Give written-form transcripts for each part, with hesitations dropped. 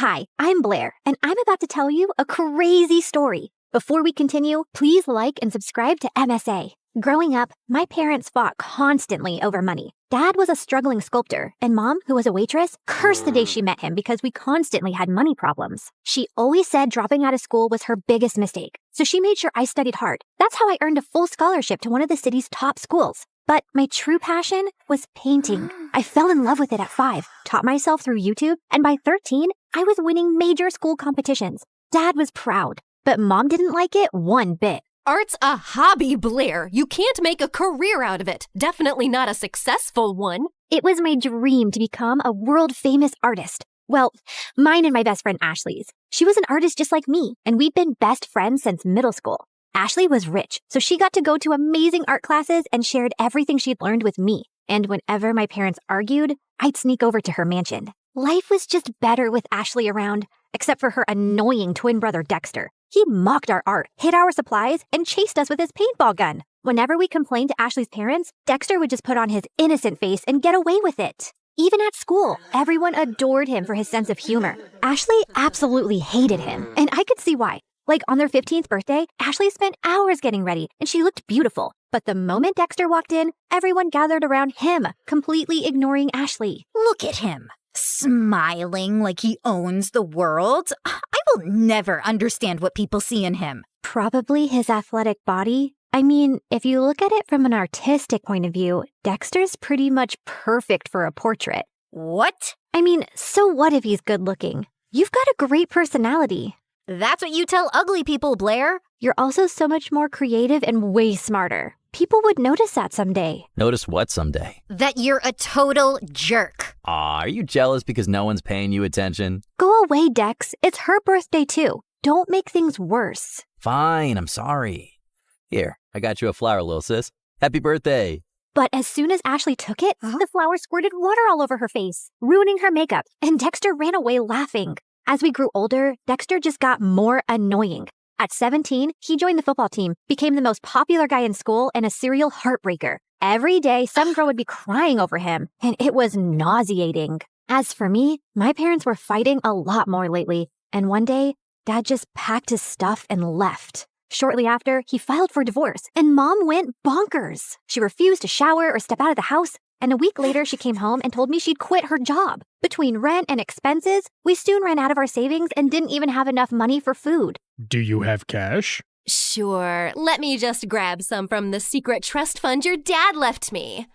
Hi, I'm Blair, and I'm about to tell you a crazy story. Before we continue, please like and subscribe to MSA. Growing up, my parents fought constantly over money. Dad was a struggling sculptor, and Mom, who was a waitress, cursed the day she met him because we constantly had money problems. She always said dropping out of school was her biggest mistake, so she made sure I studied hard. That's how I earned a full scholarship to one of the city's top schools. But my true passion was painting. I fell in love with it at 5, taught myself through YouTube, and by 13, I was winning major school competitions. Dad was proud, but Mom didn't like it one bit. Art's a hobby, Blair. You can't make a career out of it. Definitely not a successful one. It was my dream to become a world-famous artist. Well, mine and my best friend Ashley's. She was an artist just like me, and we'd been best friends since middle school. Ashley was rich, so she got to go to amazing art classes and shared everything she'd learned with me. And whenever my parents argued, I'd sneak over to her mansion. Life was just better with Ashley around, except for her annoying twin brother Dexter. He mocked our art, hid our supplies, and chased us with his paintball gun. Whenever we complained to Ashley's parents, Dexter would just put on his innocent face and get away with it. Even at school, everyone adored him for his sense of humor. Ashley absolutely hated him, and I could see why. Like on their 15th birthday, Ashley spent hours getting ready, and she looked beautiful. But the moment Dexter walked in, everyone gathered around him, completely ignoring Ashley. Look at him, smiling like he owns the world. I will never understand what people see in him. Probably his athletic body. I mean, if you look at it from an artistic point of view, Dexter's pretty much perfect for a portrait. What? I mean, so what if he's good looking? You've got a great personality. That's what you tell ugly people, Blair. You're also so much more creative and way smarter. People would notice that someday. Notice what someday? That you're a total jerk. Aw, are you jealous because no one's paying you attention? Go away, Dex. It's her birthday too. Don't make things worse. Fine, I'm sorry. Here, I got you a flower, little sis. Happy birthday. But as soon as Ashley took it, the flower squirted water all over her face, ruining her makeup, and Dexter ran away laughing. As we grew older, Dexter just got more annoying. At 17, he joined the football team, became the most popular guy in school, and a serial heartbreaker. Every day, some girl would be crying over him, and it was nauseating. As for me, my parents were fighting a lot more lately, and one day, Dad just packed his stuff and left. Shortly after, he filed for divorce, and Mom went bonkers. She refused to shower or step out of the house, and a week later, she came home and told me she'd quit her job. Between rent and expenses, we soon ran out of our savings and didn't even have enough money for food. Do you have cash? Sure. Let me just grab some from the secret trust fund your dad left me.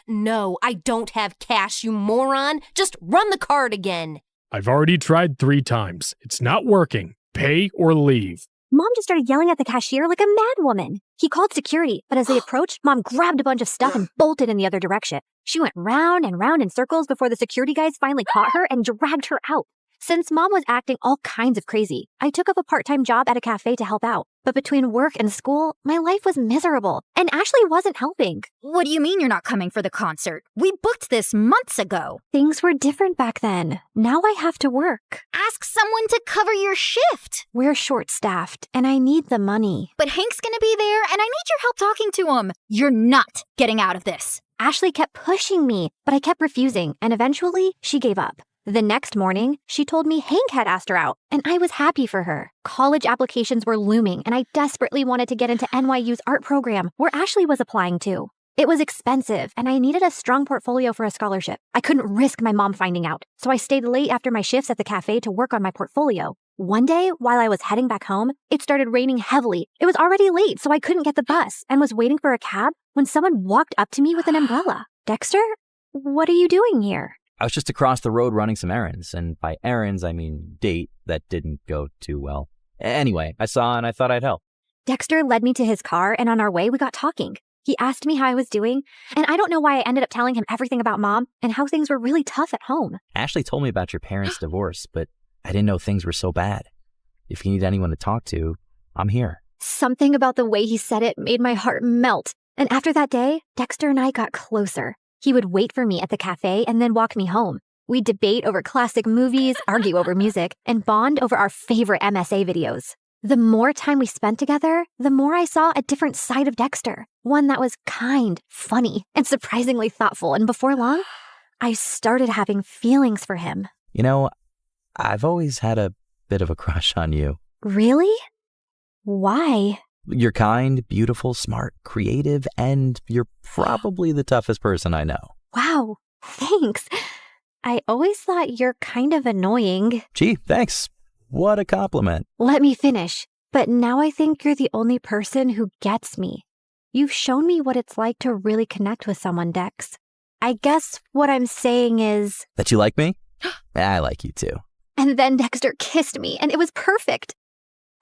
No, I don't have cash, you moron. Just run the card again. I've already tried 3 times. It's not working. Pay or leave. Mom just started yelling at the cashier like a madwoman. He called security, but as they approached, Mom grabbed a bunch of stuff and bolted in the other direction. She went round and round in circles before the security guys finally caught her and dragged her out. Since Mom was acting all kinds of crazy, I took up a part-time job at a cafe to help out. But between work and school, my life was miserable, and Ashley wasn't helping. What do you mean you're not coming for the concert? We booked this months ago. Things were different back then. Now I have to work. Ask someone to cover your shift. We're short-staffed, and I need the money. But Hank's gonna be there, and I need your help talking to him. You're not getting out of this. Ashley kept pushing me, but I kept refusing, and eventually, she gave up. The next morning, she told me Hank had asked her out, and I was happy for her. College applications were looming, and I desperately wanted to get into NYU's art program, where Ashley was applying to. It was expensive, and I needed a strong portfolio for a scholarship. I couldn't risk my mom finding out, so I stayed late after my shifts at the cafe to work on my portfolio. One day, while I was heading back home, it started raining heavily. It was already late, so I couldn't get the bus, and was waiting for a cab when someone walked up to me with an umbrella. Dexter, what are you doing here? I was just across the road running some errands, and by errands, I mean date that didn't go too well. Anyway, I saw and I thought I'd help. Dexter led me to his car, and on our way, we got talking. He asked me how I was doing, and I don't know why I ended up telling him everything about Mom and how things were really tough at home. Ashley told me about your parents' divorce, but I didn't know things were so bad. If you need anyone to talk to, I'm here. Something about the way he said it made my heart melt. And after that day, Dexter and I got closer. He would wait for me at the cafe and then walk me home. We'd debate over classic movies, argue over music, and bond over our favorite MSA videos. The more time we spent together, the more I saw a different side of Dexter. One that was kind, funny, and surprisingly thoughtful. And before long, I started having feelings for him. You know, I've always had a bit of a crush on you. Really? Why? You're kind, beautiful, smart, creative, and you're probably the toughest person I know. Wow, thanks. I always thought you're kind of annoying. Gee, thanks. What a compliment. Let me finish. But now I think you're the only person who gets me. You've shown me what it's like to really connect with someone, Dex. I guess what I'm saying is... That you like me? I like you too. And then Dexter kissed me, and it was perfect.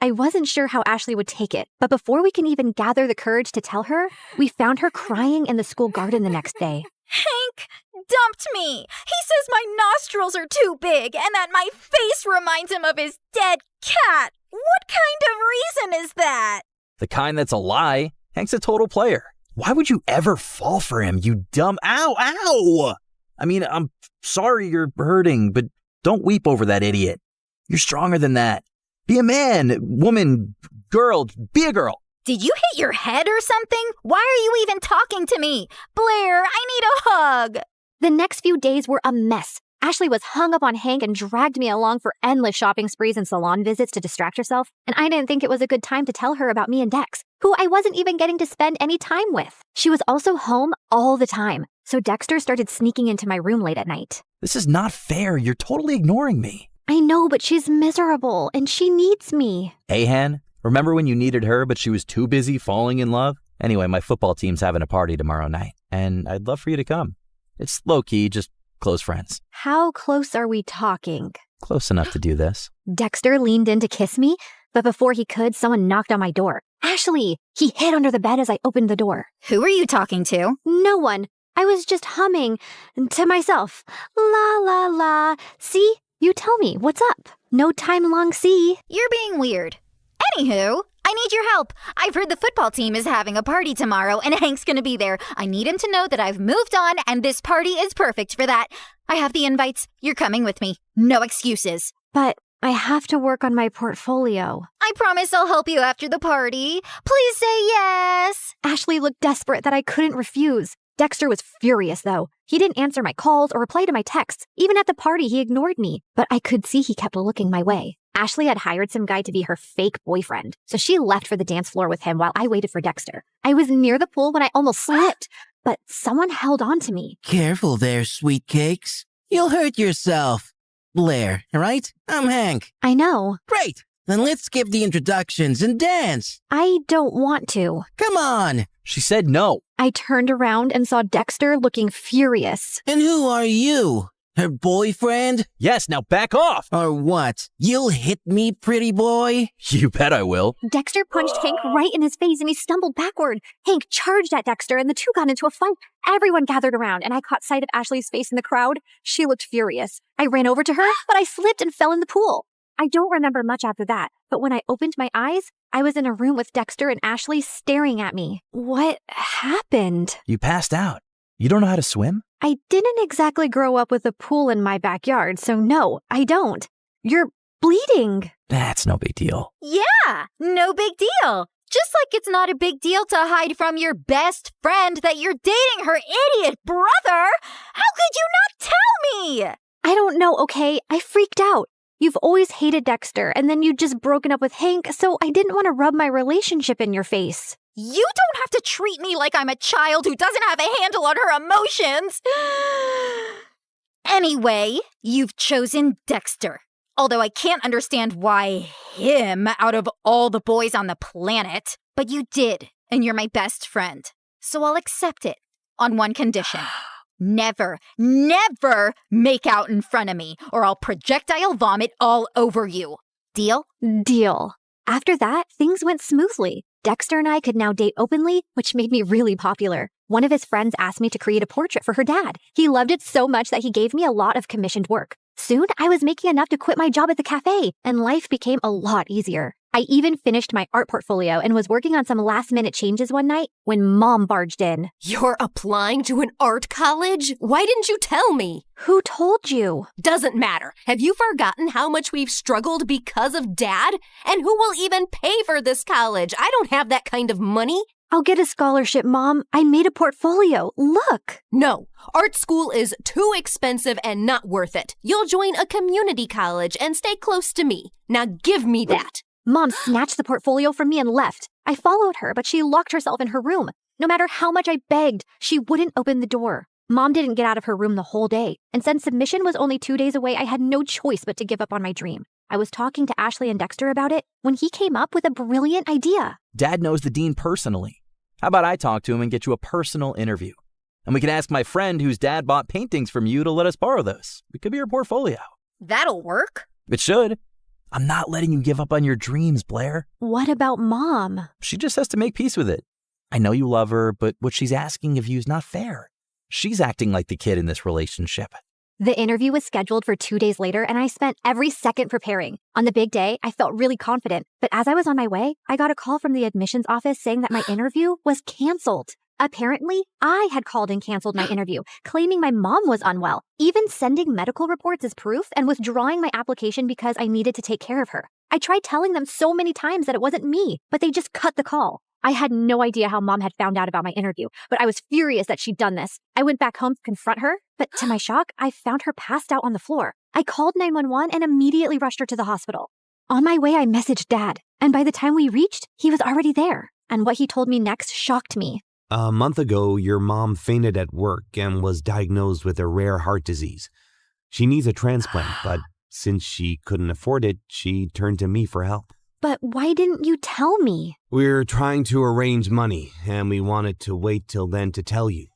I wasn't sure how Ashley would take it, but before we can even gather the courage to tell her, we found her crying in the school garden the next day. Hank dumped me. He says my nostrils are too big and that my face reminds him of his dead cat. What kind of reason is that? The kind that's a lie. Hank's a total player. Why would you ever fall for him, you dumb... Ow! I mean, I'm sorry you're hurting, but don't weep over that idiot. You're stronger than that. Be a man, woman, girl, be a girl. Did you hit your head or something? Why are you even talking to me? Blair, I need a hug. The next few days were a mess. Ashley was hung up on Hank and dragged me along for endless shopping sprees and salon visits to distract herself, and I didn't think it was a good time to tell her about me and Dex, who I wasn't even getting to spend any time with. She was also home all the time, so Dexter started sneaking into my room late at night. This is not fair. You're totally ignoring me. I know, but she's miserable, and she needs me. Hey, Han, remember when you needed her, but she was too busy falling in love? Anyway, my football team's having a party tomorrow night, and I'd love for you to come. It's low-key, just close friends. How close are we talking? Close enough to do this. Dexter leaned in to kiss me, but before he could, someone knocked on my door. Ashley! He hid under the bed as I opened the door. Who are you talking to? No one. I was just humming to myself. La la la. See? You tell me, what's up? No time long see. You're being weird. Anywho, I need your help. I've heard the football team is having a party tomorrow and Hank's gonna be there. I need him to know that I've moved on and this party is perfect for that. I have the invites. You're coming with me. No excuses. But I have to work on my portfolio. I promise I'll help you after the party. Please say yes. Ashley looked desperate that I couldn't refuse. Dexter was furious, though. He didn't answer my calls or reply to my texts. Even at the party, he ignored me. But I could see he kept looking my way. Ashley had hired some guy to be her fake boyfriend, so she left for the dance floor with him while I waited for Dexter. I was near the pool when I almost slipped, but someone held on to me. Careful there, sweet cakes. You'll hurt yourself. Blair, right? I'm Hank. I know. Great. Then let's skip the introductions and dance. I don't want to. Come on. She said no. I turned around and saw Dexter looking furious. And who are you? Her boyfriend? Yes, now back off. Or what? You'll hit me, pretty boy? You bet I will. Dexter punched Hank right in his face and he stumbled backward. Hank charged at Dexter and the two got into a fight. Everyone gathered around and I caught sight of Ashley's face in the crowd. She looked furious. I ran over to her, but I slipped and fell in the pool. I don't remember much after that, but when I opened my eyes, I was in a room with Dexter and Ashley staring at me. What happened? You passed out. You don't know how to swim? I didn't exactly grow up with a pool in my backyard, so no, I don't. You're bleeding. That's no big deal. Yeah, no big deal. Just like it's not a big deal to hide from your best friend that you're dating her idiot brother. How could you not tell me? I don't know, okay? I freaked out. You've always hated Dexter, and then you'd just broken up with Hank, so I didn't want to rub my relationship in your face. You don't have to treat me like I'm a child who doesn't have a handle on her emotions. Anyway, you've chosen Dexter. Although I can't understand why him out of all the boys on the planet. But you did, and you're my best friend. So I'll accept it on one condition. Never make out in front of me, or I'll projectile vomit all over you. Deal? Deal. After that, things went smoothly. Dexter and I could now date openly, which made me really popular. One of his friends asked me to create a portrait for her dad. He loved it so much that he gave me a lot of commissioned work. Soon, I was making enough to quit my job at the cafe, and life became a lot easier. I even finished my art portfolio and was working on some last-minute changes one night when Mom barged in. You're applying to an art college? Why didn't you tell me? Who told you? Doesn't matter. Have you forgotten how much we've struggled because of Dad? And who will even pay for this college? I don't have that kind of money. I'll get a scholarship, Mom. I made a portfolio. Look. No, art school is too expensive and not worth it. You'll join a community college and stay close to me. Now give me that. Mom snatched the portfolio from me and left. I followed her, but she locked herself in her room. No matter how much I begged, she wouldn't open the door. Mom didn't get out of her room the whole day, and since submission was only 2 days away, I had no choice but to give up on my dream. I was talking to Ashley and Dexter about it when he came up with a brilliant idea. Dad knows the dean personally. How about I talk to him and get you a personal interview? And we can ask my friend whose dad bought paintings from you to let us borrow those. It could be your portfolio. That'll work. It should. I'm not letting you give up on your dreams, Blair. What about Mom? She just has to make peace with it. I know you love her, but what she's asking of you is not fair. She's acting like the kid in this relationship. The interview was scheduled for 2 days later, and I spent every second preparing. On the big day, I felt really confident. But as I was on my way, I got a call from the admissions office saying that my interview was canceled. Apparently, I had called and canceled my interview, claiming my mom was unwell, even sending medical reports as proof and withdrawing my application because I needed to take care of her. I tried telling them so many times that it wasn't me, but they just cut the call. I had no idea how Mom had found out about my interview, but I was furious that she'd done this. I went back home to confront her, but to my shock, I found her passed out on the floor. I called 911 and immediately rushed her to the hospital. On my way, I messaged Dad, and by the time we reached, he was already there. And what he told me next shocked me. A month ago, your mom fainted at work and was diagnosed with a rare heart disease. She needs a transplant, but since she couldn't afford it, she turned to me for help. But why didn't you tell me? We're trying to arrange money, and we wanted to wait till then to tell you.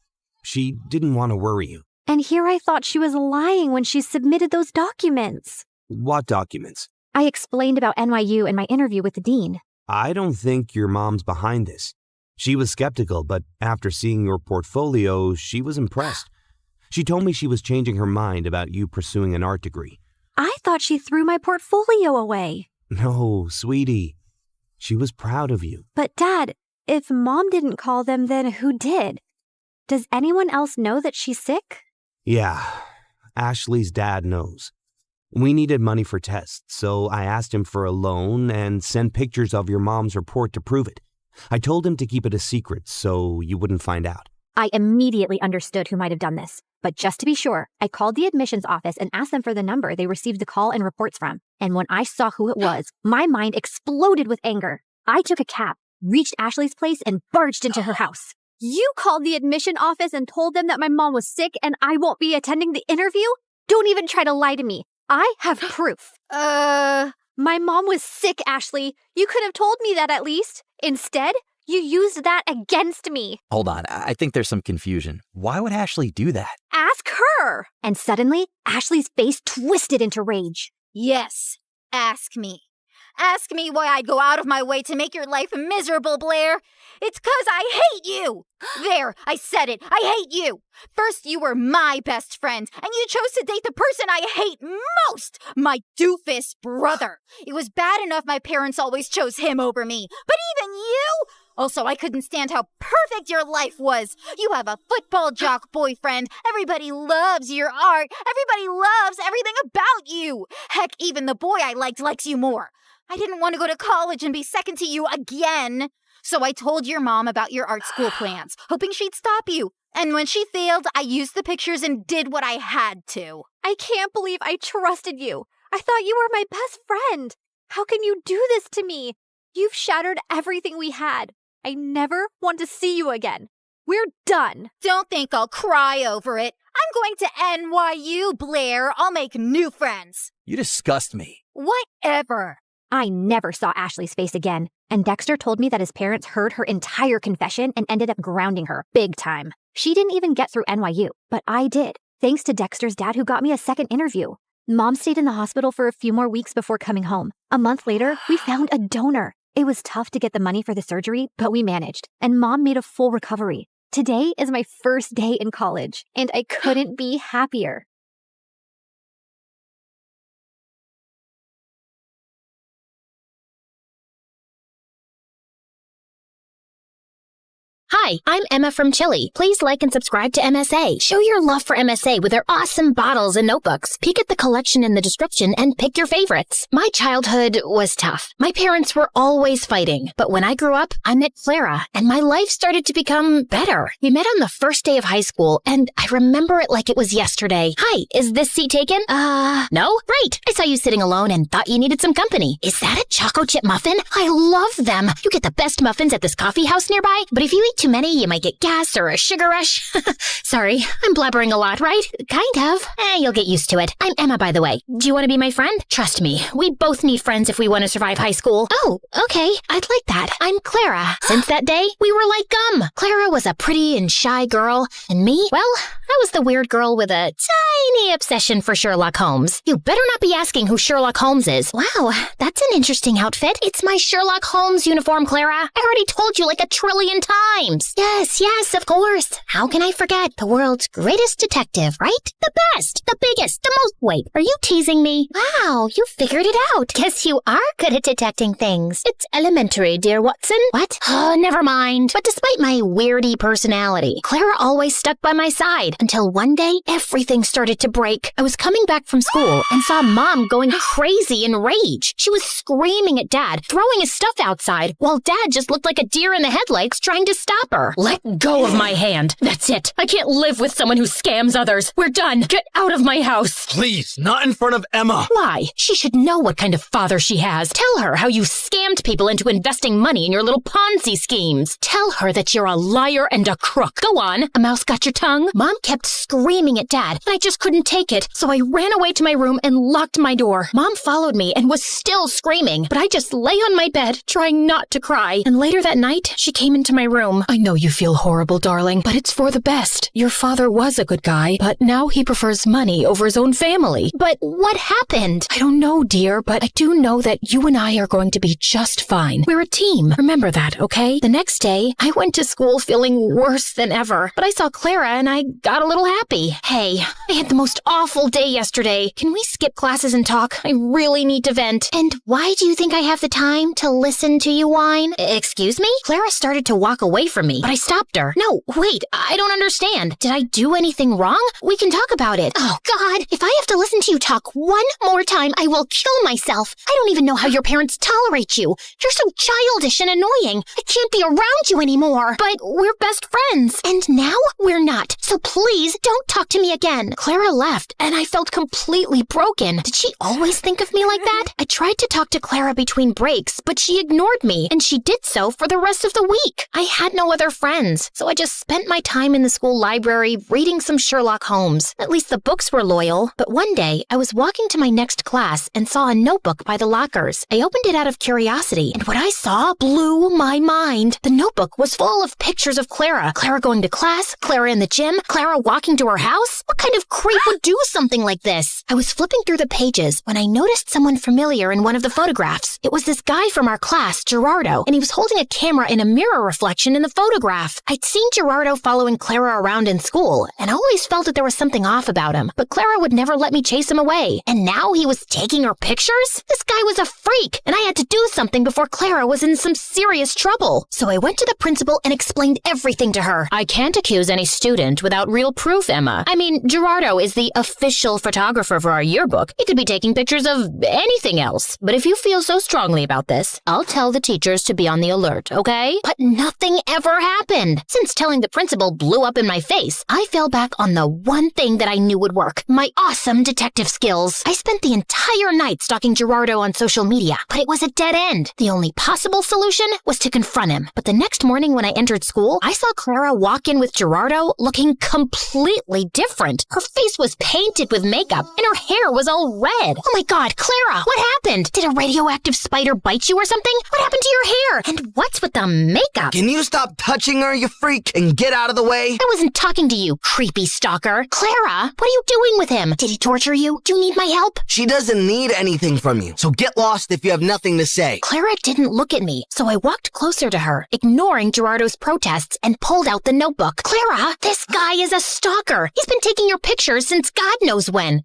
She didn't want to worry you. And here I thought she was lying when she submitted those documents. What documents? I explained about NYU in my interview with the dean. I don't think your mom's behind this. She was skeptical, but after seeing your portfolio, she was impressed. She told me she was changing her mind about you pursuing an art degree. I thought she threw my portfolio away. No, sweetie. She was proud of you. But Dad, if Mom didn't call them, then who did? Does anyone else know that she's sick? Yeah, Ashley's dad knows. We needed money for tests, so I asked him for a loan and sent pictures of your mom's report to prove it. I told him to keep it a secret so you wouldn't find out. I immediately understood who might have done this. But just to be sure, I called the admissions office and asked them for the number they received the call and reports from. And when I saw who it was, my mind exploded with anger. I took a cab, reached Ashley's place, and barged into her house. You called the admission office and told them that my mom was sick and I won't be attending the interview? Don't even try to lie to me. I have proof. My mom was sick, Ashley. You could have told me that at least. Instead, you used that against me. Hold on, I think there's some confusion. Why would Ashley do that? Ask her. And suddenly, Ashley's face twisted into rage. Yes, ask me. Ask me why I'd go out of my way to make your life miserable, Blair. It's 'cause I hate you. There, I said it. I hate you. First, you were my best friend, and you chose to date the person I hate most, my doofus brother. It was bad enough my parents always chose him over me, but even you? Also, I couldn't stand how perfect your life was. You have a football jock boyfriend. Everybody loves your art. Everybody loves everything about you. Heck, even the boy I likes you more. I didn't want to go to college and be second to you again. So I told your mom about your art school plans, hoping she'd stop you. And when she failed, I used the pictures and did what I had to. I can't believe I trusted you. I thought you were my best friend. How can you do this to me? You've shattered everything we had. I never want to see you again. We're done. Don't think I'll cry over it. I'm going to NYU, Blair. I'll make new friends. You disgust me. Whatever. I never saw Ashley's face again, and Dexter told me that his parents heard her entire confession and ended up grounding her big time. She didn't even get through NYU, but I did, thanks to Dexter's dad who got me a second interview. Mom stayed in the hospital for a few more weeks before coming home. A month later, we found a donor. It was tough to get the money for the surgery, but we managed, and Mom made a full recovery. Today is my first day in college, and I couldn't be happier. Hi, I'm Emma from Chile. Please like and subscribe to MSA. Show your love for MSA with their awesome bottles and notebooks. Peek at the collection in the description and pick your favorites. My childhood was tough. My parents were always fighting. But when I grew up, I met Clara, and my life started to become better. We met on the first day of high school, and I remember it like it was yesterday. Hi, is this seat taken? No? Great. I saw you sitting alone and thought you needed some company. Is that a choco chip muffin? I love them. You get the best muffins at this coffee house nearby, but if you eat too many, you might get gas or a sugar rush. Sorry, I'm blabbering a lot, right? Kind of. You'll get used to it. I'm Emma, by the way. Do you want to be my friend? Trust me, we both need friends if we want to survive high school. Oh, okay. I'd like that. I'm Clara. Since that day, we were like gum. Clara was a pretty and shy girl, and me, well, I was the weird girl with a tiny obsession for Sherlock Holmes. You better not be asking who Sherlock Holmes is. Wow, that's an interesting outfit. It's my Sherlock Holmes uniform, Clara. I already told you like a trillion times. Yes, of course. How can I forget? The world's greatest detective, right? The best, the biggest, the most... Wait, are you teasing me? Wow, you figured it out. Guess you are good at detecting things. It's elementary, dear Watson. What? Oh, never mind. But despite my weirdy personality, Clara always stuck by my side until one day everything started to break. I was coming back from school and saw Mom going crazy in rage. She was screaming at Dad, throwing his stuff outside, while Dad just looked like a deer in the headlights trying to stop her. Let go of my hand. That's it. I can't live with someone who scams others. We're done. Get out of my house. Please, not in front of Emma. Why? She should know what kind of father she has. Tell her how you scammed people into investing money in your little Ponzi schemes. Tell her that you're a liar and a crook. Go on. A mouse got your tongue? Mom kept screaming at Dad, and I just couldn't take it. So I ran away to my room and locked my door. Mom followed me and was still screaming, but I just lay on my bed, trying not to cry. And later that night, she came into my room. I know you feel horrible, darling, but it's for the best. Your father was a good guy, but now he prefers money over his own family. But what happened? I don't know, dear, but I do know that you and I are going to be just fine. We're a team. Remember that, okay? The next day, I went to school feeling worse than ever, but I saw Clara and I got a little happy. Hey, I had the most awful day yesterday. Can we skip classes and talk? I really need to vent. And why do you think I have the time to listen to you whine? Excuse me? Clara started to walk away from me, but I stopped her. No, wait, I don't understand. Did I do anything wrong? We can talk about it. Oh, God, if I have to listen to you talk one more time, I will kill myself. I don't even know how your parents tolerate you. You're so childish and annoying. I can't be around you anymore. But we're best friends. And now we're not. So please don't talk to me again. Clara left, and I felt completely broken. Did she always think of me like that? I tried to talk to Clara between breaks, but she ignored me, and she did so for the rest of the week. I had no other friends, so I just spent my time in the school library reading some Sherlock Holmes. At least the books were loyal. But one day, I was walking to my next class and saw a notebook by the lockers. I opened it out of curiosity, and what I saw blew my mind. The notebook was full of pictures of Clara. Clara going to class, Clara in the gym, Clara walking to her house. What kind of creep would do something like this? I was flipping through the pages when I noticed someone familiar in one of the photographs. It was this guy from our class, Gerardo, and he was holding a camera in a mirror reflection in the photograph. I'd seen Gerardo following Clara around in school, and I always felt that there was something off about him, but Clara would never let me chase him away. And now he was taking her pictures? This guy was a freak, and I had to do something before Clara was in some serious trouble. So I went to the principal and explained everything to her. I can't accuse any student without real proof, Emma. I mean, Gerardo is the official photographer for our yearbook. He could be taking pictures of anything else. But if you feel so strongly about this, I'll tell the teachers to be on the alert, okay? But nothing ever happened. Since telling the principal blew up in my face, I fell back on the one thing that I knew would work, my awesome detective skills. I spent the entire night stalking Gerardo on social media, but it was a dead end. The only possible solution was to confront him. But the next morning when I entered school, I saw Clara walk in with Gerardo looking completely different. Her face was painted with makeup, and her hair was all red. Oh my God, Clara, what happened? Did a radioactive spider bite you or something? What happened to your hair? And what's with the makeup? Can you stop touching her, you freak, and get out of the way? I wasn't talking to you, creepy stalker. Clara, what are you doing with him? Did he torture you? Do you need my help? She doesn't need anything from you, so get lost if you have nothing to say. Clara didn't look at me, so I walked closer to her, ignoring Gerardo's protests, and pulled out the notebook. Clara, this guy is a stalker. He's been taking your pictures since God knows when.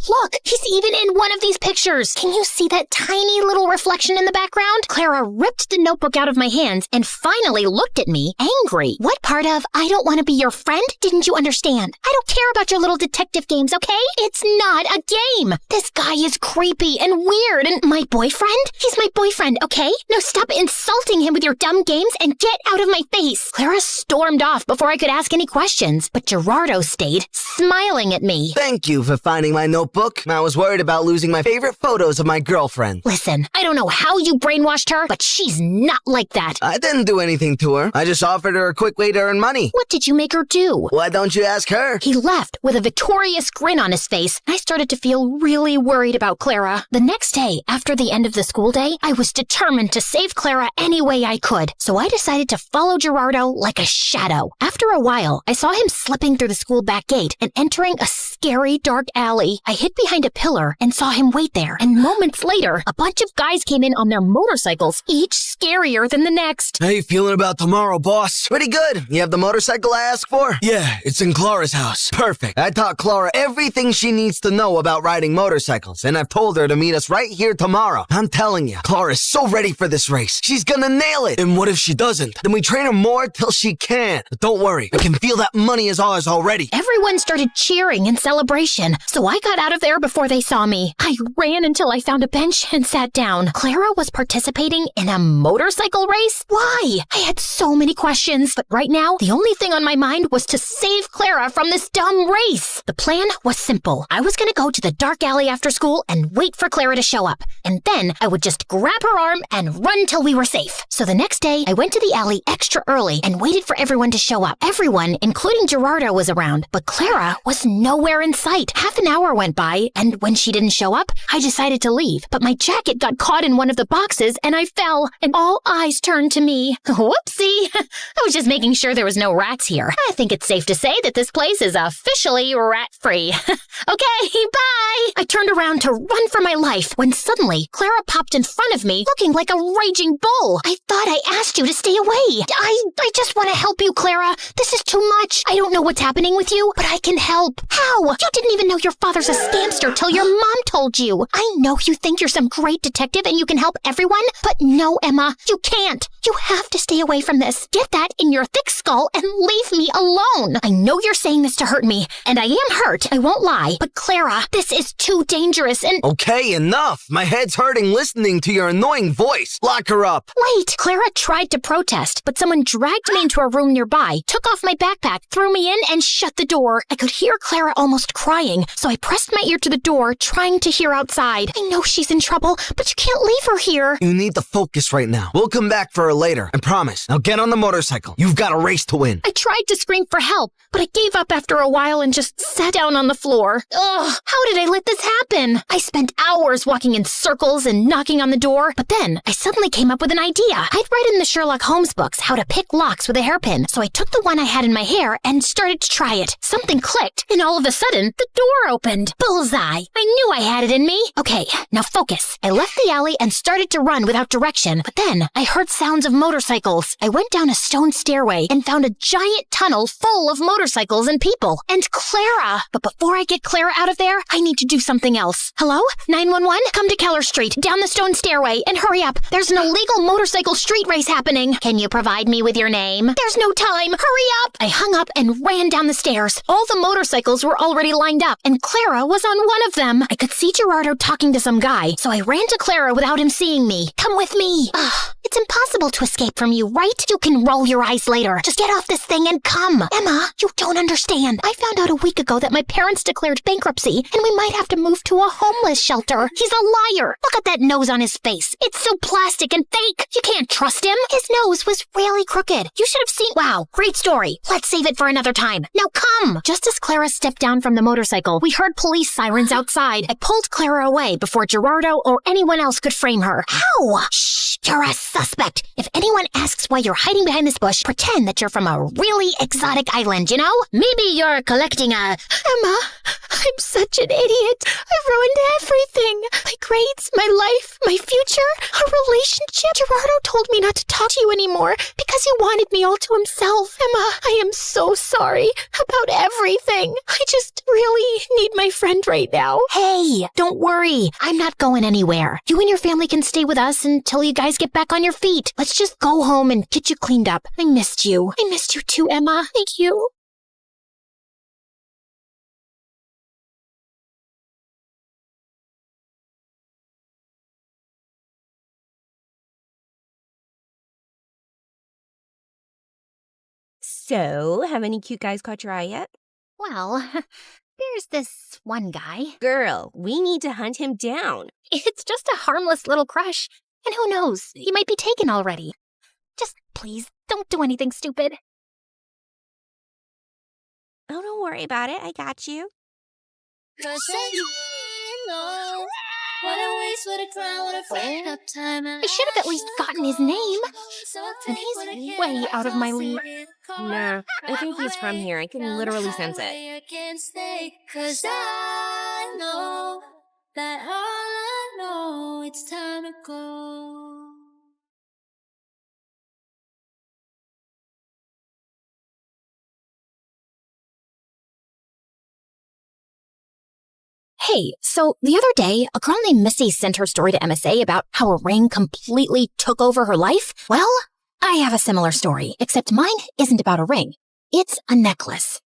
Look, he's even in one of these pictures. Can you see that tiny little reflection in the background? Clara ripped the notebook out of my hands and finally looked at me, angry. What part of I don't want to be your friend didn't you understand? I don't care about your little detective games, okay? It's not a game. This guy is creepy and weird and my boyfriend? He's my boyfriend, okay? Now stop insulting him with your dumb games and get out of my face. Clara stormed off before I could ask any questions, but Gerardo stayed, smiling at me. Thank you for finding my notebook. I was worried about losing my favorite photos of my girlfriend. Listen, I don't know how you brainwashed her, but she's not like that. I didn't do anything to her. I just offered her a quick way to earn money. What did you make her do? Why don't you ask her? He left with a victorious grin on his face. I started to feel really worried about Clara. The next day, after the end of the school day, I was determined to save Clara any way I could, so I decided to follow Gerardo like a shadow. After a while, I saw him slipping through the school back gate and entering a scary dark alley. I hid behind a pillar and saw him wait there, and moments later, a bunch of guys came in on their motorcycles, each scarier than the next. How you feeling about tomorrow, boss? Pretty good. You have the motorcycle I asked for? Yeah, it's in Clara's house. Perfect. I taught Clara everything she needs to know about riding motorcycles, and I've told her to meet us right here tomorrow. I'm telling you, Clara's so ready for this race. She's gonna nail it. And what if she doesn't? Then we train her more till she can. But don't worry, I can feel that money is ours already. Everyone started cheering in celebration, so I got out of there before they saw me. I ran until I found a bench and sat down. Clara was participating in a motorcycle race? Why? I had so many questions, but right now, the only thing on my mind was to save Clara from this dumb race. The plan was simple. I was gonna go to the dark alley after school and wait for Clara to show up, and then I would just grab her arm and run till we were safe. So the next day, I went to the alley extra early and waited for everyone to show up. Everyone, including Gerardo, was around, but Clara was nowhere in sight. Half an hour went by, and when she didn't show up, I decided to leave. But my jacket got caught in one of the boxes, and I fell, and all eyes turned to me. Whoopsie! I was just making sure there was no rats here. I think it's safe to say that this place is officially rat-free. Okay, bye! I turned around to run for my life when suddenly Clara popped in front of me, looking like a raging bull. I thought I asked you to stay away. I just want to help you, Clara. This is too much. I don't know what's happening with you, but I can help. How? You didn't even know your father's a scamster till your mom told you. I know you think you're some great detective and you can help everyone, but no, Emma, you can't. You have to stay away from this. Get that in your thick skull and leave me alone. I know you're saying this to hurt me, and I am hurt, I won't lie. But Clara, this is too dangerous and— Okay, enough. My head's hurting listening to your annoying voice. Lock her up. Wait! Clara tried to protest, but someone dragged me into a room nearby, took off my backpack, threw me in, and shut the door. I could hear Clara almost crying, so I pressed my ear to the door, trying to hear outside. I know she's in trouble, but you can't leave her here. You need to focus right now. We'll come back for her later, I promise. Now get on the motorcycle. You've got a race to win. I tried to scream for help, but I gave up after a while and just sat down on the floor. Ugh, how did I let this happen? I spent hours walking in circles and knocking on the door, but then I suddenly came up with an idea. I'd read in the Sherlock Holmes books how to pick locks with a hairpin, so I took the one I had in my hair and started to try it. Something clicked, and all of a sudden, the door opened. Bullseye! I knew I had it in me. Okay, now focus. I left the alley and started to run without direction, but then I heard sounds of motorcycles. I went down a stone stairway and found a giant tunnel full of motorcycles and people. And Clara! But before I get Clara out of there, I need to do something else. Hello? 911? Come to Keller Street, down the stone stairway, and hurry up. There's an illegal motorcycle street race happening. Can you provide me with your name? There's no time. Hurry up! I hung up and ran down the stairs. All the motorcycles were already lined up, and Clara was on one of them. I could see Gerardo talking to some guy, so I ran to Clara without him seeing me. Come with me. It's impossible to escape from you, right? You can roll your eyes later. Just get off this thing and come. Emma, you don't understand. I found out a week ago that my parents declared bankruptcy, and we might have to move to a homeless shelter. He's a liar. Look at that nose on his face. It's so plastic and fake. You can't trust him. His nose was really crooked. You should have seen— Wow, great story. Let's save it for another time. Now come. Just as Clara stepped down from the motorcycle, we heard police sirens outside. I pulled Clara away before Gerardo or anyone else could frame her. How? Shh, you're a suspect. If anyone asks why you're hiding behind this bush, pretend that you're from a really exotic island, you know? Maybe you're collecting a— Emma, I'm such an idiot. I ruined everything. My grades, my life, My future? Our relationship? Gerardo told me not to talk to you anymore because he wanted me all to himself. Emma, I am so sorry about everything. I just really need my friend right now. Hey, don't worry. I'm not going anywhere. You and your family can stay with us until you guys get back on your feet. Let's just go home and get you cleaned up. I missed you. I missed you too, Emma. Thank you. So, have any cute guys caught your eye yet? Well, there's this one guy. Girl, we need to hunt him down. It's just a harmless little crush. And who knows, he might be taken already. Just please, don't do anything stupid. Oh, don't worry about it. I got you. I should have at least gotten his name. And he's way out of my league. Nah, I think he's from here. I can literally sense it. It's time to go. Hey, so the other day, a girl named Missy sent her story to MSA about how a ring completely took over her life. Well, I have a similar story, except mine isn't about a ring. It's a necklace.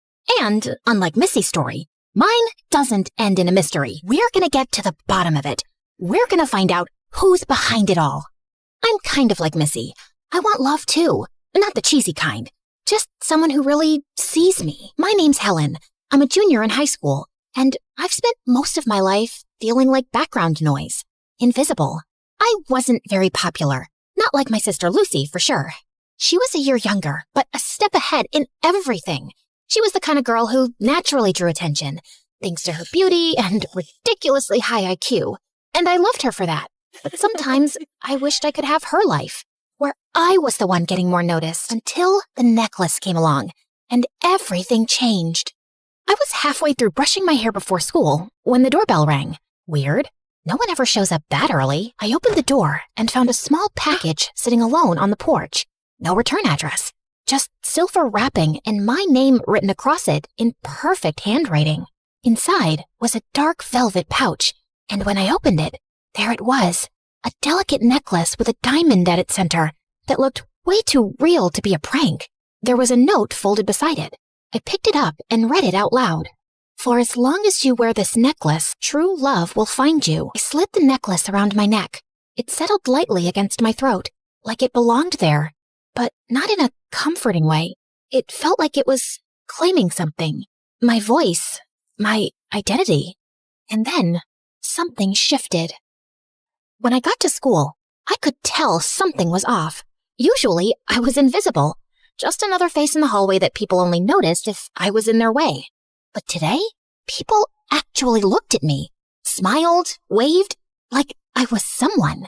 And, unlike Missy's story, mine doesn't end in a mystery. We're gonna get to the bottom of it. We're gonna find out who's behind it all. I'm kind of like Missy. I want love too. Not the cheesy kind. Just someone who really sees me. My name's Helen. I'm a junior in high school. And I've spent most of my life feeling like background noise, invisible. I wasn't very popular, not like my sister Lucy, for sure. She was a year younger, but a step ahead in everything. She was the kind of girl who naturally drew attention, thanks to her beauty and ridiculously high IQ. And I loved her for that. But sometimes I wished I could have her life, where I was the one getting more notice, until the necklace came along, and everything changed. I was halfway through brushing my hair before school when the doorbell rang. Weird. No one ever shows up that early. I opened the door and found a small package sitting alone on the porch. No return address. Just silver wrapping and my name written across it in perfect handwriting. Inside was a dark velvet pouch, and when I opened it, there it was. A delicate necklace with a diamond at its center that looked way too real to be a prank. There was a note folded beside it. I picked it up and read it out loud. For as long as you wear this necklace, true love will find you. I slid the necklace around my neck. It settled lightly against my throat, like it belonged there, but not in a comforting way. It felt like it was claiming something. My voice, my identity. And then something shifted. When I got to school, I could tell something was off. Usually, I was invisible. Just another face in the hallway that people only noticed if I was in their way. But today, people actually looked at me, smiled, waved, like I was someone.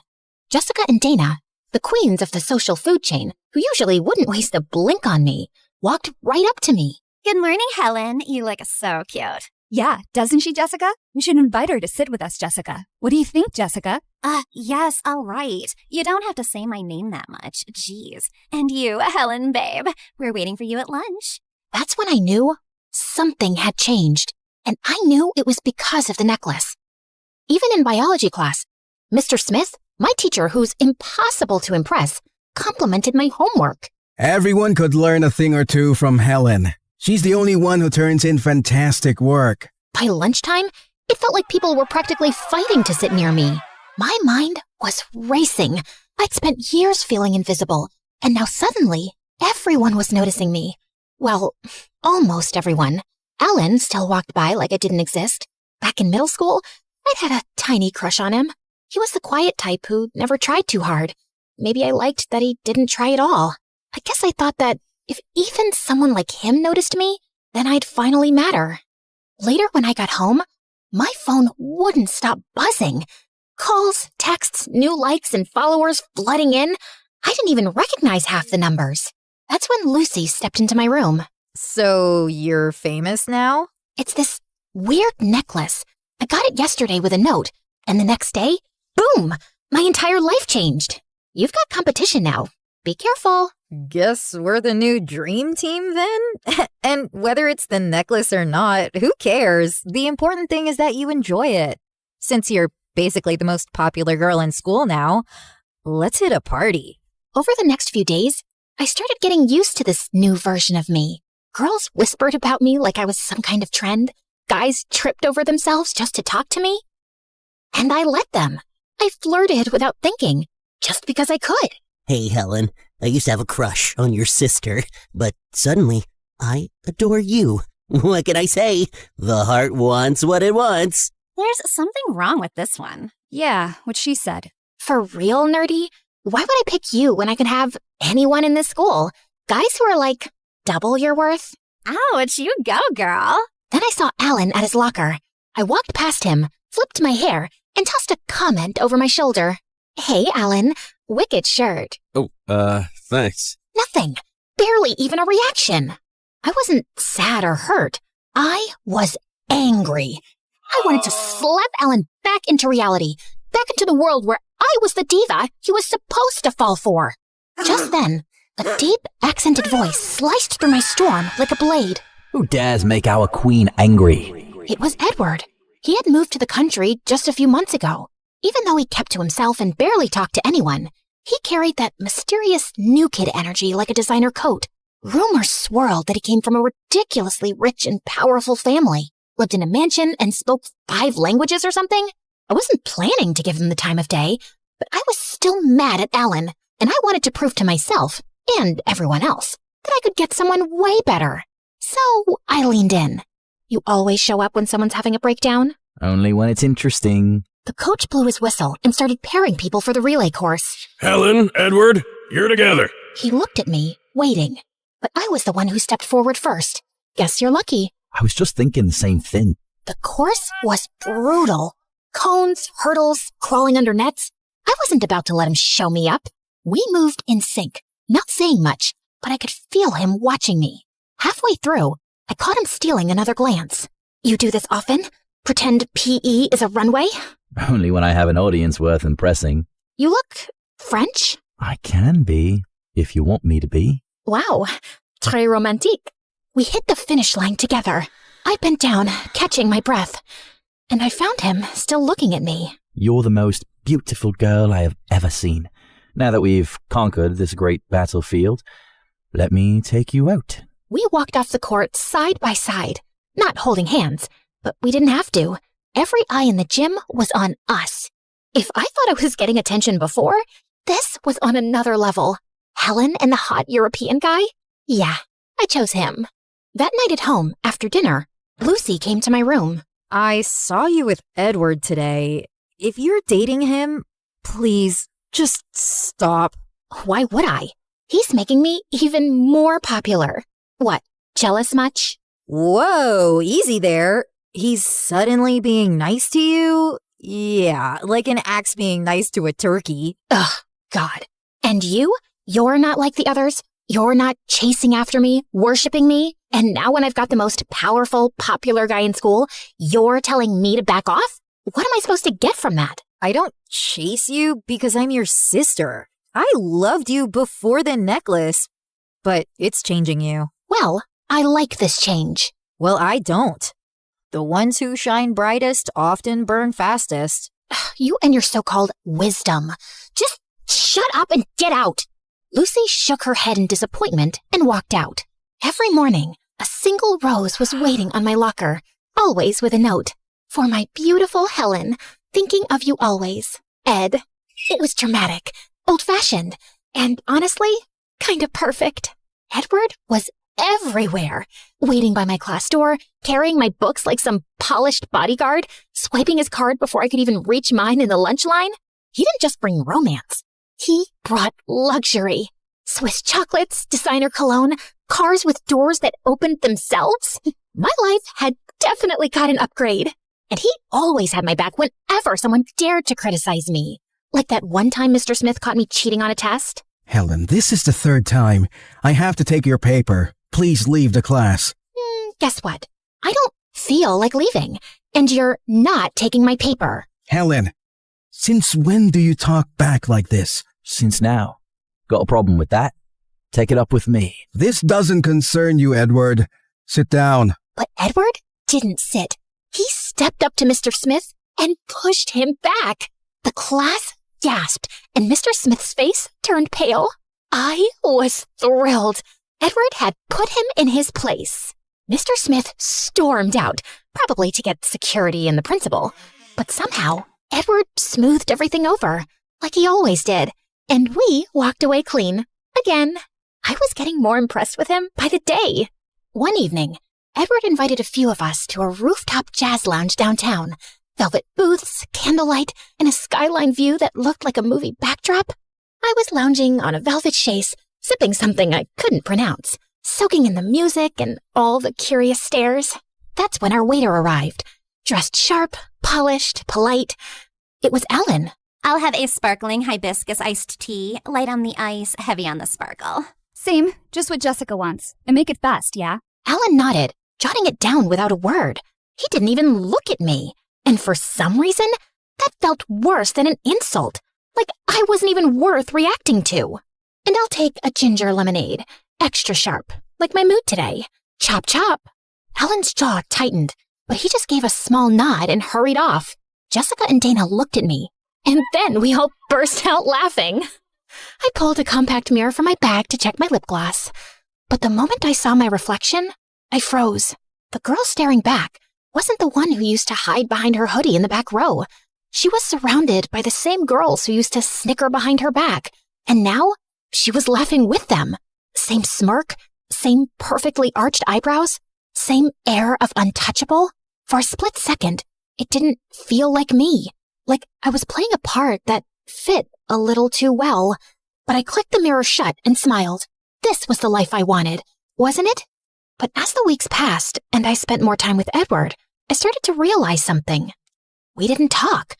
Jessica and Dana, the queens of the social food chain, who usually wouldn't waste a blink on me, walked right up to me. Good morning, Helen. You look so cute. Yeah, doesn't she, Jessica? You should invite her to sit with us, Jessica. What do you think, Jessica? Yes, all right. You don't have to say my name that much. Jeez. And you, Helen, babe. We're waiting for you at lunch. That's when I knew something had changed. And I knew it was because of the necklace. Even in biology class, Mr. Smith, my teacher who's impossible to impress, complimented my homework. Everyone could learn a thing or two from Helen. She's the only one who turns in fantastic work. By lunchtime, it felt like people were practically fighting to sit near me. My mind was racing. I'd spent years feeling invisible, and now suddenly, everyone was noticing me. Well, almost everyone. Alan still walked by like I didn't exist. Back in middle school, I'd had a tiny crush on him. He was the quiet type who never tried too hard. Maybe I liked that he didn't try at all. I guess I thought that if even someone like him noticed me, then I'd finally matter. Later when I got home, my phone wouldn't stop buzzing. Calls, texts, new likes, and followers flooding in. I didn't even recognize half the numbers. That's when Lucy stepped into my room. So you're famous now? It's this weird necklace. I got it yesterday with a note, and the next day, boom! My entire life changed. You've got competition now. Be careful. Guess we're the new dream team then? And whether it's the necklace or not, who cares? The important thing is that you enjoy it. Since you're basically the most popular girl in school now, let's hit a party. Over the next few days, I started getting used to this new version of me. Girls whispered about me like I was some kind of trend. Guys tripped over themselves just to talk to me. And I let them. I flirted without thinking, just because I could. Hey, Helen, I used to have a crush on your sister, but suddenly I adore you. What can I say? The heart wants what it wants. There's something wrong with this one. Yeah, what she said. For real, nerdy? Why would I pick you when I could have anyone in this school? Guys who are like double your worth? Ouch, you go, girl. Then I saw Alan at his locker. I walked past him, flipped my hair, and tossed a comment over my shoulder. Hey, Alan, wicked shirt. Oh, thanks. Nothing. Barely even a reaction. I wasn't sad or hurt. I was angry. I wanted to slap Alan back into reality, back into the world where I was the diva he was supposed to fall for. Just then, a deep, accented voice sliced through my storm like a blade. Who dares make our queen angry? It was Edward. He had moved to the country just a few months ago. Even though he kept to himself and barely talked to anyone, he carried that mysterious new kid energy like a designer coat. Rumors swirled that he came from a ridiculously rich and powerful family, lived in a mansion, and spoke 5 languages or something. I wasn't planning to give him the time of day, but I was still mad at Alan, and I wanted to prove to myself, and everyone else, that I could get someone way better. So I leaned in. You always show up when someone's having a breakdown? Only when it's interesting. The coach blew his whistle and started pairing people for the relay course. Helen, Edward, you're together. He looked at me, waiting, but I was the one who stepped forward first. Guess you're lucky. I was just thinking the same thing. The course was brutal. Cones, hurdles, crawling under nets. I wasn't about to let him show me up. We moved in sync, not saying much, but I could feel him watching me. Halfway through, I caught him stealing another glance. You do this often? Pretend PE is a runway? Only when I have an audience worth impressing. You look French? I can be, if you want me to be. Wow, très romantique. We hit the finish line together. I bent down, catching my breath, and I found him still looking at me. You're the most beautiful girl I have ever seen. Now that we've conquered this great battlefield, let me take you out. We walked off the court side by side, not holding hands, but we didn't have to. Every eye in the gym was on us. If I thought I was getting attention before, this was on another level. Helen and the hot European guy? Yeah, I chose him. That night at home, after dinner, Lucy came to my room. I saw you with Edward today. If you're dating him, please, just stop. Why would I? He's making me even more popular. What, jealous much? Whoa, easy there. He's suddenly being nice to you? Yeah, like an axe being nice to a turkey. Ugh, God. And you? You're not like the others? You're not chasing after me, worshipping me? And now when I've got the most powerful, popular guy in school, you're telling me to back off? What am I supposed to get from that? I don't chase you because I'm your sister. I loved you before the necklace, but it's changing you. Well, I like this change. Well, I don't. The ones who shine brightest often burn fastest. You and your so-called wisdom. Just shut up and get out. Lucy shook her head in disappointment and walked out. Every morning, a single rose was waiting on my locker, always with a note. For my beautiful Helen, thinking of you always. Ed. It was dramatic, old-fashioned, and honestly, kind of perfect. Edward was everywhere, waiting by my class door, carrying my books like some polished bodyguard, swiping his card before I could even reach mine in the lunch line. He didn't just bring romance. He brought luxury. Swiss chocolates, designer cologne, cars with doors that opened themselves. My life had definitely got an upgrade. And he always had my back whenever someone dared to criticize me. Like that one time Mr. Smith caught me cheating on a test. Helen, this is the 3rd time. I have to take your paper. Please leave the class. Guess what? I don't feel like leaving. And you're not taking my paper. Helen, Since when do you talk back like this? Since now. Got a problem with that? Take it up with me. This doesn't concern you, Edward. Sit down. But Edward didn't sit. He stepped up to Mr. Smith and pushed him back. The class gasped, and Mr. Smith's face turned pale. I was thrilled. Edward had put him in his place. Mr. Smith stormed out, probably to get security and the principal. But somehow, Edward smoothed everything over, like he always did, and we walked away clean. Again. I was getting more impressed with him by the day. One evening, Edward invited a few of us to a rooftop jazz lounge downtown. Velvet booths, candlelight, and a skyline view that looked like a movie backdrop. I was lounging on a velvet chaise, sipping something I couldn't pronounce, soaking in the music and all the curious stares. That's when our waiter arrived, dressed sharp, polished, polite. It was Ellen. I'll have a sparkling hibiscus iced tea, light on the ice, heavy on the sparkle. Same, just what Jessica wants. And make it fast, yeah? Alan nodded, jotting it down without a word. He didn't even look at me. And for some reason, that felt worse than an insult. Like I wasn't even worth reacting to. And I'll take a ginger lemonade, extra sharp, like my mood today. Chop chop. Alan's jaw tightened, but he just gave a small nod and hurried off. Jessica and Dana looked at me, and then we all burst out laughing. I pulled a compact mirror from my bag to check my lip gloss. But the moment I saw my reflection, I froze. The girl staring back wasn't the one who used to hide behind her hoodie in the back row. She was surrounded by the same girls who used to snicker behind her back. And now, she was laughing with them. Same smirk, same perfectly arched eyebrows, same air of untouchable. For a split second, it didn't feel like me. Like I was playing a part that fit a little too well. But I clicked the mirror shut and smiled. This was the life I wanted, wasn't it? But as the weeks passed and I spent more time with Edward, I started to realize something. We didn't talk.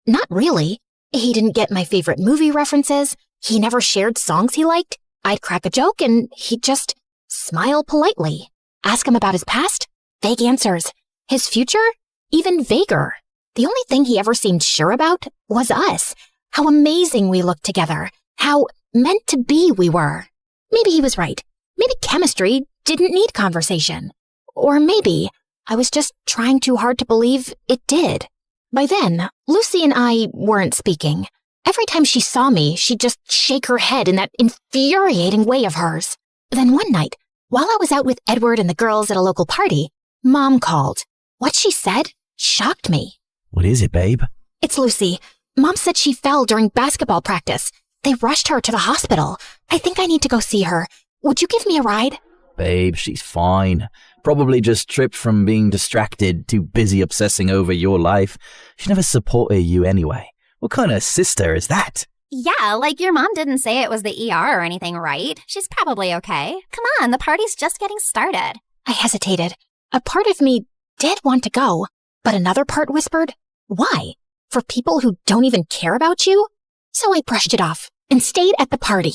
Not really. He didn't get my favorite movie references. He never shared songs he liked. I'd crack a joke and he'd just smile politely. Ask him about his past? Vague answers. His future? Even vaguer. The only thing he ever seemed sure about was us. How amazing we looked together. How meant to be we were. Maybe he was right. Maybe chemistry didn't need conversation. Or maybe I was just trying too hard to believe it did. By then, Lucy and I weren't speaking. Every time she saw me, she'd just shake her head in that infuriating way of hers. Then one night, while I was out with Edward and the girls at a local party, Mom called. What she said shocked me. What is it, babe? It's Lucy. Mom said she fell during basketball practice. They rushed her to the hospital. I think I need to go see her. Would you give me a ride? Babe, she's fine. Probably just tripped from being distracted, too busy obsessing over your life. She never supported you anyway. What kind of sister is that? Yeah, like your mom didn't say it was the ER or anything, right? She's probably okay. Come on, the party's just getting started. I hesitated. A part of me did want to go, but another part whispered, why? For people who don't even care about you? So I brushed it off and stayed at the party.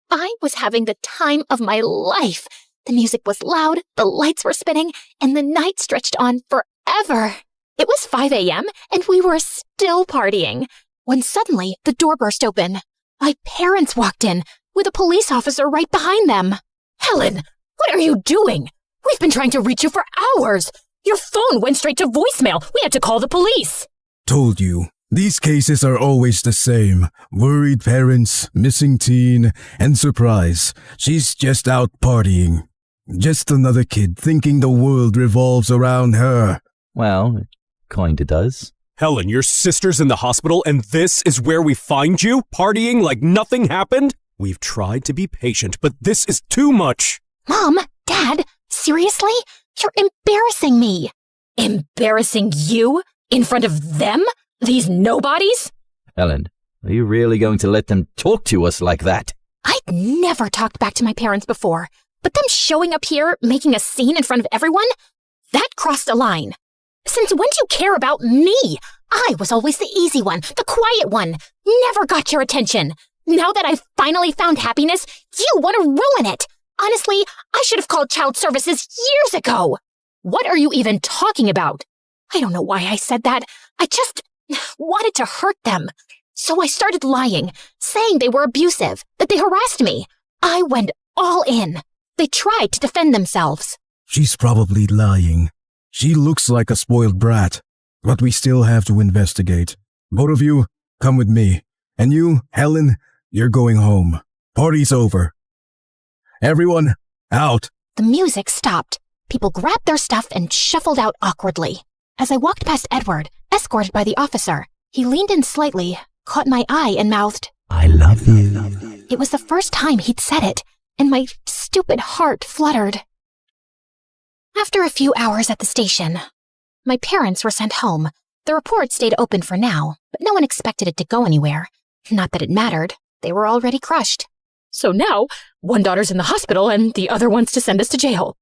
I was having the time of my life. The music was loud, the lights were spinning, and the night stretched on forever. It was 5 a.m. and we were still partying, when suddenly the door burst open. My parents walked in, with a police officer right behind them. Helen, what are you doing? We've been trying to reach you for hours. Your phone went straight to voicemail. We had to call the police. Told you. These cases are always the same. Worried parents, missing teen, and surprise. She's just out partying. Just another kid thinking the world revolves around her. Well, it kinda does. Helen, your sister's in the hospital and this is where we find you? Partying like nothing happened? We've tried to be patient, but this is too much. Mom, Dad, seriously? You're embarrassing me. Embarrassing you? In front of them? These nobodies? Helen, are you really going to let them talk to us like that? I'd never talked back to my parents before, but them showing up here, making a scene in front of everyone, that crossed a line. Since when do you care about me? I was always the easy one, the quiet one, never got your attention. Now that I've finally found happiness, you want to ruin it. Honestly, I should have called child services years ago. What are you even talking about? I don't know why I said that. wanted to hurt them. So I started lying, saying they were abusive, that they harassed me. I went all in. They tried to defend themselves. She's probably lying. She looks like a spoiled brat, but we still have to investigate. Both of you, come with me. And you, Helen, you're going home. Party's over. Everyone, out. The music stopped. People grabbed their stuff and shuffled out awkwardly. As I walked past Edward, escorted by the officer, he leaned in slightly, caught my eye, and mouthed, I love you. It was the first time he'd said it, and my stupid heart fluttered. After a few hours at the station, my parents were sent home. The report stayed open for now, but no one expected it to go anywhere. Not that it mattered. They were already crushed. So now, one daughter's in the hospital and the other wants to send us to jail.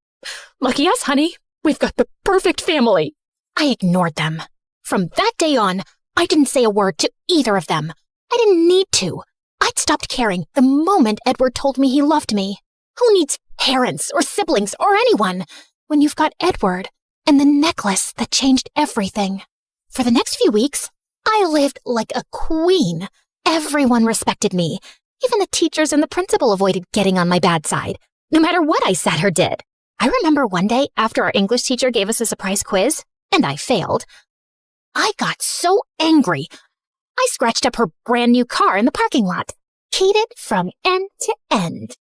Lucky us, honey. We've got the perfect family. I ignored them. From that day on, I didn't say a word to either of them. I didn't need to. I'd stopped caring the moment Edward told me he loved me. Who needs parents or siblings or anyone when you've got Edward and the necklace that changed everything? For the next few weeks, I lived like a queen. Everyone respected me. Even the teachers and the principal avoided getting on my bad side, no matter what I said or did. I remember one day after our English teacher gave us a surprise quiz, and I failed, I got so angry. I scratched up her brand new car in the parking lot, keyed it from end to end.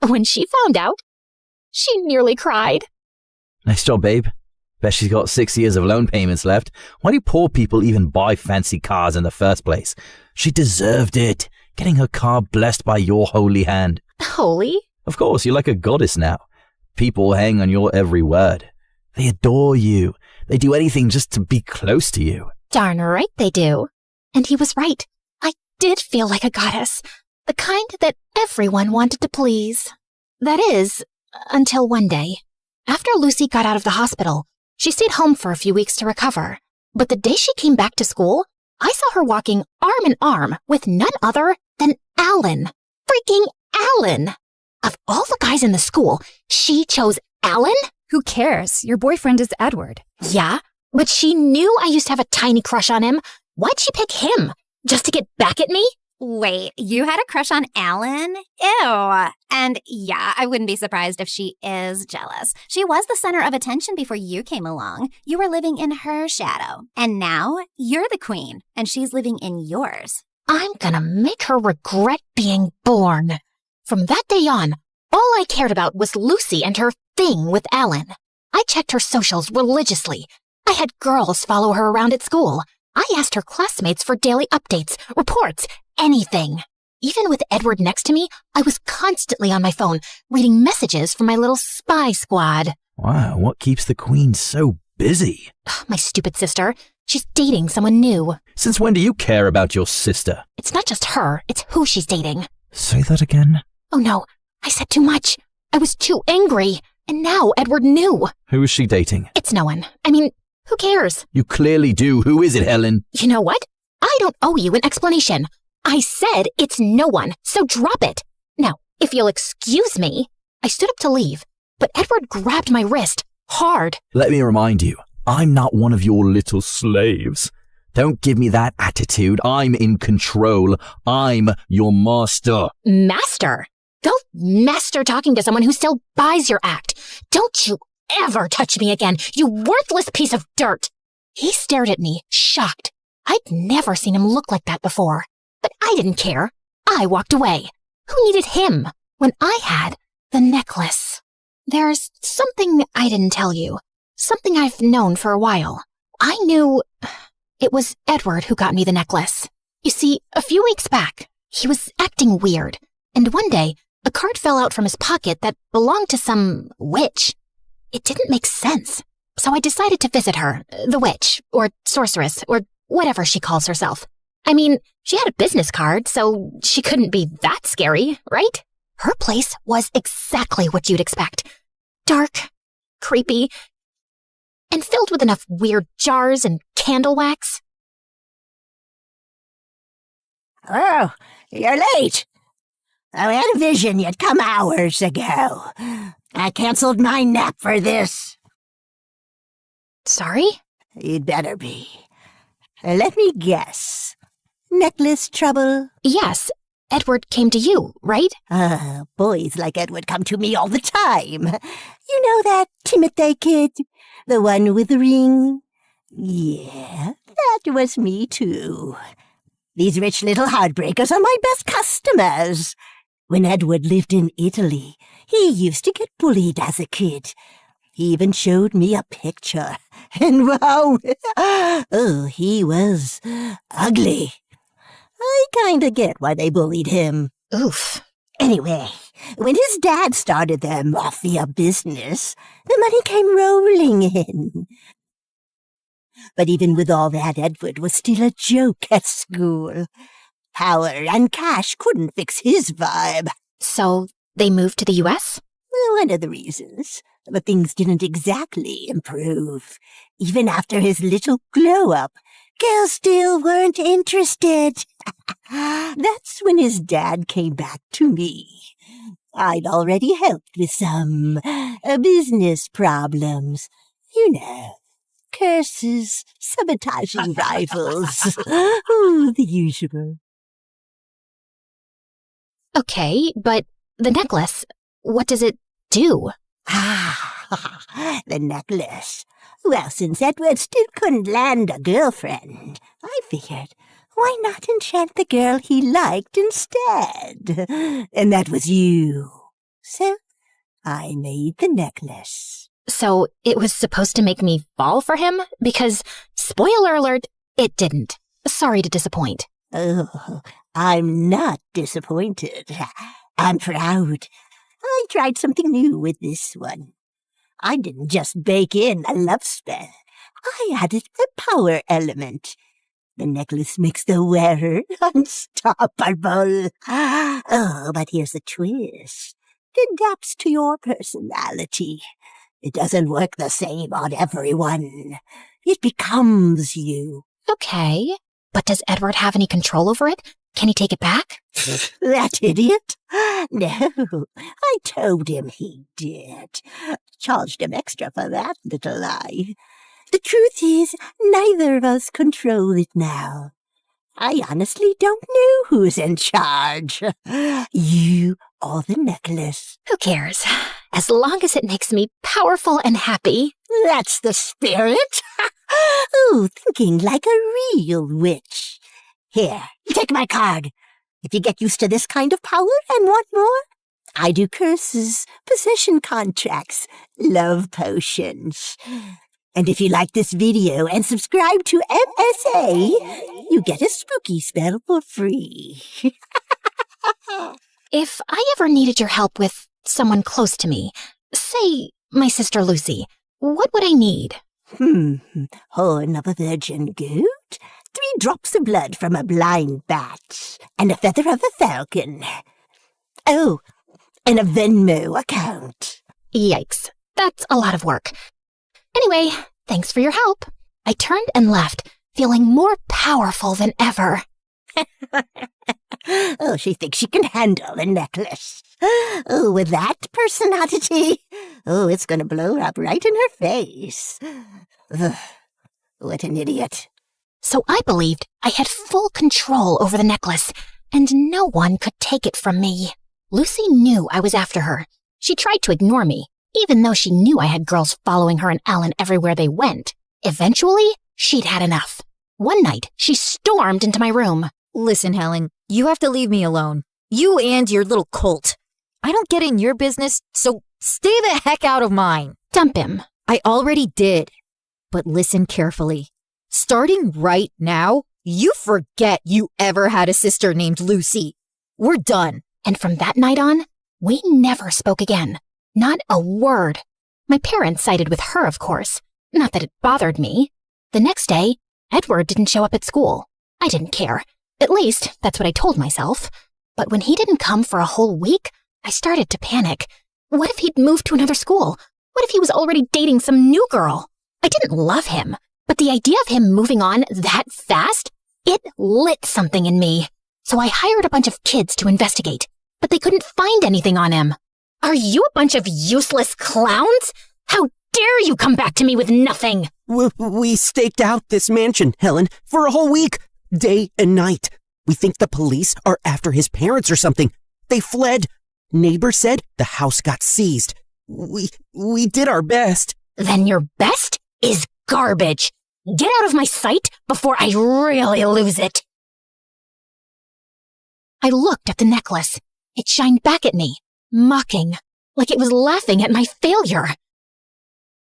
When she found out, she nearly cried. Nice job, babe. Bet she's got 6 years of loan payments left. Why do poor people even buy fancy cars in the first place? She deserved it, getting her car blessed by your holy hand. Holy? Of course, you're like a goddess now. People hang on your every word. They adore you. They do anything just to be close to you. Darn right they do. And he was right. I did feel like a goddess. The kind that everyone wanted to please. That is, until one day. After Lucy got out of the hospital, she stayed home for a few weeks to recover. But the day she came back to school, I saw her walking arm in arm with none other than Alan. Freaking Alan! Of all the guys in the school, she chose Alan? Who cares? Your boyfriend is Edward. Yeah, but she knew I used to have a tiny crush on him. Why'd she pick him? Just to get back at me? Wait, you had a crush on Alan? Ew. And yeah, I wouldn't be surprised if she is jealous. She was the center of attention before you came along. You were living in her shadow. And now you're the queen, and she's living in yours. I'm gonna make her regret being born. From that day on, all I cared about was Lucy and her thing with Alan. I checked her socials religiously. I had girls follow her around at school. I asked her classmates for daily updates, reports, anything. Even with Edward next to me, I was constantly on my phone, reading messages from my little spy squad. Wow, what keeps the queen so busy? My stupid sister. She's dating someone new. Since when do you care about your sister? It's not just her, it's who she's dating. Say that again? Oh no, I said too much. I was too angry. And now Edward knew. Who is she dating? It's no one. I mean, who cares? You clearly do. Who is it, Helen? You know what? I don't owe you an explanation. I said it's no one, so drop it. Now, if you'll excuse me. I stood up to leave, but Edward grabbed my wrist hard. Let me remind you, I'm not one of your little slaves. Don't give me that attitude. I'm in control. I'm your master. Master? Go master talking to someone who still buys your act. Don't you ever touch me again, you worthless piece of dirt. He stared at me, shocked. I'd never seen him look like that before. But I didn't care. I walked away. Who needed him when I had the necklace? There's something I didn't tell you. Something I've known for a while. I knew it was Edward who got me the necklace. You see, a few weeks back, he was acting weird. And one day, a card fell out from his pocket that belonged to some witch. It didn't make sense. So I decided to visit her, the witch, or sorceress, or whatever she calls herself. I mean, she had a business card, so she couldn't be that scary, right? Her place was exactly what you'd expect. Dark, creepy, and filled with enough weird jars and candle wax. Oh, you're late. I had a vision you'd come hours ago. I canceled my nap for this. Sorry? You'd better be. Let me guess. Necklace trouble? Yes. Edward came to you, right? Boys like Edward come to me all the time. You know that Timothy kid? The one with the ring? Yeah, that was me too. These rich little heartbreakers are my best customers. When Edward lived in Italy, he used to get bullied as a kid. He even showed me a picture. And wow, he was ugly. I kinda get why they bullied him. Oof. Anyway, when his dad started their mafia business, the money came rolling in. But even with all that, Edward was still a joke at school. Power and cash couldn't fix his vibe. So they moved to the U.S.? One of the reasons. But things didn't exactly improve. Even after his little glow-up, girls still weren't interested. That's when his dad came back to me. I'd already helped with some business problems. You know, curses, sabotaging rivals. Oh, the usual. Okay, but the necklace, what does it do? The necklace. Well, since Edward still couldn't land a girlfriend, I figured, why not enchant the girl he liked instead? And that was you. So, I made the necklace. So it was supposed to make me fall for him? Because, spoiler alert, it didn't. Sorry to disappoint. Oh, I'm not disappointed. I'm proud. I tried something new with this one. I didn't just bake in a love spell. I added a power element. The necklace makes the wearer unstoppable. Oh, but here's the twist. It adapts to your personality. It doesn't work the same on everyone. It becomes you. Okay, but does Edward have any control over it? Can he take it back? That idiot? No, I told him he did. Charged him extra for that little lie. The truth is, neither of us control it now. I honestly don't know who's in charge. You or the necklace. Who cares? As long as it makes me powerful and happy. That's the spirit. Oh, thinking like a real witch. Here, take my card. If you get used to this kind of power and want more, I do curses, possession contracts, love potions. And if you like this video and subscribe to MSA, you get a spooky spell for free. If I ever needed your help with someone close to me, say my sister Lucy, what would I need? Horn of a virgin goat, 3 drops of blood from a blind bat, and a feather of a falcon. Oh, and a Venmo account. Yikes, that's a lot of work. Anyway, thanks for your help. I turned and left, feeling more powerful than ever. Oh, she thinks she can handle a necklace. Oh, with that personality, oh, it's gonna blow her up right in her face. Ugh, what an idiot. So I believed I had full control over the necklace, and no one could take it from me. Lucy knew I was after her. She tried to ignore me, even though she knew I had girls following her and Alan everywhere they went. Eventually, she'd had enough. One night, she stormed into my room. Listen, Helen, you have to leave me alone. You and your little cult. I don't get in your business, so stay the heck out of mine. Dump him. I already did. But listen carefully. Starting right now, you forget you ever had a sister named Lucy. We're done. And from that night on, we never spoke again. Not a word. My parents sided with her, of course. Not that it bothered me. The next day, Edward didn't show up at school. I didn't care. At least, that's what I told myself. But when he didn't come for a whole week, I started to panic. What if he'd moved to another school? What if he was already dating some new girl? I didn't love him, but the idea of him moving on that fast, it lit something in me. So I hired a bunch of kids to investigate, but they couldn't find anything on him. Are you a bunch of useless clowns? How dare you come back to me with nothing? We staked out this mansion, Helen, for a whole week, day and night. We think the police are after his parents or something. They fled. Neighbor said the house got seized. We did our best. Then your best is garbage. Get out of my sight before I really lose it. I looked at the necklace. It shined back at me, mocking, like it was laughing at my failure.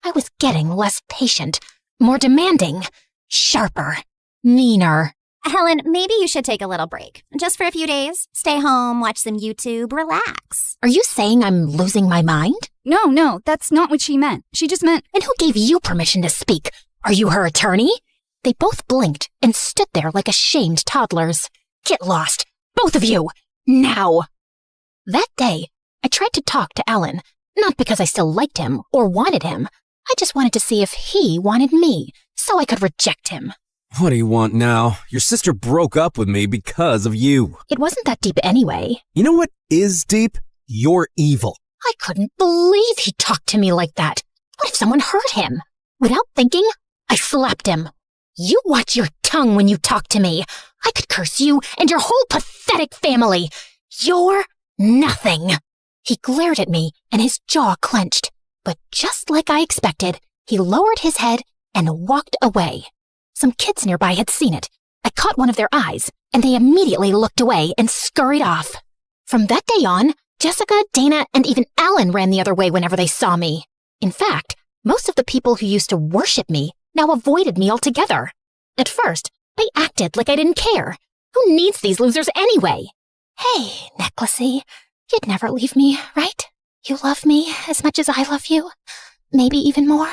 I was getting less patient, more demanding, sharper, meaner. Helen, maybe you should take a little break. Just for a few days. Stay home, watch some YouTube, relax. Are you saying I'm losing my mind? No, that's not what she meant. She just meant... And who gave you permission to speak? Are you her attorney? They both blinked and stood there like ashamed toddlers. Get lost, both of you, now. That day, I tried to talk to Alan, not because I still liked him or wanted him. I just wanted to see if he wanted me, so I could reject him. What do you want now? Your sister broke up with me because of you. It wasn't that deep anyway. You know what is deep? You're evil. I couldn't believe he talked to me like that. What if someone hurt him? Without thinking, I slapped him. You watch your tongue when you talk to me. I could curse you and your whole pathetic family. You're nothing. He glared at me and his jaw clenched. But just like I expected, he lowered his head and walked away. Some kids nearby had seen it. I caught one of their eyes, and they immediately looked away and scurried off. From that day on, Jessica, Dana, and even Alan ran the other way whenever they saw me. In fact, most of the people who used to worship me now avoided me altogether. At first, I acted like I didn't care. Who needs these losers anyway? Hey, Necklacey, you'd never leave me, right? You love me as much as I love you? Maybe even more?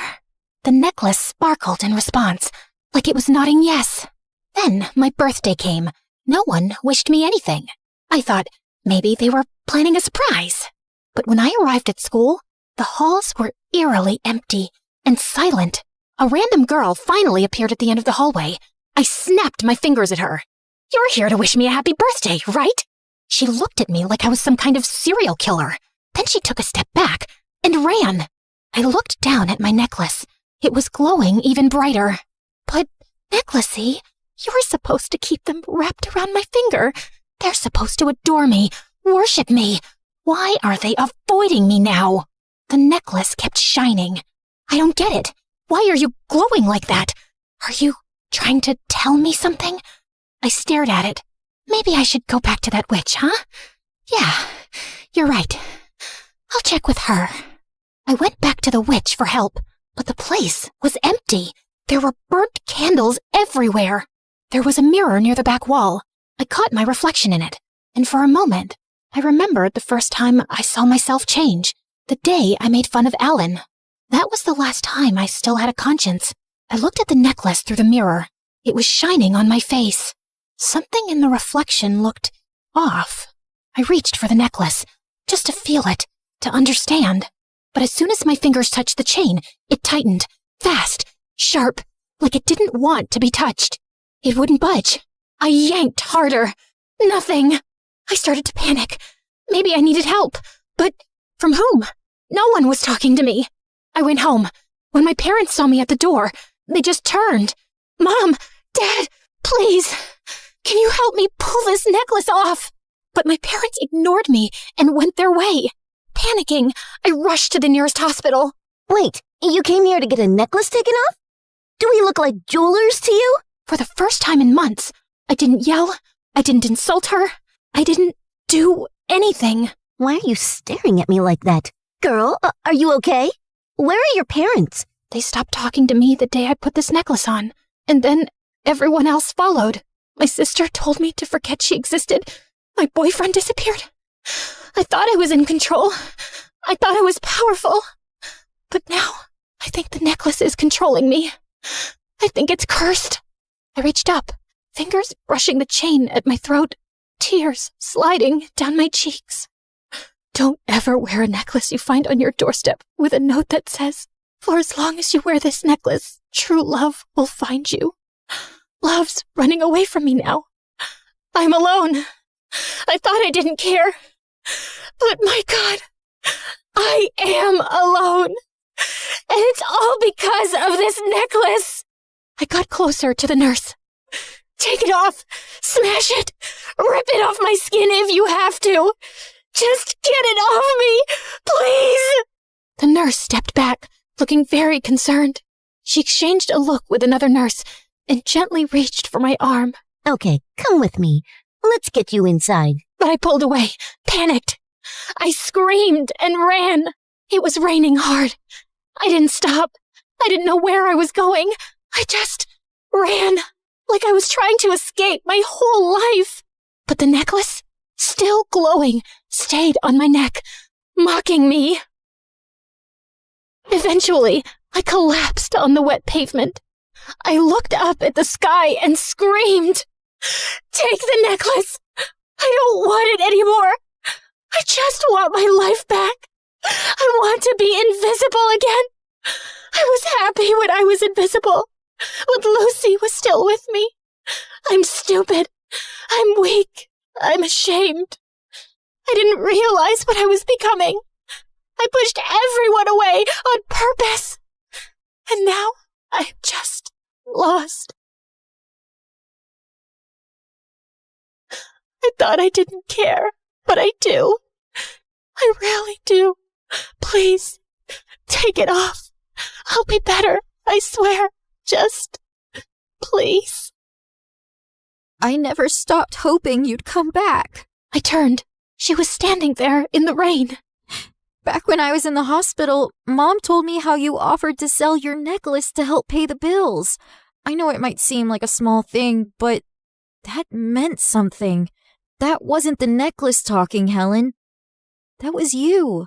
The necklace sparkled in response, like it was nodding yes. Then my birthday came. No one wished me anything. I thought maybe they were planning a surprise. But when I arrived at school, the halls were eerily empty and silent. A random girl finally appeared at the end of the hallway. I snapped my fingers at her. You're here to wish me a happy birthday, right? She looked at me like I was some kind of serial killer. Then she took a step back and ran. I looked down at my necklace. It was glowing even brighter. But, Necklacey, you were supposed to keep them wrapped around my finger. They're supposed to adore me, worship me. Why are they avoiding me now? The necklace kept shining. I don't get it. Why are you glowing like that? Are you trying to tell me something? I stared at it. Maybe I should go back to that witch, huh? Yeah, you're right. I'll check with her. I went back to the witch for help, but the place was empty. There were burnt candles everywhere. There was a mirror near the back wall. I caught my reflection in it, and for a moment, I remembered the first time I saw myself change, the day I made fun of Alan. That was the last time I still had a conscience. I looked at the necklace through the mirror. It was shining on my face. Something in the reflection looked off. I reached for the necklace, just to feel it, to understand. But as soon as my fingers touched the chain, it tightened, fast, sharp, like it didn't want to be touched. It wouldn't budge. I yanked harder. Nothing. I started to panic. Maybe I needed help. But from whom? No one was talking to me. I went home. When my parents saw me at the door, they just turned. Mom, Dad, please, can you help me pull this necklace off? But my parents ignored me and went their way. Panicking, I rushed to the nearest hospital. Wait, you came here to get a necklace taken off? Do we look like jewelers to you? For the first time in months, I didn't yell, I didn't insult her, I didn't do anything. Why are you staring at me like that? Girl, are you okay? Where are your parents? They stopped talking to me the day I put this necklace on, and then everyone else followed. My sister told me to forget she existed. My boyfriend disappeared. I thought I was in control. I thought I was powerful. But now, I think the necklace is controlling me. I think it's cursed. I reached up, fingers brushing the chain at my throat, tears sliding down my cheeks. Don't ever wear a necklace you find on your doorstep with a note that says, "For as long as you wear this necklace, true love will find you." Love's running away from me now. I'm alone. I thought I didn't care. But my God, I am alone. And it's all because of this necklace. I got closer to the nurse. Take it off. Smash it. Rip it off my skin if you have to. Just get it off me, please. The nurse stepped back, looking very concerned. She exchanged a look with another nurse and gently reached for my arm. Okay, come with me. Let's get you inside. But I pulled away, panicked. I screamed and ran. It was raining hard. I didn't stop. I didn't know where I was going. I just ran, like I was trying to escape my whole life. But the necklace, still glowing, stayed on my neck, mocking me. Eventually, I collapsed on the wet pavement. I looked up at the sky and screamed, "Take the necklace! I don't want it anymore! I just want my life back! I want to be invisible again! I was happy when I was invisible, when Lucy was still with me. I'm stupid. I'm weak. I'm ashamed. I didn't realize what I was becoming. I pushed everyone away on purpose. And now I'm just lost. I thought I didn't care, but I do. I really do. Please, take it off. I'll be better, I swear. Just, please." I never stopped hoping you'd come back. I turned. She was standing there in the rain. Back when I was in the hospital, Mom told me how you offered to sell your necklace to help pay the bills. I know it might seem like a small thing, but that meant something. That wasn't the necklace talking, Helen. That was you.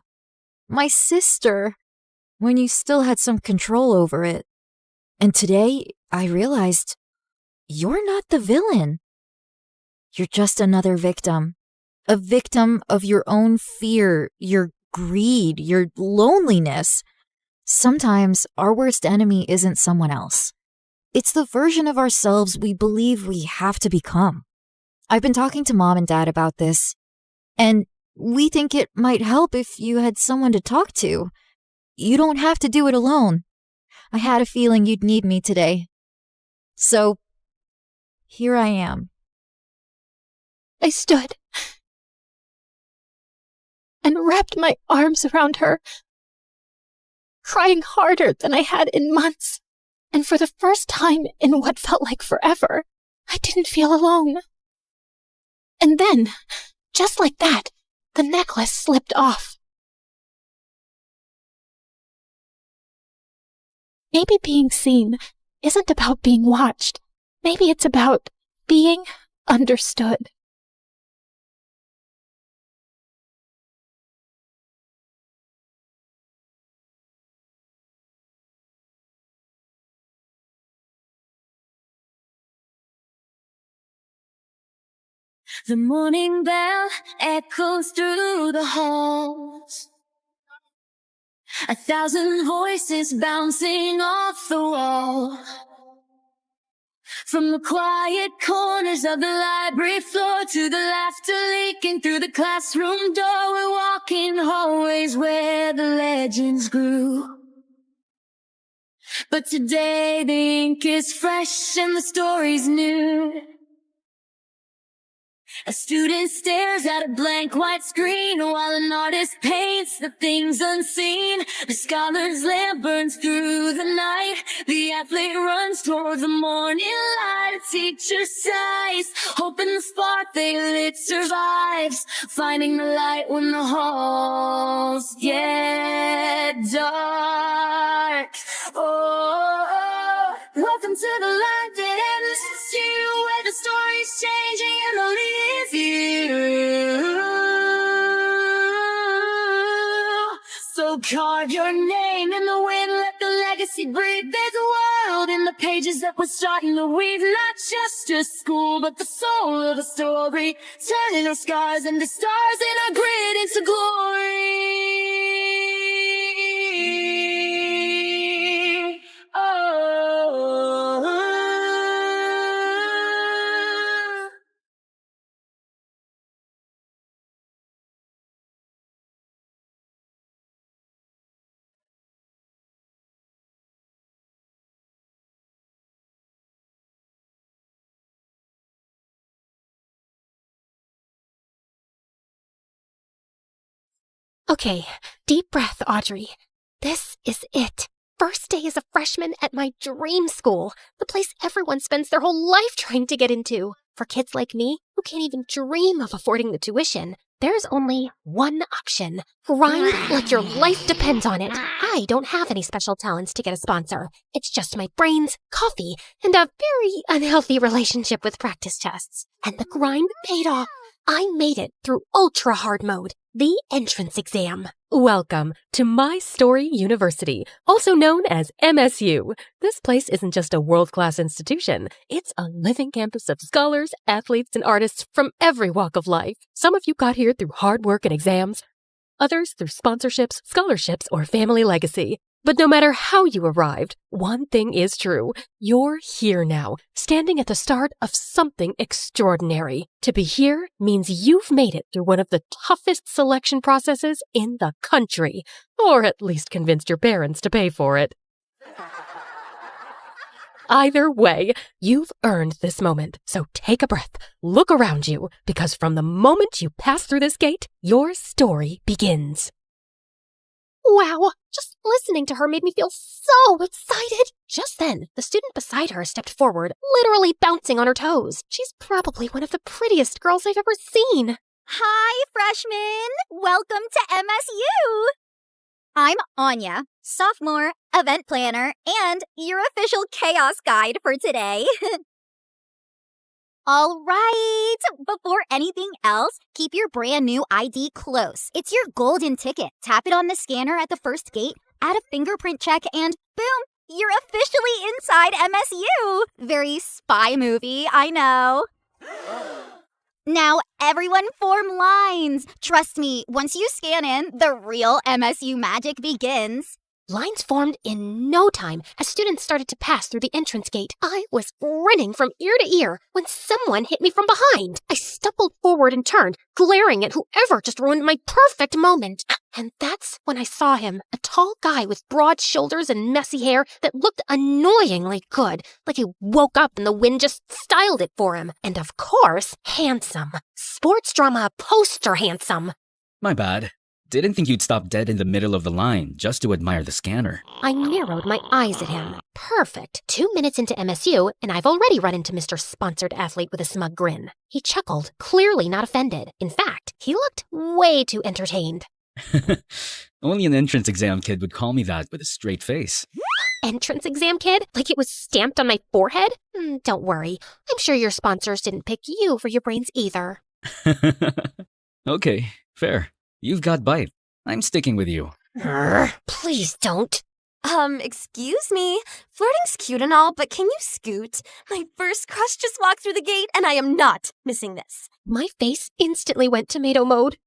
My sister. When you still had some control over it. And today, I realized you're not the villain. You're just another victim. A victim of your own fear, your greed, your loneliness. Sometimes our worst enemy isn't someone else. It's the version of ourselves we believe we have to become. I've been talking to Mom and Dad about this, and we think it might help if you had someone to talk to. You don't have to do it alone. I had a feeling you'd need me today. So, here I am. I stood and wrapped my arms around her, crying harder than I had in months. And for the first time in what felt like forever, I didn't feel alone. And then, just like that, the necklace slipped off. Maybe being seen isn't about being watched. Maybe it's about being understood. The morning bell echoes through the halls. 1,000 voices bouncing off the wall. From the quiet corners of the library floor to the laughter leaking through the classroom door, we're walking hallways where the legends grew. But today the ink is fresh and the story's new. A student stares at a blank white screen while an artist paints the things unseen. The scholar's lamp burns through the night. The athlete runs towards the morning light. A teacher sighs, hoping the spark they lit survives. Finding the light when the halls get dark. Oh, welcome to the light that ends you, where the story's changing and the leaves you. So carve your name in the wind, let the legacy breathe. There's a world in the pages that we're starting to weave. Not just a school, but the soul of the story, turning our scars into stars and our grit into glory. Okay, deep breath, Audrey. This is it. First day as a freshman at my dream school, the place everyone spends their whole life trying to get into. For kids like me, who can't even dream of affording the tuition, there's only one option. Grind like your life depends on it. I don't have any special talents to get a sponsor. It's just my brains, coffee, and a very unhealthy relationship with practice tests. And the grind paid off. I made it through ultra hard mode, the entrance exam. Welcome to My Story University, also known as MSU. This place isn't just a world-class institution. It's a living campus of scholars, athletes, and artists from every walk of life. Some of you got here through hard work and exams, others through sponsorships, scholarships, or family legacy. But no matter how you arrived, one thing is true. You're here now, standing at the start of something extraordinary. To be here means you've made it through one of the toughest selection processes in the country, or at least convinced your parents to pay for it. Either way, you've earned this moment, so take a breath, look around you, because from the moment you pass through this gate, your story begins. Wow, just listening to her made me feel so excited. Just then, the student beside her stepped forward, literally bouncing on her toes. She's probably one of the prettiest girls I've ever seen. Hi, freshmen! Welcome to MSU! I'm Anya, sophomore, event planner, and your official chaos guide for today. All right, before anything else, keep your brand new ID close. It's your golden ticket. Tap it on the scanner at the first gate, add a fingerprint check, and boom, you're officially inside MSU. Very spy movie, I know. Now, everyone form lines. Trust me, once you scan in, the real MSU magic begins. Lines formed in no time as students started to pass through the entrance gate. I was grinning from ear to ear when someone hit me from behind. I stumbled forward and turned, glaring at whoever just ruined my perfect moment. And that's when I saw him, a tall guy with broad shoulders and messy hair that looked annoyingly good, like he woke up and the wind just styled it for him. And of course, handsome. Sports drama poster handsome. My bad. Didn't think you'd stop dead in the middle of the line just to admire the scanner. I narrowed my eyes at him. Perfect. 2 minutes into MSU, and I've already run into Mr. Sponsored Athlete with a smug grin. He chuckled, clearly not offended. In fact, he looked way too entertained. Only an entrance exam kid would call me that with a straight face. Entrance exam kid? Like it was stamped on my forehead? Don't worry. I'm sure your sponsors didn't pick you for your brains either. Okay, fair. You've got bite. I'm sticking with you. Please don't. Excuse me. Flirting's cute and all, but can you scoot? My first crush just walked through the gate, and I am not missing this. My face instantly went tomato mode.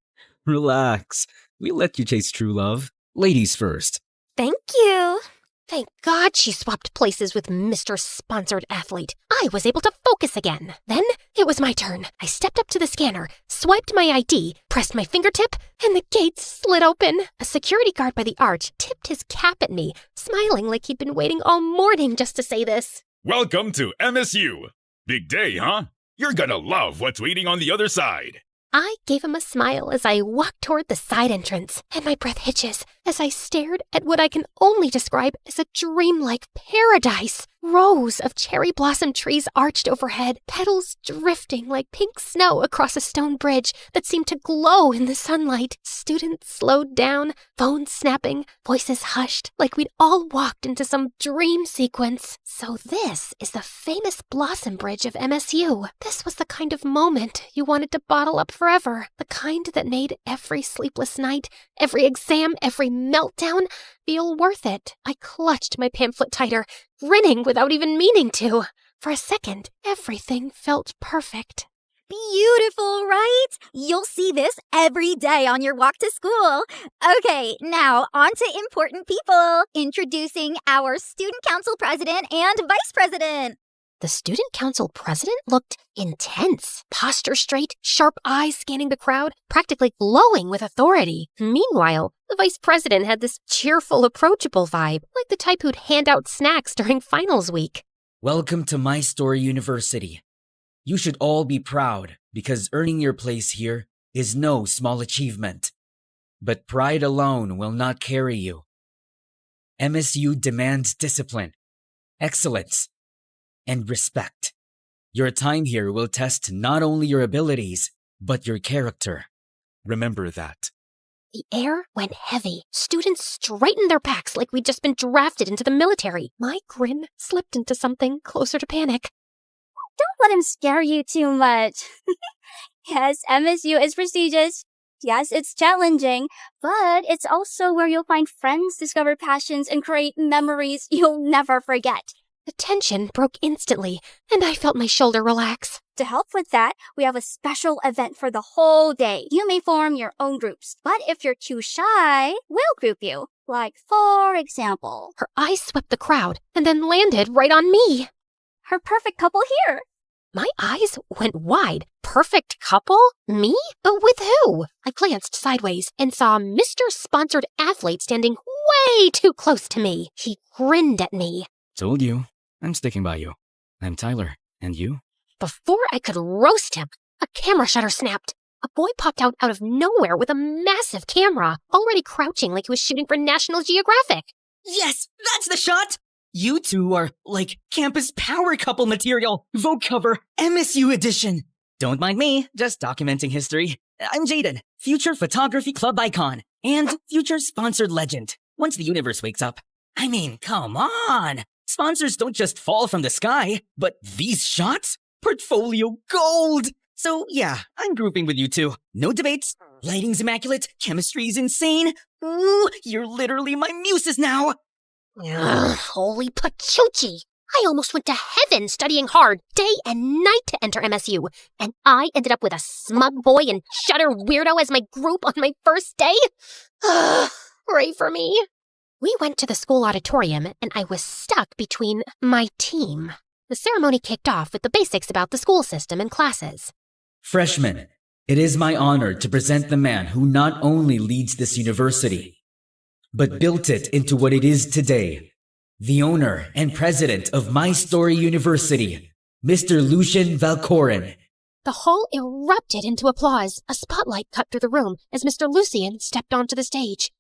Relax. We'll let you chase true love. Ladies first. Thank you. Thank God she swapped places with Mr. Sponsored Athlete. I was able to focus again. Then it was my turn. I stepped up to the scanner, swiped my ID, pressed my fingertip, and the gates slid open. A security guard by the arch tipped his cap at me, smiling like he'd been waiting all morning just to say this. Welcome to MSU. Big day, huh? You're gonna love what's waiting on the other side. I gave him a smile as I walked toward the side entrance, and my breath hitches as I stared at what I can only describe as a dreamlike paradise. Rows of cherry blossom trees arched overhead, petals drifting like pink snow across a stone bridge that seemed to glow in the sunlight. Students slowed down, phones snapping, voices hushed, like we'd all walked into some dream sequence. So this is the famous Blossom Bridge of MSU. This was the kind of moment you wanted to bottle up forever, the kind that made every sleepless night, every exam, every meltdown feel worth it. I clutched my pamphlet tighter, grinning without even meaning to. For a second, everything felt perfect. Beautiful, right? You'll see this every day on your walk to school. Okay, now on to important people. Introducing our student council president and vice president. The student council president looked intense, posture straight, sharp eyes scanning the crowd, practically glowing with authority. Meanwhile, the vice president had this cheerful, approachable vibe, like the type who'd hand out snacks during finals week. Welcome to My Story University. You should all be proud because earning your place here is no small achievement. But pride alone will not carry you. MSU demands discipline, excellence, and respect. Your time here will test not only your abilities, but your character. Remember that. The air went heavy. Students straightened their backs like we'd just been drafted into the military. My grin slipped into something closer to panic. Don't let him scare you too much. Yes, MSU is prestigious. Yes, it's challenging, but it's also where you'll find friends, discover passions, and create memories you'll never forget. The tension broke instantly, and I felt my shoulder relax. To help with that, we have a special event for the whole day. You may form your own groups, but if you're too shy, we'll group you. Like, for example, Her eyes swept the crowd and then landed right on me. her perfect couple here. My eyes went wide. Perfect couple? Me? With who? I glanced sideways and saw Mr. Sponsored Athlete standing way too close to me. He grinned at me. Told you. I'm sticking by you. I'm Tyler. And you? Before I could roast him, a camera shutter snapped. A boy popped out of nowhere with a massive camera, already crouching like he was shooting for National Geographic. Yes, that's the shot! You two are, like, campus power couple material. Vogue cover, MSU edition. Don't mind me, just documenting history. I'm Jaden, future photography club icon, and future sponsored legend. Once the universe wakes up. I mean, come on! Sponsors don't just fall from the sky, but these shots? Portfolio gold! So yeah, I'm grouping with you two. No debates, lighting's immaculate, chemistry's insane. Ooh, you're literally my muses now! Ugh, holy pachoochie! I almost went to heaven studying hard day and night to enter MSU, and I ended up with a smug boy and shutter weirdo as my group on my first day? Ugh, pray for me. We went to the school auditorium, and I was stuck between my team. The ceremony kicked off with the basics about the school system and classes. Freshmen, it is my honor to present the man who not only leads this university, but built it into what it is today. The owner and president of My Story University, Mr. Lucian Valcorin. The hall erupted into applause. A spotlight cut through the room as Mr. Lucian stepped onto the stage.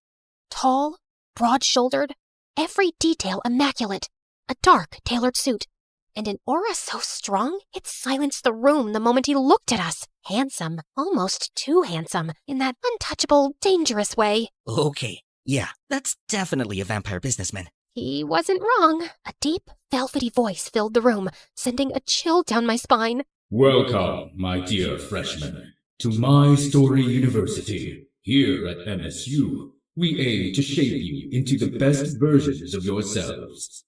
Tall, broad-shouldered, every detail immaculate, a dark, tailored suit, and an aura so strong it silenced the room the moment he looked at us. Handsome, almost too handsome, in that untouchable, dangerous way. Okay, yeah, that's definitely a vampire businessman. He wasn't wrong. A deep, velvety voice filled the room, sending a chill down my spine. Welcome, my dear freshmen, to My Story University. Here at MSU, we aim to shape you into the best versions of yourselves.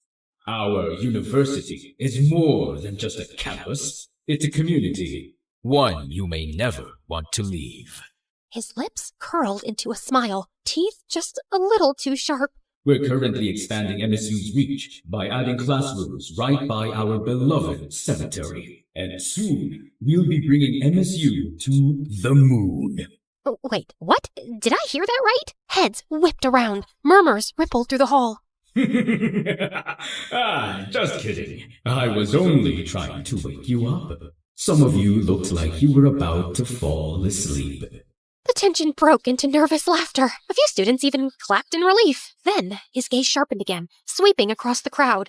Our university is more than just a campus. It's a community, one you may never want to leave. His lips curled into a smile, teeth just a little too sharp. We're currently expanding MSU's reach by adding classrooms right by our beloved cemetery. And soon, we'll be bringing MSU to the moon. Wait, what? Did I hear that right? Heads whipped around. Murmurs rippled through the hall. Just kidding. I was only trying to wake you up. Some of you looked like you were about to fall asleep. The tension broke into nervous laughter. A few students even clapped in relief. Then his gaze sharpened again, sweeping across the crowd.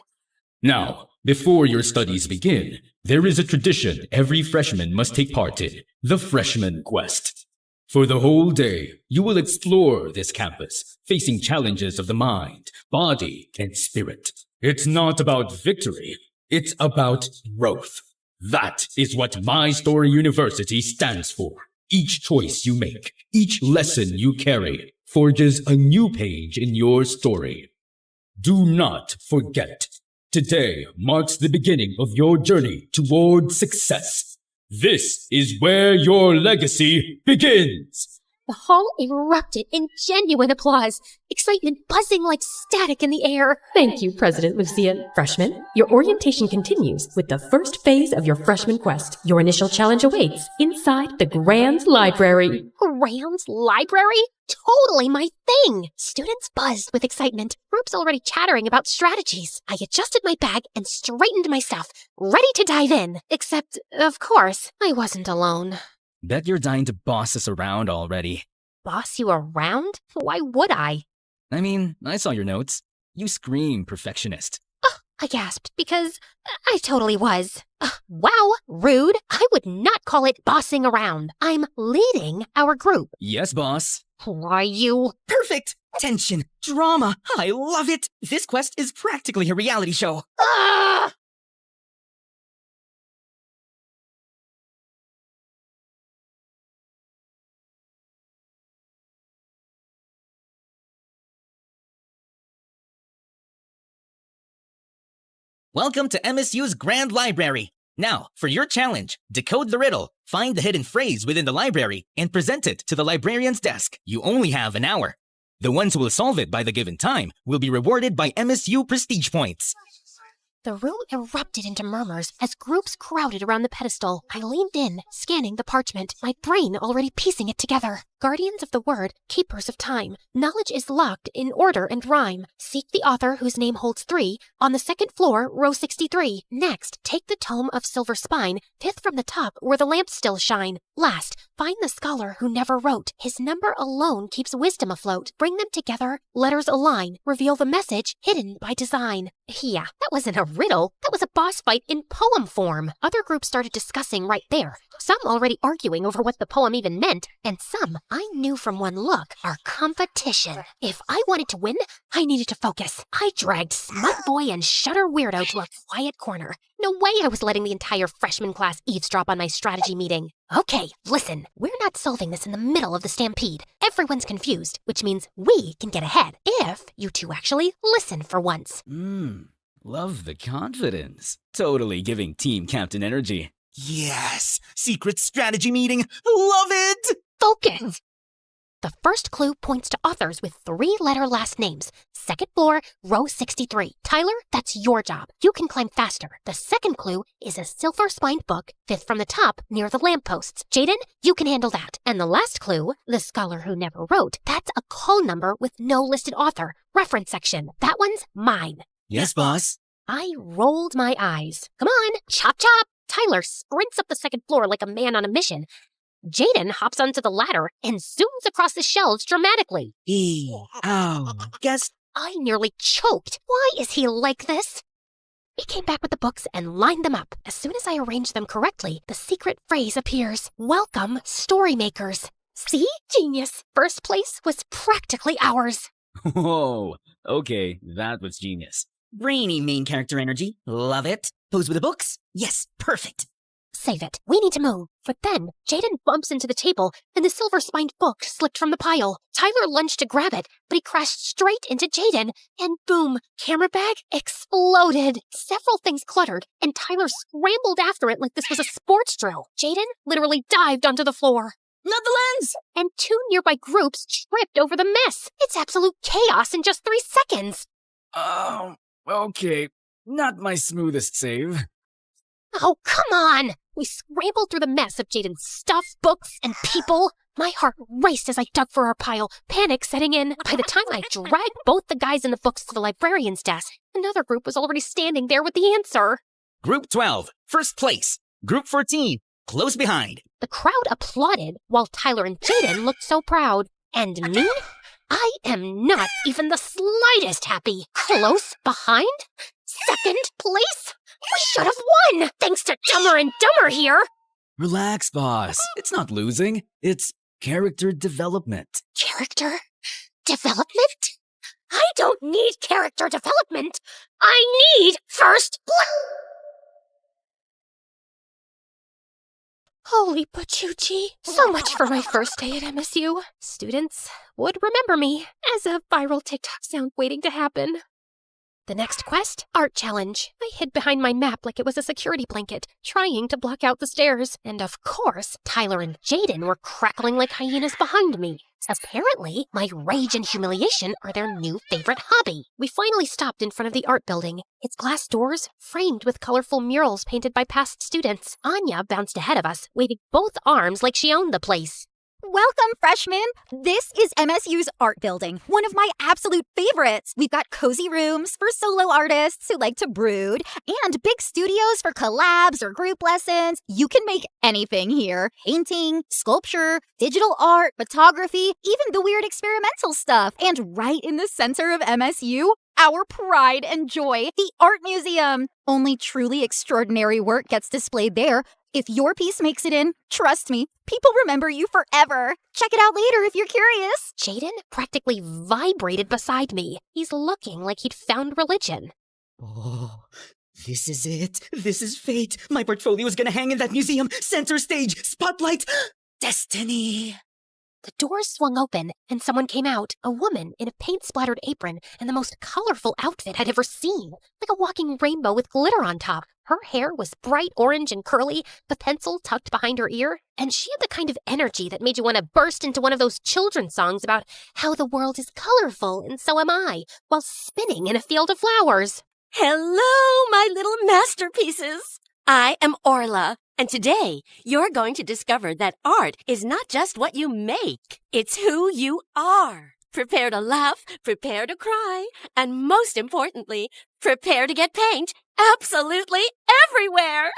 Now, before your studies begin, there is a tradition every freshman must take part in, the Freshman Quest. For the whole day, you will explore this campus, facing challenges of the mind, body, and spirit. It's not about victory, it's about growth. That is what My Story University stands for. Each choice you make, each lesson you carry, forges a new page in your story. Do not forget, today marks the beginning of your journey toward success. This is where your legacy begins. The hall erupted in genuine applause, excitement buzzing like static in the air. Thank you, President Lucian. Freshmen, your orientation continues with the first phase of your freshman quest. Your initial challenge awaits inside the Grand Library. Grand Library? Totally my thing! Students buzzed with excitement, groups already chattering about strategies. I adjusted my bag and straightened my stuff, ready to dive in. Except, of course, I wasn't alone. Bet you're dying to boss us around already. boss you around? Why would I? I mean, I saw your notes. You scream perfectionist. I gasped because I totally was. Wow, rude. I would not call it bossing around. I'm leading our group. Yes, boss. Why, you... Perfect! Tension, drama, I love it! This quest is practically a reality show. Ah! Welcome to MSU's Grand Library. Now, for your challenge, decode the riddle, find the hidden phrase within the library, and present it to the librarian's desk. You only have an hour. The ones who will solve it by the given time will be rewarded by MSU prestige points. The room erupted into murmurs as groups crowded around the pedestal. I leaned in, scanning the parchment, my brain already piecing it together. Guardians of the word, keepers of time. Knowledge is locked in order and rhyme. Seek the author whose name holds 3. On the second floor, row 63. Next, take the tome of silver spine, 5th from the top where the lamps still shine. Last, find the scholar who never wrote. His number alone keeps wisdom afloat. Bring them together, letters align. Reveal the message hidden by design. Yeah, that wasn't a riddle. That was a boss fight in poem form. Other groups started discussing right there. Some already arguing over what the poem even meant, and some I knew from one look, our competition. If I wanted to win, I needed to focus. I dragged Smut Boy and Shutter Weirdo to a quiet corner. No way I was letting the entire freshman class eavesdrop on my strategy meeting. Okay, listen, we're not solving this in the middle of the stampede. Everyone's confused, which means we can get ahead if you two actually listen for once. Love the confidence. Totally giving team captain energy. Yes! Secret strategy meeting! Love it! Focus! The first clue points to authors with 3-letter last names. Second floor, row 63. Tyler, that's your job. You can climb faster. The second clue is a silver-spined book, 5th from the top, near the lampposts. Jaden, you can handle that. And the last clue, the scholar who never wrote, that's a call number with no listed author. Reference section. That one's mine. Yes, boss. I rolled my eyes. Come on, chop chop! Tyler sprints up the second floor like a man on a mission. Jaden hops onto the ladder and zooms across the shelves dramatically. Guess I nearly choked. Why is he like this? He came back with the books and lined them up. As soon as I arranged them correctly, the secret phrase appears. Welcome, story makers. See? Genius. First place was practically ours. Whoa. Okay, that was genius. Brainy main character energy. Love it. Pose with the books? Yes, perfect. Save it. We need to move. But then, Jaden bumps into the table, and the silver-spined book slipped from the pile. Tyler lunged to grab it, but he crashed straight into Jaden, and boom, camera bag exploded. Several things cluttered, and Tyler scrambled after it like this was a sports drill. Jaden literally dived onto the floor. Not the lens! And 2 nearby groups tripped over the mess. It's absolute chaos in just 3 seconds. Okay. Not my smoothest save. Oh, come on! We scrambled through the mess of Jaden's stuff, books, and people. My heart raced as I dug for our pile, panic setting in. By the time I dragged both the guys in the books to the librarian's desk, another group was already standing there with the answer. Group 12, first place. Group 14, close behind. The crowd applauded while Tyler and Jaden looked so proud. And me? I am not even the slightest happy. Close behind? Second place? We should have won, thanks to Dumber and Dumber here. Relax, boss. It's not losing. It's character development. Character development? I don't need character development. I need first place. Holy pachuchi. So much for my first day at MSU. Students would remember me as a viral TikTok sound waiting to happen. The next quest, art challenge. I hid behind my map like it was a security blanket, trying to block out the stairs. And of course, Tyler and Jaden were crackling like hyenas behind me. Apparently, my rage and humiliation are their new favorite hobby. We finally stopped in front of the art building. Its glass doors framed with colorful murals painted by past students. Anya bounced ahead of us, waving both arms like she owned the place. Welcome, freshmen! This is MSU's art building, one of my absolute favorites. We've got cozy rooms for solo artists who like to brood, and big studios for collabs or group lessons. You can make anything here. Painting, sculpture, digital art, photography, even the weird experimental stuff. And right in the center of MSU, our pride and joy, the Art Museum. Only truly extraordinary work gets displayed there. If your piece makes it in, trust me, people remember you forever. Check it out later if you're curious. Jaden practically vibrated beside me. He's looking like he'd found religion. Oh, this is it. This is fate. My portfolio is gonna hang in that museum. Center stage, spotlight, destiny. The doors swung open, and someone came out, a woman in a paint-splattered apron and the most colorful outfit I'd ever seen, like a walking rainbow with glitter on top. Her hair was bright orange and curly, the pencil tucked behind her ear, and she had the kind of energy that made you want to burst into one of those children's songs about how the world is colorful and so am I, while spinning in a field of flowers. Hello, my little masterpieces! I am Orla, and today you're going to discover that art is not just what you make, it's who you are. Prepare to laugh, prepare to cry, and most importantly, prepare to get paint absolutely everywhere!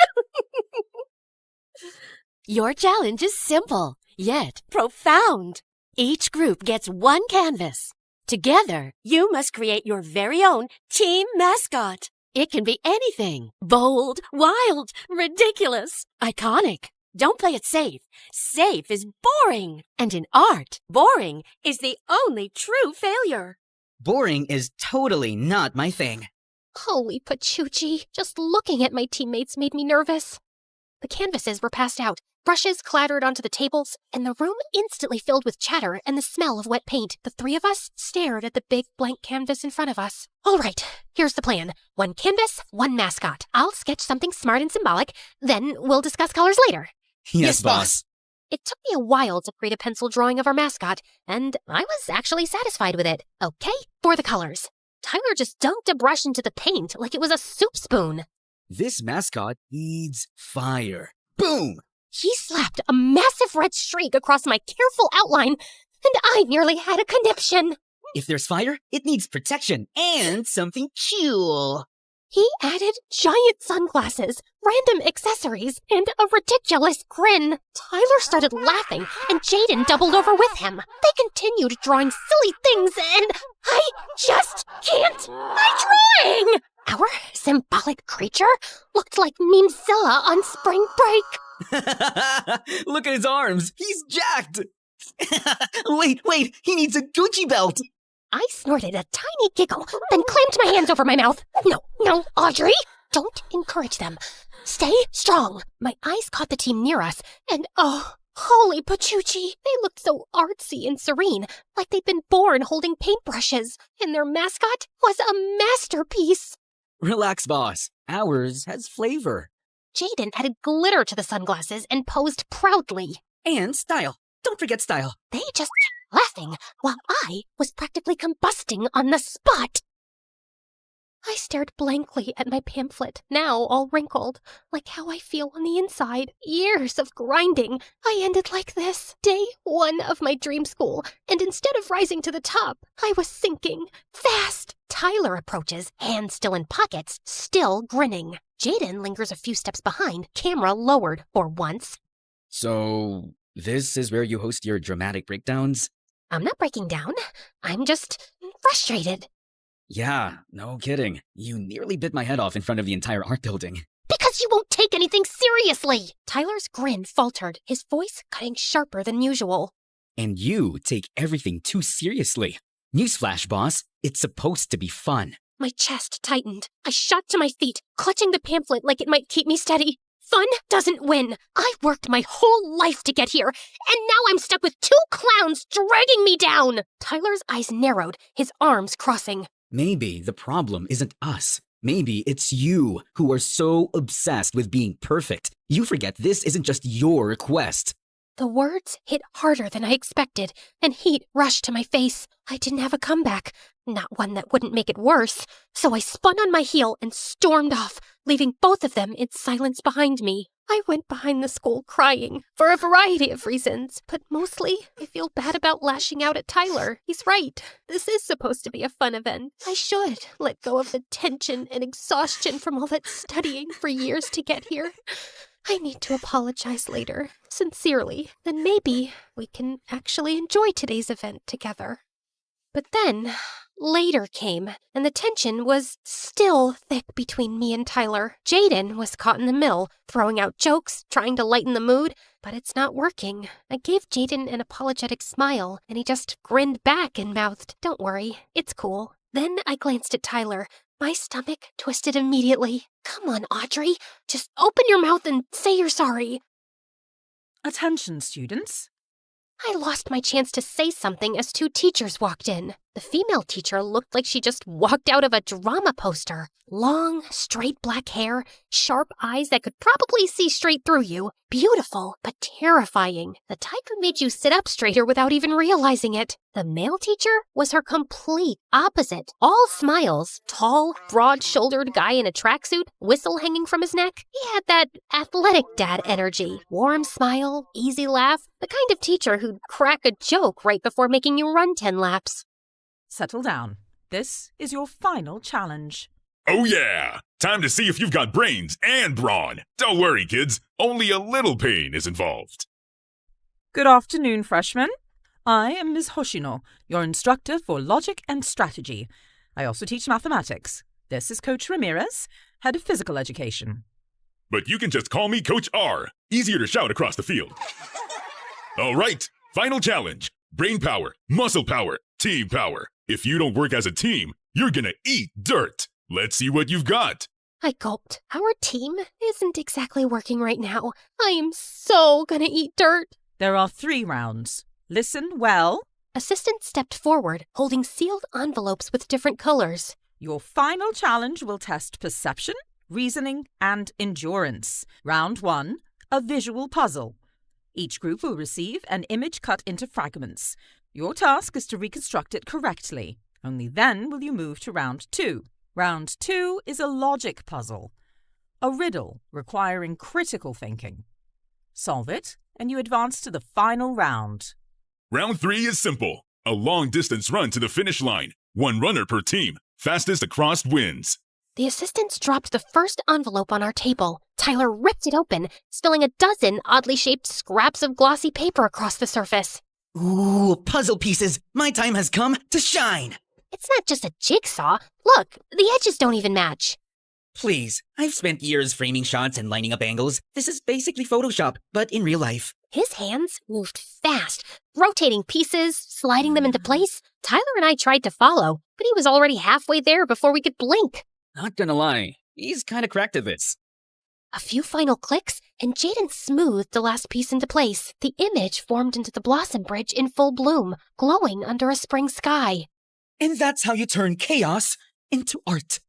Your challenge is simple, yet profound. Each group gets one canvas. Together, you must create your very own team mascot. It can be anything. Bold, wild, ridiculous, iconic. Don't play it safe. Safe is boring. And in art, boring is the only true failure. Boring is totally not my thing. Holy Pachuchi, just looking at my teammates made me nervous. The canvases were passed out, brushes clattered onto the tables, and the room instantly filled with chatter and the smell of wet paint. The three of us stared at the big blank canvas in front of us. All right, here's the plan. One canvas, one mascot. I'll sketch something smart and symbolic, then we'll discuss colors later. Yes, boss. It took me a while to create a pencil drawing of our mascot, and I was actually satisfied with it. Okay, for the colors. Tyler just dunked a brush into the paint like it was a soup spoon. This mascot needs fire. Boom! He slapped a massive red streak across my careful outline, and I nearly had a conniption. If there's fire, it needs protection and something cool. He added giant sunglasses, random accessories, and a ridiculous grin. Tyler started laughing, and Jaden doubled over with him. They continued drawing silly things, and I just can't. My drawing! Our symbolic creature looked like Memezilla on spring break. Look at his arms. He's jacked. Wait, he needs a Gucci belt. I snorted a tiny giggle, then clamped my hands over my mouth. No, Audrey! Don't encourage them. Stay strong. My eyes caught the team near us, and oh, holy Pachuchi! They looked so artsy and serene, like they'd been born holding paintbrushes, and their mascot was a masterpiece. Relax, boss. Ours has flavor. Jaden added glitter to the sunglasses and posed proudly. And style. Don't forget style. They just kept laughing while I was practically combusting on the spot. I stared blankly at my pamphlet, now all wrinkled, like how I feel on the inside. Years of grinding. I ended like this. Day 1 of my dream school, and instead of rising to the top, I was sinking fast. Tyler approaches, hands still in pockets, still grinning. Jaden lingers a few steps behind, camera lowered for once. So, this is where you host your dramatic breakdowns? I'm not breaking down. I'm just frustrated. Yeah, no kidding. You nearly bit my head off in front of the entire art building. Because you won't take anything seriously! Tyler's grin faltered, his voice cutting sharper than usual. And you take everything too seriously. Newsflash, boss. It's supposed to be fun. My chest tightened. I shot to my feet, clutching the pamphlet like it might keep me steady. Fun doesn't win. I worked my whole life to get here, and now I'm stuck with 2 clowns dragging me down! Tyler's eyes narrowed, his arms crossing. Maybe the problem isn't us. Maybe it's you who are so obsessed with being perfect. You forget this isn't just your quest. The words hit harder than I expected, and heat rushed to my face. I didn't have a comeback, not one that wouldn't make it worse. So I spun on my heel and stormed off, leaving both of them in silence behind me. I went behind the school crying for a variety of reasons, but mostly I feel bad about lashing out at Tyler. He's right. This is supposed to be a fun event. I should let go of the tension and exhaustion from all that studying for years to get here. I need to apologize later, sincerely. Then maybe we can actually enjoy today's event together. But then, later came, and the tension was still thick between me and Tyler. Jaden was caught in the middle, throwing out jokes, trying to lighten the mood, but it's not working. I gave Jaden an apologetic smile, and he just grinned back and mouthed, "Don't worry, it's cool." Then I glanced at Tyler. My stomach twisted immediately. Come on, Audrey, just open your mouth and say you're sorry. Attention, students. I lost my chance to say something as two teachers walked in. The female teacher looked like she just walked out of a drama poster. Long, straight black hair, sharp eyes that could probably see straight through you. Beautiful, but terrifying. The type who made you sit up straighter without even realizing it. The male teacher was her complete opposite. All smiles. Tall, broad-shouldered guy in a tracksuit, whistle hanging from his neck. He had that athletic dad energy. Warm smile, easy laugh. The kind of teacher who'd crack a joke right before making you run 10 laps. Settle down. This is your final challenge. Oh yeah! Time to see if you've got brains and brawn. Don't worry, kids. Only a little pain is involved. Good afternoon, freshmen. I am Ms. Hoshino, your instructor for logic and strategy. I also teach mathematics. This is Coach Ramirez, head of physical education. But you can just call me Coach R. Easier to shout across the field. All right, final challenge. Brain power, muscle power, team power. If you don't work as a team, you're gonna eat dirt. Let's see what you've got. I gulped. Our team isn't exactly working right now. I am so gonna eat dirt. There are 3 rounds. Listen well. Assistant stepped forward, holding sealed envelopes with different colors. Your final challenge will test perception, reasoning, and endurance. Round 1, a visual puzzle. Each group will receive an image cut into fragments. Your task is to reconstruct it correctly. Only then will you move to round 2. Round 2 is a logic puzzle, a riddle requiring critical thinking. Solve it, and you advance to the final round. Round 3 is simple. A long-distance run to the finish line. 1 runner per team. Fastest across wins. The assistants dropped the first envelope on our table. Tyler ripped it open, spilling a dozen oddly shaped scraps of glossy paper across the surface. Ooh, puzzle pieces. My time has come to shine. It's not just a jigsaw. Look, the edges don't even match. Please, I've spent years framing shots and lining up angles. This is basically Photoshop, but in real life. His hands moved fast, rotating pieces, sliding them into place. Tyler and I tried to follow, but he was already halfway there before we could blink. Not gonna lie, he's kinda cracked at this. A few final clicks, and Jaden smoothed the last piece into place. The image formed into the blossom bridge in full bloom, glowing under a spring sky. And that's how you turn chaos into art.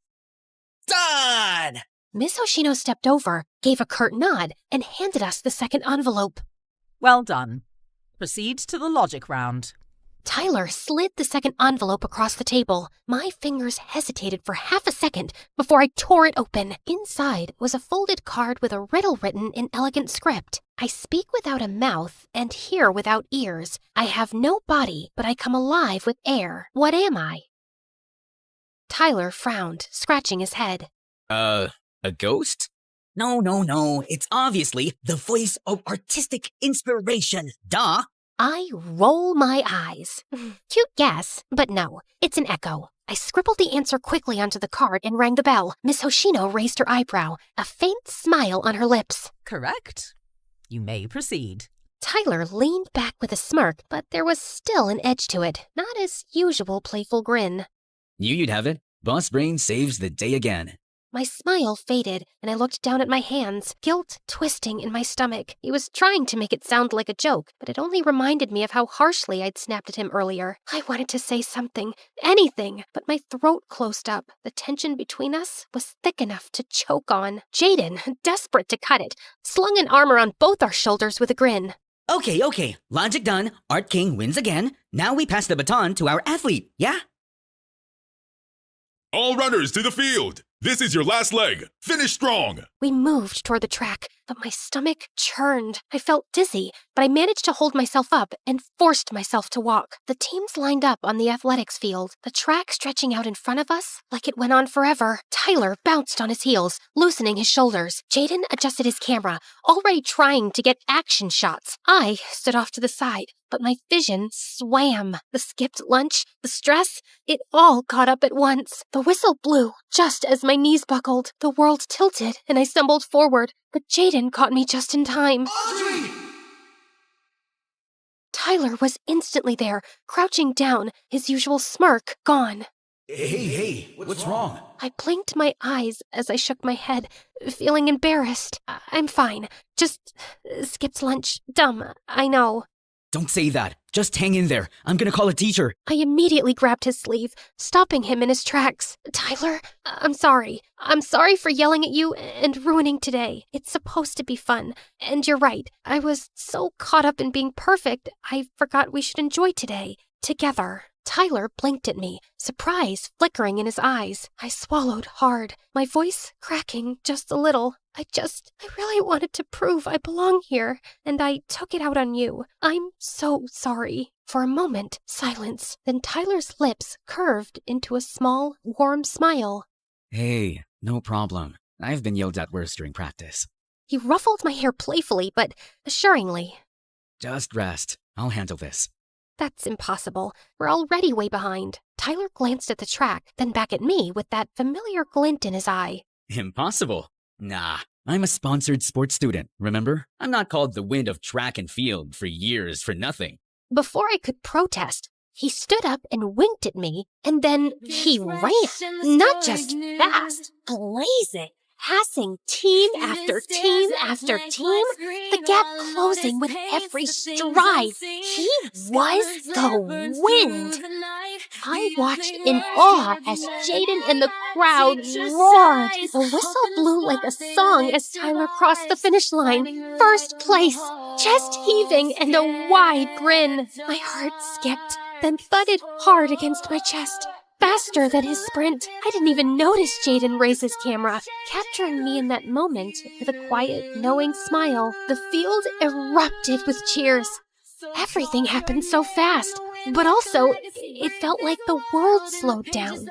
Done! Miss Hoshino stepped over, gave a curt nod, and handed us the second envelope. Well done. Proceed to the logic round. Tyler slid the second envelope across the table. My fingers hesitated for half a second before I tore it open. Inside was a folded card with a riddle written in elegant script. I speak without a mouth and hear without ears. I have no body, but I come alive with air. What am I? Tyler frowned, scratching his head. A ghost? No. It's obviously the voice of artistic inspiration. Duh! I roll my eyes. Cute guess, but no, it's an echo. I scribbled the answer quickly onto the card and rang the bell. Miss Hoshino raised her eyebrow, a faint smile on her lips. Correct. You may proceed. Tyler leaned back with a smirk, but there was still an edge to it, not his usual playful grin. You'd have it. Boss Brain saves the day again. My smile faded, and I looked down at my hands, guilt twisting in my stomach. He was trying to make it sound like a joke, but it only reminded me of how harshly I'd snapped at him earlier. I wanted to say something, anything, but my throat closed up. The tension between us was thick enough to choke on. Jaden, desperate to cut it, slung an arm around both our shoulders with a grin. Okay. Logic done. Art King wins again. Now we pass the baton to our athlete, yeah? All runners to the field! This is your last leg. Finish strong! We moved toward the track. but my stomach churned. I felt dizzy, but I managed to hold myself up and forced myself to walk. The teams lined up on the athletics field, the track stretching out in front of us like it went on forever. Tyler bounced on his heels, loosening his shoulders. Jaden adjusted his camera, already trying to get action shots. I stood off to the side, but my vision swam. The skipped lunch, the stress, it all caught up at once. The whistle blew just as my knees buckled. The world tilted and I stumbled forward, but Jaden caught me just in time. Audrey! Tyler was instantly there, crouching down, his usual smirk gone. Hey, what's wrong? I blinked my eyes as I shook my head, feeling embarrassed. I'm fine. Just skipped lunch. Dumb, I know. Don't say that. Just hang in there. I'm gonna call a teacher. I immediately grabbed his sleeve, stopping him in his tracks. Tyler, I'm sorry. I'm sorry for yelling at you and ruining today. It's supposed to be fun. And you're right. I was so caught up in being perfect, I forgot we should enjoy today. Together. Tyler blinked at me, surprise flickering in his eyes. I swallowed hard, my voice cracking just a little. I really wanted to prove I belong here, and I took it out on you. I'm so sorry. For a moment, silence. Then Tyler's lips curved into a small, warm smile. Hey, no problem. I've been yelled at worse during practice. He ruffled my hair playfully, but assuringly. Just rest. I'll handle this. That's impossible. We're already way behind. Tyler glanced at the track, then back at me with that familiar glint in his eye. Impossible? Nah, I'm a sponsored sports student, remember? I'm not called the wind of track and field for years for nothing. Before I could protest, he stood up and winked at me, and then he ran. Not just fast, blazing. Passing team after team after team, the gap closing with every stride. He was the wind. I watched in awe as Jaden and the crowd roared. The whistle blew like a song as Tyler crossed the finish line. First place, chest heaving and a wide grin. My heart skipped, then thudded hard against my chest. Faster than his sprint. I didn't even notice Jaden raise his camera, capturing me in that moment with a quiet, knowing smile. The field erupted with cheers. Everything happened so fast, but also it felt like the world slowed down.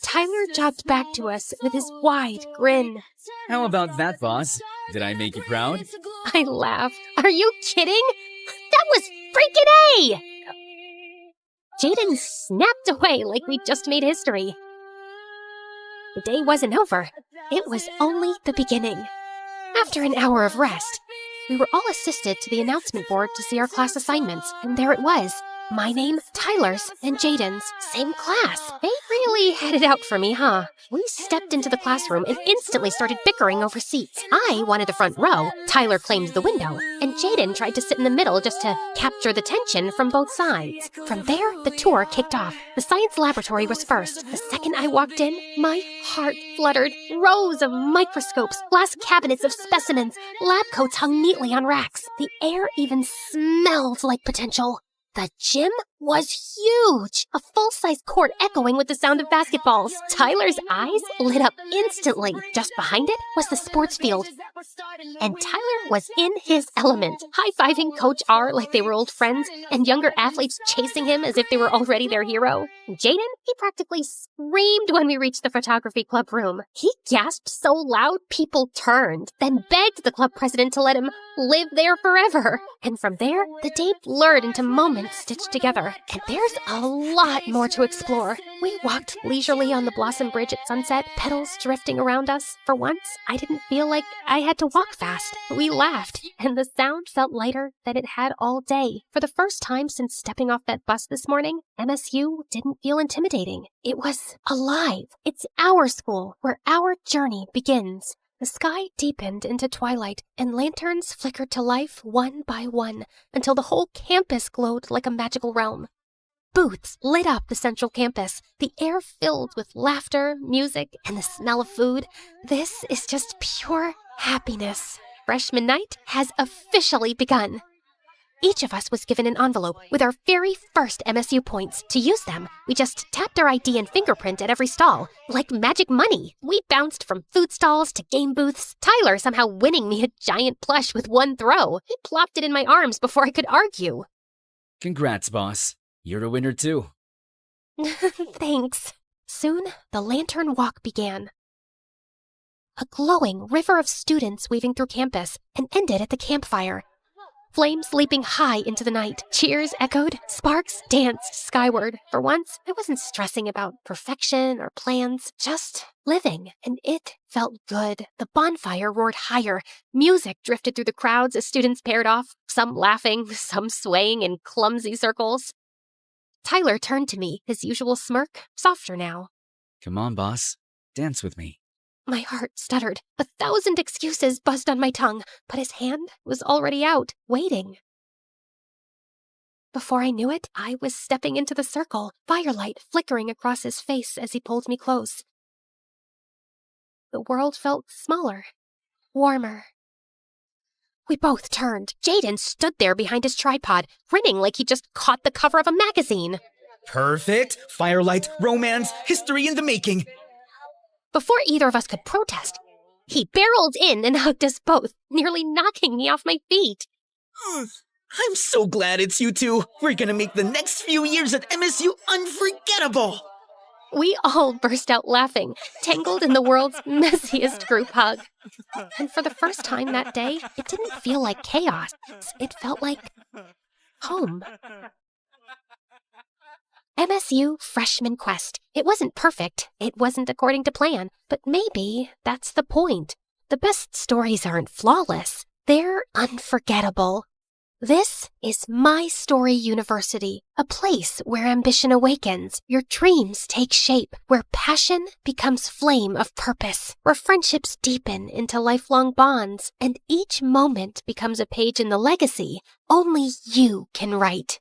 Tyler jogged back to us with his wide grin. How about that, boss? Did I make you proud? I laughed. Are you kidding? That was freaking A! Jaden snapped away like we'd just made history. The day wasn't over. It was only the beginning. After an hour of rest, we were all assisted to the announcement board to see our class assignments, and there it was. My name, Tyler's, and Jaden's. Same class. They really had it out for me, huh? We stepped into the classroom and instantly started bickering over seats. I wanted the front row, Tyler claimed the window, and Jaden tried to sit in the middle just to capture the tension from both sides. From there, the tour kicked off. The science laboratory was first. The second I walked in, my heart fluttered. Rows of microscopes, glass cabinets of specimens, lab coats hung neatly on racks. The air even smelled like potential. The gym was huge, a full-size court echoing with the sound of basketballs. Tyler's eyes lit up instantly. Just behind it was the sports field, and Tyler was in his element, high-fiving Coach R like they were old friends, and younger athletes chasing him as if they were already their hero. Jaden, he practically screamed when we reached the photography club room. He gasped so loud people turned, then begged the club president to let him live there forever. And from there, the day blurred into moments stitched together. And there's a lot more to explore. We walked leisurely on the Blossom Bridge at sunset, petals drifting around us. For once, I didn't feel like I had to walk fast. We laughed, and the sound felt lighter than it had all day. For the first time since stepping off that bus this morning, MSU didn't feel intimidating. It was alive. It's our school, where our journey begins. The sky deepened into twilight, and lanterns flickered to life one by one until the whole campus glowed like a magical realm. Booths lit up the central campus, the air filled with laughter, music, and the smell of food. This is just pure happiness. Freshman night has officially begun. Each of us was given an envelope with our very first MSU points. To use them, we just tapped our ID and fingerprint at every stall. Like magic money. We bounced from food stalls to game booths, Tyler somehow winning me a giant plush with one throw. He plopped it in my arms before I could argue. Congrats, boss. You're a winner too. Thanks. Soon, the lantern walk began. A glowing river of students weaving through campus and ended at the campfire. Flames leaping high into the night. Cheers echoed. Sparks danced skyward. For once, I wasn't stressing about perfection or plans, just living, and it felt good. The bonfire roared higher. Music drifted through the crowds as students paired off, some laughing, some swaying in clumsy circles. Tyler turned to me, his usual smirk, softer now. Come on, boss. Dance with me. My heart stuttered. 1,000 excuses buzzed on my tongue, but his hand was already out, waiting. Before I knew it, I was stepping into the circle, firelight flickering across his face as he pulled me close. The world felt smaller, warmer. We both turned. Jaden stood there behind his tripod, grinning like he just caught the cover of a magazine. Perfect. Firelight, romance, history in the making. Before either of us could protest, he barreled in and hugged us both, nearly knocking me off my feet. I'm so glad it's you two. We're gonna make the next few years at MSU unforgettable. We all burst out laughing, tangled in the world's messiest group hug. And for the first time that day, it didn't feel like chaos. It felt like home. MSU Freshman Quest. It wasn't perfect. It wasn't according to plan. But maybe that's the point. The best stories aren't flawless. They're unforgettable. This is My Story University, a place where ambition awakens, your dreams take shape, where passion becomes flame of purpose, where friendships deepen into lifelong bonds, and each moment becomes a page in the legacy only you can write.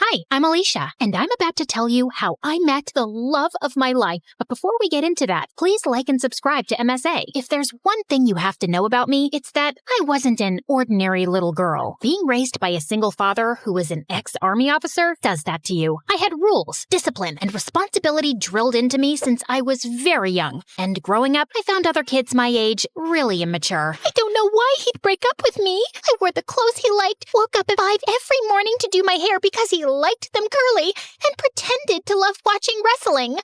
Hi, I'm Alicia, and I'm about to tell you how I met the love of my life. But before we get into that, please like and subscribe to MSA. If there's one thing you have to know about me, it's that I wasn't an ordinary little girl. Being raised by a single father who was an ex-army officer does that to you. I had rules, discipline, and responsibility drilled into me since I was very young. And growing up, I found other kids my age really immature. I don't know why he'd break up with me. I wore the clothes he liked, woke up at 5 every morning to do my hair because he liked them curly, and pretended to love watching wrestling.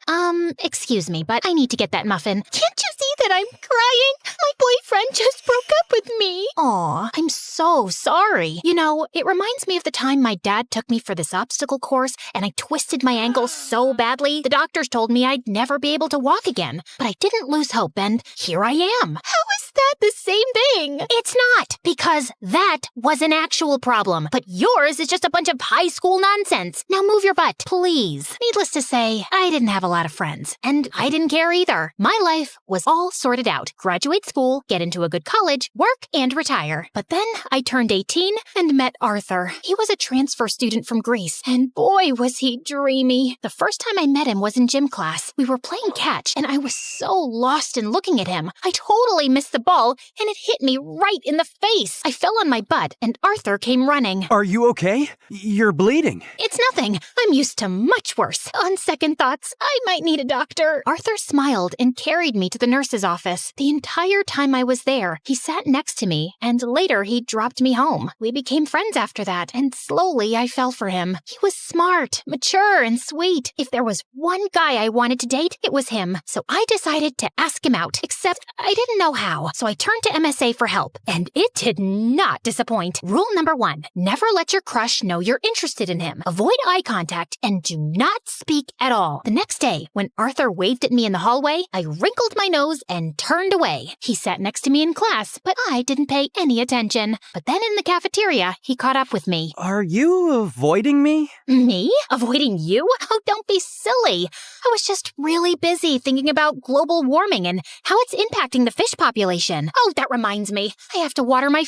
Excuse me, but I need to get that muffin. Can't you see that I'm crying? My boyfriend just broke up with me. Aw, I'm so sorry. You know, it reminds me of the time my dad took me for this obstacle course, and I twisted my ankle so badly, the doctors told me I'd never be able to walk again. But I didn't lose hope, and here I am. How is that the same thing? It's not, because that was an actual problem, but yours is just a bunch of high school nonsense. Now move your butt, please. Needless to say, I didn't have a lot of friends, and I didn't care either. My life was all sorted out. Graduate school, get into a good college, work, and retire. But then I turned 18 and met Arthur. He was a transfer student from Greece, and boy was he dreamy. The first time I met him was in gym class. We were playing catch, and I was so lost in looking at him. I totally missed the ball, and it hit me right in the face. I fell on my butt, and Arthur came running. Are you okay? You're bleeding. It's nothing. I'm used to much worse. On second thoughts, I might need a doctor. Arthur smiled and carried me to the nurse's office. The entire time I was there, he sat next to me, and later he dropped me home. We became friends after that, and slowly I fell for him. He was smart, mature, and sweet. If there was one guy I wanted to date, it was him. So I decided to ask him out, except I didn't know how. So I turned to MSA for help, and it did not disappoint. Rule number 1, never let your crush know you're interested in him. Avoid eye contact and do not speak at all. The next day, when Arthur waved at me in the hallway, I wrinkled my nose and turned away. He sat next to me in class, but I didn't pay any attention. But then in the cafeteria, he caught up with me. Are you avoiding me? Me? Avoiding you? Oh, don't be silly. silly. I was just really busy thinking about global warming and how it's impacting the fish population. Oh, that reminds me. I have to water my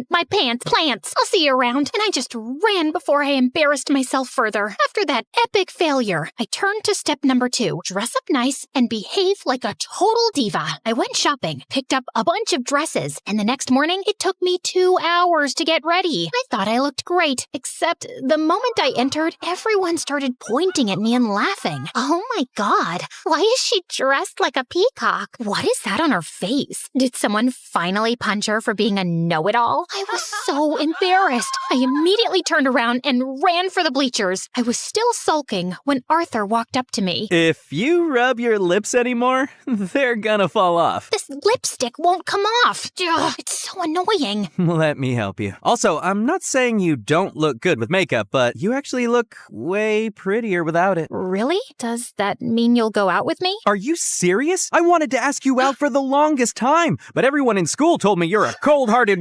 my plants. I'll see you around. And I just ran before I embarrassed myself further. After that epic failure, I turned to step number 2. Dress up nice and behave like a total diva. I went shopping, picked up a bunch of dresses, and the next morning, it took me 2 hours to get ready. I thought I looked great, except the moment I entered, everyone started pointing at me and laughing. Oh my god, why is she dressed like a peacock? What is that on her face? Did someone finally punch her for being a know-it-all? I was so embarrassed. I immediately turned around and ran for the bleachers. I was still sulking when Arthur walked up to me. If you rub your lips anymore, they're gonna fall off. This lipstick won't come off. Ugh, it's so annoying. Let me help you. Also, I'm not saying you don't look good with makeup, but you actually look way prettier without it. Really? Does that mean you'll go out with me? Are you serious? I wanted to ask you out for the longest time, but everyone in school told me you're a cold-hearted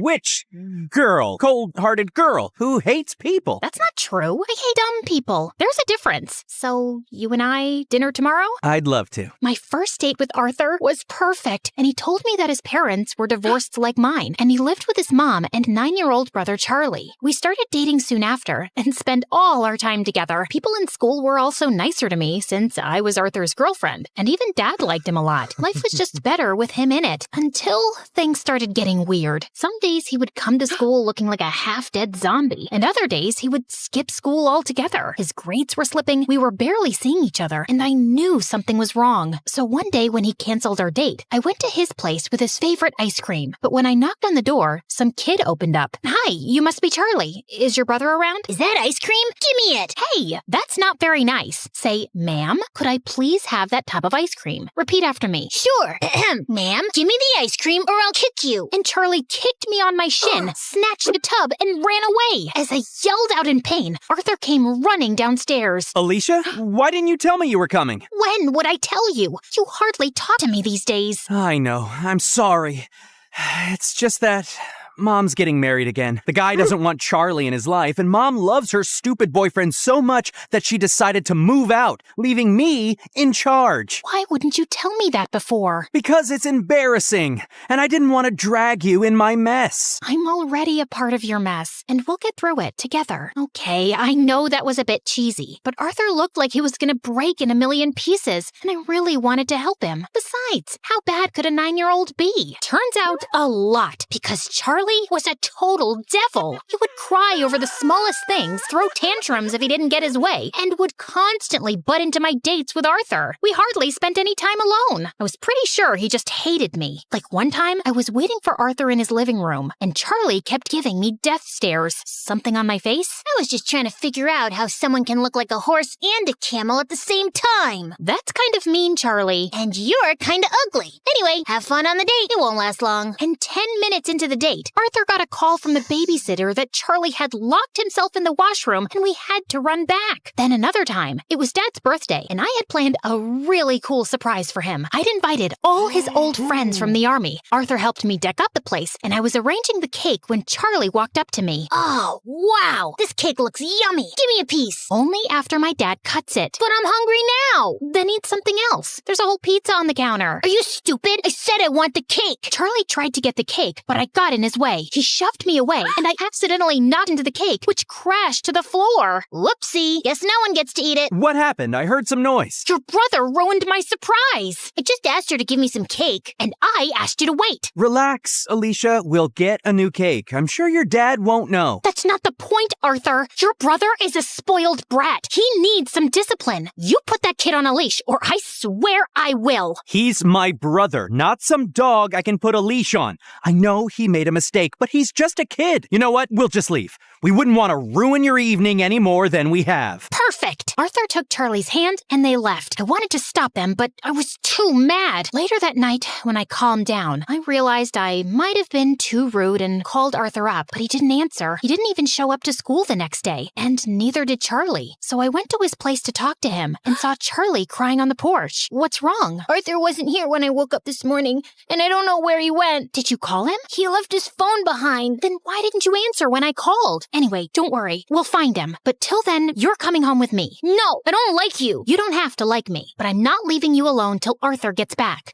cold-hearted girl who hates people. That's not true. I hate dumb people. There's a difference. So, you and I, dinner tomorrow? I'd love to. My first date with Arthur was perfect, and he told me that his parents were divorced like mine, and he lived with his mom and 9-year-old brother Charlie. We started dating soon after, and spent all our time together. People in school were also nicer to me since I was Arthur's girlfriend, and even Dad liked him a lot. Life was just better with him in it, until things started getting weird. Some days he would come to school looking like a half-dead zombie, and other days he would skip school altogether. His grades were slipping, we were barely seeing each other, and I knew something was wrong. So one day when he canceled our date, I went to his place with his favorite ice cream. But when I knocked on the door, some kid opened up. Hi, you must be Charlie. Is your brother around? Is that ice cream? Give me it. Hey, that's not very nice. Say, ma'am, could I please have that tub of ice cream? Repeat after me. Sure. Ma'am, give me the ice cream or I'll kick you. And Charlie kicked me on my shin, snatched the tub, and ran away. As I yelled out in pain, Arthur came running downstairs. Alicia, why didn't you tell me you were coming? When would I tell you? You hardly talk to me these days. I know. I'm sorry. It's just that Mom's getting married again. The guy doesn't want Charlie in his life, and Mom loves her stupid boyfriend so much that she decided to move out, leaving me in charge. Why wouldn't you tell me that before? Because it's embarrassing, and I didn't want to drag you in my mess. I'm already a part of your mess, and we'll get through it together. Okay, I know that was a bit cheesy, but Arthur looked like he was gonna break in a million pieces, and I really wanted to help him. Besides, how bad could a 9-year-old be? Turns out a lot, because Charlie was a total devil. He would cry over the smallest things, throw tantrums if he didn't get his way, and would constantly butt into my dates with Arthur. We hardly spent any time alone. I was pretty sure he just hated me. Like one time, I was waiting for Arthur in his living room, and Charlie kept giving me death stares. Something on my face? I was just trying to figure out how someone can look like a horse and a camel at the same time. That's kind of mean, Charlie. And you're kind of ugly. Anyway, have fun on the date. It won't last long. And 10 minutes into the date, Arthur got a call from the babysitter that Charlie had locked himself in the washroom and we had to run back. Then another time, it was Dad's birthday and I had planned a really cool surprise for him. I'd invited all his old friends from the army. Arthur helped me deck up the place and I was arranging the cake when Charlie walked up to me. Oh, wow! This cake looks yummy! Give me a piece! Only after my dad cuts it. But I'm hungry now! Then eat something else. There's a whole pizza on the counter. Are you stupid? I said I want the cake! Charlie tried to get the cake, but I got in his way. He shoved me away, and I accidentally knocked into the cake, which crashed to the floor. Whoopsie. Guess no one gets to eat it. What happened? I heard some noise. Your brother ruined my surprise. I just asked her to give me some cake. And I asked you to wait. Relax, Alicia. We'll get a new cake. I'm sure your dad won't know. That's not the point, Arthur. Your brother is a spoiled brat. He needs some discipline. You put that kid on a leash, or I swear I will. He's my brother, not some dog I can put a leash on. I know he made a mistake, but he's just a kid. You know what? We'll just leave. We wouldn't want to ruin your evening any more than we have. Perfect. Arthur took Charlie's hand and they left. I wanted to stop them, but I was too mad. Later that night, when I calmed down, I realized I might have been too rude and called Arthur up, but he didn't answer. He didn't even show up to school the next day, and neither did Charlie. So I went to his place to talk to him and saw Charlie crying on the porch. What's wrong? Arthur wasn't here when I woke up this morning, and I don't know where he went. Did you call him? He left his phone behind. Then why didn't you answer when I called? Anyway, don't worry. We'll find him. But till then, you're coming home with me. No, I don't like you. You don't have to like me, but I'm not leaving you alone till Arthur gets back.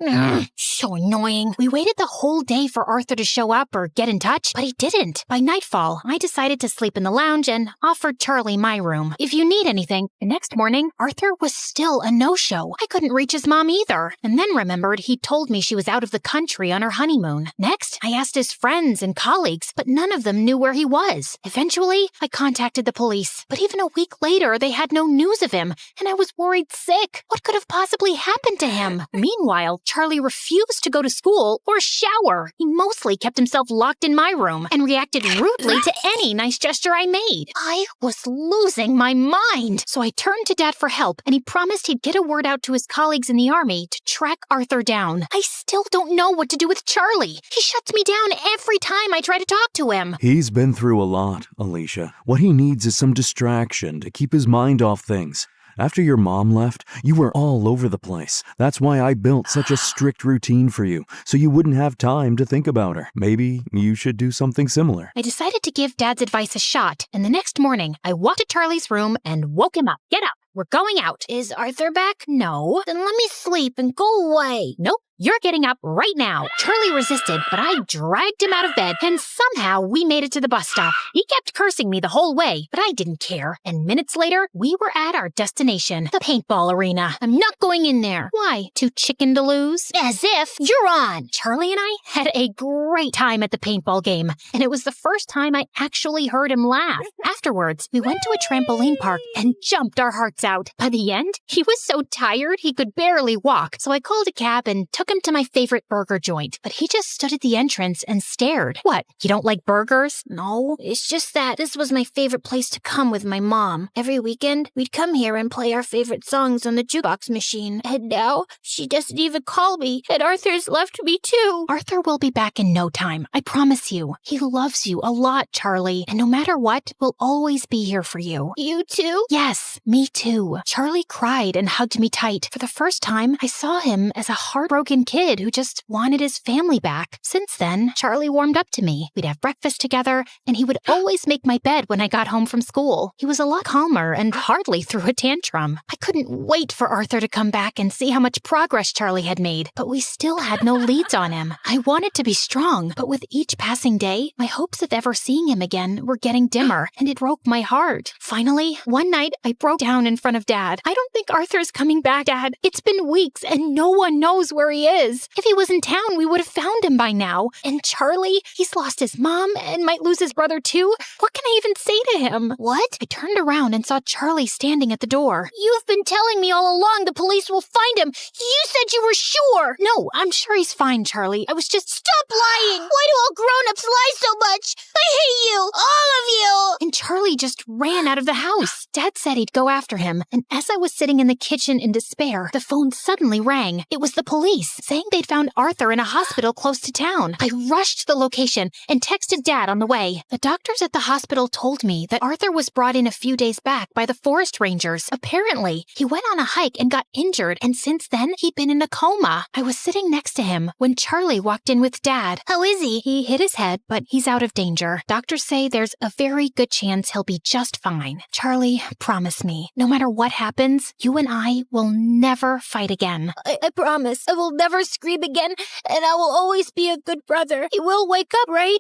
So annoying. We waited the whole day for Arthur to show up or get in touch, but he didn't. By nightfall, I decided to sleep in the lounge and offered Charlie my room. If you need anything. The next morning, Arthur was still a no-show. I couldn't reach his mom either, and then remembered he'd told me she was out of the country on her honeymoon. Next, I asked his friends and colleagues, but none of them knew where he was. Eventually, I contacted the police, but even a week later, they had no news of him, and I was worried sick. What could have possibly happened to him? Meanwhile, Charlie refused to go to school or shower. He mostly kept himself locked in my room and reacted rudely to any nice gesture I made. I was losing my mind, so I turned to Dad for help, and he promised he'd get a word out to his colleagues in the army to track Arthur down. I still don't know what to do with Charlie. He shuts me down every time I try to talk to him. He's been through a lot, Alicia. What he needs is some distraction to keep his mind off things. After your mom left, you were all over the place. That's why I built such a strict routine for you, so you wouldn't have time to think about her. Maybe you should do something similar. I decided to give Dad's advice a shot, and the next morning, I walked to Charlie's room and woke him up. Get up. We're going out. Is Arthur back? No. Then let me sleep and go away. Nope. You're getting up right now. Charlie resisted, but I dragged him out of bed, and somehow we made it to the bus stop. He kept cursing me the whole way, but I didn't care. And minutes later, we were at our destination, the paintball arena. I'm not going in there. Why? Too chicken to lose? As if you're on. Charlie and I had a great time at the paintball game, and it was the first time I actually heard him laugh. Afterwards, we went to a trampoline park and jumped our hearts out. By the end, he was so tired he could barely walk, so I called a cab and took him to my favorite burger joint, but he just stood at the entrance and stared. What, you don't like burgers? No, it's just that this was my favorite place to come with my mom. Every weekend, we'd come here and play our favorite songs on the jukebox machine. And now, she doesn't even call me, and Arthur's left me too. Arthur will be back in no time, I promise you. He loves you a lot, Charlie, and no matter what, we'll always be here for you. You too? Yes, me too. Charlie cried and hugged me tight. For the first time, I saw him as a heartbroken kid who just wanted his family back. Since then, Charlie warmed up to me. We'd have breakfast together, and he would always make my bed when I got home from school. He was a lot calmer and hardly threw a tantrum. I couldn't wait for Arthur to come back and see how much progress Charlie had made, but we still had no leads on him. I wanted to be strong, but with each passing day, my hopes of ever seeing him again were getting dimmer, and it broke my heart. Finally, one night, I broke down in front of Dad. I don't think Arthur's coming back, Dad. It's been weeks, and no one knows where he is. If he was in town, we would have found him by now. And Charlie, he's lost his mom and might lose his brother too. What can I even say to him? What? I turned around and saw Charlie standing at the door. You've been telling me all along the police will find him. You said you were sure. No, I'm sure he's fine, Charlie. I was just... Stop lying. Why do all grown-ups lie so much? I hate you. All of you. And Charlie just ran out of the house. Dad said he'd go after him. And as I was sitting in the kitchen in despair, the phone suddenly rang. It was the police, saying they'd found Arthur in a hospital close to town. I rushed to the location and texted Dad on the way. The doctors at the hospital told me that Arthur was brought in a few days back by the forest rangers. Apparently, he went on a hike and got injured, and since then, he'd been in a coma. I was sitting next to him when Charlie walked in with Dad. How is he? He hit his head, but he's out of danger. Doctors say there's a very good chance he'll be just fine. Charlie, promise me, no matter what happens, you and I will never fight again. I promise. I will never scream again, and I will always be a good brother. He will wake up, right?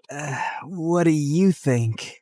What do you think?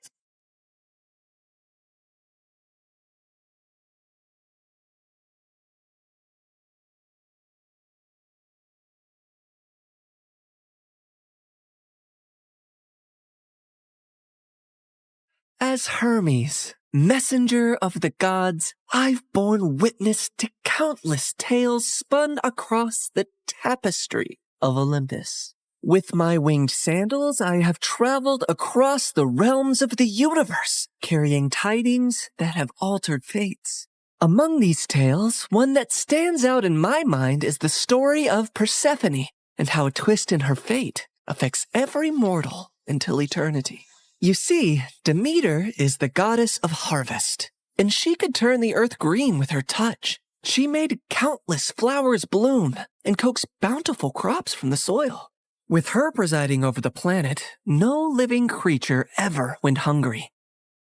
As Hermes, messenger of the gods, I've borne witness to countless tales spun across the tapestry of Olympus. With my winged sandals, I have traveled across the realms of the universe, carrying tidings that have altered fates. Among these tales, one that stands out in my mind is the story of Persephone, and how a twist in her fate affects every mortal until eternity. You see, Demeter is the goddess of harvest, and she could turn the earth green with her touch. She made countless flowers bloom and coaxed bountiful crops from the soil. With her presiding over the planet, no living creature ever went hungry.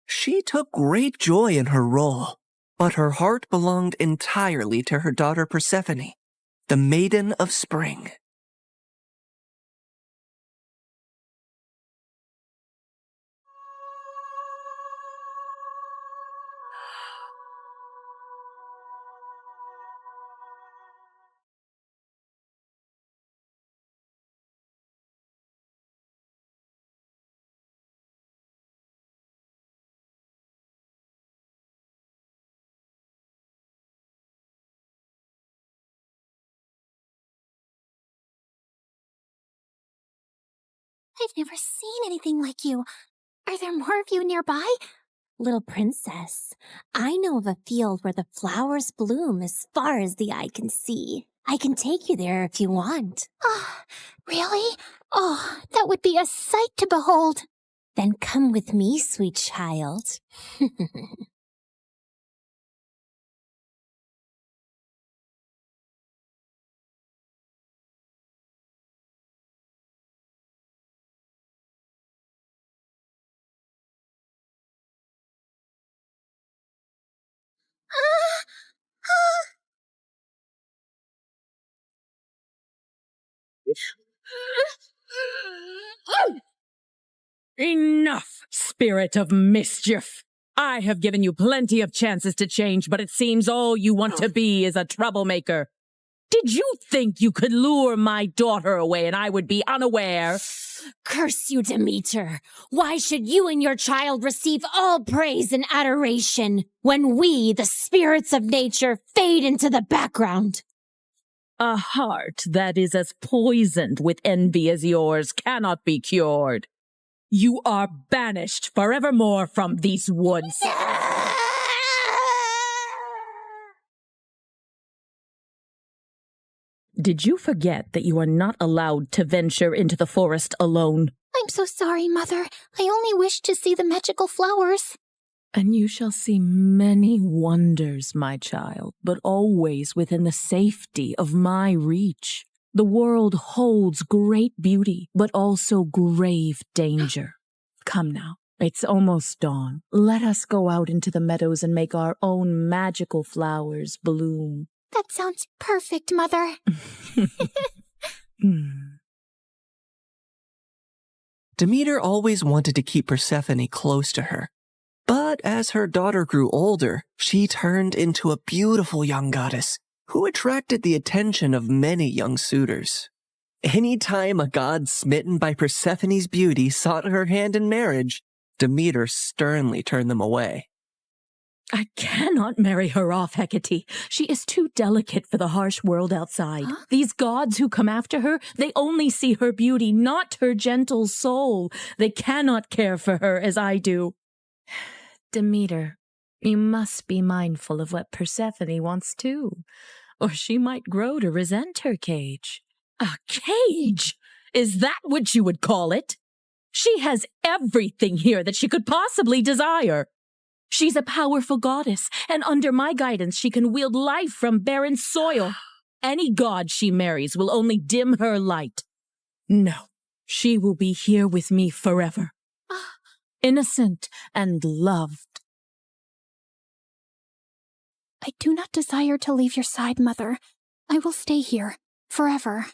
She took great joy in her role. but her heart belonged entirely to her daughter Persephone, the Maiden of Spring. I've never seen anything like you. Are there more of you nearby? Little princess, I know of a field where the flowers bloom as far as the eye can see. I can take you there if you want. Ah, really? Oh, that would be a sight to behold. Then come with me, sweet child. Enough, spirit of mischief! I have given you plenty of chances to change, but it seems all you want to be is a troublemaker. Did you think you could lure my daughter away and I would be unaware? Curse you, Demeter! Why should you and your child receive all praise and adoration when we, the spirits of nature, fade into the background? A heart that is as poisoned with envy as yours cannot be cured. You are banished forevermore from these woods. Did you forget that you are not allowed to venture into the forest alone? I'm so sorry, Mother. I only wished to see the magical flowers. And you shall see many wonders, my child, but always within the safety of my reach. The world holds great beauty, but also grave danger. Come now, it's almost dawn. Let us go out into the meadows and make our own magical flowers bloom. That sounds perfect, Mother. Demeter always wanted to keep Persephone close to her. But as her daughter grew older, she turned into a beautiful young goddess who attracted the attention of many young suitors. Anytime a god smitten by Persephone's beauty sought her hand in marriage, Demeter sternly turned them away. I cannot marry her off, Hecate. She is too delicate for the harsh world outside. Huh? These gods who come after her, they only see her beauty, not her gentle soul. They cannot care for her as I do. Demeter, you must be mindful of what Persephone wants too, or she might grow to resent her cage. A cage? Is that what you would call it? She has everything here that she could possibly desire. She's a powerful goddess, and under my guidance she can wield life from barren soil. Any god she marries will only dim her light. No, she will be here with me forever. Innocent and loved. I do not desire to leave your side, Mother. I will stay here, forever.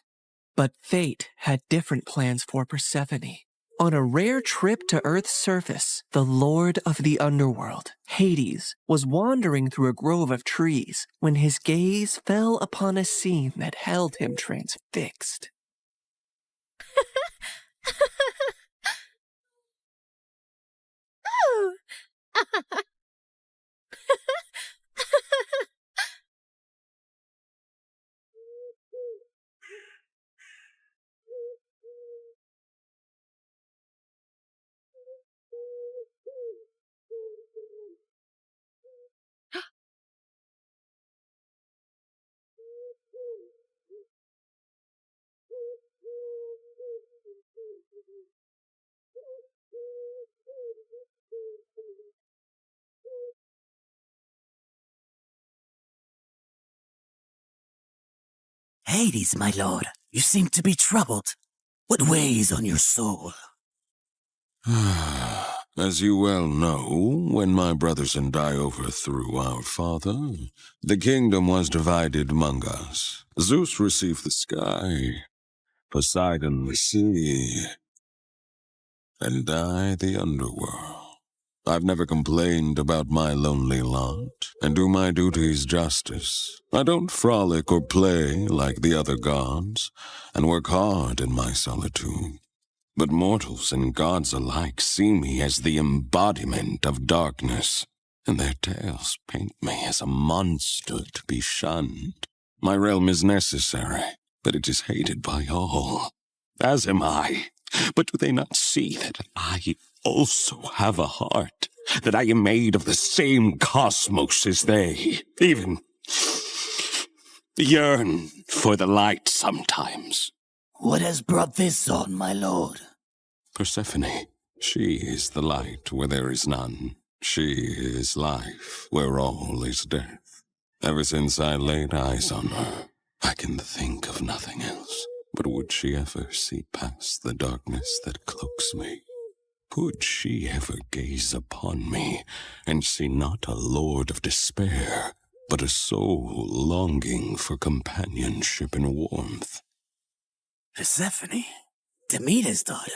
But fate had different plans for Persephone. On a rare trip to Earth's surface, the Lord of the Underworld, Hades, was wandering through a grove of trees when his gaze fell upon a scene that held him transfixed. Hades, my lord, you seem to be troubled. What weighs on your soul? As you well know, when my brothers and I overthrew our father, the kingdom was divided among us. Zeus received the sky, Poseidon the sea, and I the underworld. I've never complained about my lonely lot, and do my duties justice. I don't frolic or play like the other gods, and work hard in my solitude. But mortals and gods alike see me as the embodiment of darkness, and their tales paint me as a monster to be shunned. My realm is necessary, but it is hated by all, as am I. But do they not see that I also have a heart, that I am made of the same cosmos as they, even yearn for the light sometimes? What has brought this on, my lord? Persephone, she is the light where there is none. She is life where all is death. Ever since I laid eyes on her, I can think of nothing else. But would she ever see past the darkness that cloaks me? Could she ever gaze upon me and see not a lord of despair, but a soul longing for companionship and warmth? Persephone, Demeter's daughter.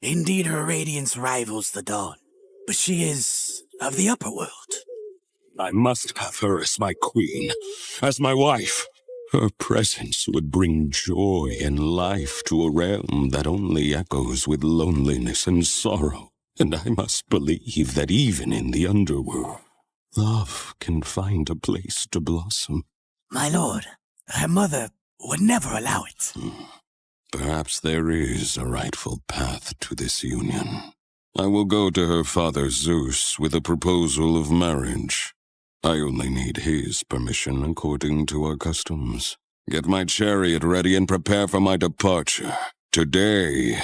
Indeed, her radiance rivals the dawn, but she is of the upper world. I must have her as my queen, as my wife. Her presence would bring joy and life to a realm that only echoes with loneliness and sorrow. And I must believe that even in the underworld, love can find a place to blossom. My lord, her mother would never allow it. Perhaps there is a rightful path to this union. I will go to her father Zeus with a proposal of marriage. I only need his permission according to our customs. Get my chariot ready and prepare for my departure. Today,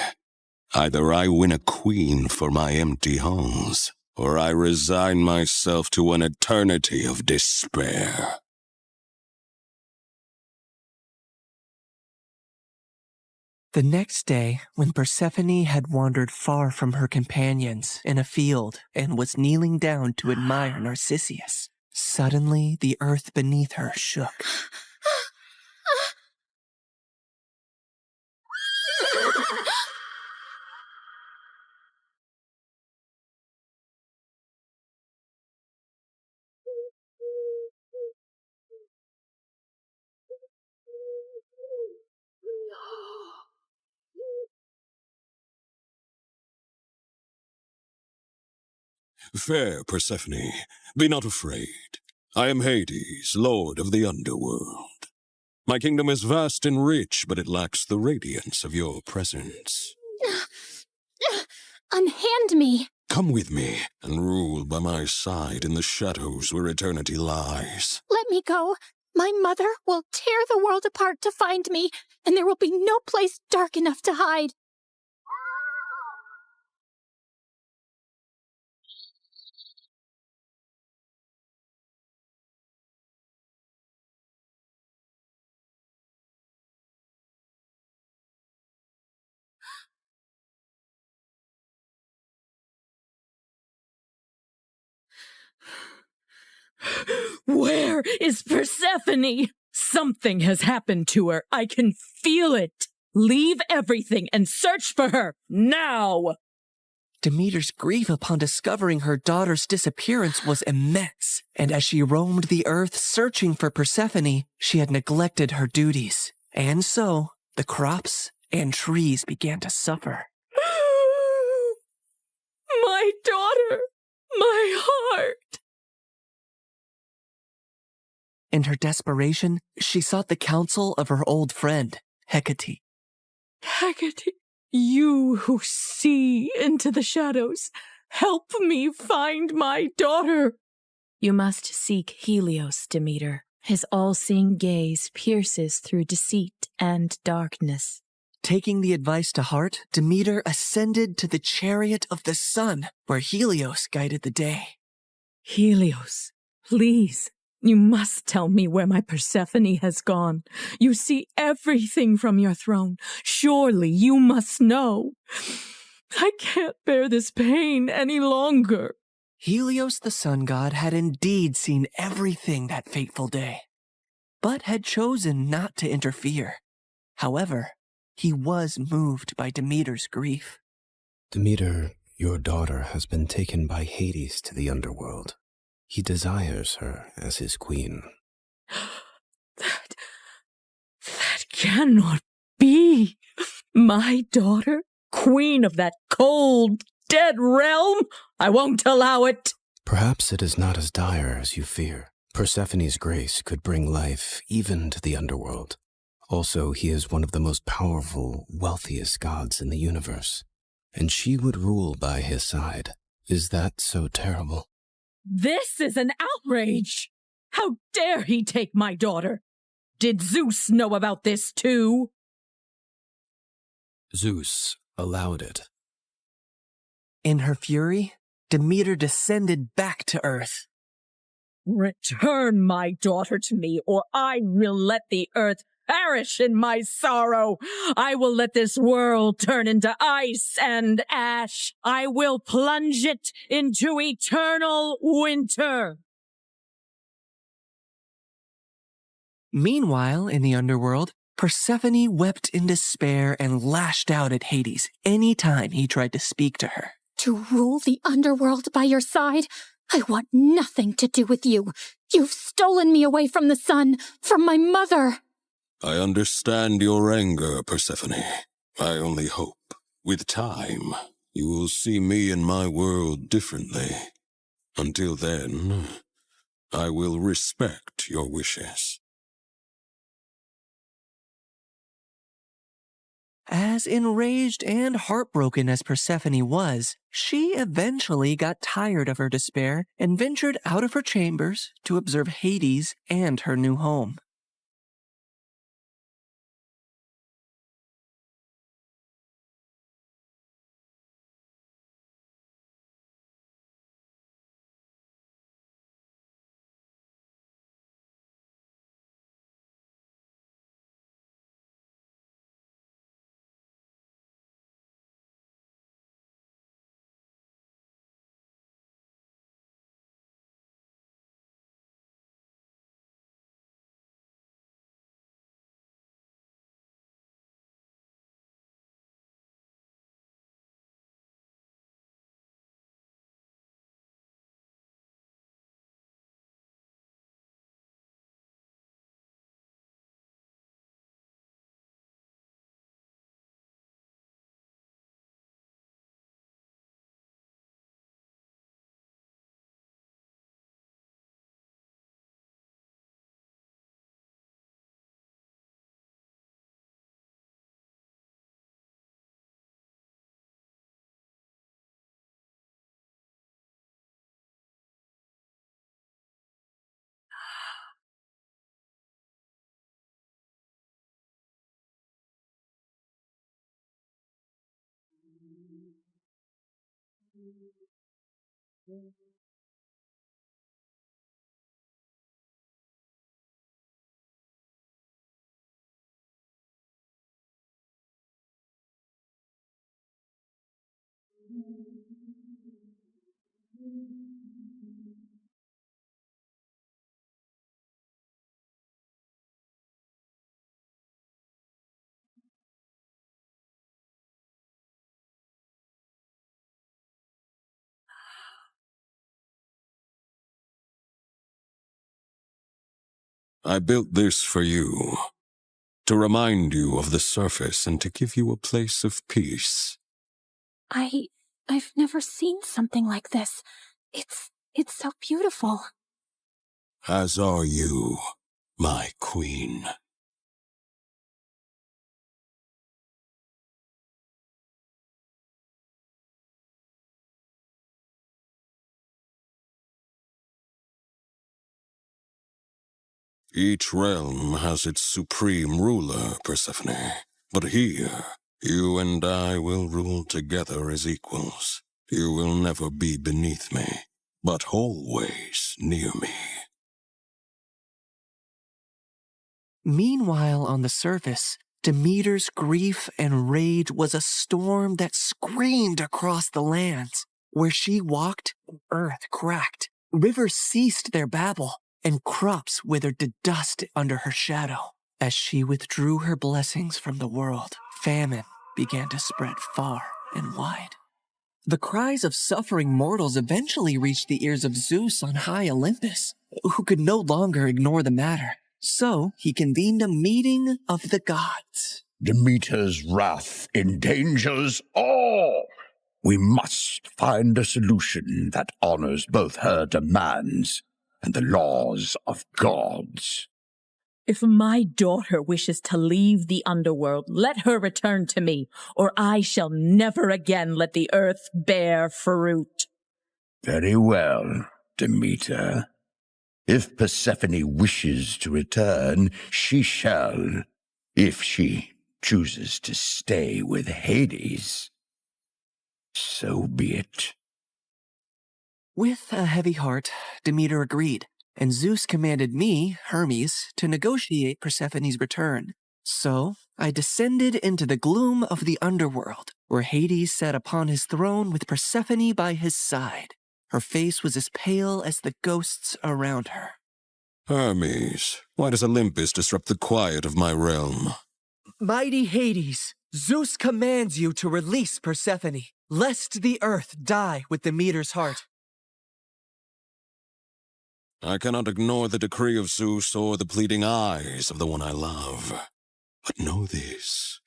either I win a queen for my empty halls, or I resign myself to an eternity of despair. The next day, when Persephone had wandered far from her companions in a field and was kneeling down to admire Narcissus, suddenly the earth beneath her shook. Fair Persephone, be not afraid. I am Hades, lord of the underworld. My kingdom is vast and rich, but it lacks the radiance of your presence. Unhand me! Come with me and rule by my side in the shadows where eternity lies. Let me go. My mother will tear the world apart to find me, and there will be no place dark enough to hide. Where is Persephone? Something has happened to her. I can feel it. Leave everything and search for her, now! Demeter's grief upon discovering her daughter's disappearance was immense, and as she roamed the earth searching for Persephone, she had neglected her duties. And so, the crops and trees began to suffer. My daughter! My heart! In her desperation, she sought the counsel of her old friend, Hecate. Hecate, you who see into the shadows, help me find my daughter. You must seek Helios, Demeter. His all-seeing gaze pierces through deceit and darkness. Taking the advice to heart, Demeter ascended to the chariot of the sun, where Helios guided the day. Helios, please. You must tell me where my Persephone has gone. You see everything from your throne. Surely you must know. I can't bear this pain any longer. Helios the sun god had indeed seen everything that fateful day, but had chosen not to interfere. However, he was moved by Demeter's grief. Demeter, your daughter has been taken by Hades to the underworld. He desires her as his queen. That cannot be. My daughter, queen of that cold, dead realm? I won't allow it. Perhaps it is not as dire as you fear. Persephone's grace could bring life even to the underworld. Also, he is one of the most powerful, wealthiest gods in the universe, and she would rule by his side. Is that so terrible? This is an outrage! How dare he take my daughter? Did Zeus know about this too? Zeus allowed it. In her fury, Demeter descended back to Earth. Return my daughter to me, or I will let the earth perish in my sorrow. I will let this world turn into ice and ash. I will plunge it into eternal winter. Meanwhile, in the underworld, Persephone wept in despair and lashed out at Hades any time he tried to speak to her. To rule the underworld by your side? I want nothing to do with you. You've stolen me away from the sun, from my mother. I understand your anger, Persephone. I only hope, with time, you will see me and my world differently. Until then, I will respect your wishes. As enraged and heartbroken as Persephone was, she eventually got tired of her despair and ventured out of her chambers to observe Hades and her new home. I built this for you, to remind you of the surface and to give you a place of peace. I've never seen something like this. It's so beautiful. As are you, my queen. Each realm has its supreme ruler, Persephone. But here, you and I will rule together as equals. You will never be beneath me, but always near me. Meanwhile, on the surface, Demeter's grief and rage was a storm that screamed across the lands. Where she walked, earth cracked, rivers ceased their babble, and crops withered to dust under her shadow. As she withdrew her blessings from the world, famine began to spread far and wide. The cries of suffering mortals eventually reached the ears of Zeus on high Olympus, who could no longer ignore the matter. So he convened a meeting of the gods. Demeter's wrath endangers all. We must find a solution that honors both her demands and the laws of gods. If my daughter wishes to leave the underworld, let her return to me, or I shall never again let the earth bear fruit. Very well, Demeter. If Persephone wishes to return, she shall, if she chooses to stay with Hades. So be it. With a heavy heart, Demeter agreed, and Zeus commanded me, Hermes, to negotiate Persephone's return. So I descended into the gloom of the underworld, where Hades sat upon his throne with Persephone by his side. Her face was as pale as the ghosts around her. Hermes, why does Olympus disrupt the quiet of my realm? Mighty Hades, Zeus commands you to release Persephone, lest the earth die with Demeter's heart. I cannot ignore the decree of Zeus or the pleading eyes of the one I love. But know this,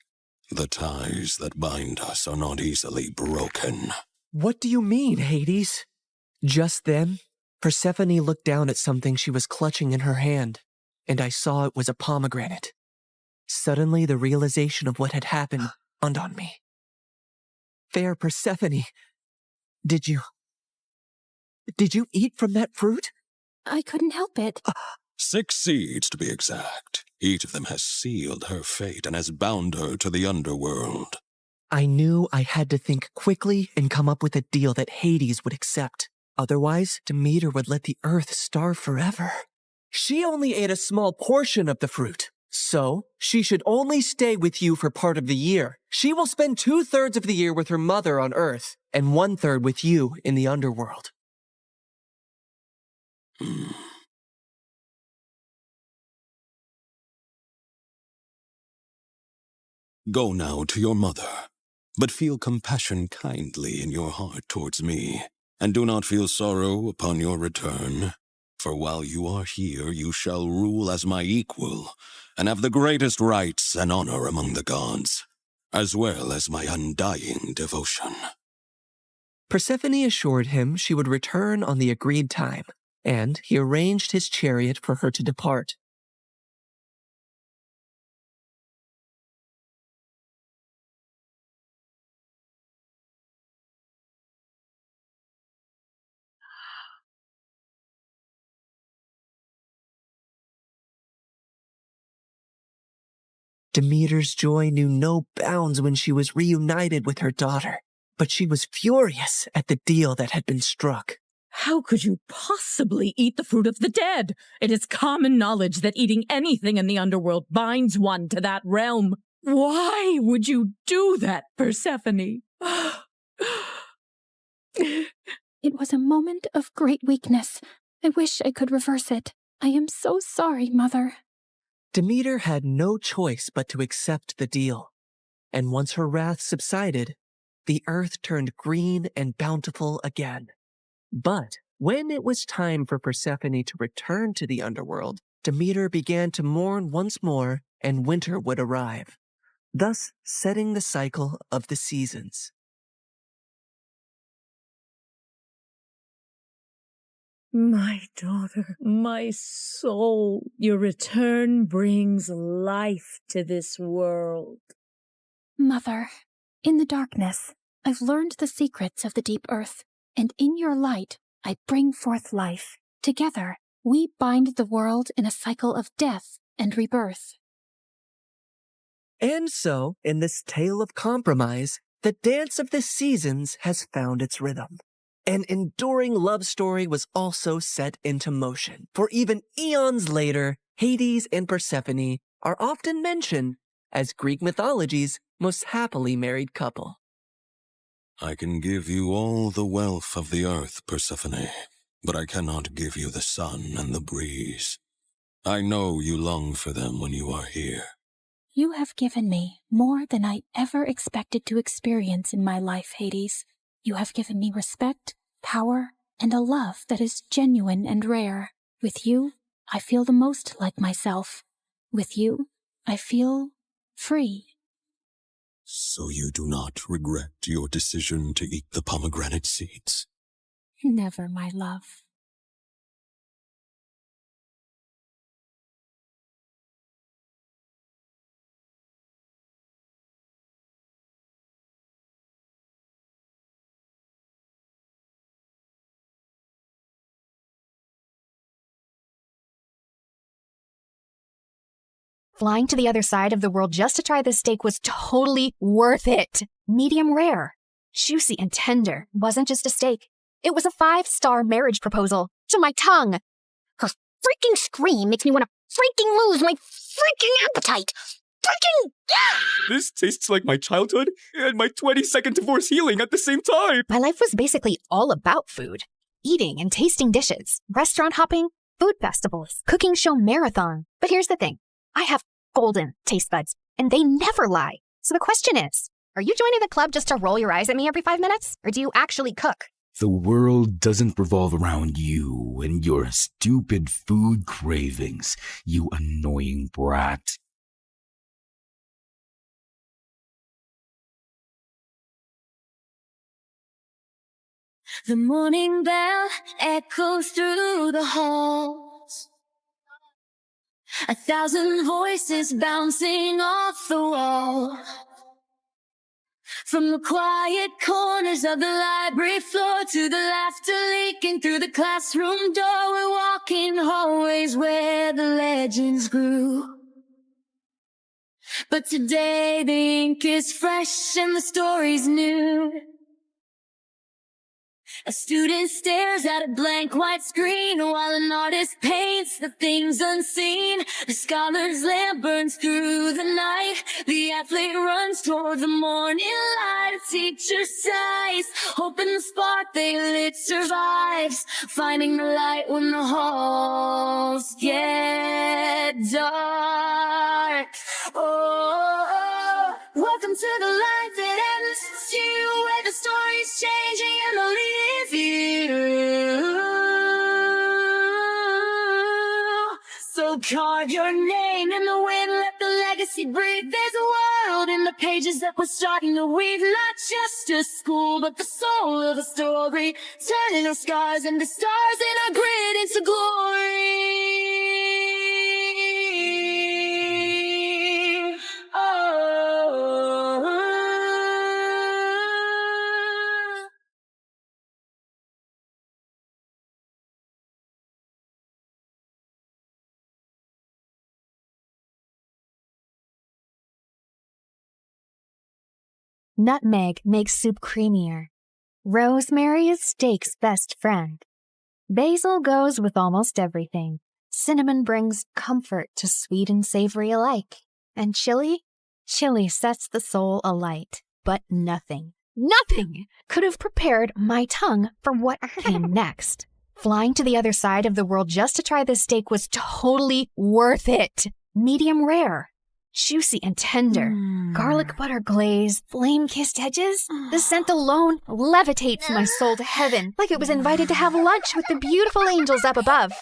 the ties that bind us are not easily broken. What do you mean, Hades? Just then, Persephone looked down at something she was clutching in her hand, and I saw it was a pomegranate. Suddenly, the realization of what had happened dawned on me. Fair Persephone, did you eat from that fruit? I couldn't help it. 6 seeds, to be exact. Each of them has sealed her fate and has bound her to the underworld. I knew I had to think quickly and come up with a deal that Hades would accept. Otherwise, Demeter would let the earth starve forever. She only ate a small portion of the fruit, so she should only stay with you for part of the year. She will spend 2/3 of the year with her mother on earth, and 1/3 with you in the underworld. Go now to your mother, but feel compassion kindly in your heart towards me, and do not feel sorrow upon your return. For while you are here, you shall rule as my equal, and have the greatest rights and honor among the gods, as well as my undying devotion. Persephone assured him she would return on the agreed time, and he arranged his chariot for her to depart. Demeter's joy knew no bounds when she was reunited with her daughter, but she was furious at the deal that had been struck. How could you possibly eat the fruit of the dead? It is common knowledge that eating anything in the underworld binds one to that realm. Why would you do that, Persephone? It was a moment of great weakness. I wish I could reverse it. I am so sorry, Mother. Demeter had no choice but to accept the deal. And once her wrath subsided, the earth turned green and bountiful again. But when it was time for Persephone to return to the underworld, Demeter began to mourn once more, and winter would arrive, thus setting the cycle of the seasons. My daughter, my soul, your return brings life to this world. Mother, in the darkness, I've learned the secrets of the deep earth, and in your light, I bring forth life. Together, we bind the world in a cycle of death and rebirth. And so, in this tale of compromise, the dance of the seasons has found its rhythm. An enduring love story was also set into motion, for even eons later, Hades and Persephone are often mentioned as Greek mythology's most happily married couple. I can give you all the wealth of the earth, Persephone, but I cannot give you the sun and the breeze. I know you long for them when you are here. You have given me more than I ever expected to experience in my life, Hades. You have given me respect, power, and a love that is genuine and rare. With you, I feel the most like myself. With you, I feel free. So you do not regret your decision to eat the pomegranate seeds? Never, my love. Flying to the other side of the world just to try this steak was totally worth it. Medium rare, juicy and tender. Wasn't just a steak. It was a 5-star marriage proposal to my tongue. Her freaking scream makes me want to freaking lose my freaking appetite. Freaking! This tastes like my childhood and my 20-second divorce healing at the same time. My life was basically all about food. Eating and tasting dishes, restaurant hopping, food festivals, cooking show marathon. But here's the thing. I have golden taste buds, and they never lie. So the question is, are you joining the club just to roll your eyes at me every 5 minutes? Or do you actually cook? The world doesn't revolve around you and your stupid food cravings, you annoying brat. The morning bell echoes through the halls. 1,000 voices bouncing off the wall. From the quiet corners of the library floor to the laughter leaking through the classroom door, we're walking hallways where the legends grew. But today the ink is fresh and the story's new. A student stares at a blank white screen while an artist paints the things unseen. The scholar's lamp burns through the night. The athlete runs toward the morning light. A teacher sighs, hoping the spark they lit survives. Finding the light when the halls get dark. Oh, welcome to the life that ends you, where the story's changing and the leave you. So carve your name in the wind, let the legacy breathe. There's a world in the pages that we're starting to weave. Not just a school, but the soul of a story. Turning our scars into stars and our grit into glory. Nutmeg makes soup creamier. Rosemary is steak's best friend. Basil goes with almost everything. Cinnamon brings comfort to sweet and savory alike. And chili sets the soul alight. But nothing could have prepared my tongue for what came next. Flying to the other side of the world just to try this steak was totally worth it. Medium rare. Juicy and tender. Garlic butter glaze, flame-kissed edges. The scent alone levitates my soul to heaven, like it was invited to have lunch with the beautiful angels up above.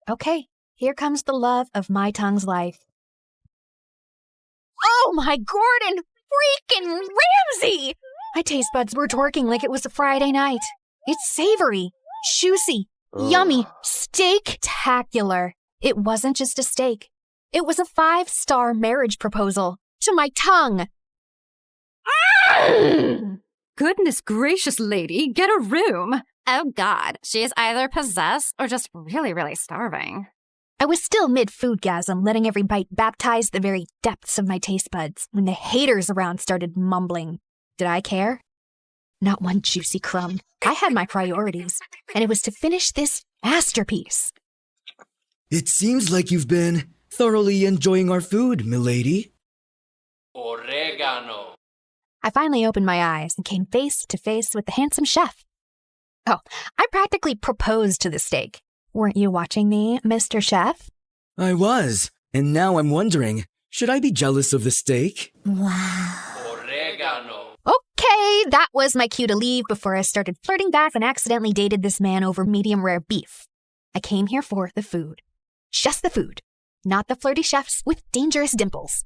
Okay, here comes the love of my tongue's life. Oh my Gordon freaking Ramsay! My taste buds were twerking like it was a Friday night. It's savory, juicy, yummy, steak-tacular. It wasn't just a steak. It was a 5-star marriage proposal to my tongue. Goodness gracious, lady, get a room. Oh God, she is either possessed or just really, really starving. I was still mid-foodgasm, letting every bite baptize the very depths of my taste buds when the haters around started mumbling. Did I care? Not one juicy crumb. I had my priorities, and it was to finish this masterpiece. It seems like you've been thoroughly enjoying our food, milady. I finally opened my eyes and came face to face with the handsome chef. Oh, I practically proposed to the steak. Weren't you watching me, Mr. Chef? I was, and now I'm wondering, should I be jealous of the steak? Wow. Okay, that was my cue to leave before I started flirting back and accidentally dated this man over medium rare beef. I came here for the food. Just the food, not the flirty chefs with dangerous dimples.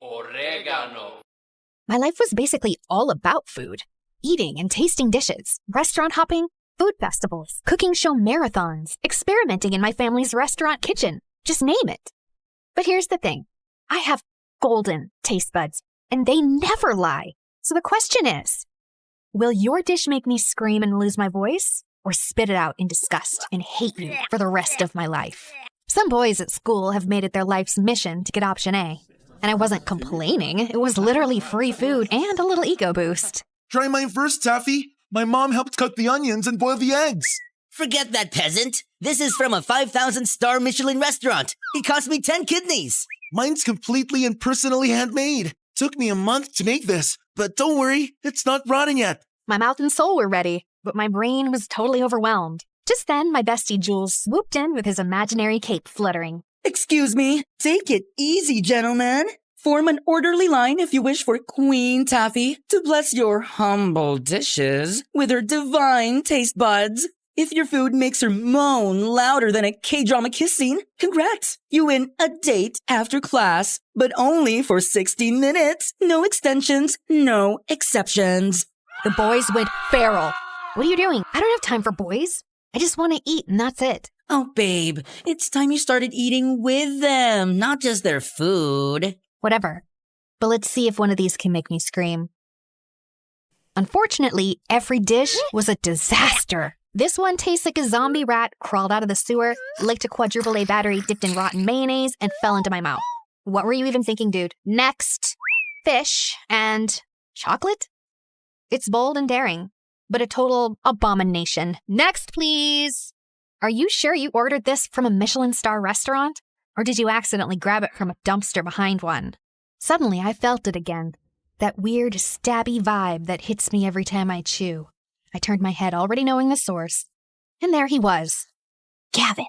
My life was basically all about food. Eating and tasting dishes, restaurant hopping, food festivals, cooking show marathons, experimenting in my family's restaurant kitchen. Just name it. But here's the thing. I have golden taste buds, and they never lie. So the question is, will your dish make me scream and lose my voice, or spit it out in disgust and hate you for the rest of my life? Some boys at school have made it their life's mission to get option A. And I wasn't complaining. It was literally free food and a little ego boost. Try mine first, Taffy. My mom helped cut the onions and boil the eggs. Forget that, peasant. This is from a 5,000-star Michelin restaurant. It cost me 10 kidneys. Mine's completely and personally handmade. Took me a month to make this, but don't worry, it's not rotting yet. My mouth and soul were ready, but my brain was totally overwhelmed. Just then, my bestie Jules swooped in with his imaginary cape fluttering. Excuse me, take it easy, gentlemen. Form an orderly line if you wish for Queen Taffy to bless your humble dishes with her divine taste buds. If your food makes her moan louder than a K-drama kiss scene, congrats! You win a date after class, but only for 60 minutes. No extensions, no exceptions. The boys went feral. What are you doing? I don't have time for boys. I just want to eat and that's it. Oh, babe, it's time you started eating with them, not just their food. Whatever. But let's see if one of these can make me scream. Unfortunately, every dish was a disaster. This one tastes like a zombie rat crawled out of the sewer, licked a quadruple A battery dipped in rotten mayonnaise, and fell into my mouth. What were you even thinking, dude? Next, fish and chocolate? It's bold and daring, but a total abomination. Next, please. Are you sure you ordered this from a Michelin star restaurant? Or did you accidentally grab it from a dumpster behind one? Suddenly, I felt it again. That weird, stabby vibe that hits me every time I chew. I turned my head, already knowing the source. And there he was. Gavin.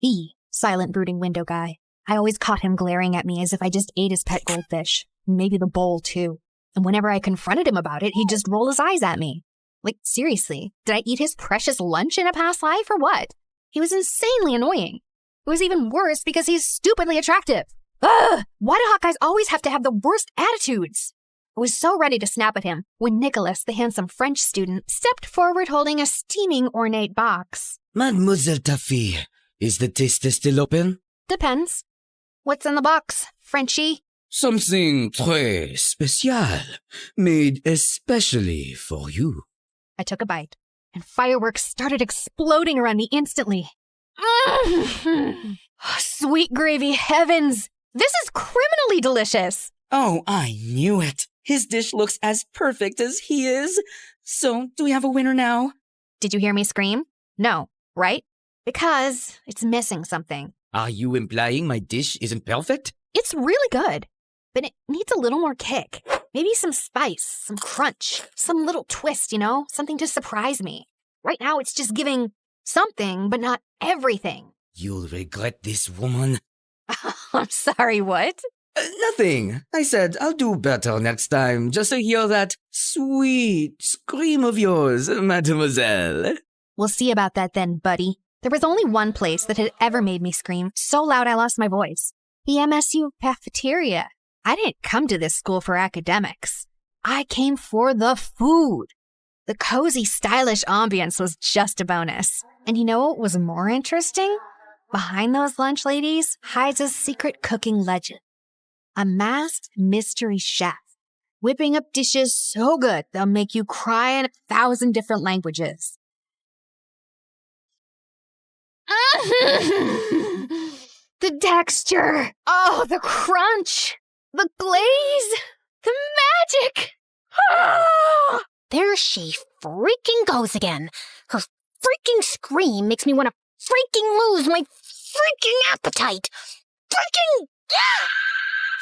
The silent, brooding window guy. I always caught him glaring at me as if I just ate his pet goldfish. Maybe the bowl, too. And whenever I confronted him about it, he'd just roll his eyes at me. Like, seriously, did I eat his precious lunch in a past life or what? He was insanely annoying. It was even worse because he's stupidly attractive. Ugh! Why do hot guys always have to have the worst attitudes? I was so ready to snap at him when Nicholas, the handsome French student, stepped forward holding a steaming ornate box. Mademoiselle Taffy, is the taster still open? Depends. What's in the box, Frenchie? Something très spécial, made especially for you. I took a bite, and fireworks started exploding around me instantly. Sweet gravy heavens! This is criminally delicious! Oh, I knew it. His dish looks as perfect as he is. So, do we have a winner now? Did you hear me scream? No, right? Because it's missing something. Are you implying my dish isn't perfect? It's really good, but it needs a little more kick. Maybe some spice, some crunch, some little twist, you know? Something to surprise me. Right now, it's just giving something, but not everything. You'll regret this, woman. I'm sorry, what? Nothing. I said I'll do better next time, just to hear that sweet scream of yours, mademoiselle. We'll see about that then, buddy. There was only one place that had ever made me scream so loud I lost my voice. The MSU cafeteria. I didn't come to this school for academics. I came for the food. The cozy, stylish ambience was just a bonus. And you know what was more interesting? Behind those lunch ladies hides a secret cooking legend. A masked mystery chef, whipping up dishes so good they'll make you cry in 1,000 different languages. The texture, oh, the crunch, the glaze, the magic. Ah! There she freaking goes again. Her freaking scream makes me want to freaking lose my freaking appetite. Freaking...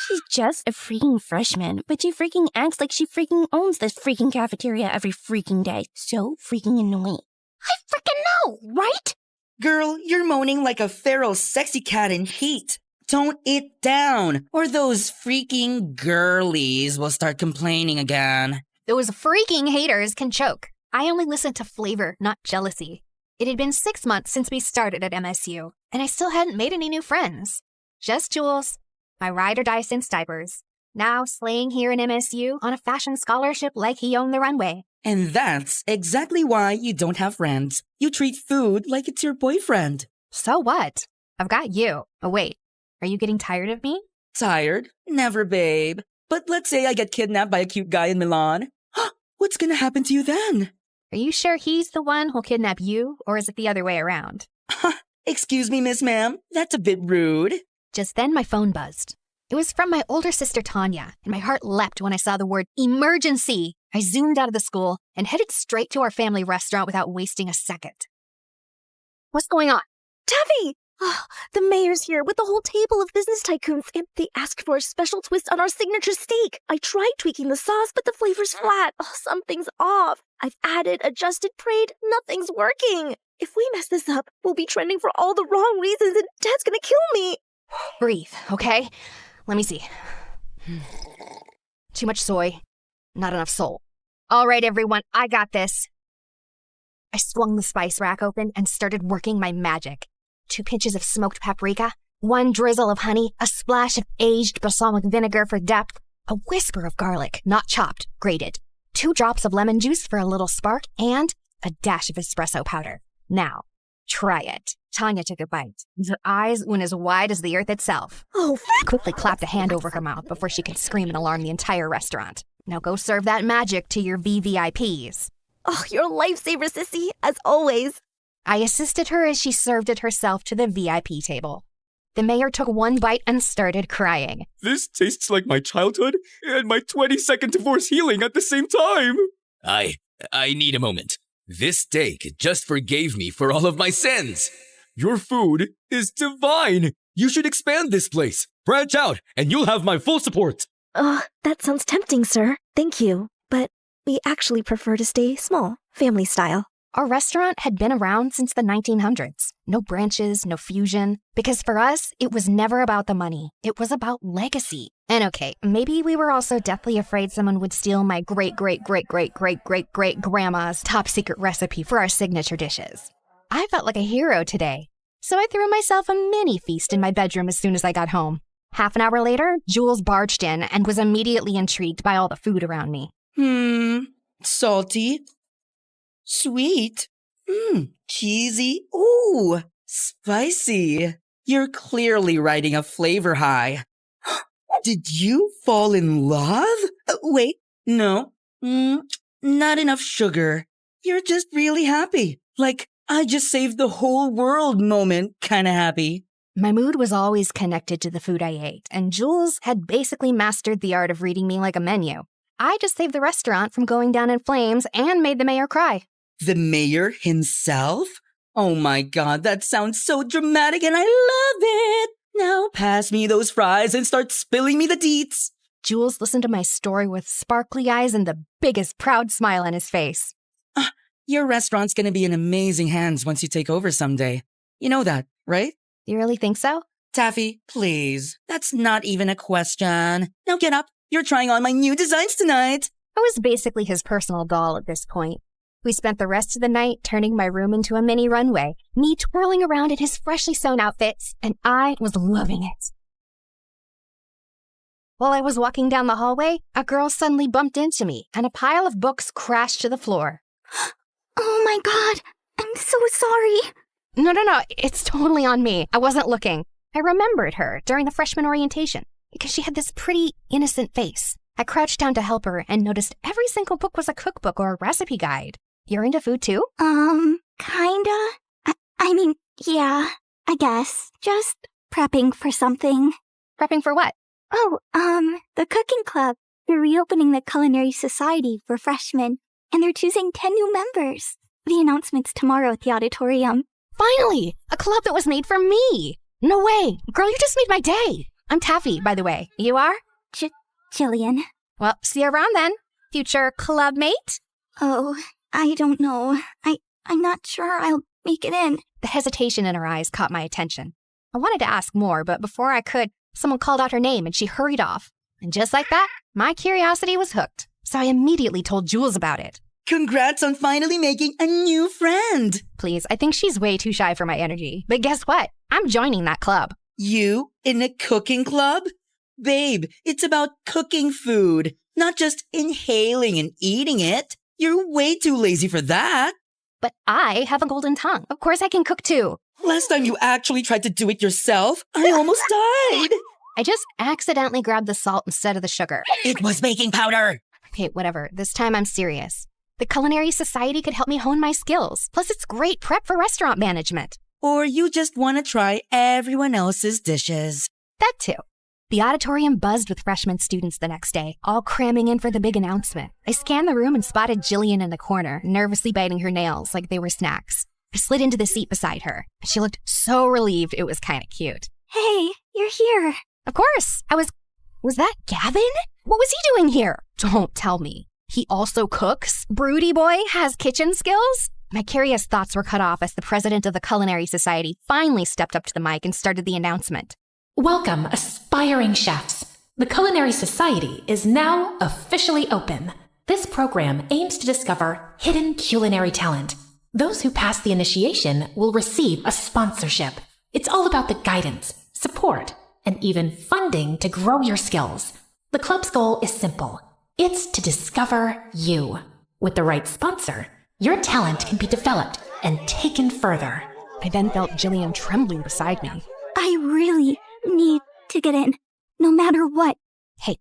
She's just a freaking freshman, but she freaking acts like she freaking owns this freaking cafeteria every freaking day. So freaking annoying. I freaking know, right? Girl, you're moaning like a feral sexy cat in heat. Tone it down, or those freaking girlies will start complaining again. Those freaking haters can choke. I only listen to flavor, not jealousy. It had been 6 months since we started at MSU, and I still hadn't made any new friends. Just Jules, my ride or die since diapers, now slaying here in MSU on a fashion scholarship like he owned the runway. And that's exactly why you don't have friends. You treat food like it's your boyfriend. So what? I've got you. Oh, wait. Are you getting tired of me? Tired? Never, babe. But let's say I get kidnapped by a cute guy in Milan. What's gonna happen to you then? Are you sure he's the one who'll kidnap you, or is it the other way around? Excuse me, Miss Ma'am. That's a bit rude. Just then my phone buzzed. It was from my older sister Tanya, and my heart leapt when I saw the word emergency. I zoomed out of the school and headed straight to our family restaurant without wasting a second. What's going on? Taffy! Oh, the mayor's here with the whole table of business tycoons, and they asked for a special twist on our signature steak. I tried tweaking the sauce, but the flavor's flat. Oh, something's off. I've added, adjusted, prayed. Nothing's working. If we mess this up, we'll be trending for all the wrong reasons, and Dad's gonna kill me. Breathe, okay? Let me see. Too much soy, not enough soul. All right, everyone, I got this. I swung the spice rack open and started working my magic. 2 pinches of smoked paprika, 1 drizzle of honey, a splash of aged balsamic vinegar for depth, a whisper of garlic, not chopped, grated, 2 drops of lemon juice for a little spark, and a dash of espresso powder. Now, try it. Tanya took a bite. Her eyes went as wide as the earth itself. Oh, quickly clapped a hand over her mouth before she could scream and alarm the entire restaurant. Now go serve that magic to your VVIPs. Oh, you're a lifesaver, sissy, as always. I assisted her as she served it herself to the VIP table. The mayor took 1 bite and started crying. This tastes like my childhood and my 22nd divorce healing at the same time. I need a moment. This steak just forgave me for all of my sins. Your food is divine. You should expand this place. Branch out, and you'll have my full support. That sounds tempting, sir. Thank you. But we actually prefer to stay small, family style. Our restaurant had been around since the 1900s. No branches, no fusion. Because for us, it was never about the money. It was about legacy. And okay, maybe we were also deathly afraid someone would steal my great-great-great-great-great-great-grandma's top secret recipe for our signature dishes. I felt like a hero today. So I threw myself a mini feast in my bedroom as soon as I got home. Half an hour later, Jules barged in and was immediately intrigued by all the food around me. Salty. Sweet. Cheesy. Ooh, spicy. You're clearly riding a flavor high. Did you fall in love? Wait, no. Not enough sugar. You're just really happy. Like, I just saved the whole world moment kinda happy. My mood was always connected to the food I ate, and Jules had basically mastered the art of reading me like a menu. I just saved the restaurant from going down in flames and made the mayor cry. The mayor himself? Oh my god, that sounds so dramatic and I love it! Now pass me those fries and start spilling me the deets. Jules listened to my story with sparkly eyes and the biggest proud smile on his face. Your restaurant's gonna be in amazing hands once you take over someday. You know that, right? You really think so? Taffy, please. That's not even a question. Now get up. You're trying on my new designs tonight. I was basically his personal doll at this point. We spent the rest of the night turning my room into a mini runway, me twirling around in his freshly sewn outfits, and I was loving it. While I was walking down the hallway, a girl suddenly bumped into me, and a pile of books crashed to the floor. Oh my god, I'm so sorry. No, it's totally on me. I wasn't looking. I remembered her during the freshman orientation because she had this pretty, innocent face. I crouched down to help her and noticed every single book was a cookbook or a recipe guide. You're into food too? Kinda. I mean, yeah, I guess. Just prepping for something. Prepping for what? Oh, the cooking club. They're reopening the culinary society for freshmen, and they're choosing 10 new members. The announcement's tomorrow at the auditorium. Finally! A club that was made for me! No way! Girl, you just made my day! I'm Taffy, by the way. You are? Jillian. Well, see you around then, future club mate. Oh, I don't know. I'm not sure I'll make it in. The hesitation in her eyes caught my attention. I wanted to ask more, but before I could, someone called out her name and she hurried off. And just like that, my curiosity was hooked. So I immediately told Jules about it. Congrats on finally making a new friend. Please, I think she's way too shy for my energy. But guess what? I'm joining that club. You in a cooking club? Babe, it's about cooking food, not just inhaling and eating it. You're way too lazy for that. But I have a golden tongue. Of course I can cook too. Last time you actually tried to do it yourself, I almost died. I just accidentally grabbed the salt instead of the sugar. It was baking powder. Okay, whatever. This time I'm serious. The Culinary Society could help me hone my skills. Plus, it's great prep for restaurant management. Or you just want to try everyone else's dishes. That too. The auditorium buzzed with freshman students the next day, all cramming in for the big announcement. I scanned the room and spotted Jillian in the corner, nervously biting her nails like they were snacks. I slid into the seat beside her. She looked so relieved it was kind of cute. Hey, you're here. Of course. Was that Gavin? What was he doing here? Don't tell me. He also cooks? Broody boy has kitchen skills? My curious thoughts were cut off as the president of the Culinary Society finally stepped up to the mic and started the announcement. Welcome, aspiring chefs. The Culinary Society is now officially open. This program aims to discover hidden culinary talent. Those who pass the initiation will receive a sponsorship. It's all about the guidance, support, and even funding to grow your skills. The club's goal is simple. It's to discover you. With the right sponsor, your talent can be developed and taken further. I then felt Jillian trembling beside me. I really need to get in, no matter what. Hey,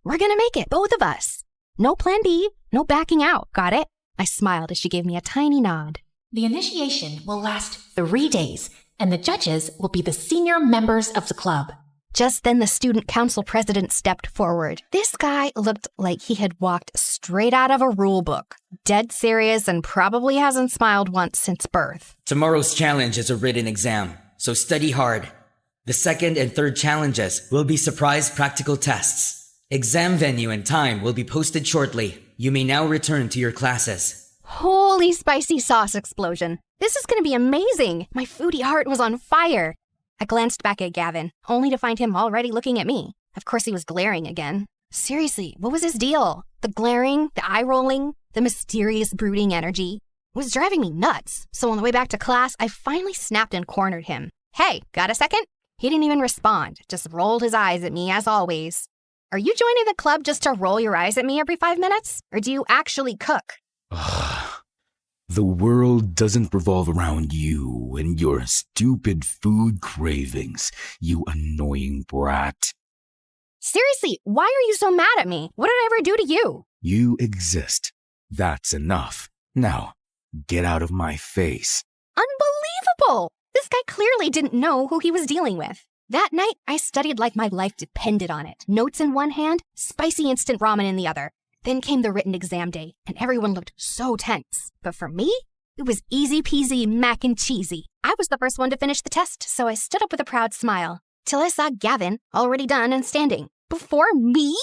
we're gonna make it, both of us. No plan B, no backing out, got it? I smiled as she gave me a tiny nod. The initiation will last 3 days, and the judges will be the senior members of the club. Just then the student council president stepped forward. This guy looked like he had walked straight out of a rule book. Dead serious and probably hasn't smiled once since birth. Tomorrow's challenge is a written exam, so study hard. The second and third challenges will be surprise practical tests. Exam venue and time will be posted shortly. You may now return to your classes. Holy spicy sauce explosion. This is going to be amazing. My foodie heart was on fire. I glanced back at Gavin, only to find him already looking at me. Of course he was glaring again. Seriously, what was his deal? The glaring, the eye-rolling, the mysterious brooding energy. It was driving me nuts. So on the way back to class, I finally snapped and cornered him. Hey, got a second? He didn't even respond, just rolled his eyes at me as always. Are you joining the club just to roll your eyes at me every 5 minutes? Or do you actually cook? The world doesn't revolve around you and your stupid food cravings, you annoying brat. Seriously, why are you so mad at me? What did I ever do to you? You exist. That's enough. Now, get out of my face. Unbelievable! This guy clearly didn't know who he was dealing with. That night, I studied like my life depended on it. Notes in one hand, spicy instant ramen in the other. Then came the written exam day, and everyone looked so tense. But for me, it was easy peasy mac and cheesy. I was the first one to finish the test, so I stood up with a proud smile. Till I saw Gavin, already done and standing. Before me?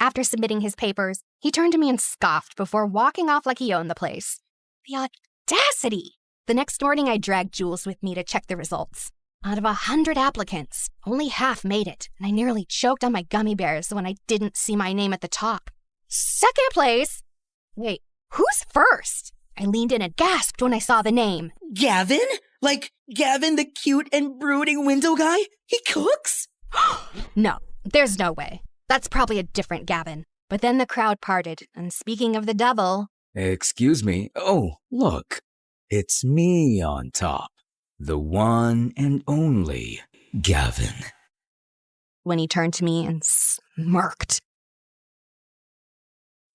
After submitting his papers, he turned to me and scoffed before walking off like he owned the place. The audacity! The next morning, I dragged Jules with me to check the results. Out of 100 applicants, only half made it, and I nearly choked on my gummy bears when I didn't see my name at the top. Second place? Wait, who's first? I leaned in and gasped when I saw the name. Gavin? Like Gavin, the cute and brooding window guy? He cooks? No, there's no way. That's probably a different Gavin. But then the crowd parted, and speaking of the devil... Excuse me. Oh, look. It's me on top. The one and only Gavin. When he turned to me and smirked.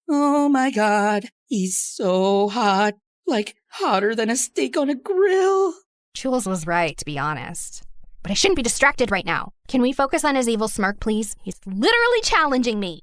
Oh my god, he's so hot. Like, hotter than a steak on a grill. Jules was right, to be honest. But I shouldn't be distracted right now. Can we focus on his evil smirk, please? He's literally challenging me.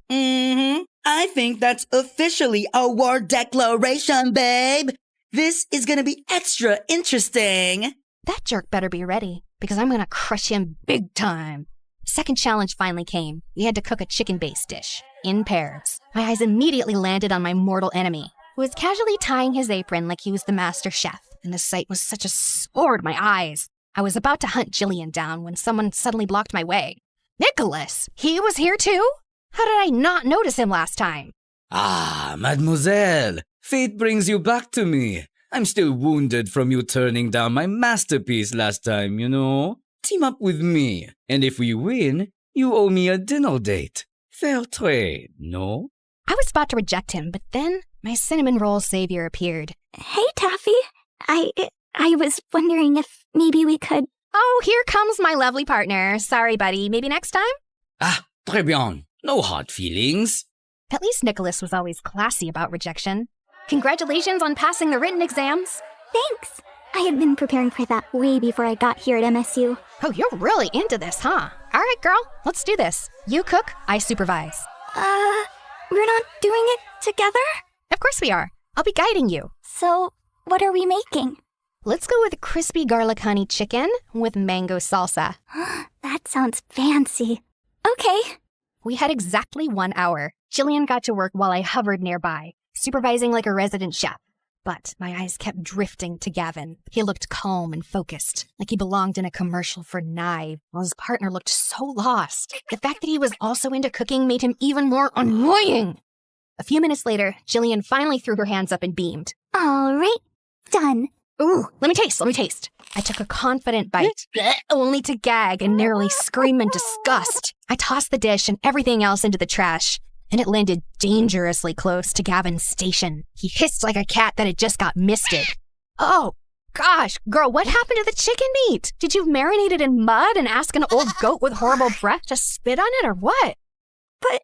I think that's officially a war declaration, babe. This is gonna be extra interesting. That jerk better be ready, because I'm gonna crush him big time. Second challenge finally came. We had to cook a chicken-based dish, in pairs. My eyes immediately landed on my mortal enemy, who was casually tying his apron like he was the master chef, and the sight was such a sore to my eyes. I was about to hunt Jillian down when someone suddenly blocked my way. Nicholas! He was here too? How did I not notice him last time? Ah, mademoiselle, fate brings you back to me. I'm still wounded from you turning down my masterpiece last time, you know. Team up with me, and if we win, you owe me a dinner date. Fair trade, no? I was about to reject him, but then my cinnamon roll savior appeared. Hey, Taffy. I was wondering if maybe we could... Oh, here comes my lovely partner. Sorry, buddy. Maybe next time? Ah, très bien. No hard feelings. At least Nicholas was always classy about rejection. Congratulations on passing the written exams. Thanks. I had been preparing for that way before I got here at MSU. Oh, you're really into this, huh? All right, girl. Let's do this. You cook, I supervise. We're not doing it together? Of course we are. I'll be guiding you. So, what are we making? Let's go with crispy garlic honey chicken with mango salsa. That sounds fancy. Okay. We had exactly 1 hour. Jillian got to work while I hovered nearby, supervising like a resident chef. But my eyes kept drifting to Gavin. He looked calm and focused, like he belonged in a commercial for knives, while his partner looked so lost. The fact that he was also into cooking made him even more annoying. A few minutes later, Jillian finally threw her hands up and beamed. All right, done. Ooh, let me taste. I took a confident bite, only to gag and nearly scream in disgust. I tossed the dish and everything else into the trash, and it landed dangerously close to Gavin's station. He hissed like a cat that had just got misted. Oh, gosh, girl, what happened to the chicken meat? Did you marinate it in mud and ask an old goat with horrible breath to spit on it or what? But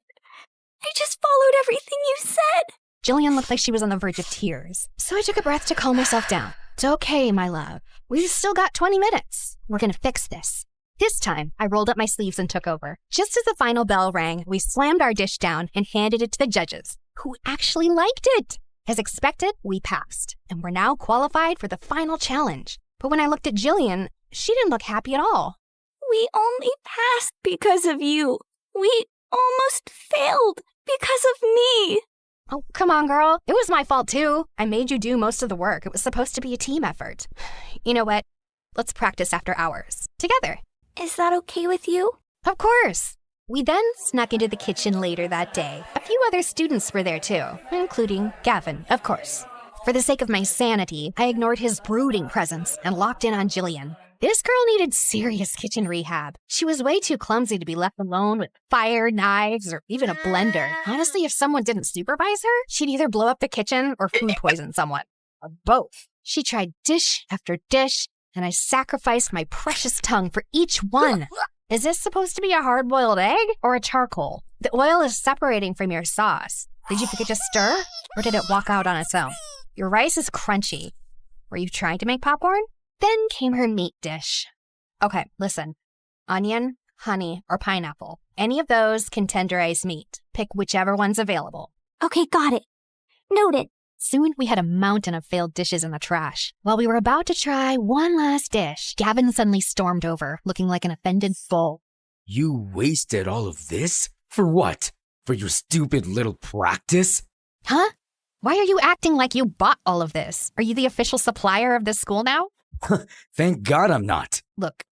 I just followed everything you said. Jillian looked like she was on the verge of tears, so I took a breath to calm myself down. It's okay, my love. We've still got 20 minutes. We're gonna fix this. This time, I rolled up my sleeves and took over. Just as the final bell rang, we slammed our dish down and handed it to the judges, who actually liked it. As expected, we passed, and we're now qualified for the final challenge. But when I looked at Jillian, she didn't look happy at all. We only passed because of you. We almost failed because of me. Oh, come on, girl. It was my fault, too. I made you do most of the work. It was supposed to be a team effort. You know what? Let's practice after hours. Together. Is that okay with you? Of course. We then snuck into the kitchen later that day. A few other students were there, too, including Gavin, of course. For the sake of my sanity, I ignored his brooding presence and locked in on Jillian. This girl needed serious kitchen rehab. She was way too clumsy to be left alone with fire, knives, or even a blender. Honestly, if someone didn't supervise her, she'd either blow up the kitchen or food poison someone. Or both. She tried dish after dish, and I sacrificed my precious tongue for each one. Is this supposed to be a hard-boiled egg or a charcoal? The oil is separating from your sauce. Did you forget to stir, or did it walk out on its own? Your rice is crunchy. Were you trying to make popcorn? Then came her meat dish. Okay, listen. Onion, honey, or pineapple. Any of those can tenderize meat. Pick whichever one's available. Okay, got it. Noted. Soon we had a mountain of failed dishes in the trash. While we were about to try one last dish, Gavin suddenly stormed over, looking like an offended bull. You wasted all of this? For what? For your stupid little practice? Huh? Why are you acting like you bought all of this? Are you the official supplier of this school now? Thank God I'm not. Look,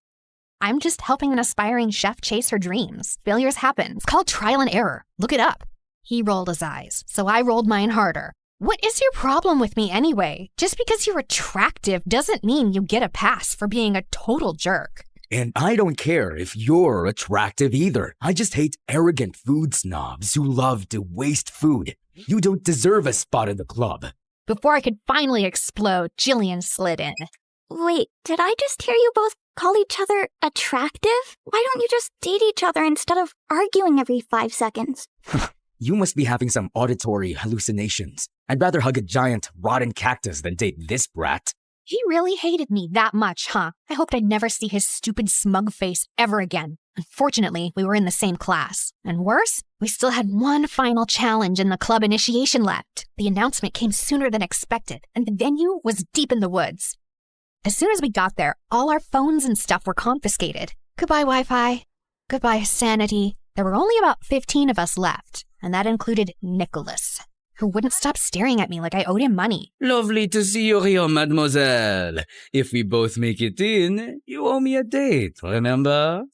I'm just helping an aspiring chef chase her dreams. Failures happen. It's called trial and error. Look it up. He rolled his eyes, so I rolled mine harder. What is your problem with me anyway? Just because you're attractive doesn't mean you get a pass for being a total jerk. And I don't care if you're attractive either. I just hate arrogant food snobs who love to waste food. You don't deserve a spot in the club. Before I could finally explode, Jillian slid in. Wait, did I just hear you both call each other attractive? Why don't you just date each other instead of arguing every 5 seconds? You must be having some auditory hallucinations. I'd rather hug a giant, rotten cactus than date this brat. He really hated me that much, huh? I hoped I'd never see his stupid smug face ever again. Unfortunately, we were in the same class. And worse, we still had one final challenge in the club initiation left. The announcement came sooner than expected, and the venue was deep in the woods. As soon as we got there, all our phones and stuff were confiscated. Goodbye, Wi-Fi. Goodbye, sanity. There were only about 15 of us left, and that included Nicholas, who wouldn't stop staring at me like I owed him money. Lovely to see you here, mademoiselle. If we both make it in, you owe me a date, remember?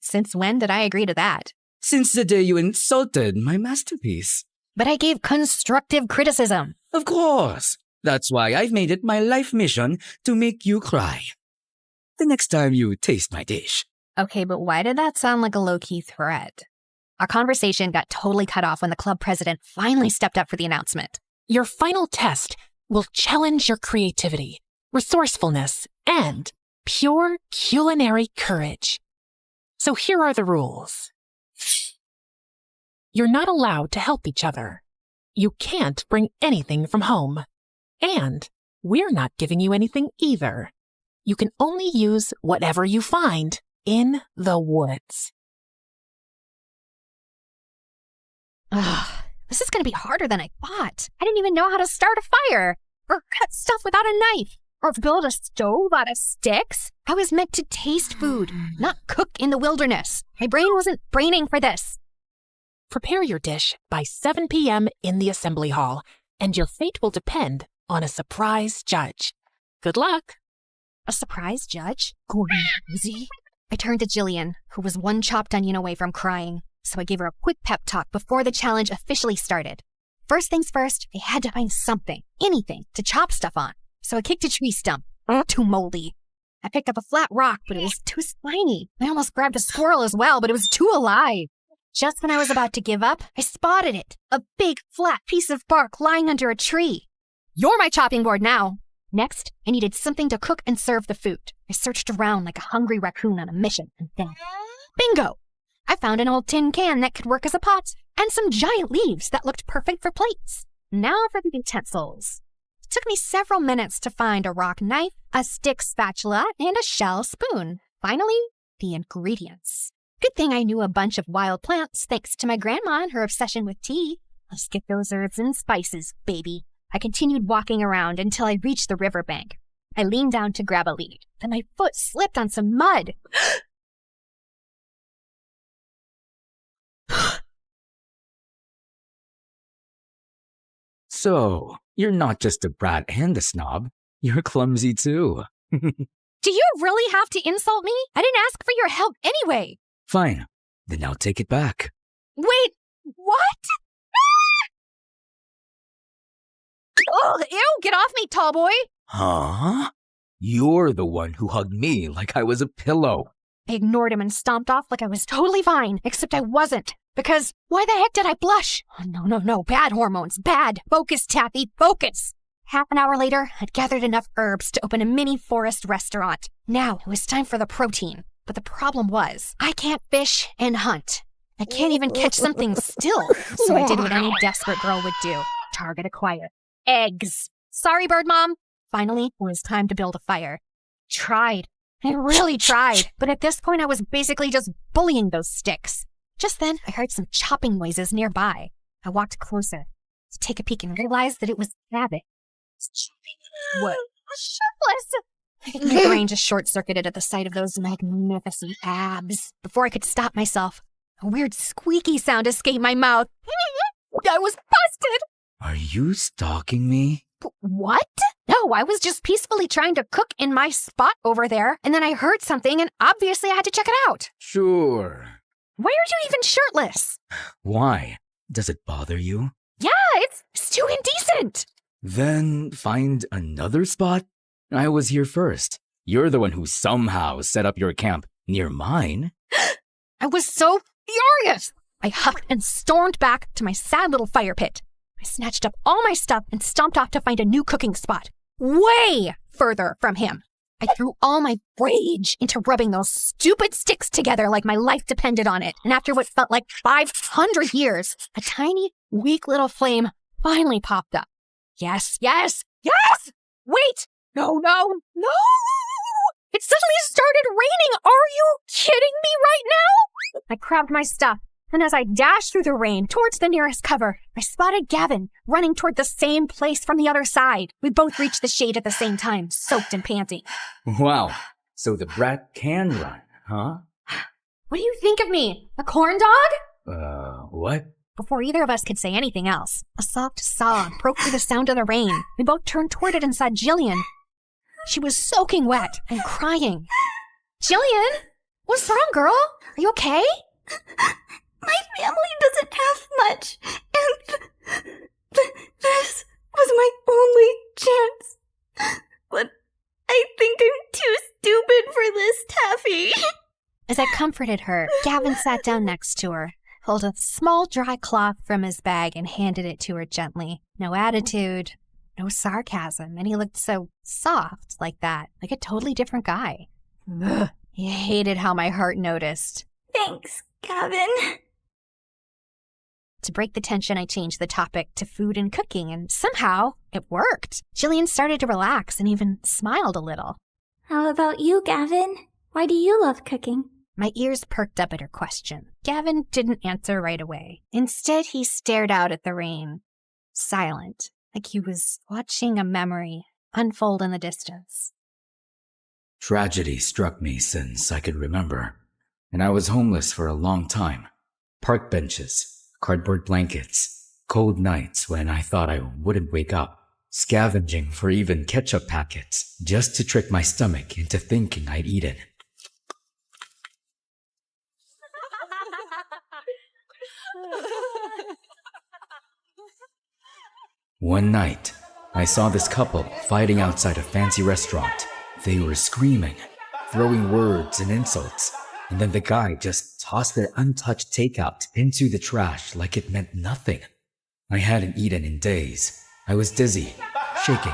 Since when did I agree to that? Since the day you insulted my masterpiece. But I gave constructive criticism. Of course. That's why I've made it my life mission to make you cry. The next time you taste my dish. Okay, but why did that sound like a low-key threat? Our conversation got totally cut off when the club president finally stepped up for the announcement. Your final test will challenge your creativity, resourcefulness, and pure culinary courage. So here are the rules. You're not allowed to help each other. You can't bring anything from home. And we're not giving you anything either. You can only use whatever you find in the woods. Ugh, this is going to be harder than I thought. I didn't even know how to start a fire, or cut stuff without a knife, or build a stove out of sticks. I was meant to taste food, not cook in the wilderness. My brain wasn't braining for this. Prepare your dish by 7 p.m. in the assembly hall, and your fate will depend on a surprise judge. Good luck. A surprise judge? Crazy. I turned to Jillian, who was one chopped onion away from crying, so I gave her a quick pep talk before the challenge officially started. First things first, I had to find something, anything, to chop stuff on, so I kicked a tree stump. Too moldy. I picked up a flat rock, but it was too spiny. I almost grabbed a squirrel as well, but it was too alive. Just when I was about to give up, I spotted it, a big, flat piece of bark lying under a tree. You're my chopping board now. Next, I needed something to cook and serve the food. I searched around like a hungry raccoon on a mission, and then, bingo! I found an old tin can that could work as a pot, and some giant leaves that looked perfect for plates. Now for the utensils. It took me several minutes to find a rock knife, a stick spatula, and a shell spoon. Finally, the ingredients. Good thing I knew a bunch of wild plants thanks to my grandma and her obsession with tea. Let's get those herbs and spices, baby. I continued walking around until I reached the riverbank. I leaned down to grab a lead. Then my foot slipped on some mud. So, you're not just a brat and a snob. You're clumsy too. Do you really have to insult me? I didn't ask for your help anyway. Fine. Then I'll take it back. Wait, what? Ugh, ew, get off me, tall boy. Huh? You're the one who hugged me like I was a pillow. I ignored him and stomped off like I was totally fine, except I wasn't. Because why the heck did I blush? Oh, no, bad hormones, bad. Focus, Taffy, focus. Half an hour later, I'd gathered enough herbs to open a mini forest restaurant. Now it was time for the protein. But the problem was, I can't fish and hunt. I can't even catch something still. So I did what any desperate girl would do. Target acquire. Eggs. Sorry, Bird Mom. Finally, it was time to build a fire. Tried. I really tried. But at this point, I was basically just bullying those sticks. Just then, I heard some chopping noises nearby. I walked closer to take a peek and realized that it was Abbott. What? My brain just short-circuited at the sight of those magnificent abs. Before I could stop myself, a weird squeaky sound escaped my mouth. I was busted! Are you stalking me? What? No, I was just peacefully trying to cook in my spot over there, and then I heard something, and obviously I had to check it out. Sure. Why are you even shirtless? Why? Does it bother you? Yeah, it's too indecent. Then find another spot? I was here first. You're the one who somehow set up your camp near mine. I was so furious. I huffed and stormed back to my sad little fire pit. I snatched up all my stuff and stomped off to find a new cooking spot, way further from him. I threw all my rage into rubbing those stupid sticks together like my life depended on it. And after what felt like 500 years, a tiny, weak little flame finally popped up. Yes! Wait! No! It suddenly started raining! Are you kidding me right now? I grabbed my stuff, and as I dashed through the rain towards the nearest cover, I spotted Gavin running toward the same place from the other side. We both reached the shade at the same time, soaked and panting. Wow, so the brat can run, huh? What do you think of me? A corn dog? What? Before either of us could say anything else, a soft sob broke through the sound of the rain. We both turned toward it and saw Jillian. She was soaking wet and crying. Jillian? What's wrong, girl? Are you okay? My family doesn't have much, and this was my only chance. But I think I'm too stupid for this, Taffy. As I comforted her, Gavin sat down next to her, pulled a small dry cloth from his bag and handed it to her gently. No attitude, no sarcasm, and he looked so soft like that, like a totally different guy. Ugh. He hated how my heart noticed. Thanks, Gavin. To break the tension, I changed the topic to food and cooking, and somehow it worked. Jillian started to relax and even smiled a little. How about you, Gavin? Why do you love cooking? My ears perked up at her question. Gavin didn't answer right away. Instead, he stared out at the rain, silent, like he was watching a memory unfold in the distance. Tragedy struck me since I could remember, and I was homeless for a long time. Park benches, cardboard blankets, cold nights when I thought I wouldn't wake up, scavenging for even ketchup packets just to trick my stomach into thinking I'd eaten. One night, I saw this couple fighting outside a fancy restaurant. They were screaming, throwing words and insults, and then the guy just tossed their untouched takeout into the trash like it meant nothing. I hadn't eaten in days. I was dizzy, shaking.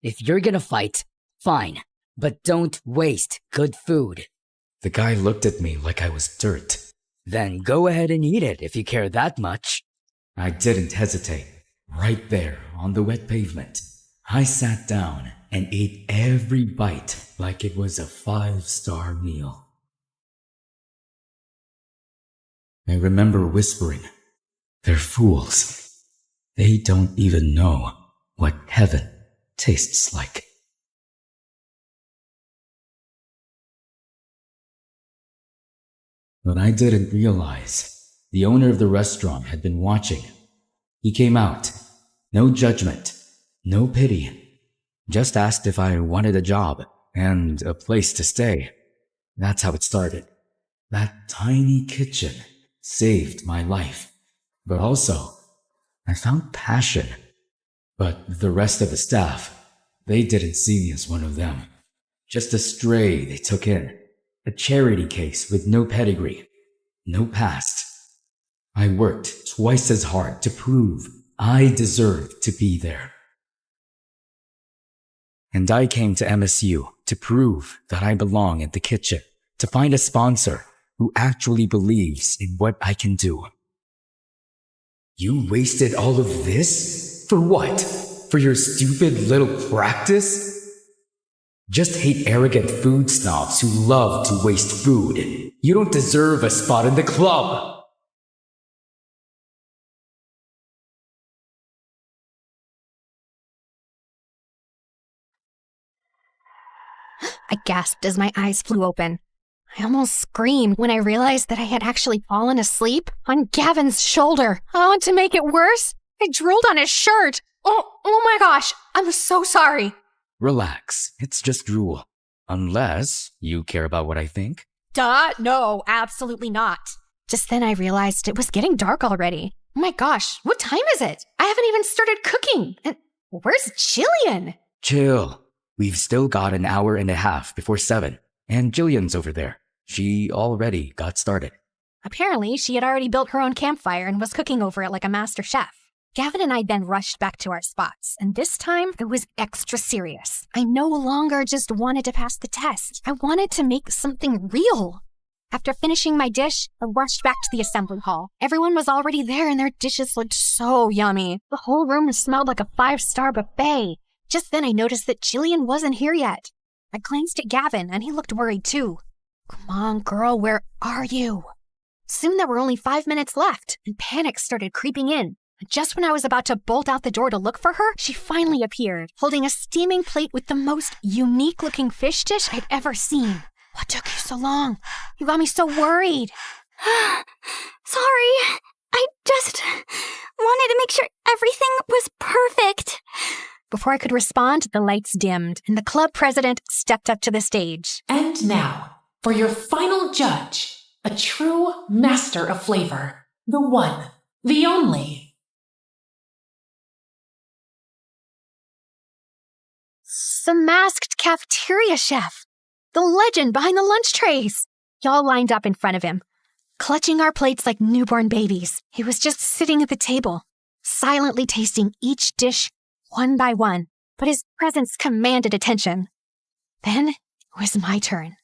If you're gonna fight, fine, but don't waste good food. The guy looked at me like I was dirt. Then go ahead and eat it if you care that much. I didn't hesitate. Right there on the wet pavement, I sat down and ate every bite like it was a 5-star meal. I remember whispering, "They're fools. They don't even know what heaven tastes like." But I didn't realize the owner of the restaurant had been watching. He came out. No judgment, no pity. Just asked if I wanted a job and a place to stay. That's how it started. That tiny kitchen saved my life. But also, I found passion. But the rest of the staff, they didn't see me as one of them. Just a stray they took in. A charity case with no pedigree, no past. I worked twice as hard to prove I deserved to be there. And I came to MSU to prove that I belong in the kitchen, to find a sponsor who actually believes in what I can do. You wasted all of this? For what? For your stupid little practice? Just hate arrogant food snobs who love to waste food. You don't deserve a spot in the club. I gasped as my eyes flew open. I almost screamed when I realized that I had actually fallen asleep on Gavin's shoulder. Oh, to make it worse, I drooled on his shirt. Oh my gosh, I'm so sorry. Relax, it's just drool. Unless you care about what I think. Duh, no, absolutely not. Just then I realized it was getting dark already. Oh my gosh, what time is it? I haven't even started cooking. And where's Jillian? Chill. We've still got an hour and a half before 7. And Jillian's over there. She already got started. Apparently, she had already built her own campfire and was cooking over it like a master chef. Gavin and I then rushed back to our spots, and this time it was extra serious. I no longer just wanted to pass the test. I wanted to make something real. After finishing my dish, I rushed back to the assembly hall. Everyone was already there and their dishes looked so yummy. The whole room smelled like a 5-star buffet. Just then I noticed that Jillian wasn't here yet. I glanced at Gavin and he looked worried too. Come on, girl, where are you? Soon there were only 5 minutes left and panic started creeping in. Just when I was about to bolt out the door to look for her, she finally appeared, holding a steaming plate with the most unique-looking fish dish I'd ever seen. What took you so long? You got me so worried. Sorry. I just wanted to make sure everything was perfect. Before I could respond, the lights dimmed, and the club president stepped up to the stage. And now, for your final judge, a true master of flavor, the one, the only. The masked cafeteria chef. The legend behind the lunch trays. Y'all lined up in front of him, clutching our plates like newborn babies. He was just sitting at the table, silently tasting each dish one by one, but his presence commanded attention. Then it was my turn.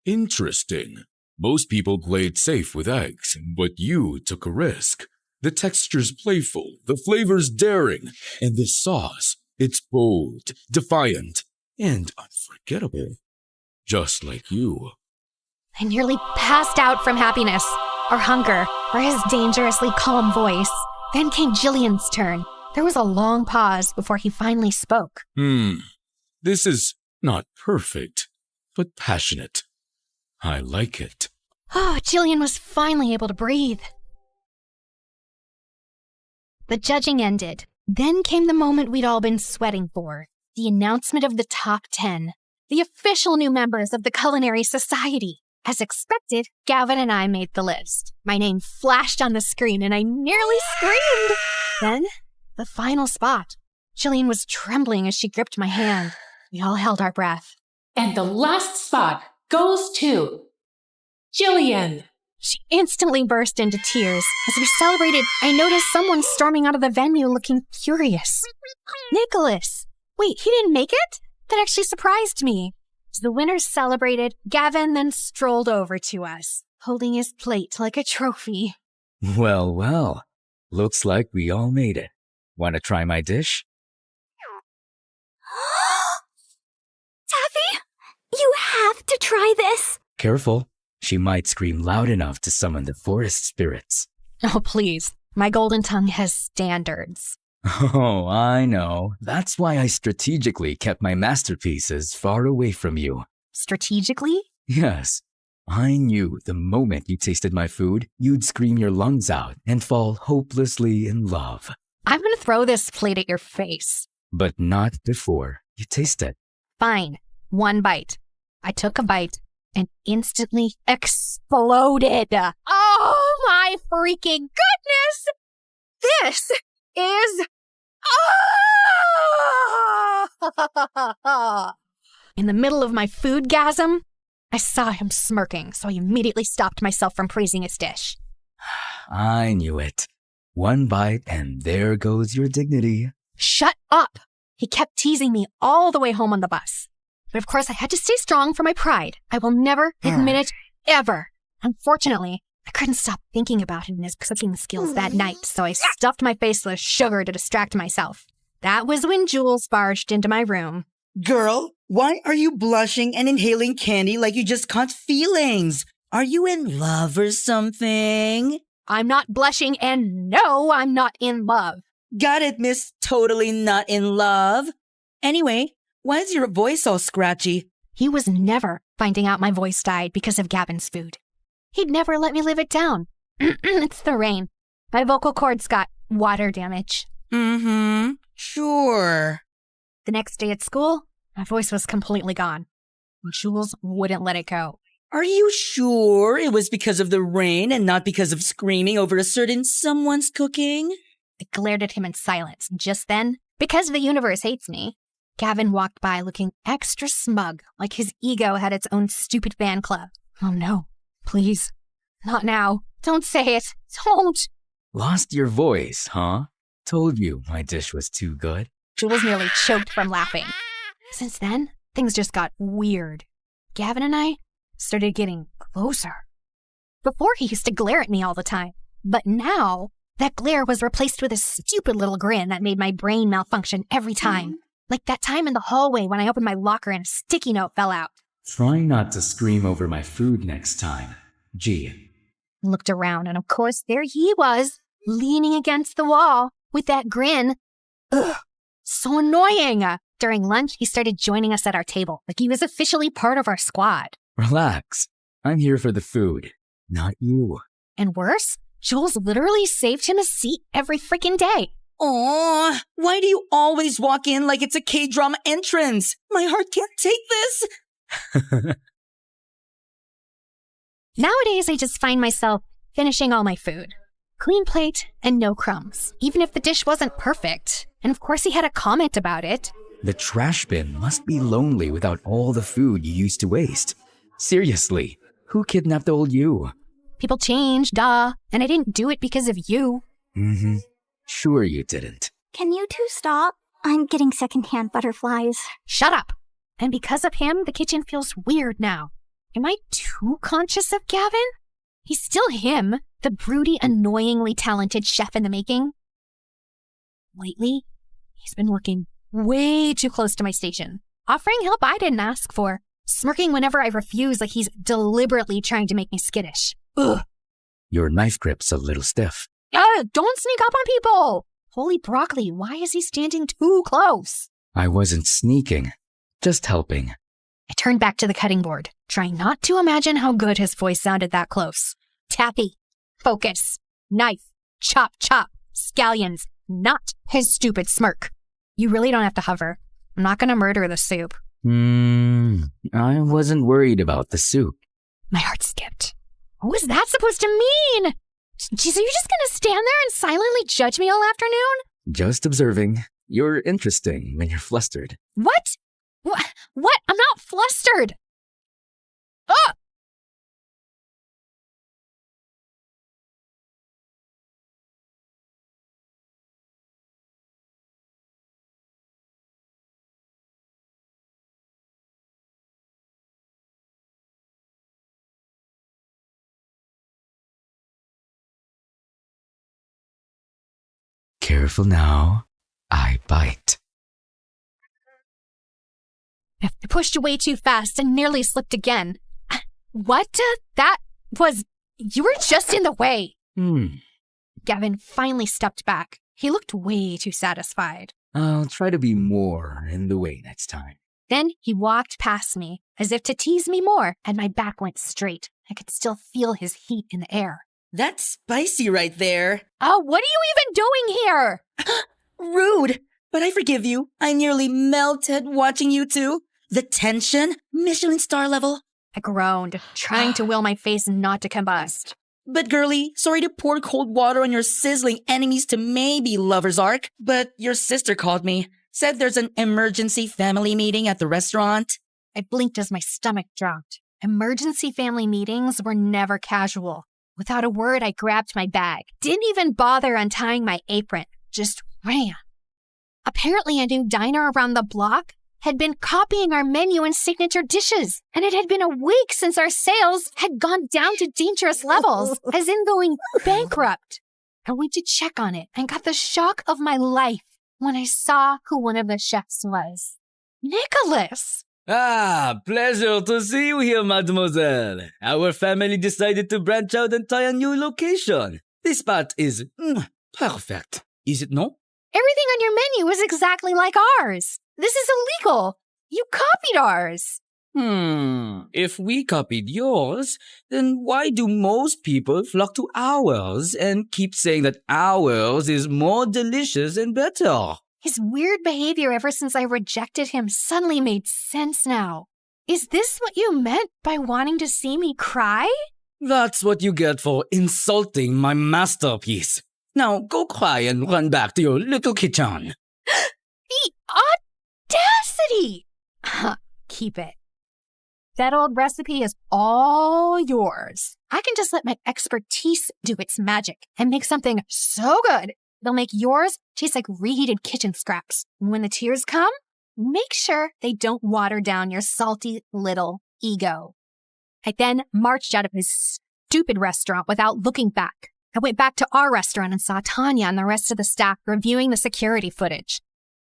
Interesting. Most people played safe with eggs, but you took a risk. The texture's playful, the flavor's daring, and this sauce, it's bold, defiant, and unforgettable. Just like you. I nearly passed out from happiness, or hunger, or his dangerously calm voice. Then came Jillian's turn. There was a long pause before he finally spoke. This is not perfect, but passionate. I like it. Oh, Jillian was finally able to breathe. The judging ended. Then came the moment we'd all been sweating for. The announcement of the top 10. The official new members of the Culinary Society. As expected, Gavin and I made the list. My name flashed on the screen and I nearly screamed. Then, the final spot. Jillian was trembling as she gripped my hand. We all held our breath. And the last spot goes to Jillian. She instantly burst into tears. As we celebrated, I noticed someone storming out of the venue looking curious. Nicholas! Wait, he didn't make it? That actually surprised me. As the winners celebrated, Gavin then strolled over to us, holding his plate like a trophy. Well, well. Looks like we all made it. Want to try my dish? Taffy, you have to try this. Careful. She might scream loud enough to summon the forest spirits. Oh, please. My golden tongue has standards. Oh, I know. That's why I strategically kept my masterpieces far away from you. Strategically? Yes. I knew the moment you tasted my food, you'd scream your lungs out and fall hopelessly in love. I'm gonna throw this plate at your face. But not before you taste it. Fine. One bite. I took a bite and instantly exploded. Oh my freaking goodness! This is... In the middle of my foodgasm, I saw him smirking, so I immediately stopped myself from praising his dish. I knew it. One bite and there goes your dignity. Shut up! He kept teasing me all the way home on the bus. But of course I had to stay strong for my pride. I will never admit it, ever. Unfortunately, I couldn't stop thinking about him and his cooking skills that night, so I stuffed my face with sugar to distract myself. That was when Jules barged into my room. Girl, why are you blushing and inhaling candy like you just caught feelings? Are you in love or something? I'm not blushing, and no, I'm not in love. Got it, miss. Totally not in love. Anyway, why is your voice all scratchy? He was never finding out my voice died because of Gavin's food. He'd never let me live it down. It's the rain. My vocal cords got water damage. Sure. The next day at school, my voice was completely gone. Jules wouldn't let it go. Are you sure it was because of the rain and not because of screaming over a certain someone's cooking? I glared at him in silence. Just then, because the universe hates me, Gavin walked by looking extra smug, like his ego had its own stupid fan club. Oh no, please. Not now. Don't say it. Don't. Lost your voice, huh? Told you my dish was too good. Jules nearly choked from laughing. Since then, things just got weird. Gavin and I started getting closer. Before, he used to glare at me all the time. But now, that glare was replaced with a stupid little grin that made my brain malfunction every time. Like that time in the hallway when I opened my locker and a sticky note fell out. Try not to scream over my food next time. G. Looked around, and of course, there he was, leaning against the wall with that grin. Ugh, so annoying. During lunch, he started joining us at our table, like he was officially part of our squad. Relax. I'm here for the food, not you. And worse, Jules literally saved him a seat every freaking day. Aww, why do you always walk in like it's a K-drama entrance? My heart can't take this. Nowadays, I just find myself finishing all my food. Clean plate and no crumbs, even if the dish wasn't perfect. And of course, he had a comment about it. The trash bin must be lonely without all the food you used to waste. Seriously, who kidnapped old you? People change, duh. And I didn't do it because of you. Mm-hmm. Sure you didn't. Can you two stop? I'm getting secondhand butterflies. Shut up. And because of him, the kitchen feels weird now. Am I too conscious of Gavin? He's still him, the broody, annoyingly talented chef in the making. Lately, he's been working way too close to my station, offering help I didn't ask for, smirking whenever I refuse like he's deliberately trying to make me skittish. Ugh. Your knife grip's a little stiff. Don't sneak up on people! Holy broccoli, why is he standing too close? I wasn't sneaking, just helping. I turned back to the cutting board, trying not to imagine how good his voice sounded that close. Tappy, focus, knife, chop, chop, scallions, not his stupid smirk. You really don't have to hover. I'm not gonna murder the soup. I wasn't worried about the soup. My heart skipped. What was that supposed to mean? Geez, are you just gonna stand there and silently judge me all afternoon? Just observing. You're interesting when you're flustered. What? What? I'm not flustered. Oh! Careful now. I bite. I pushed away too fast and nearly slipped again. What? That was... You were just in the way. Gavin finally stepped back. He looked way too satisfied. I'll try to be more in the way next time. Then he walked past me, as if to tease me more, and my back went straight. I could still feel his heat in the air. That's spicy right there. Oh, what are you even doing here? Rude, but I forgive you. I nearly melted watching you two. The tension, Michelin star level. I groaned, trying to will my face not to combust. But girlie, sorry to pour cold water on your sizzling enemies to maybe lover's arc, but your sister called me. Said there's an emergency family meeting at the restaurant. I blinked as my stomach dropped. Emergency family meetings were never casual. Without a word, I grabbed my bag. Didn't even bother untying my apron. Just ran. Apparently, a new diner around the block had been copying our menu and signature dishes. And it had been a week since our sales had gone down to dangerous levels, as in going bankrupt. I went to check on it and got the shock of my life when I saw who one of the chefs was. Nicholas! Ah, pleasure to see you here, mademoiselle. Our family decided to branch out and try a new location. This spot is perfect. Is it no? Everything on your menu is exactly like ours. This is illegal. You copied ours. If we copied yours, then why do most people flock to ours and keep saying that ours is more delicious and better? His weird behavior ever since I rejected him suddenly made sense now. Is this what you meant by wanting to see me cry? That's what you get for insulting my masterpiece. Now go cry and run back to your little kitchen. The audacity! Keep it. That old recipe is all yours. I can just let my expertise do its magic and make something so good they'll make yours taste like reheated kitchen scraps. And when the tears come, make sure they don't water down your salty little ego. I then marched out of his stupid restaurant without looking back. I went back to our restaurant and saw Tanya and the rest of the staff reviewing the security footage.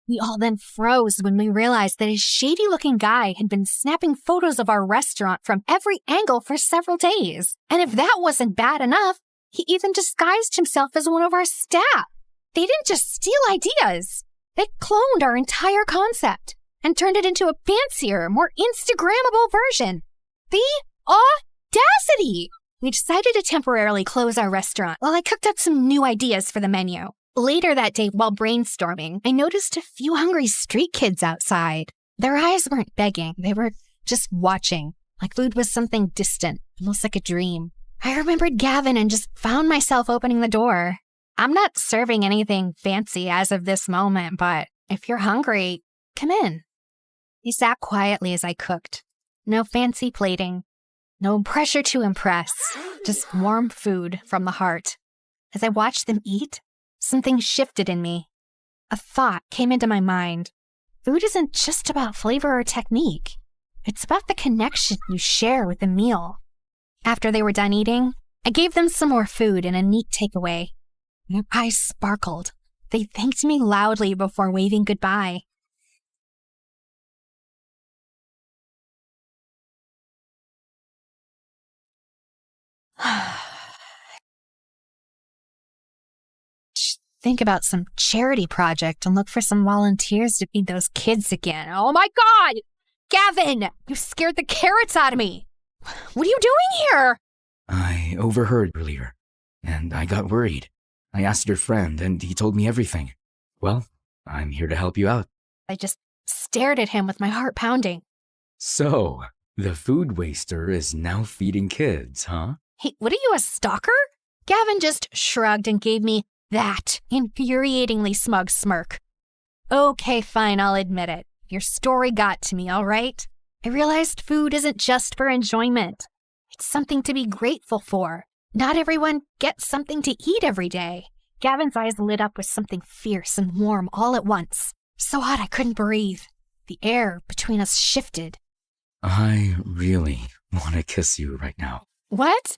We all then froze when we realized that a shady-looking guy had been snapping photos of our restaurant from every angle for several days. And if that wasn't bad enough, he even disguised himself as one of our staff. They didn't just steal ideas. They cloned our entire concept and turned it into a fancier, more Instagrammable version. The audacity! We decided to temporarily close our restaurant while I cooked up some new ideas for the menu. Later that day, while brainstorming, I noticed a few hungry street kids outside. Their eyes weren't begging, they were just watching, like food was something distant, almost like a dream. I remembered Gavin and just found myself opening the door. I'm not serving anything fancy as of this moment, but if you're hungry, come in. He sat quietly as I cooked. No fancy plating, no pressure to impress, just warm food from the heart. As I watched them eat, something shifted in me. A thought came into my mind. Food isn't just about flavor or technique. It's about the connection you share with the meal. After they were done eating, I gave them some more food and a neat takeaway. Their eyes sparkled. They thanked me loudly before waving goodbye. Think about some charity project and look for some volunteers to feed those kids again. Oh my God! Gavin! You scared the carrots out of me! What are you doing here? I overheard earlier, and I got worried. I asked your friend, and he told me everything. Well, I'm here to help you out. I just stared at him with my heart pounding. So, the food waster is now feeding kids, huh? Hey, what are you, a stalker? Gavin just shrugged and gave me that infuriatingly smug smirk. Okay, fine, I'll admit it. Your story got to me, all right? I realized food isn't just for enjoyment. It's something to be grateful for. Not everyone gets something to eat every day. Gavin's eyes lit up with something fierce and warm all at once. So hot I couldn't breathe. The air between us shifted. I really want to kiss you right now. What?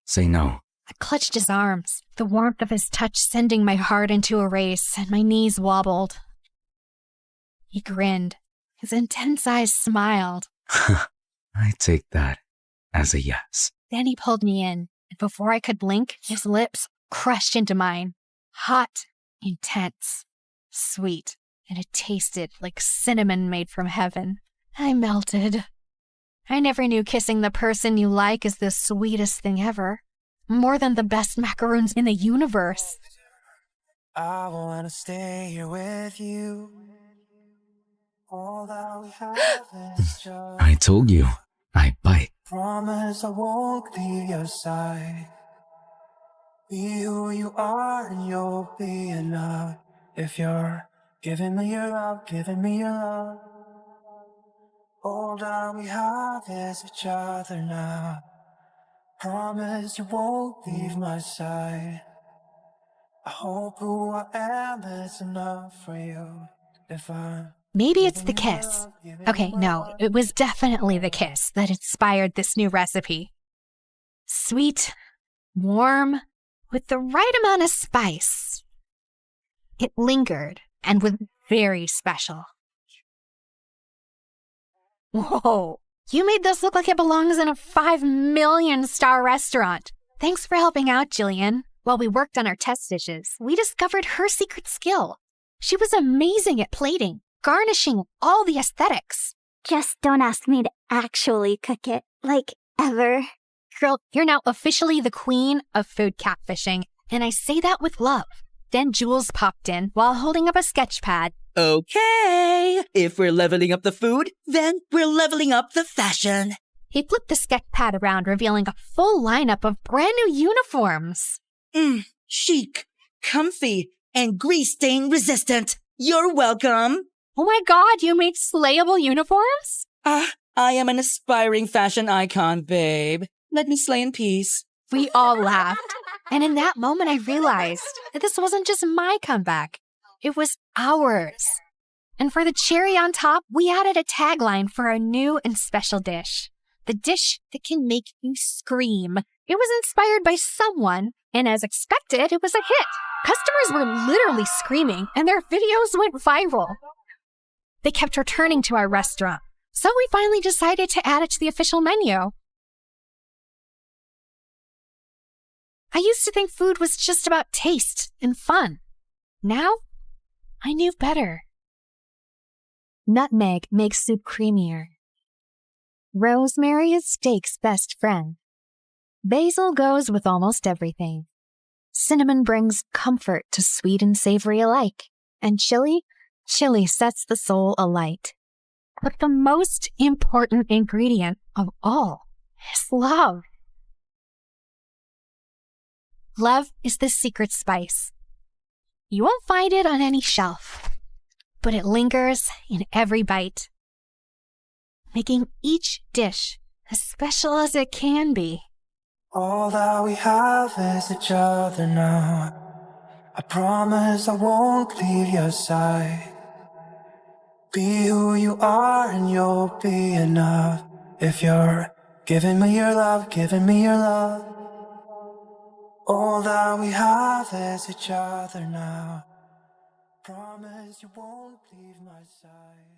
Say no. I clutched his arms, the warmth of his touch sending my heart into a race, and my knees wobbled. He grinned. His intense eyes smiled. I take that as a yes. Then he pulled me in, and before I could blink, his lips crushed into mine. Hot, intense, sweet, and it tasted like cinnamon made from heaven. I melted. I never knew kissing the person you like is the sweetest thing ever. More than the best macaroons in the universe. I wanna stay here with you. All that we have is just I told you, I bite. promise I won't leave your side. Be who you are and you'll be enough. If you're giving me your love, giving me your love. All that we have is each other now. Promise you won't leave my side. I hope who I am is enough for you. If I'm Maybe it's the kiss. Okay, no, it was definitely the kiss that inspired this new recipe. Sweet, warm, with the right amount of spice. It lingered and was very special. Whoa, you made this look like it belongs in a 5 million star restaurant. Thanks for helping out, Jillian. While we worked on our test dishes, we discovered her secret skill. She was amazing at plating, garnishing all the aesthetics. Just don't ask me to actually cook it, like, ever. Girl, you're now officially the queen of food catfishing, and I say that with love. Then Jules popped in while holding up a sketch pad. Okay, if we're leveling up the food, then we're leveling up the fashion. He flipped the sketch pad around, revealing a full lineup of brand new uniforms. Chic, comfy, and grease stain resistant. You're welcome. Oh my God, you made slayable uniforms? I am an aspiring fashion icon, babe. Let me slay in peace. We all laughed. And in that moment, I realized that this wasn't just my comeback. It was ours. And for the cherry on top, we added a tagline for our new and special dish. the dish that can make you scream. It was inspired by someone, and as expected, it was a hit. Customers were literally screaming, and their videos went viral. They kept returning to our restaurant, so we finally decided to add it to the official menu. I used to think food was just about taste and fun. Now, I knew better. Nutmeg makes soup creamier. Rosemary is steak's best friend. Basil goes with almost everything. Cinnamon brings comfort to sweet and savory alike. And chili sets the soul alight. But the most important ingredient of all is love. Love is the secret spice. You won't find it on any shelf, but it lingers in every bite, making each dish as special as it can be. All that we have is each other now. I promise I won't leave your side. Be who you are and you'll be enough. If you're giving me your love, giving me your love. All that we have is each other now. Promise you won't leave my side.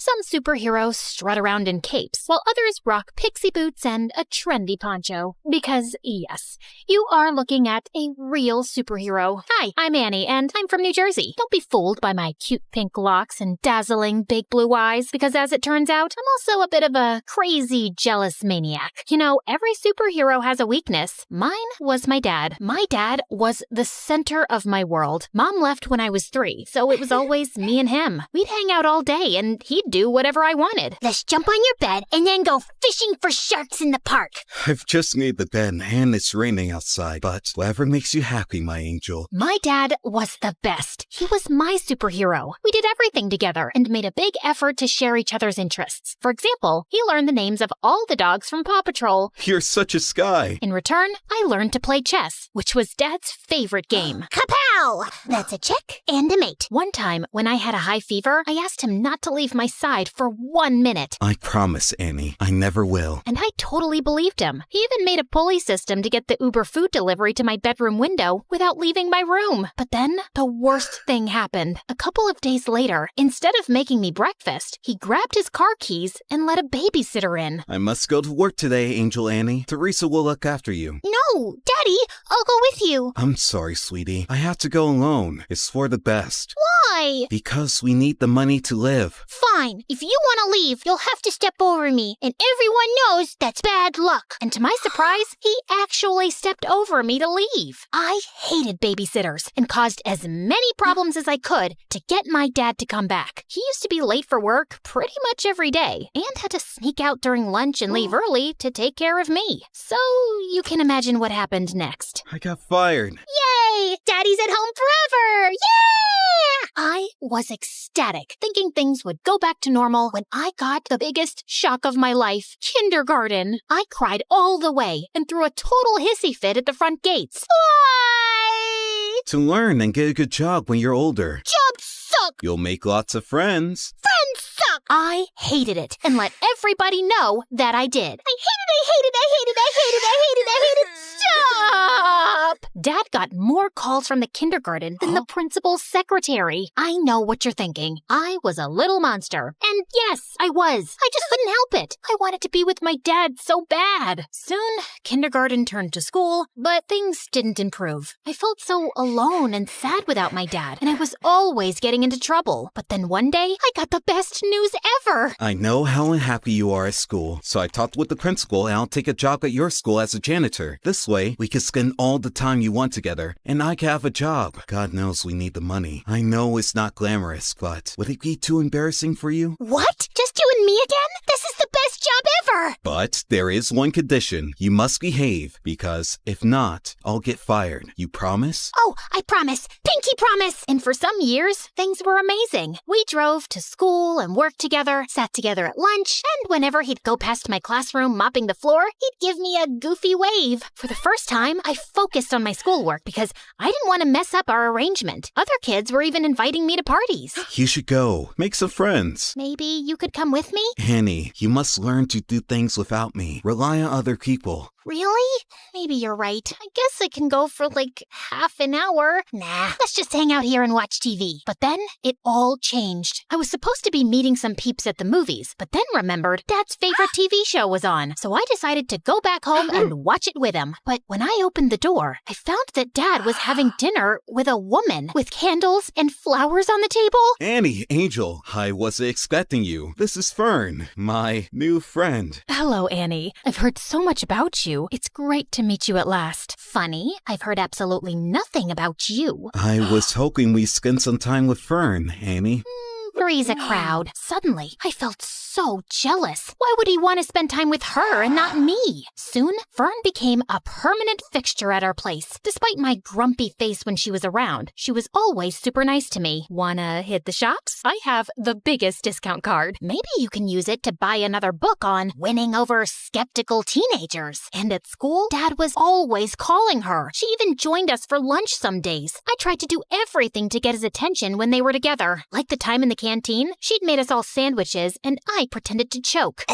Some superheroes strut around in capes, while others rock pixie boots and a trendy poncho. Because, yes, you are looking at a real superhero. Hi, I'm Annie, and I'm from New Jersey. Don't be fooled by my cute pink locks and dazzling big blue eyes, because as it turns out, I'm also a bit of a crazy, jealous maniac. You know, every superhero has a weakness. Mine was my dad. My dad was the center of my world. Mom left when I was 3, so it was always me and him. We'd hang out all day, and he'd do whatever I wanted. Let's jump on your bed and then go fishing for sharks in the park. I've just made the bed and it's raining outside, but whatever makes you happy, my angel. My dad was the best. He was my superhero. We did everything together and made a big effort to share each other's interests. For example, he learned the names of all the dogs from Paw Patrol. You're such a Sky. In return, I learned to play chess, which was Dad's favorite game. Kapow! That's a chick and a mate. One time, when I had a high fever, I asked him not to leave my side for 1 minute. I promise, Annie, I never will. And I totally believed him. He even made a pulley system to get the Uber food delivery to my bedroom window without leaving my room. But then, the worst thing happened. A couple of days later, instead of making me breakfast, he grabbed his car keys and let a babysitter in. I must go to work today, Angel Annie. Teresa will look after you. No, Daddy, I'll go with you. I'm sorry, sweetie. I have to go alone. It's for the best. Why? Because we need the money to live. Fine. If you want to leave, you'll have to step over me, and everyone knows that's bad luck. And to my surprise, he actually stepped over me to leave. I hated babysitters and caused as many problems as I could to get my dad to come back. He used to be late for work pretty much every day and had to sneak out during lunch and leave early to take care of me. So you can imagine what happened next. I got fired. Yay! Daddy's at home forever! Yeah! I was ecstatic, thinking things would go back to normal when I got the biggest shock of my life, kindergarten. I cried all the way and threw a total hissy fit at the front gates. Why? To learn and get a good job when you're older. Jobs suck! You'll make lots of friends. Friends suck! I hated it and let everybody know that I did. I hated it! Stop! Dad got more calls from the kindergarten than the principal's secretary. I know what you're thinking. I was a little monster. And yes, I was. I just couldn't help it. I wanted to be with my dad so bad. Soon, kindergarten turned to school, but things didn't improve. I felt so alone and sad without my dad, and I was always getting into trouble. But then one day, I got the best news ever. I know how unhappy you are at school, so I talked with the principal and I'll take a job at your school as a janitor. This way, we can spend all the time you want together, and I can have a job. God knows we need the money. I know it's not glamorous, but would it be too embarrassing for you? What? Just you and me again? This is the best job ever! But there is one condition. You must behave, because if not, I'll get fired. You promise? Oh, I promise. Pinky promise! And for some years, things were amazing. We drove to school and worked together, sat together at lunch, and whenever he'd go past my classroom mopping the floor, he'd give me a goofy wave. For the first time, I focused on my schoolwork because I didn't want to mess up our arrangement. Other kids were even inviting me to parties. You should go. Make some friends. Maybe you could come with me? me? Annie, you must learn to do things without me. Rely on other people. Really? Maybe you're right. I guess I can go for like half an hour. Nah, let's just hang out here and watch TV. But then it all changed. I was supposed to be meeting some peeps at the movies, but then remembered Dad's favorite TV show was on. So I decided to go back home and watch it with him. But when I opened the door, I found that Dad was having dinner with a woman with candles and flowers on the table. Annie, Angel, I wasn't expecting you. This is Fern, my new friend. Hello, Annie. I've heard so much about you. It's great to meet you at last. Funny, I've heard absolutely nothing about you. I was hoping we'd spend some time with Fern, Annie. Three's a crowd. Suddenly, I felt so jealous. Why would he want to spend time with her and not me? Soon, Fern became a permanent fixture at our place. Despite my grumpy face when she was around, she was always super nice to me. Wanna hit the shops? I have the biggest discount card. Maybe you can use it to buy another book on winning over skeptical teenagers. And at school, Dad was always calling her. She even joined us for lunch some days. I tried to do everything to get his attention when they were together. Like the time in the canteen, she'd made us all sandwiches and I pretended to choke.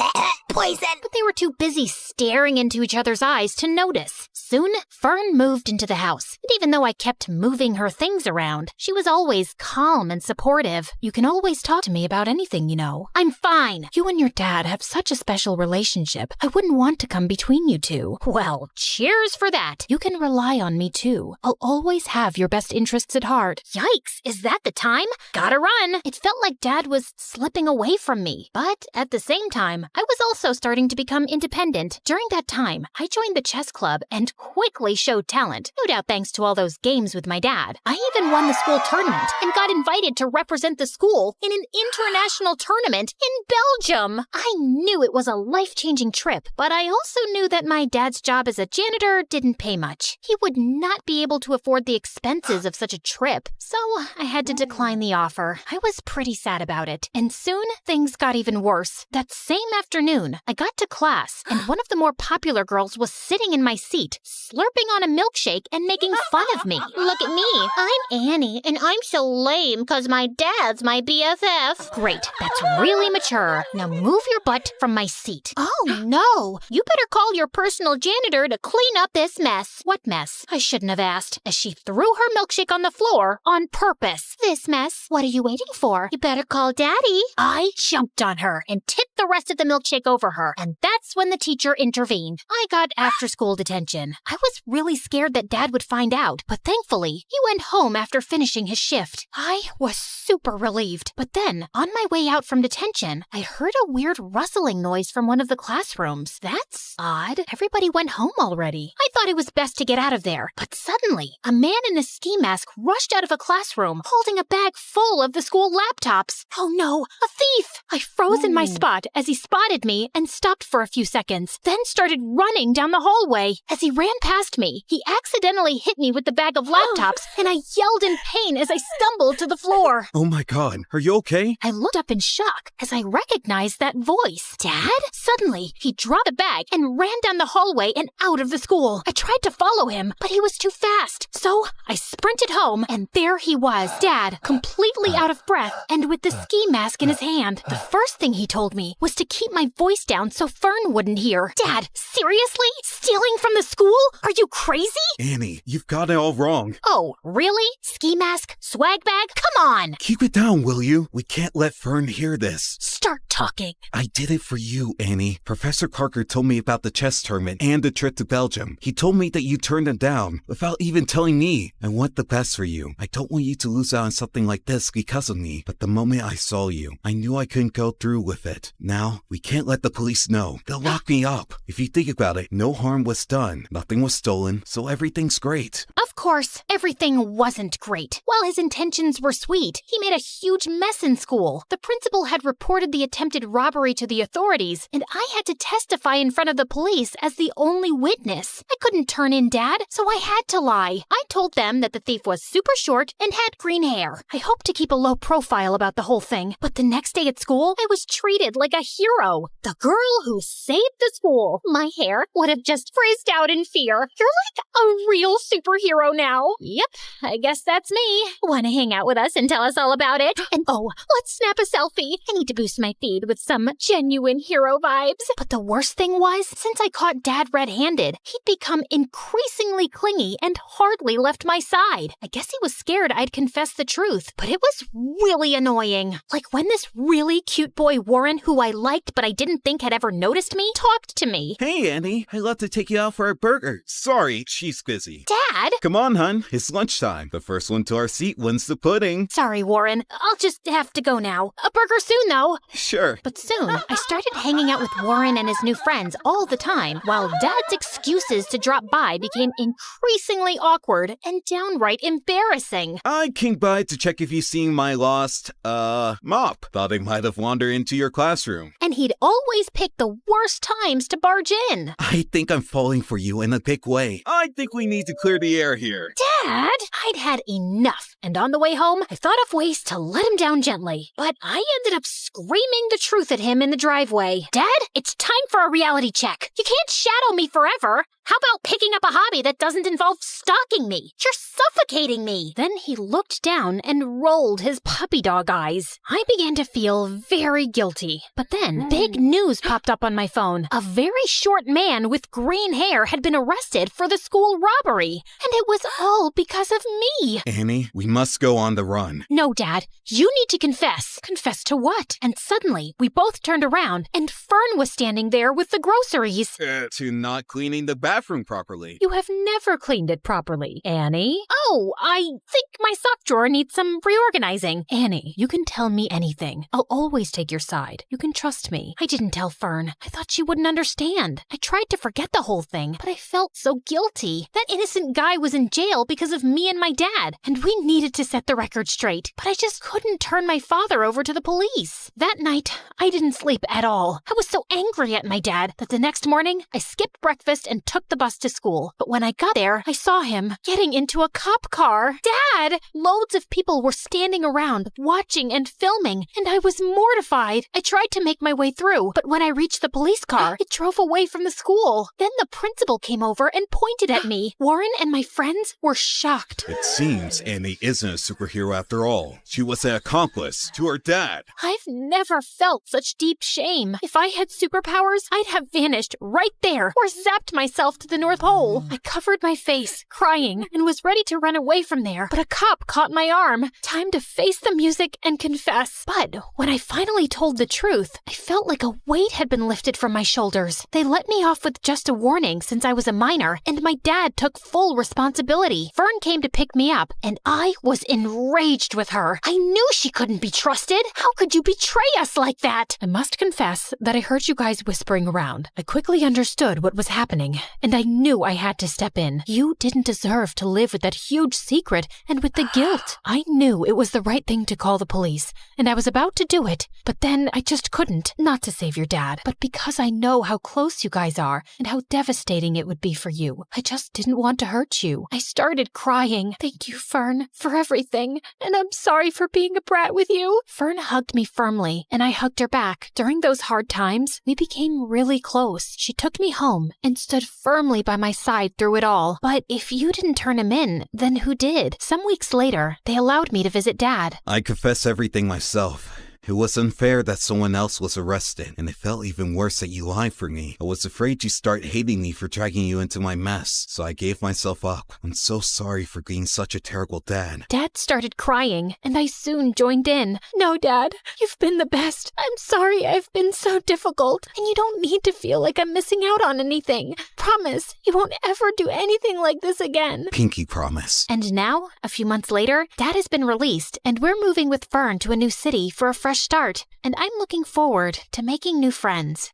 Poison! But they were too busy staring into each other's eyes to notice. Soon, Fern moved into the house. And even though I kept moving her things around, she was always calm and supportive. You can always talk to me about anything, you know. I'm fine. You and your dad have such a special relationship. I wouldn't want to come between you two. Well, cheers for that. You can rely on me too. I'll always have your best interests at heart. Yikes, is that the time? Gotta run. It felt like Dad was slipping away from me. But at the same time, I was also starting to become independent. During that time, I joined the chess club and quickly showed talent. No doubt thanks to all those games with my dad. I even won the school tournament and got invited to represent the school in an international tournament in Belgium. I knew it was a life-changing trip, but I also knew that my dad's job as a janitor didn't pay much. He would not be able to afford the expenses of such a trip, so I had to decline the offer. I was pretty sad about it, and soon things got even worse. That same afternoon, I got to class, and one of the more popular girls was sitting in my seat, slurping on a milkshake and making fun of me. Look at me. I'm Annie, and I'm so lame because my dad's my BFF. Great, that's really mature. Now move your butt from my seat. Oh no, you better call your personal janitor to clean up this mess. What mess? I shouldn't have asked, as she threw her milkshake on the floor on purpose. This mess? What are you waiting for? You better call Daddy. I jumped on her and tipped the rest of the milkshake over her, and that's when the teacher intervened. I got after-school detention. I was really scared that Dad would find out, but thankfully, he went home after finishing his shift. I was super relieved, but then, on my way out from detention, I heard a weird rustling noise from one of the classrooms. That's odd. Everybody went home already. I thought it was best to get out of there, but suddenly, a man in a ski mask rushed out of a classroom, holding a bag full of the school laptops. Oh no, a thief! I froze in my spot as he spotted me and stopped for a few seconds, then started running down the hallway. As he ran past me, he accidentally hit me with the bag of laptops, and I yelled in pain as I stumbled to the floor. Oh my god, are you okay? I looked up in shock as I recognized that voice. Dad? Suddenly, he dropped the bag and ran down the hallway and out of the school. I tried to follow him, but he was too fast. So I sprinted home, and there he was, Dad, completely out of breath and with the ski mask in his hand. The first thing he told me was to keep my voice down so Fern wouldn't hear. Dad, seriously? Stealing from the school? Are you crazy? Annie, you've got it all wrong. Oh, really? Ski mask? Swag bag? Come on! Keep it down, will you? We can't let Fern hear this. Start talking. I did it for you, Annie. Professor Parker told me about the chess tournament and the trip to Belgium. He told me that you turned him down without even telling me. I want the best for you. I don't want you to lose out on something like this because of me. But the moment I saw you, I knew I couldn't go through with it. Now, we can't let the police know. They'll lock me up. If you think about it, no harm was done. Nothing was stolen, so everything's great. Of course, everything wasn't great. While his intentions were sweet, he made a huge mess in school. The principal had reported the attempted robbery to the authorities, and I had to testify in front of the police as the only witness. I couldn't turn in Dad, so I had to lie. I told them that the thief was super short and had green hair. I hoped to keep a low profile about the whole thing, but the next day at school, I was treated like like a hero. The girl who saved the school. My hair would have just frizzed out in fear. You're like a real superhero now. Yep, I guess that's me. Want to hang out with us and tell us all about it? And oh, let's snap a selfie. I need to boost my feed with some genuine hero vibes. But the worst thing was, since I caught Dad red-handed, he'd become increasingly clingy and hardly left my side. I guess he was scared I'd confess the truth, but it was really annoying. Like when this really cute boy Warren, who I liked but I didn't think had ever noticed me, talked to me. Hey, Annie. I'd love to take you out for a burger. Sorry, she's busy. Dad? Come on, hun. It's lunchtime. The first one to our seat wins the pudding. Sorry, Warren. I'll just have to go now. A burger soon, though. Sure. But soon, I started hanging out with Warren and his new friends all the time, while Dad's excuses to drop by became increasingly awkward and downright embarrassing. I came by to check if you've seen my lost, mop. Thought I might have wandered into your classroom. And he'd always pick the worst times to barge in. I think I'm falling for you in a big way. I think we need to clear the air here. Dad? I'd had enough, and on the way home, I thought of ways to let him down gently. But I ended up screaming the truth at him in the driveway. Dad, it's time for a reality check. You can't shadow me forever. How about picking up a hobby that doesn't involve stalking me? You're suffocating me. Then he looked down and rolled his puppy dog eyes. I began to feel very guilty. But then, big news popped up on my phone. A very short man with green hair had been arrested for the school robbery. And it was all because of me. Annie, we must go on the run. No, Dad. You need to confess. Confess to what? And suddenly, we both turned around, and Fern was standing there with the groceries. To not cleaning the bathroom properly. You have never cleaned it properly, Annie. Oh, I think my sock drawer needs some reorganizing. Annie, you can tell me anything. I'll always take your side. You can trust me. I didn't tell Fern. I thought she wouldn't understand. I tried to forget the whole thing, but I felt so guilty. That innocent guy was in jail because of me and my dad, and we needed to set the record straight. But I just couldn't turn my father over to the police. That night, I didn't sleep at all. I was so angry at my dad that the next morning, I skipped breakfast and took the bus to school. But when I got there, I saw him getting into a cop car. Dad! Loads of people were standing around, watching and filming, and I was mortified. I tried to make my way through, but when I reached the police car, it drove away from the school. Then the principal came over and pointed at me. Warren and my friends were shocked. It seems Annie isn't a superhero after all. She was an accomplice to her dad. I've never felt such deep shame. If I had superpowers, I'd have vanished right there or zapped myself to the North Pole. I covered my face, crying, and was ready to run away from there, but a cop caught my arm. Time to face the music and confess. But when I finally told the truth, I felt like a weight had been lifted from my shoulders. They let me off with just a warning since I was a minor, and my dad took full responsibility. Fern came to pick me up, and I was enraged with her. I knew she couldn't be trusted. How could you betray us like that? I must confess that I heard you guys whispering around. I quickly understood what was happening, and I knew I had to step in. You didn't deserve to live with that huge secret and with the guilt. I knew it was the right thing to call the police, and I was about to do it, but then I just couldn't. Not to save your dad, but because I know how close you guys are and how devastating it would be for you. I just didn't want to hurt you. I started crying. Thank you, Fern, for everything, and I'm sorry for being a brat with you. Fern hugged me firmly, and I hugged her back. During those hard times, we became really close. She took me home and stood firmly by my side through it all. But if you didn't turn him in, then who did? Some weeks later, they allowed me to visit Dad. I confess everything myself. It was unfair that someone else was arrested, and it felt even worse that you lied for me. I was afraid you'd start hating me for dragging you into my mess, so I gave myself up. I'm so sorry for being such a terrible dad. Dad started crying, and I soon joined in. No, Dad, you've been the best. I'm sorry I've been so difficult, and you don't need to feel like I'm missing out on anything. Promise, you won't ever do anything like this again. Pinky promise. And now, a few months later, Dad has been released, and we're moving with Fern to a new city for a fresh start, and I'm looking forward to making new friends.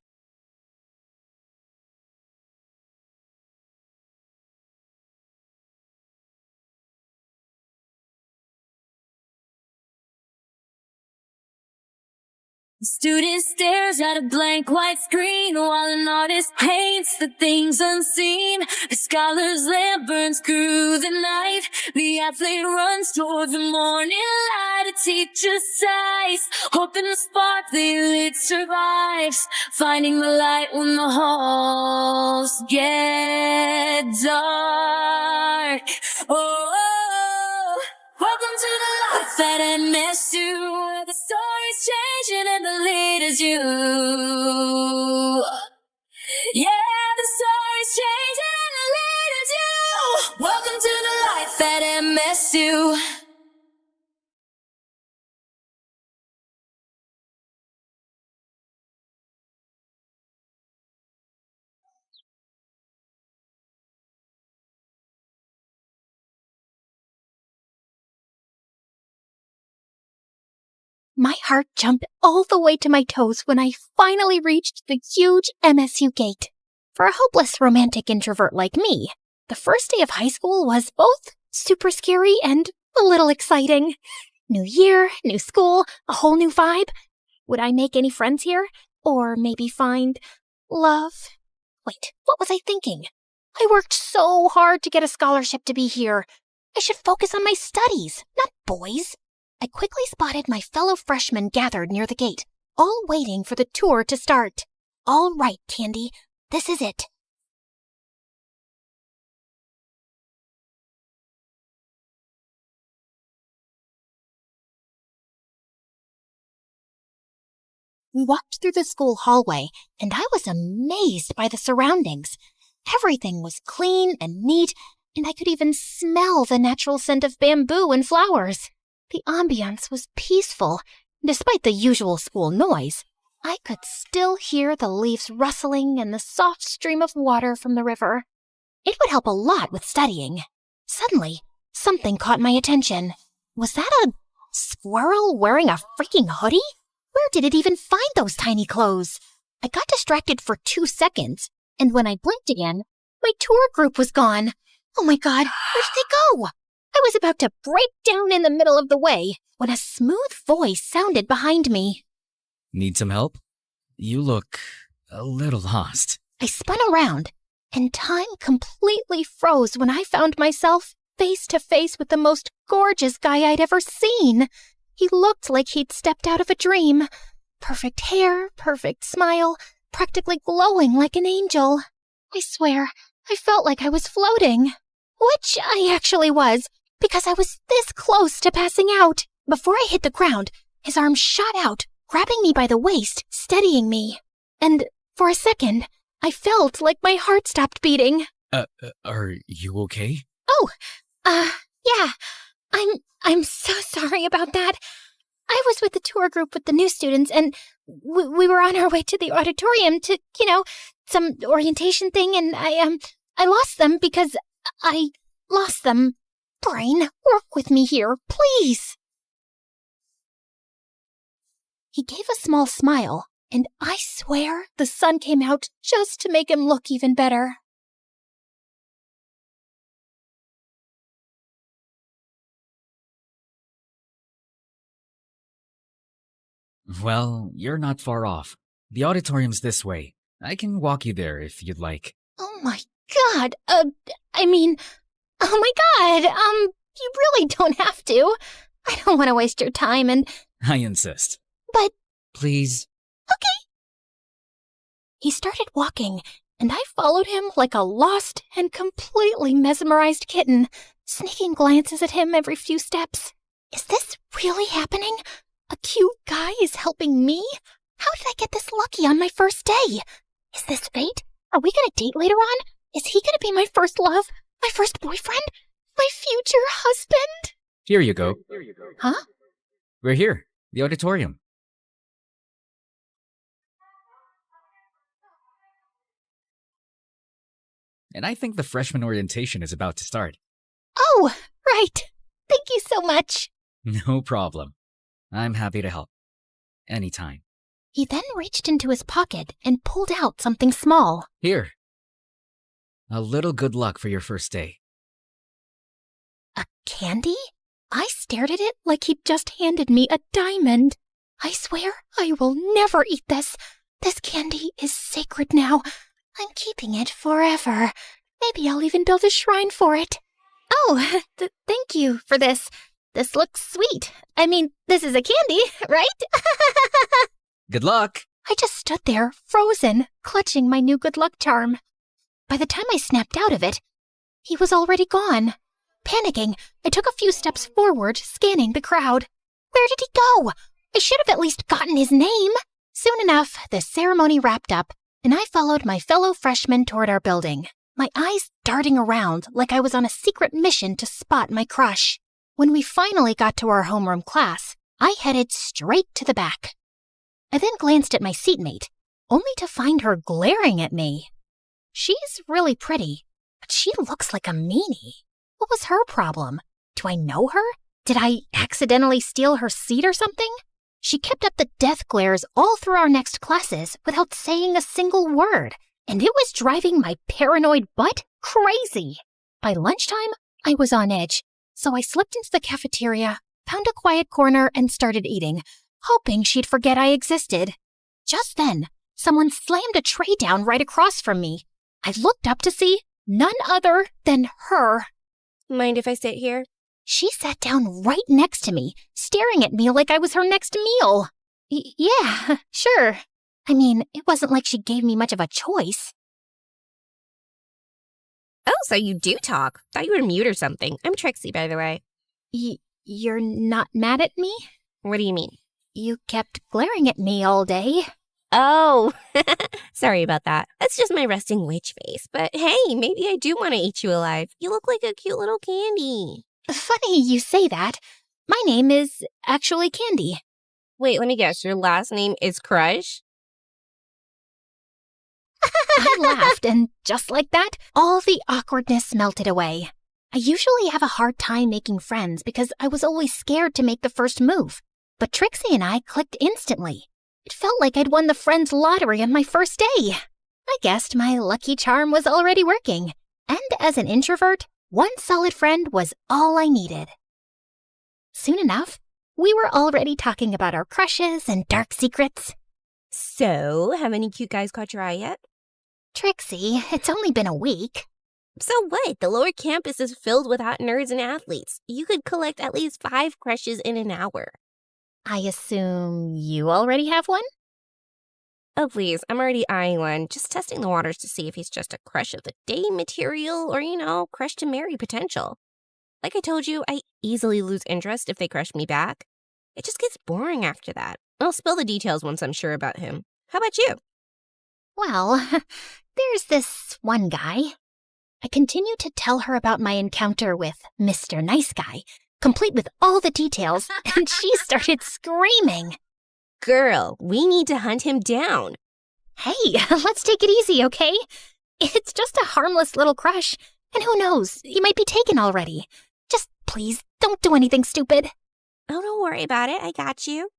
The student stares at a blank white screen while an artist paints the things unseen. The scholar's lamp burns through the night. The athlete runs toward the morning light. A teacher sighs, hoping the spark they lit survives. Finding the light when the halls get dark. Oh, welcome to the life at MSU, where the story's changing and the lead is you. Yeah, the story's changing and the lead is you. Welcome to the life at MSU. My heart jumped all the way to my toes when I finally reached the huge MSU gate. For a hopeless romantic introvert like me, the first day of high school was both super scary and a little exciting. New year, new school, a whole new vibe. Would I make any friends here? Or maybe find love? Wait, what was I thinking? I worked so hard to get a scholarship to be here. I should focus on my studies, not boys. I quickly spotted my fellow freshmen gathered near the gate, all waiting for the tour to start. All right, Candy, this is it. We walked through the school hallway, and I was amazed by the surroundings. Everything was clean and neat, and I could even smell the natural scent of bamboo and flowers. The ambiance was peaceful. Despite the usual school noise, I could still hear the leaves rustling and the soft stream of water from the river. It would help a lot with studying. Suddenly, something caught my attention. Was that a squirrel wearing a freaking hoodie? Where did it even find those tiny clothes? I got distracted for 2 seconds, and when I blinked again, my tour group was gone. Oh my God, where did they go? I was about to break down in the middle of the way when a smooth voice sounded behind me. Need some help? You look a little lost. I spun around, and time completely froze when I found myself face to face with the most gorgeous guy I'd ever seen. He looked like he'd stepped out of a dream. Perfect hair, perfect smile, practically glowing like an angel. I swear, I felt like I was floating. Which I actually was, because I was this close to passing out. Before I hit the ground, his arm shot out, grabbing me by the waist, steadying me. And for a second, I felt like my heart stopped beating. Are you okay? Oh, yeah. I'm so sorry about that. I was with the tour group with the new students, and we were on our way to the auditorium to, some orientation thing, and I lost them because I lost them. Brain, work with me here, please. He gave a small smile, and I swear the sun came out just to make him look even better. Well, you're not far off. The auditorium's this way. I can walk you there if you'd like. Oh my God, oh my God, you really don't have to. I don't want to waste your time and... I insist. But... Please. Okay. He started walking, and I followed him like a lost and completely mesmerized kitten, sneaking glances at him every few steps. Is this really happening? A cute guy is helping me? How did I get this lucky on my first day? Is this fate? Are we gonna date later on? Is he gonna be my first love? My first boyfriend? My future husband? Here you go. Huh? We're here. The auditorium. And I think the freshman orientation is about to start. Oh, right. Thank you so much. No problem. I'm happy to help. Anytime. He then reached into his pocket and pulled out something small. Here. A little good luck for your first day. A candy? I stared at it like he'd just handed me a diamond. I swear I will never eat this. This candy is sacred now. I'm keeping it forever. Maybe I'll even build a shrine for it. Oh, thank you for this. This looks sweet. I mean, this is a candy, right? Good luck. I just stood there, frozen, clutching my new good luck charm. By the time I snapped out of it, he was already gone. Panicking, I took a few steps forward, scanning the crowd. Where did he go? I should have at least gotten his name. Soon enough, the ceremony wrapped up, and I followed my fellow freshmen toward our building, my eyes darting around like I was on a secret mission to spot my crush. When we finally got to our homeroom class, I headed straight to the back. I then glanced at my seatmate, only to find her glaring at me. She's really pretty, but she looks like a meanie. What was her problem? Do I know her? Did I accidentally steal her seat or something? She kept up the death glares all through our next classes without saying a single word, and it was driving my paranoid butt crazy. By lunchtime, I was on edge, so I slipped into the cafeteria, found a quiet corner, and started eating, hoping she'd forget I existed. Just then, someone slammed a tray down right across from me. I looked up to see none other than her. Mind if I sit here? She sat down right next to me, staring at me like I was her next meal. Yeah, sure. I mean, it wasn't like she gave me much of a choice. Oh, so you do talk. Thought you were mute or something. I'm Trixie, by the way. You're not mad at me? What do you mean? You kept glaring at me all day. Oh, sorry about that. That's just my resting witch face. But hey, maybe I do want to eat you alive. You look like a cute little candy. Funny you say that. My name is actually Candy. Wait, let me guess. Your last name is Crush? I laughed, and just like that, all the awkwardness melted away. I usually have a hard time making friends because I was always scared to make the first move. But Trixie and I clicked instantly. It felt like I'd won the friends lottery on my first day. I guessed my lucky charm was already working. And as an introvert, one solid friend was all I needed. Soon enough, we were already talking about our crushes and dark secrets. So, have any cute guys caught your eye yet? Trixie, it's only been a week. So what? The lower campus is filled with hot nerds and athletes. You could collect at least 5 crushes in an hour. I assume you already have one? Oh, please, I'm already eyeing one. Just testing the waters to see if he's just a crush of the day material or, crush to marry potential. Like I told you, I easily lose interest if they crush me back. It just gets boring after that. I'll spill the details once I'm sure about him. How about you? Well, there's this one guy. I continued to tell her about my encounter with Mr. Nice Guy, complete with all the details, and she started screaming. Girl, we need to hunt him down. Hey, let's take it easy, okay? It's just a harmless little crush, and who knows, he might be taken already. Just please, don't do anything stupid. Oh, don't worry about it. I got you.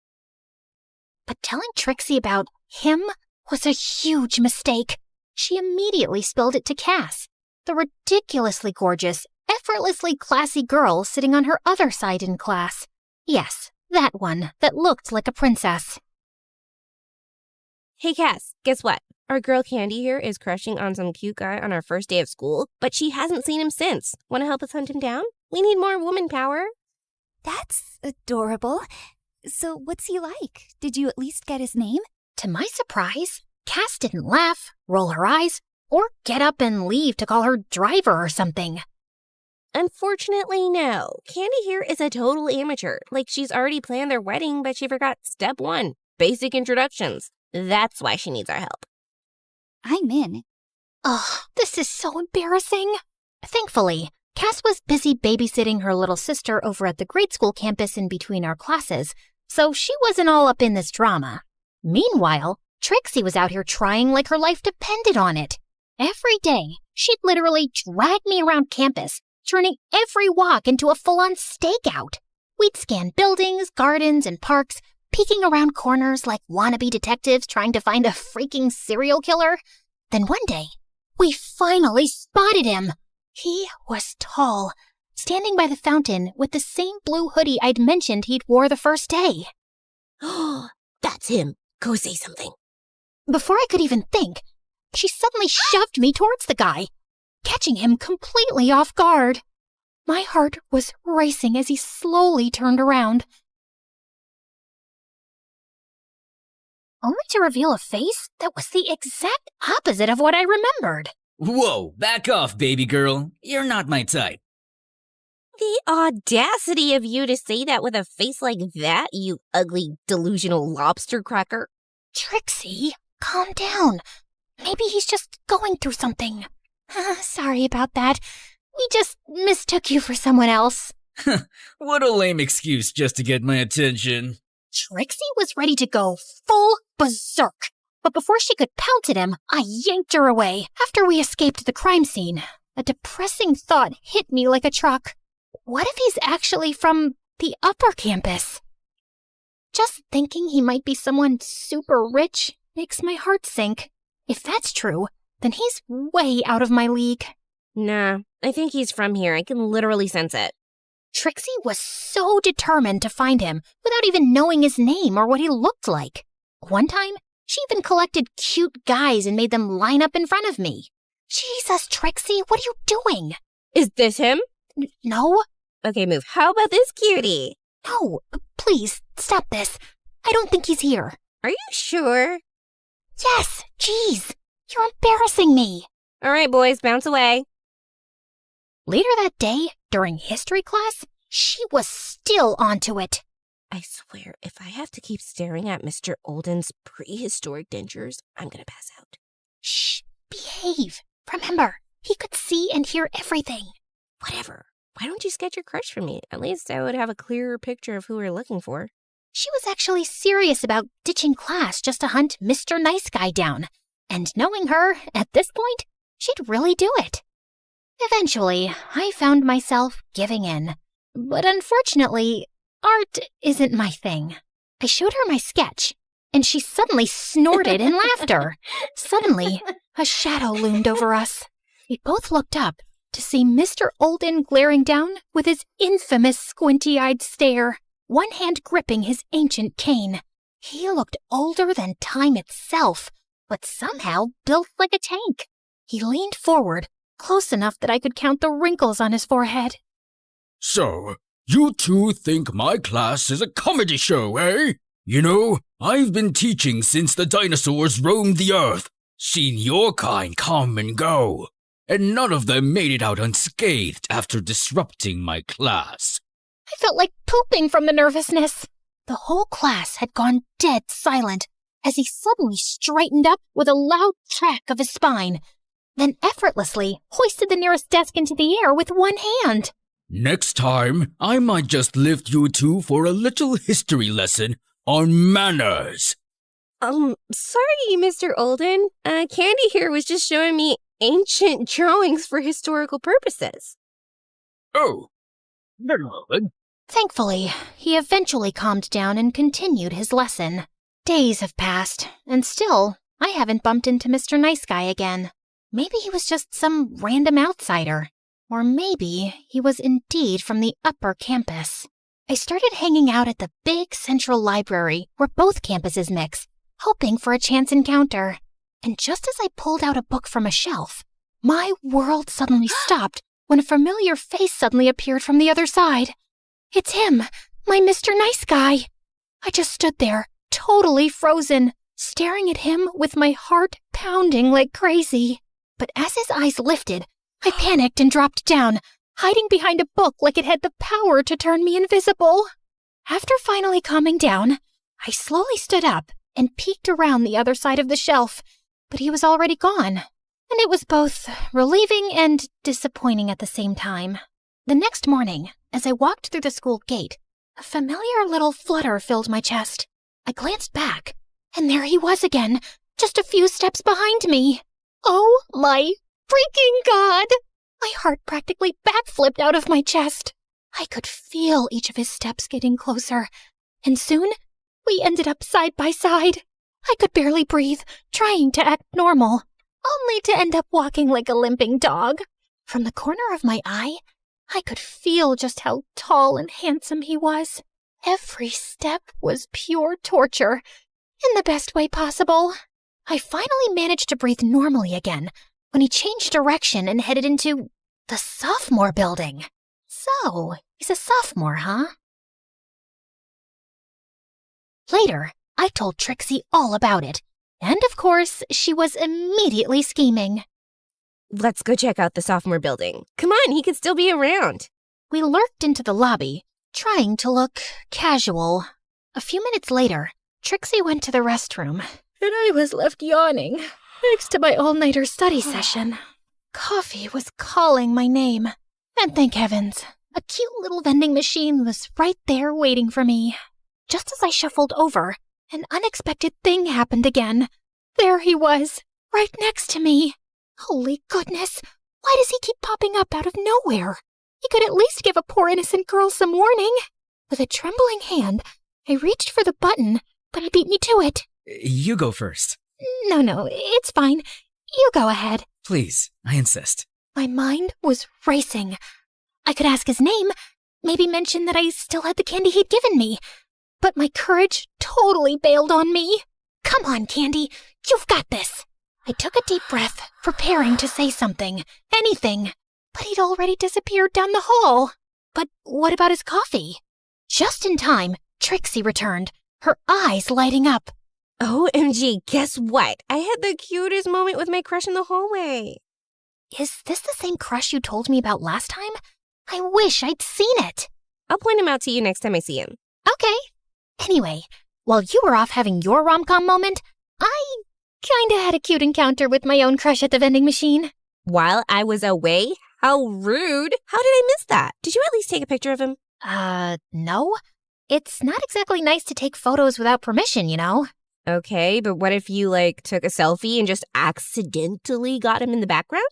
But telling Trixie about him was a huge mistake. She immediately spilled it to Cass, the ridiculously gorgeous, effortlessly classy girl sitting on her other side in class. Yes, that one that looked like a princess. Hey, Cass, guess what? Our girl Candy here is crushing on some cute guy on our first day of school, but she hasn't seen him since. Want to help us hunt him down? We need more woman power. That's adorable. So what's he like? Did you at least get his name? To my surprise, Cass didn't laugh, roll her eyes, or get up and leave to call her driver or something. Unfortunately, no. Candy here is a total amateur. Like, she's already planned their wedding, but she forgot step 1, basic introductions. That's why she needs our help. I'm in. Ugh, this is so embarrassing. Thankfully, Cass was busy babysitting her little sister over at the grade school campus in between our classes, so she wasn't all up in this drama. Meanwhile, Trixie was out here trying like her life depended on it. Every day, she'd literally drag me around campus, turning every walk into a full-on stakeout. We'd scan buildings, gardens, and parks, peeking around corners like wannabe detectives trying to find a freaking serial killer. Then one day, we finally spotted him. He was tall, standing by the fountain with the same blue hoodie I'd mentioned he'd wore the first day. That's him. Go say something. Before I could even think, she suddenly shoved me towards the guy, catching him completely off guard. My heart was racing as he slowly turned around, only to reveal a face that was the exact opposite of what I remembered. Whoa, back off, baby girl. You're not my type. The audacity of you to say that with a face like that, you ugly, delusional lobster cracker. Trixie, calm down. Maybe he's just going through something. Sorry about that. We just mistook you for someone else. What a lame excuse just to get my attention. Trixie was ready to go full berserk. But before she could pounce at him, I yanked her away. After we escaped the crime scene, a depressing thought hit me like a truck. What if he's actually from the upper campus? Just thinking he might be someone super rich makes my heart sink. If that's true, then he's way out of my league. Nah, I think he's from here. I can literally sense it. Trixie was so determined to find him without even knowing his name or what he looked like. One time, she even collected cute guys and made them line up in front of me. Jesus, Trixie, what are you doing? Is this him? No. Okay, move. How about this cutie? No, please, stop this. I don't think he's here. Are you sure? Yes, jeez. You're embarrassing me. All right, boys, bounce away. Later that day, during history class, she was still onto it. I swear, if I have to keep staring at Mr. Olden's prehistoric dentures, I'm gonna pass out. Shh, behave. Remember, he could see and hear everything. Whatever. Why don't you sketch your crush for me? At least I would have a clearer picture of who we're looking for. She was actually serious about ditching class just to hunt Mr. Nice Guy down. And knowing her, at this point, she'd really do it. Eventually, I found myself giving in. But unfortunately, art isn't my thing. I showed her my sketch, and she suddenly snorted in laughter. Suddenly, a shadow loomed over us. We both looked up to see Mr. Olden glaring down with his infamous squinty-eyed stare, one hand gripping his ancient cane. He looked older than time itself, but somehow built like a tank. He leaned forward, close enough that I could count the wrinkles on his forehead. So, you two think my class is a comedy show, eh? You know, I've been teaching since the dinosaurs roamed the earth, seen your kind come and go, and none of them made it out unscathed after disrupting my class. I felt like pooping from the nervousness. The whole class had gone dead silent as he suddenly straightened up with a loud crack of his spine, then effortlessly hoisted the nearest desk into the air with one hand. Next time, I might just lift you two for a little history lesson on manners. Sorry, Mr. Olden. Candy here was just showing me ancient drawings for historical purposes. Oh, very well then. Thankfully, he eventually calmed down and continued his lesson. Days have passed, and still, I haven't bumped into Mr. Nice Guy again. Maybe he was just some random outsider. Or maybe he was indeed from the upper campus. I started hanging out at the big central library where both campuses mix, hoping for a chance encounter. And just as I pulled out a book from a shelf, my world suddenly stopped when a familiar face suddenly appeared from the other side. It's him, my Mr. Nice Guy. I just stood there, totally frozen, staring at him with my heart pounding like crazy. But as his eyes lifted, I panicked and dropped down, hiding behind a book like it had the power to turn me invisible. After finally calming down, I slowly stood up and peeked around the other side of the shelf, but he was already gone. And it was both relieving and disappointing at the same time. The next morning, as I walked through the school gate, a familiar little flutter filled my chest. I glanced back, and there he was again, just a few steps behind me. Oh my freaking God! My heart practically backflipped out of my chest. I could feel each of his steps getting closer, and soon we ended up side by side. I could barely breathe, trying to act normal, only to end up walking like a limping dog. From the corner of my eye, I could feel just how tall and handsome he was. Every step was pure torture, in the best way possible. I finally managed to breathe normally again when he changed direction and headed into the sophomore building. So, he's a sophomore, huh? Later, I told Trixie all about it, and of course, she was immediately scheming. Let's go check out the sophomore building. Come on, he could still be around. We lurked into the lobby, trying to look casual. A few minutes later, Trixie went to the restroom, and I was left yawning next to my all-nighter study session. Coffee was calling my name, and thank heavens, a cute little vending machine was right there waiting for me. Just as I shuffled over, an unexpected thing happened again. There he was, right next to me. Holy goodness, why does he keep popping up out of nowhere? He could at least give a poor innocent girl some warning. With a trembling hand, I reached for the button, but he beat me to it. You go first. No, it's fine. You go ahead. Please, I insist. My mind was racing. I could ask his name, maybe mention that I still had the candy he'd given me. But my courage totally bailed on me. Come on, Candy, you've got this. I took a deep breath, preparing to say something, anything. But he'd already disappeared down the hall. But what about his coffee? Just in time, Trixie returned, her eyes lighting up. OMG, guess what? I had the cutest moment with my crush in the hallway. Is this the same crush you told me about last time? I wish I'd seen it. I'll point him out to you next time I see him. Okay. Anyway, while you were off having your rom-com moment, I kinda had a cute encounter with my own crush at the vending machine. While I was away? How rude. How did I miss that? Did you at least take a picture of him? No. It's not exactly nice to take photos without permission, you know? Okay, but what if you, took a selfie and just accidentally got him in the background?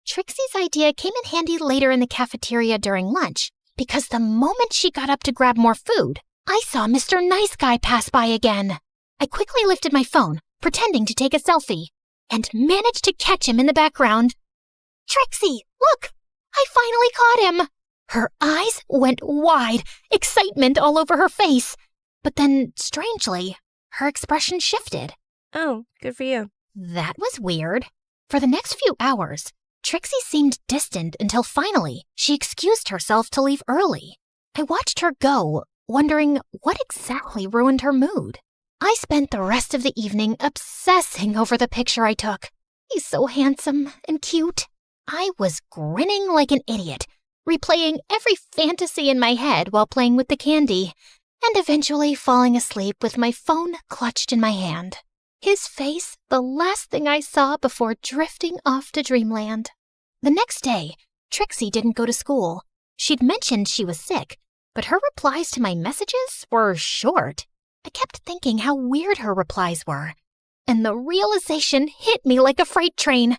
Trixie's idea came in handy later in the cafeteria during lunch, because the moment she got up to grab more food, I saw Mr. Nice Guy pass by again. I quickly lifted my phone, pretending to take a selfie, and managed to catch him in the background. Trixie, look! I finally caught him! Her eyes went wide, excitement all over her face. But then, strangely, her expression shifted. Oh, good for you. That was weird. For the next few hours, Trixie seemed distant until finally she excused herself to leave early. I watched her go, wondering what exactly ruined her mood. I spent the rest of the evening obsessing over the picture I took. He's so handsome and cute. I was grinning like an idiot, replaying every fantasy in my head while playing with the candy, and eventually falling asleep with my phone clutched in my hand. His face, the last thing I saw before drifting off to dreamland. The next day, Trixie didn't go to school. She'd mentioned she was sick, but her replies to my messages were short. I kept thinking how weird her replies were, and the realization hit me like a freight train.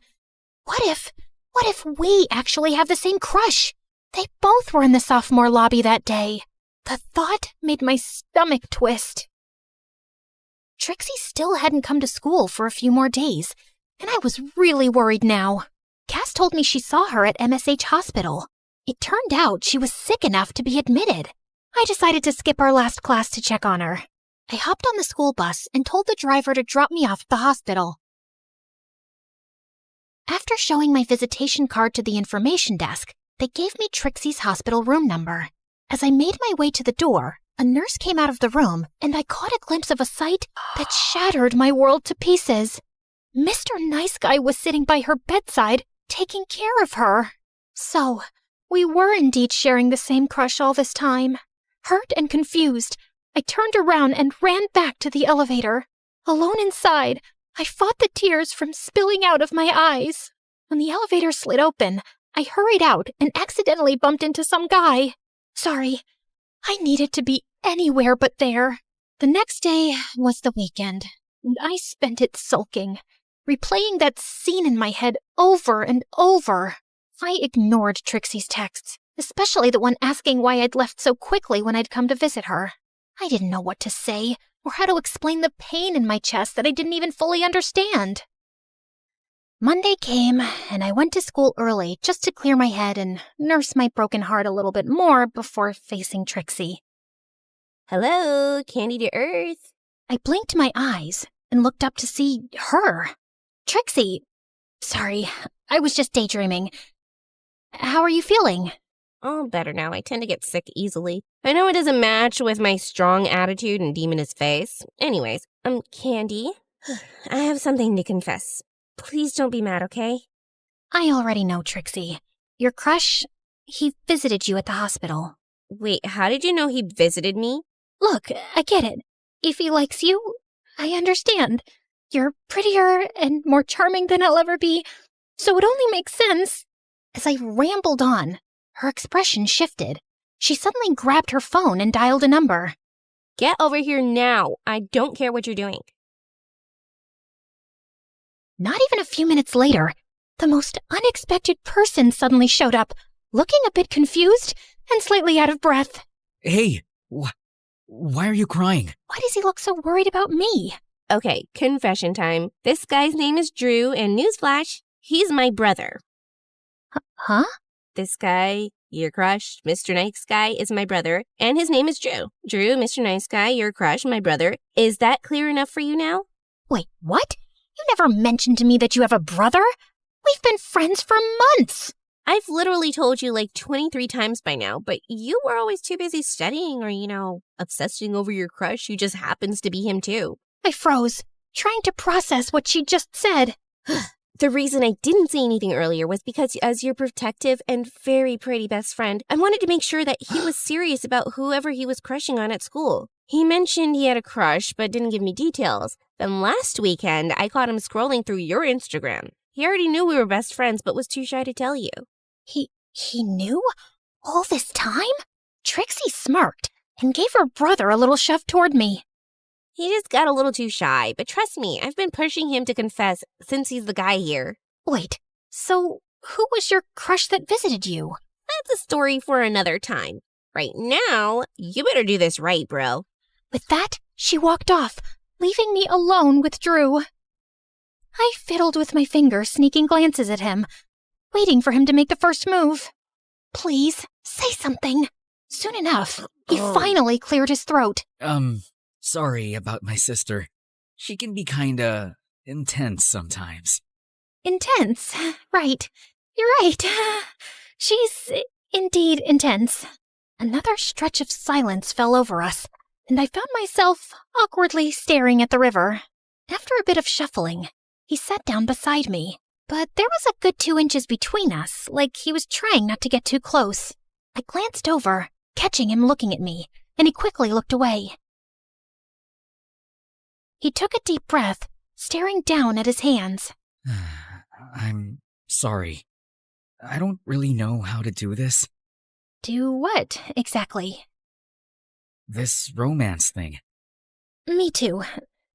What if we actually have the same crush? They both were in the sophomore lobby that day. The thought made my stomach twist. Trixie still hadn't come to school for a few more days, and I was really worried now. Cass told me she saw her at MSH Hospital. It turned out she was sick enough to be admitted. I decided to skip our last class to check on her. I hopped on the school bus and told the driver to drop me off at the hospital. After showing my visitation card to the information desk, they gave me Trixie's hospital room number. As I made my way to the door, a nurse came out of the room, and I caught a glimpse of a sight that shattered my world to pieces. Mr. Nice Guy was sitting by her bedside, taking care of her. So, we were indeed sharing the same crush all this time. Hurt and confused, I turned around and ran back to the elevator. Alone inside, I fought the tears from spilling out of my eyes. When the elevator slid open, I hurried out and accidentally bumped into some guy. Sorry, I needed to be anywhere but there. The next day was the weekend, and I spent it sulking, replaying that scene in my head over and over. I ignored Trixie's texts, especially the one asking why I'd left so quickly when I'd come to visit her. I didn't know what to say, or how to explain the pain in my chest that I didn't even fully understand. Monday came, and I went to school early just to clear my head and nurse my broken heart a little bit more before facing Trixie. Hello, Candy to Earth. I blinked my eyes and looked up to see her. Trixie. Sorry, I was just daydreaming. How are you feeling? All better now. I tend to get sick easily. I know it doesn't match with my strong attitude and demoness face. Anyways, Candy, I have something to confess. Please don't be mad, okay? I already know, Trixie. Your crush, he visited you at the hospital. Wait, how did you know he visited me? Look, I get it. If he likes you, I understand. You're prettier and more charming than I'll ever be, so it only makes sense. As I rambled on, her expression shifted. She suddenly grabbed her phone and dialed a number. Get over here now. I don't care what you're doing. Not even a few minutes later, the most unexpected person suddenly showed up, looking a bit confused and slightly out of breath. Hey, why are you crying? Why does he look so worried about me? Okay, confession time. This guy's name is Drew, and newsflash, he's my brother. Huh? This guy, your crush, Mr. Nice Guy, is my brother, and his name is Drew. Drew, Mr. Nice Guy, your crush, my brother. Is that clear enough for you now? Wait, what? You never mentioned to me that you have a brother? We've been friends for months. I've literally told you like 23 times by now, but you were always too busy studying or, obsessing over your crush who just happens to be him too. I froze, trying to process what she just said. The reason I didn't say anything earlier was because as your protective and very pretty best friend, I wanted to make sure that he was serious about whoever he was crushing on at school. He mentioned he had a crush, but didn't give me details. Then last weekend, I caught him scrolling through your Instagram. He already knew we were best friends, but was too shy to tell you. He knew? All this time? Trixie smirked and gave her brother a little shove toward me. He just got a little too shy, but trust me, I've been pushing him to confess since he's the guy here. Wait, so who was your crush that visited you? That's a story for another time. Right now, you better do this right, bro. With that, she walked off, leaving me alone with Drew. I fiddled with my fingers, sneaking glances at him, waiting for him to make the first move. Please, say something. Soon enough, he finally cleared his throat. Sorry about my sister. She can be kinda intense sometimes. Intense, right. You're right. She's indeed intense. Another stretch of silence fell over us, and I found myself awkwardly staring at the river. After a bit of shuffling, he sat down beside me, but there was a good 2 inches between us, like he was trying not to get too close. I glanced over, catching him looking at me, and he quickly looked away. He took a deep breath, staring down at his hands. I'm sorry. I don't really know how to do this. Do what, exactly? This romance thing. Me too.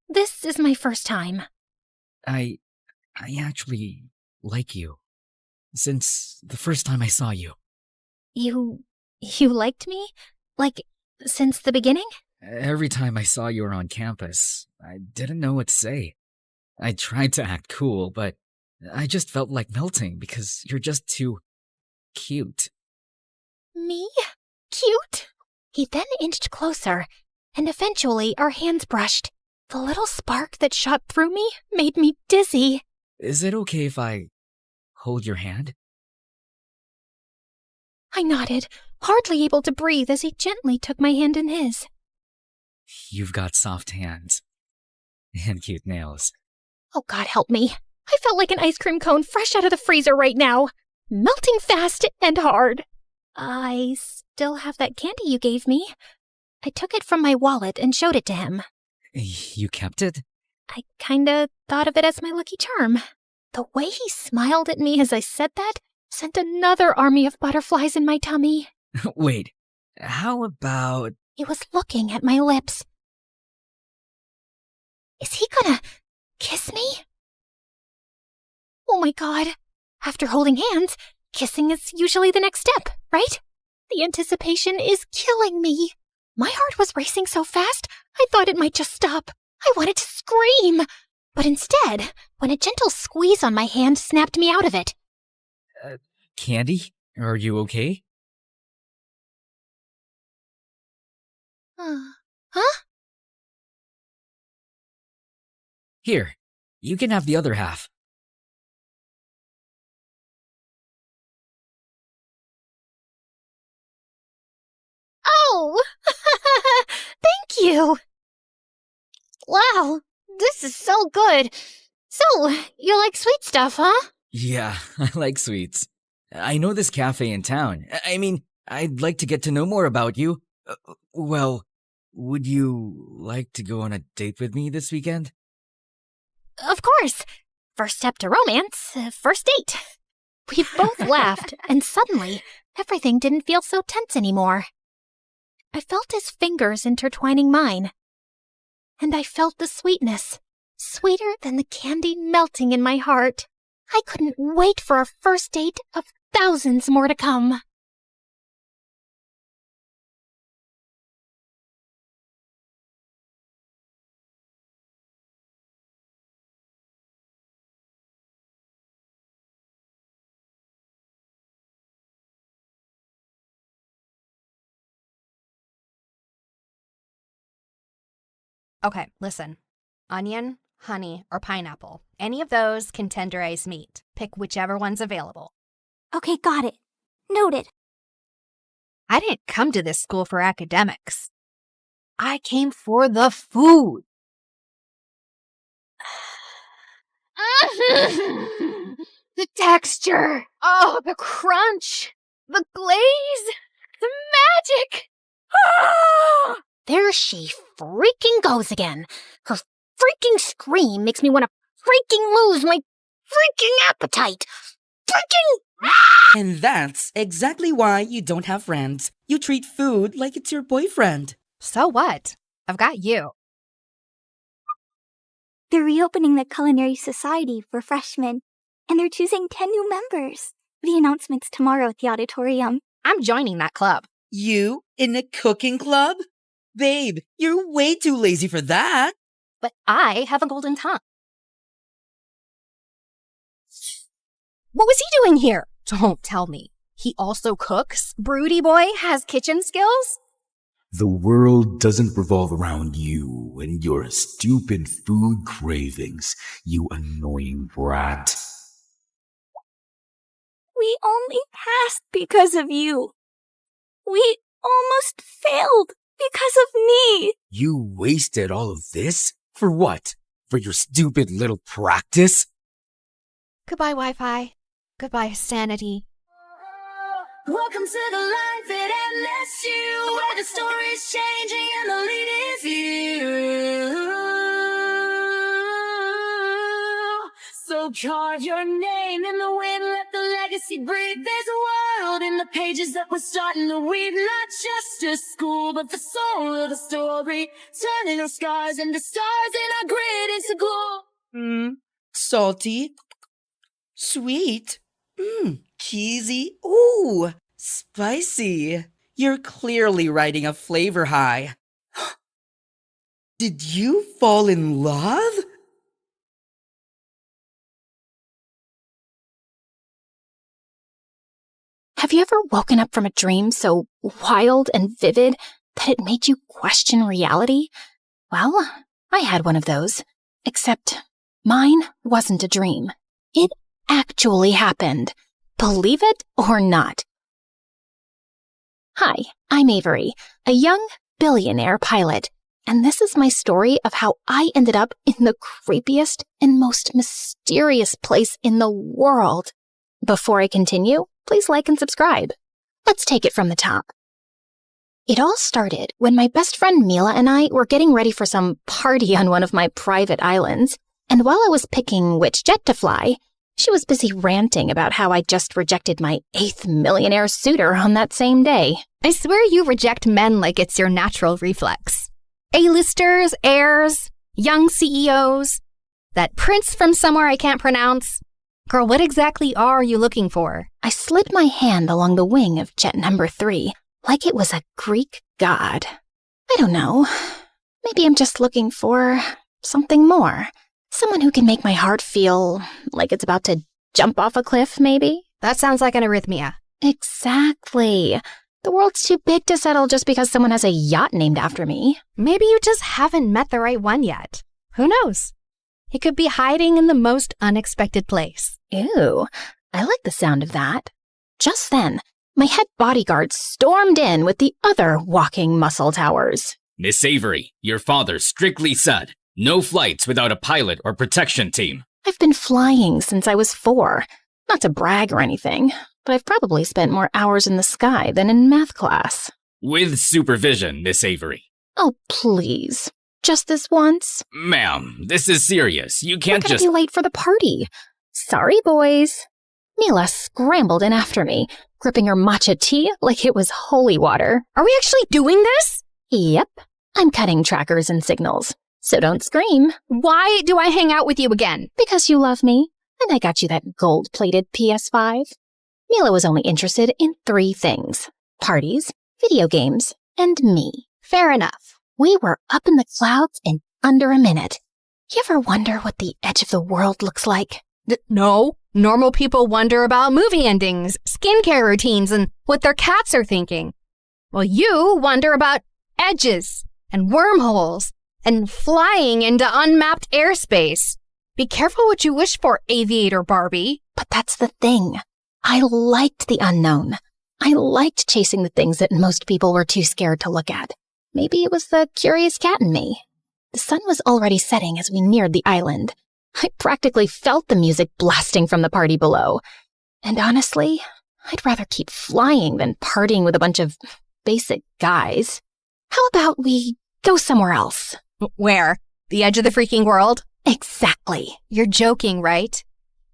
This is my first time. I actually like you. Since the first time I saw you. You liked me? Like, since the beginning? Every time I saw you around campus, I didn't know what to say. I tried to act cool, but I just felt like melting because you're just too cute. Me? Cute? He then inched closer, and eventually our hands brushed. The little spark that shot through me made me dizzy. Is it okay if I hold your hand? I nodded, hardly able to breathe as he gently took my hand in his. You've got soft hands. And cute nails. Oh, God help me. I felt like an ice cream cone fresh out of the freezer right now. Melting fast and hard. I still have that candy you gave me. I took it from my wallet and showed it to him. You kept it? I kinda thought of it as my lucky charm. The way he smiled at me as I said that sent another army of butterflies in my tummy. Wait, how about... He was looking at my lips. Is he gonna kiss me? Oh my God. After holding hands, kissing is usually the next step, right? The anticipation is killing me. My heart was racing so fast, I thought it might just stop. I wanted to scream. But instead, when a gentle squeeze on my hand snapped me out of it. Candy? Are you okay? Huh? Here, you can have the other half. Oh! Thank you! Wow, this is so good. So, you like sweet stuff, huh? Yeah, I like sweets. I know this cafe in town. I mean, I'd like to get to know more about you. Well, would you like to go on a date with me this weekend? Of course. First step to romance, first date. We both laughed, and suddenly, everything didn't feel so tense anymore. I felt his fingers intertwining mine. And I felt the sweetness, sweeter than the candy melting in my heart. I couldn't wait for our first date of thousands more to come. Okay, listen. Onion, honey, or pineapple. Any of those can tenderize meat. Pick whichever one's available. Okay, got it. Noted. I didn't come to this school for academics. I came for the food. The texture. Oh, the crunch. The glaze. The magic. Ah! There she freaking goes again. Her freaking scream makes me want to freaking lose my freaking appetite. Freaking... And that's exactly why you don't have friends. You treat food like it's your boyfriend. So what? I've got you. They're reopening the Culinary Society for freshmen, and they're choosing 10 new members. The announcement's tomorrow at the auditorium. I'm joining that club. You in a cooking club? Babe, you're way too lazy for that. But I have a golden tongue. What was he doing here? Don't tell me. He also cooks? Broody boy has kitchen skills? The world doesn't revolve around you and your stupid food cravings, you annoying brat. We only passed because of you. We almost failed because of me. You wasted all of this? For what? For your stupid little practice? Goodbye, Wi-Fi. Goodbye, sanity. Welcome to the life at MSU, where the story's changing and the lead is you. So carve your name in the wind, let the legacy breathe. There's a world in the pages that we're starting to weave. Not just a school, but the soul of the story, turning our scars into stars and our grit into glow. Salty. Sweet. Cheesy. Ooh, spicy. You're clearly riding a flavor high. Did you fall in love? Have you ever woken up from a dream so wild and vivid that it made you question reality? Well, I had one of those. Except mine wasn't a dream. It actually happened. Believe it or not. Hi, I'm Avery, a young billionaire pilot, and this is my story of how I ended up in the creepiest and most mysterious place in the world. Before I continue, please like and subscribe. Let's take it from the top. It all started when my best friend Mila and I were getting ready for some party on one of my private islands, and while I was picking which jet to fly, she was busy ranting about how I just rejected my 8th millionaire suitor on that same day. I swear you reject men like it's your natural reflex. A-listers, heirs, young CEOs, that prince from somewhere I can't pronounce. Girl, what exactly are you looking for? I slid my hand along the wing of jet number 3, like it was a Greek god. I don't know. Maybe I'm just looking for something more. Someone who can make my heart feel like it's about to jump off a cliff, maybe? That sounds like an arrhythmia. Exactly. The world's too big to settle just because someone has a yacht named after me. Maybe you just haven't met the right one yet. Who knows? He could be hiding in the most unexpected place. Ew, I like the sound of that. Just then, my head bodyguard stormed in with the other walking muscle towers. Miss Avery, your father strictly said, no flights without a pilot or protection team. I've been flying since I was 4. Not to brag or anything, but I've probably spent more hours in the sky than in math class. With supervision, Miss Avery. Oh, please. Just this once? Ma'am, this is serious. You can't We're gonna just— be late for the party. Sorry, boys. Mila scrambled in after me, gripping her matcha tea like it was holy water. Are we actually doing this? Yep. I'm cutting trackers and signals, so don't scream. Why do I hang out with you again? Because you love me, and I got you that gold-plated PS5. Mila was only interested in 3 things: parties, video games, and me. Fair enough. We were up in the clouds in under a minute. You ever wonder what the edge of the world looks like? No. Normal people wonder about movie endings, skincare routines, and what their cats are thinking. Well, you wonder about edges and wormholes and flying into unmapped airspace. Be careful what you wish for, Aviator Barbie. But that's the thing. I liked the unknown. I liked chasing the things that most people were too scared to look at. Maybe it was the curious cat in me. The sun was already setting as we neared the island. I practically felt the music blasting from the party below. And honestly, I'd rather keep flying than partying with a bunch of basic guys. How about we go somewhere else? Where? The edge of the freaking world? Exactly. You're joking, right?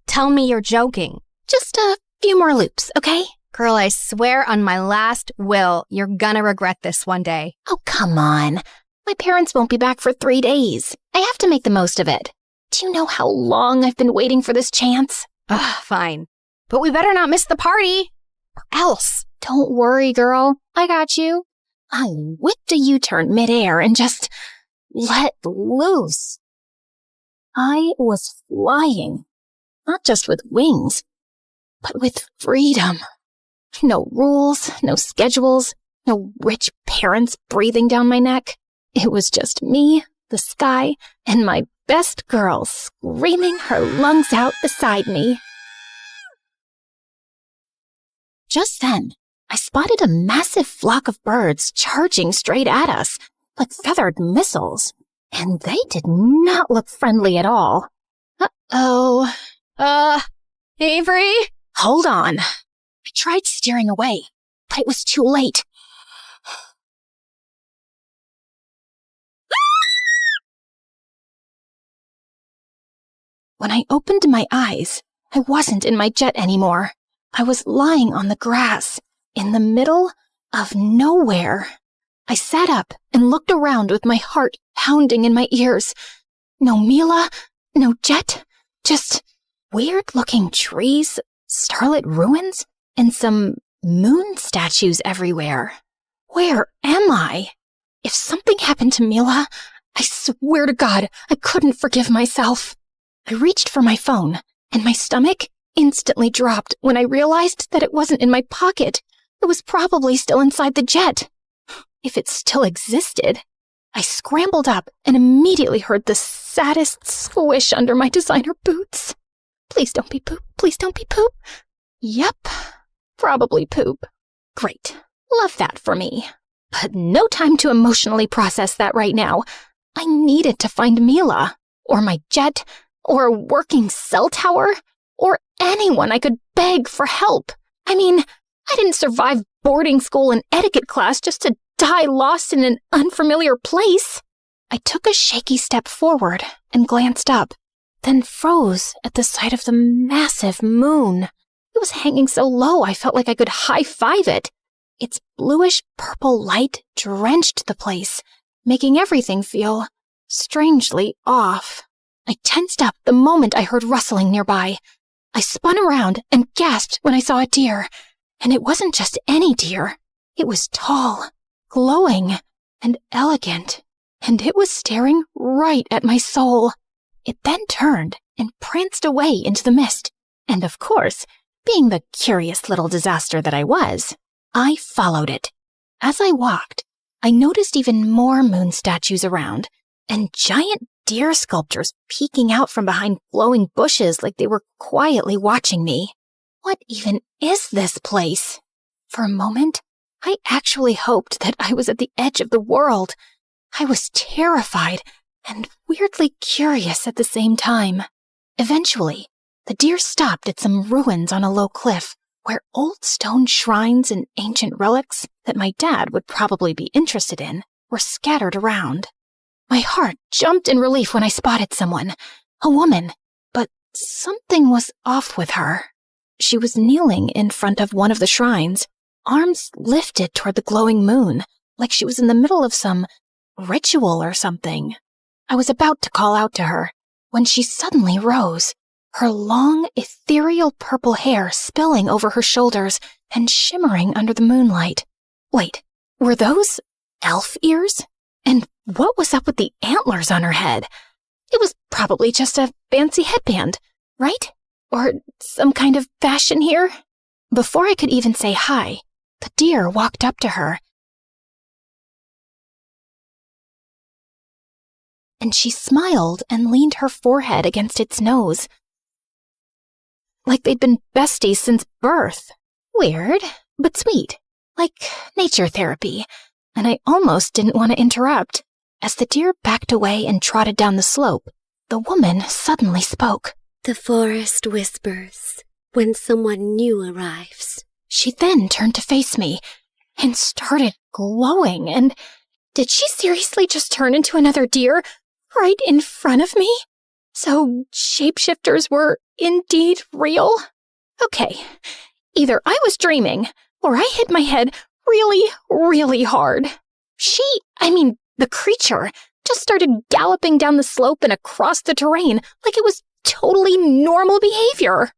Tell me you're joking. Just a few more loops, okay? Girl, I swear on my last will, you're gonna regret this one day. Oh, come on. My parents won't be back for 3 days. I have to make the most of it. Do you know how long I've been waiting for this chance? Fine. But we better not miss the party, or else. Don't worry, girl. I got you. I whipped a U-turn midair and just let loose. I was flying, not just with wings, but with freedom. No rules, no schedules, no rich parents breathing down my neck. It was just me, the sky, and my best girl screaming her lungs out beside me. Just then, I spotted a massive flock of birds charging straight at us, like feathered missiles, and they did not look friendly at all. Uh-oh. Avery? Hold on. I tried steering away, but it was too late. When I opened my eyes, I wasn't in my jet anymore. I was lying on the grass, in the middle of nowhere. I sat up and looked around with my heart pounding in my ears. No Mila, no jet, just weird-looking trees, starlit ruins, and some moon statues everywhere. Where am I? If something happened to Mila, I swear to God, I couldn't forgive myself. I reached for my phone, and my stomach instantly dropped when I realized that it wasn't in my pocket. It was probably still inside the jet. If it still existed. I scrambled up and immediately heard the saddest squish under my designer boots. Please don't be poop. Please don't be poop. Yep, probably poop. Great. Love that for me. But no time to emotionally process that right now. I needed to find Mila, or my jet, or a working cell tower, or anyone I could beg for help. I mean, I didn't survive boarding school and etiquette class just to die lost in an unfamiliar place. I took a shaky step forward and glanced up, then froze at the sight of the massive moon. It was hanging so low I felt like I could high-five it. Its bluish-purple light drenched the place, making everything feel strangely off. I tensed up the moment I heard rustling nearby. I spun around and gasped when I saw a deer. And it wasn't just any deer. It was tall, glowing, and elegant. And it was staring right at my soul. It then turned and pranced away into the mist. And of course, being the curious little disaster that I was, I followed it. As I walked, I noticed even more moon statues around, and giant deer sculptures peeking out from behind glowing bushes like they were quietly watching me. What even is this place? For a moment, I actually hoped that I was at the edge of the world. I was terrified and weirdly curious at the same time. Eventually, the deer stopped at some ruins on a low cliff where old stone shrines and ancient relics that my dad would probably be interested in were scattered around. My heart jumped in relief when I spotted someone, a woman, but something was off with her. She was kneeling in front of one of the shrines, arms lifted toward the glowing moon, like she was in the middle of some ritual or something. I was about to call out to her when she suddenly rose, her long, ethereal purple hair spilling over her shoulders and shimmering under the moonlight. Wait, were those elf ears? And what was up with the antlers on her head? It was probably just a fancy headband, right? Or some kind of fashion here? Before I could even say hi, the deer walked up to her, and she smiled and leaned her forehead against its nose, like they'd been besties since birth. Weird, but sweet, like nature therapy, and I almost didn't want to interrupt. As the deer backed away and trotted down the slope, the woman suddenly spoke. The forest whispers when someone new arrives. She then turned to face me and started glowing, and did she seriously just turn into another deer right in front of me? So shapeshifters were indeed real? Okay, either I was dreaming or I hit my head really, really hard. The creature just started galloping down the slope and across the terrain like it was totally normal behavior.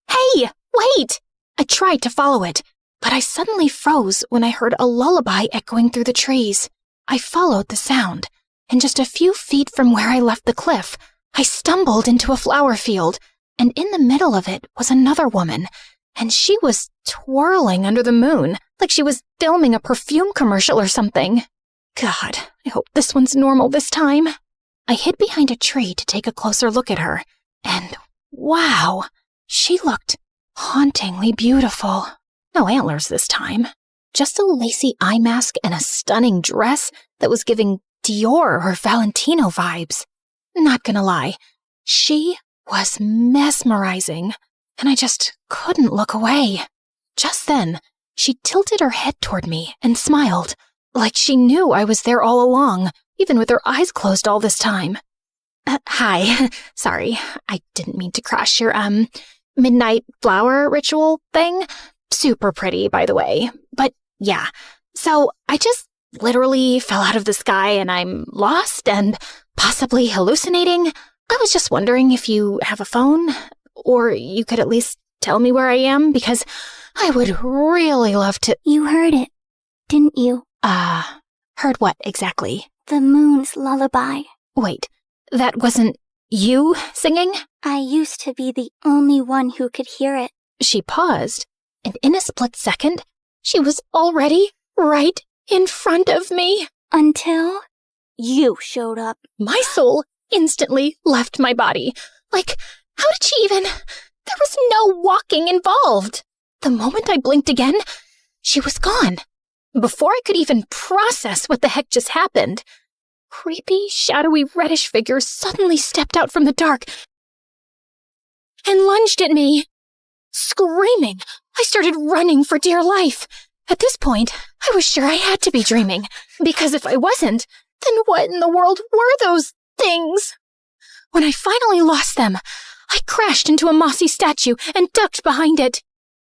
Hey, wait! I tried to follow it, but I suddenly froze when I heard a lullaby echoing through the trees. I followed the sound, and just a few feet from where I left the cliff, I stumbled into a flower field, and in the middle of it was another woman, and she was twirling under the moon like she was filming a perfume commercial or something. God, I hope this one's normal this time. I hid behind a tree to take a closer look at her, and wow, she looked hauntingly beautiful. No antlers this time. Just a lacy eye mask and a stunning dress that was giving Dior or Valentino vibes. Not gonna lie, she was mesmerizing, and I just couldn't look away. Just then, she tilted her head toward me and smiled, like she knew I was there all along, even with her eyes closed all this time. Hi. Sorry, I didn't mean to crash your, midnight flower ritual thing. Super pretty, by the way. But yeah, so I just literally fell out of the sky and I'm lost and possibly hallucinating. I was just wondering if you have a phone, or you could at least tell me where I am, because I would really love to— You heard it, didn't you? Heard what exactly? The moon's lullaby. Wait, that wasn't you singing? I used to be the only one who could hear it. She paused, and in a split second, she was already right in front of me. Until you showed up. My soul instantly left my body. Like, how did she even— There was no walking involved. The moment I blinked again, she was gone. Before I could even process what the heck just happened, creepy, shadowy, reddish figure suddenly stepped out from the dark and lunged at me. Screaming, I started running for dear life. At this point, I was sure I had to be dreaming, because if I wasn't, then what in the world were those things? When I finally lost them, I crashed into a mossy statue and ducked behind it.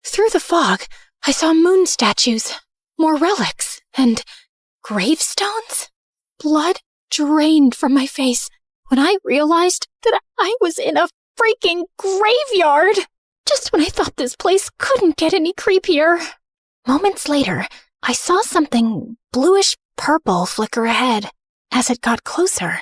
Through the fog, I saw moon statues, more relics, and gravestones. Blood drained from my face when I realized that I was in a freaking graveyard. Just when I thought this place couldn't get any creepier. Moments later, I saw something bluish-purple flicker ahead. As it got closer,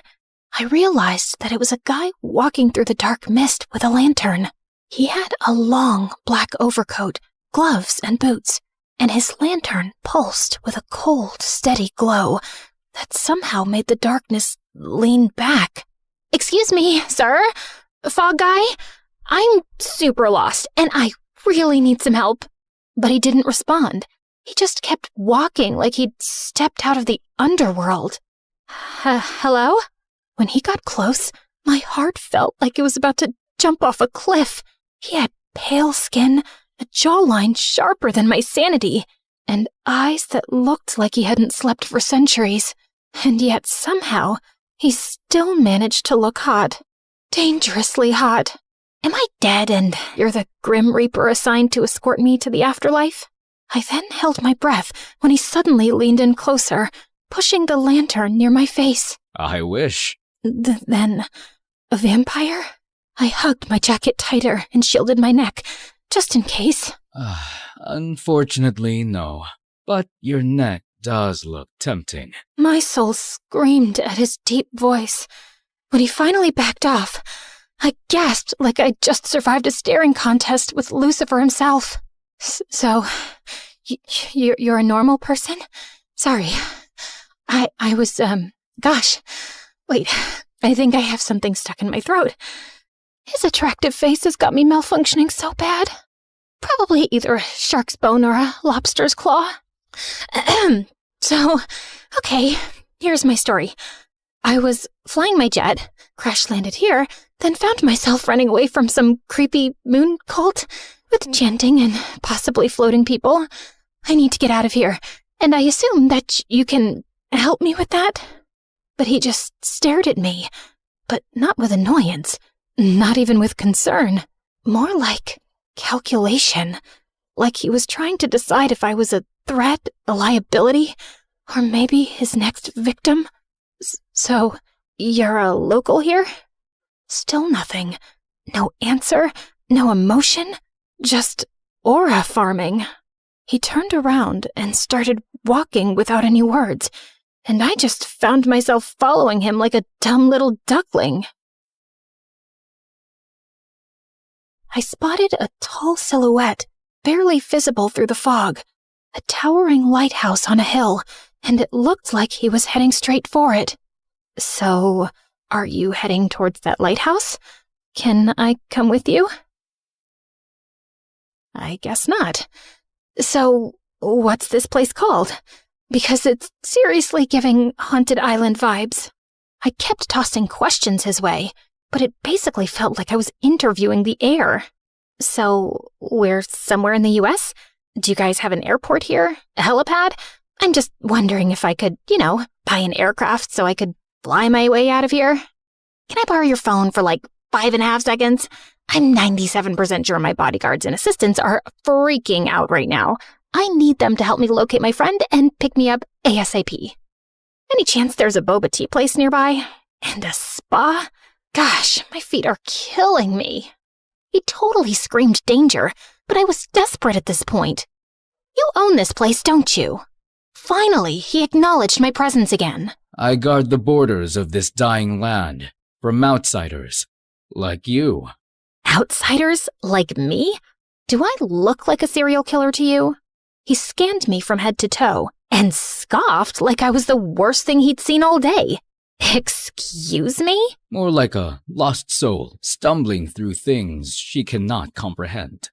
I realized that it was a guy walking through the dark mist with a lantern. He had a long black overcoat, gloves, and boots, and his lantern pulsed with a cold, steady glow that somehow made the darkness lean back. "Excuse me, sir? Fog guy? I'm super lost, and I really need some help." But he didn't respond. He just kept walking like he'd stepped out of the underworld. Hello? When he got close, my heart felt like it was about to jump off a cliff. He had pale skin, a jawline sharper than my sanity, and eyes that looked like he hadn't slept for centuries. And yet somehow, he still managed to look hot. Dangerously hot. Am I dead and you're the Grim Reaper assigned to escort me to the afterlife? I then held my breath when he suddenly leaned in closer, pushing the lantern near my face. I wish. Then, a vampire? I hugged my jacket tighter and shielded my neck, just in case. Unfortunately, no. But your neck does look tempting. My soul screamed at his deep voice. When he finally backed off, I gasped like I'd just survived a staring contest with Lucifer himself. So, you're a normal person? Sorry. I was, gosh. Wait, I think I have something stuck in my throat. His attractive face has got me malfunctioning so bad. Probably either a shark's bone or a lobster's claw. So, okay, here's my story. I was flying my jet, crash-landed here, then found myself running away from some creepy moon cult with chanting and possibly floating people. I need to get out of here, and I assume that you can help me with that? But he just stared at me, but not with annoyance, not even with concern, more like calculation, like he was trying to decide if I was a threat, a liability, or maybe his next victim. So, you're a local here? Still nothing. No answer, no emotion, just aura farming. He turned around and started walking without any words, and I just found myself following him like a dumb little duckling. I spotted a tall silhouette, barely visible through the fog, a towering lighthouse on a hill, and it looked like he was heading straight for it. So, are you heading towards that lighthouse? Can I come with you? I guess not. So, what's this place called? Because it's seriously giving Haunted Island vibes. I kept tossing questions his way, but it basically felt like I was interviewing the air. So, we're somewhere in the US? Do you guys have an airport here? A helipad? I'm just wondering if I could, buy an aircraft so I could fly my way out of here. Can I borrow your phone for like 5.5 seconds? I'm 97% sure my bodyguards and assistants are freaking out right now. I need them to help me locate my friend and pick me up ASAP. Any chance there's a boba tea place nearby? And a spa? Gosh, my feet are killing me. He totally screamed danger, but I was desperate at this point. You own this place, don't you? Finally, he acknowledged my presence again. I guard the borders of this dying land from outsiders like you. Outsiders like me? Do I look like a serial killer to you? He scanned me from head to toe and scoffed like I was the worst thing he'd seen all day. Excuse me? More like a lost soul stumbling through things she cannot comprehend.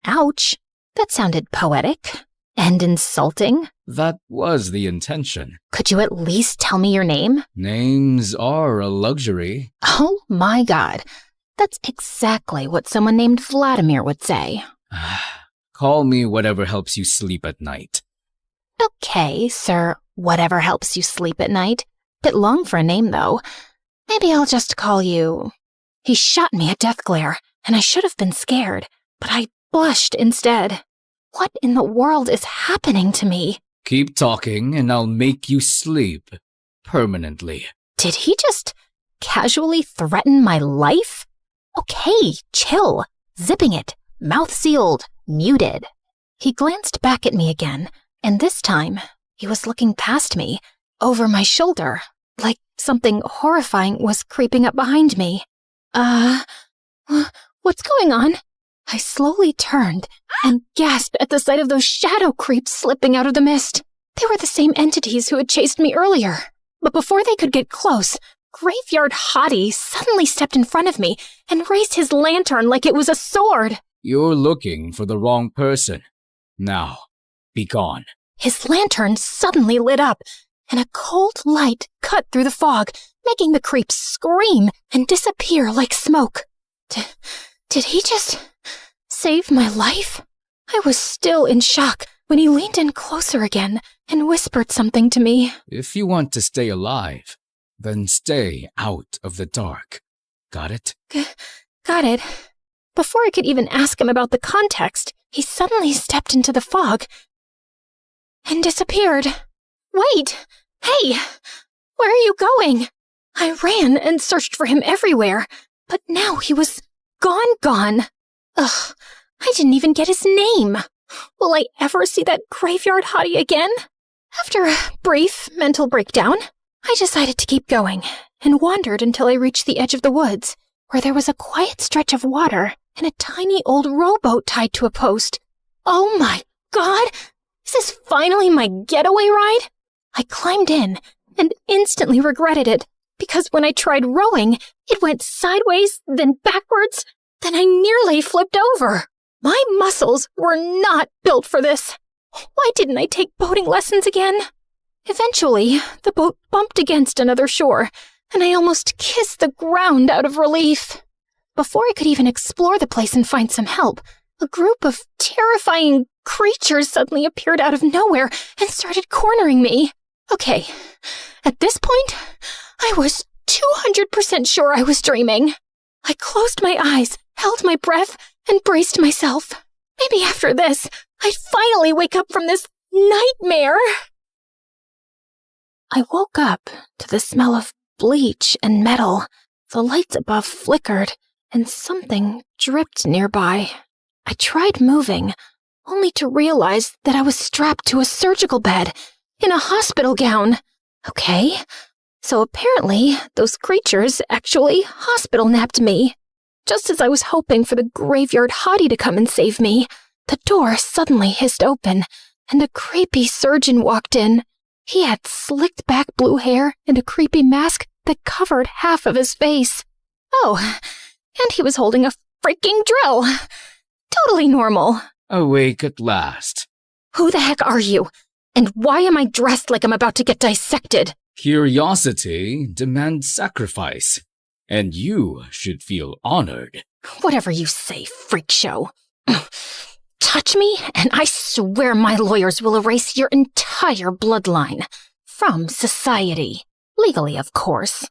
Ouch. That sounded poetic and insulting. That was the intention. Could you at least tell me your name? Names are a luxury. Oh my God. That's exactly what someone named Vladimir would say. Call me whatever helps you sleep at night. Okay, sir, whatever helps you sleep at night. Bit long for a name, though. Maybe I'll just call you... He shot me a death glare, and I should have been scared, but I blushed instead. What in the world is happening to me? Keep talking, and I'll make you sleep. Permanently. Did he just casually threaten my life? Okay, chill. Zipping it. Mouth sealed. Muted. He glanced back at me again, and this time, he was looking past me, over my shoulder, like something horrifying was creeping up behind me. What's going on? I slowly turned and gasped at the sight of those shadow creeps slipping out of the mist. They were the same entities who had chased me earlier. But before they could get close, Graveyard Hottie suddenly stepped in front of me and raised his lantern like it was a sword. You're looking for the wrong person. Now, be gone. His lantern suddenly lit up, and a cold light cut through the fog, making the creeps scream and disappear like smoke. Did he just save my life? I was still in shock when he leaned in closer again and whispered something to me. If you want to stay alive, then stay out of the dark. Got it? Got it. Before I could even ask him about the context, he suddenly stepped into the fog and disappeared. Wait! Hey! Where are you going? I ran and searched for him everywhere, but now he was gone. Ugh, I didn't even get his name. Will I ever see that Graveyard Hottie again? After a brief mental breakdown, I decided to keep going and wandered until I reached the edge of the woods, where there was a quiet stretch of water and a tiny old rowboat tied to a post. Oh my God! Is this finally my getaway ride? I climbed in and instantly regretted it, because when I tried rowing, it went sideways, then backwards, then I nearly flipped over. My muscles were not built for this. Why didn't I take boating lessons again? Eventually, the boat bumped against another shore, and I almost kissed the ground out of relief. Before I could even explore the place and find some help, a group of terrifying creatures suddenly appeared out of nowhere and started cornering me. Okay, at this point, I was 200% sure I was dreaming. I closed my eyes, held my breath, and braced myself. Maybe after this, I'd finally wake up from this nightmare. I woke up to the smell of bleach and metal. The lights above flickered, and something dripped nearby. I tried moving, only to realize that I was strapped to a surgical bed in a hospital gown. Okay, so apparently those creatures actually hospital napped me. Just as I was hoping for the Graveyard Hottie to come and save me, the door suddenly hissed open, and a creepy surgeon walked in. He had slicked back blue hair and a creepy mask that covered half of his face. Oh, and he was holding a freaking drill. Totally normal. Awake at last. Who the heck are you? And why am I dressed like I'm about to get dissected? Curiosity demands sacrifice, and you should feel honored. Whatever you say, freak show. Touch me, and I swear my lawyers will erase your entire bloodline. From society. Legally, of course.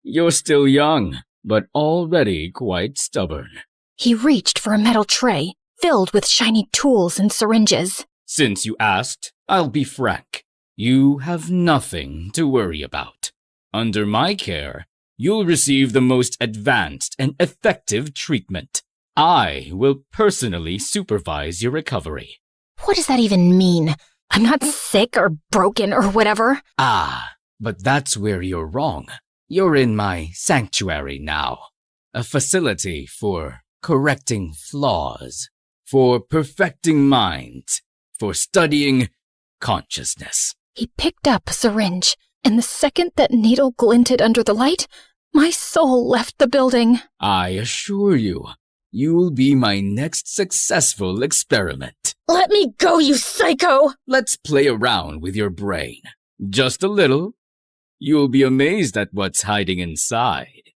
You're still young, but already quite stubborn. He reached for a metal tray, filled with shiny tools and syringes. Since you asked, I'll be frank. You have nothing to worry about. Under my care, you'll receive the most advanced and effective treatment. I will personally supervise your recovery. What does that even mean? I'm not sick or broken or whatever. Ah, but that's where you're wrong. You're in my sanctuary now. A facility for correcting flaws, for perfecting minds, for studying consciousness. He picked up a syringe, and the second that needle glinted under the light, my soul left the building. I assure you, you'll be my next successful experiment. Let me go, you psycho! Let's play around with your brain. Just a little. You'll be amazed at what's hiding inside.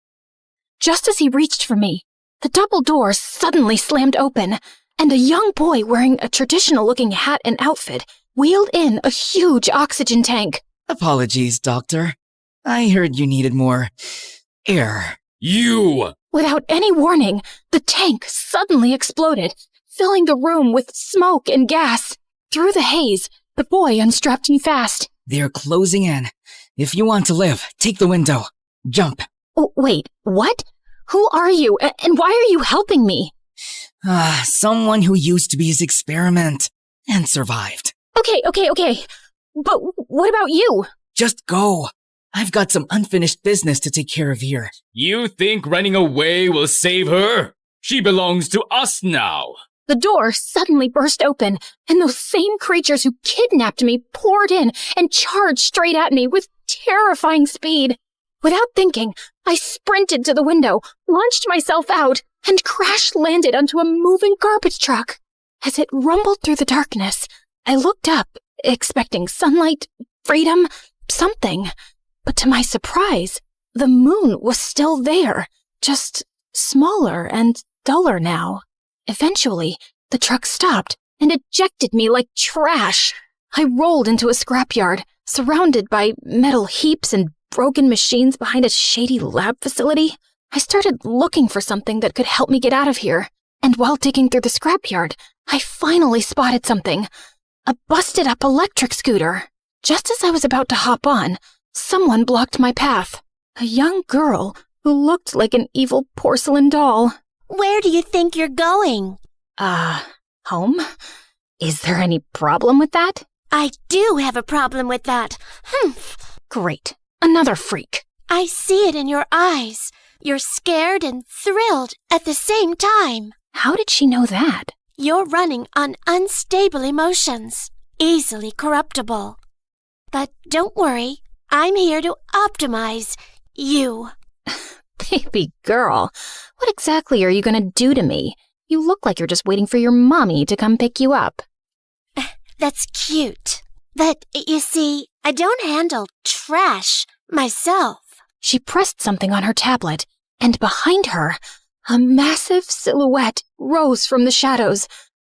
Just as he reached for me, the double door suddenly slammed open, and a young boy wearing a traditional-looking hat and outfit wheeled in a huge oxygen tank. Apologies, Doctor. I heard you needed more air. You! Without any warning, the tank suddenly exploded, filling the room with smoke and gas. Through the haze, the boy unstrapped me fast. They're closing in. If you want to live, take the window. Jump. Oh, wait, what? Who are you, and why are you helping me? Someone who used to be his experiment and survived. Okay. But what about you? Just go. I've got some unfinished business to take care of here. You think running away will save her? She belongs to us now. The door suddenly burst open, and those same creatures who kidnapped me poured in and charged straight at me with terrifying speed. Without thinking, I sprinted to the window, launched myself out, and crash-landed onto a moving garbage truck. As it rumbled through the darkness, I looked up, expecting sunlight, freedom, something. But to my surprise, the moon was still there, just smaller and duller now. Eventually, the truck stopped and ejected me like trash. I rolled into a scrapyard, surrounded by metal heaps and broken machines behind a shady lab facility. I started looking for something that could help me get out of here, and while digging through the scrapyard, I finally spotted something. A busted-up electric scooter. Just as I was about to hop on, someone blocked my path. A young girl who looked like an evil porcelain doll. Where do you think you're going? Home? Is there any problem with that? I do have a problem with that. Great. Another freak. I see it in your eyes. You're scared and thrilled at the same time. How did she know that? You're running on unstable emotions, easily corruptible. But don't worry, I'm here to optimize you. Baby girl, what exactly are you going to do to me? You look like you're just waiting for your mommy to come pick you up. That's cute. But, you see, I don't handle trash myself. She pressed something on her tablet, and behind her, a massive silhouette rose from the shadows,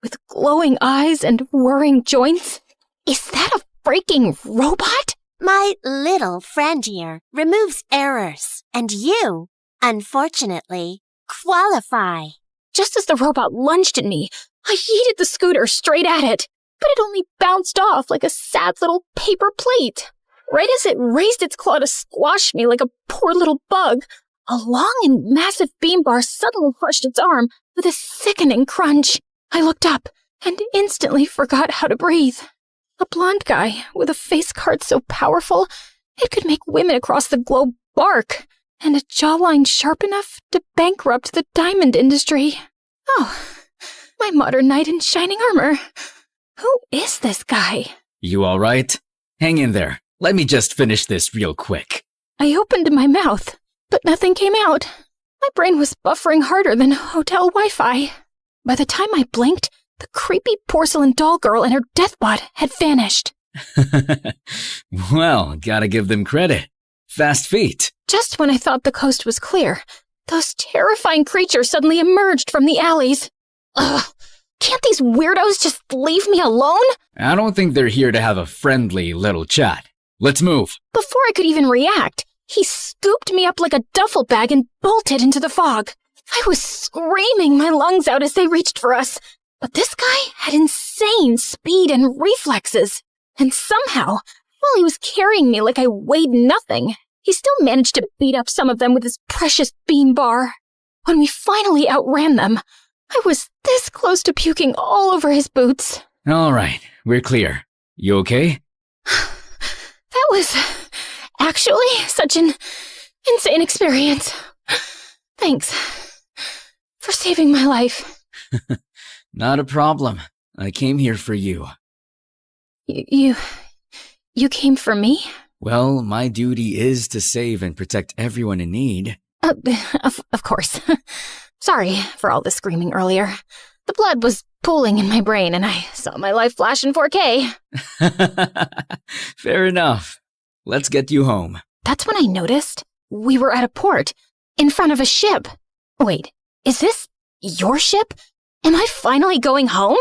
with glowing eyes and whirring joints. Is that a freaking robot? My little friend here removes errors, and you, unfortunately, qualify. Just as the robot lunged at me, I yeeted the scooter straight at it, but it only bounced off like a sad little paper plate. Right as it raised its claw to squash me like a poor little bug, a long and massive beam bar suddenly crushed its arm with a sickening crunch. I looked up and instantly forgot how to breathe. A blonde guy with a face card so powerful it could make women across the globe bark, and a jawline sharp enough to bankrupt the diamond industry. Oh, my modern knight in shining armor. Who is this guy? You all right? Hang in there. Let me just finish this real quick. I opened my mouth, but nothing came out. My brain was buffering harder than hotel Wi-Fi. By the time I blinked, the creepy porcelain doll girl and her deathbot had vanished. Well, gotta give them credit. Fast feet. Just when I thought the coast was clear, those terrifying creatures suddenly emerged from the alleys. Ugh! Can't these weirdos just leave me alone? I don't think they're here to have a friendly little chat. Let's move. Before I could even react, he scooped me up like a duffel bag and bolted into the fog. I was screaming my lungs out as they reached for us. But this guy had insane speed and reflexes. And somehow, while he was carrying me like I weighed nothing, he still managed to beat up some of them with his precious bean bar. When we finally outran them, I was this close to puking all over his boots. All right, we're clear. You okay? That was actually such an insane experience. Thanks for saving my life. Not a problem. I came here for you. You came for me? Well, my duty is to save and protect everyone in need. Of course. Sorry for all the screaming earlier. The blood was pooling in my brain and I saw my life flash in 4K. Fair enough. Let's get you home. That's when I noticed we were at a port, in front of a ship. Wait, is this your ship? Am I finally going home?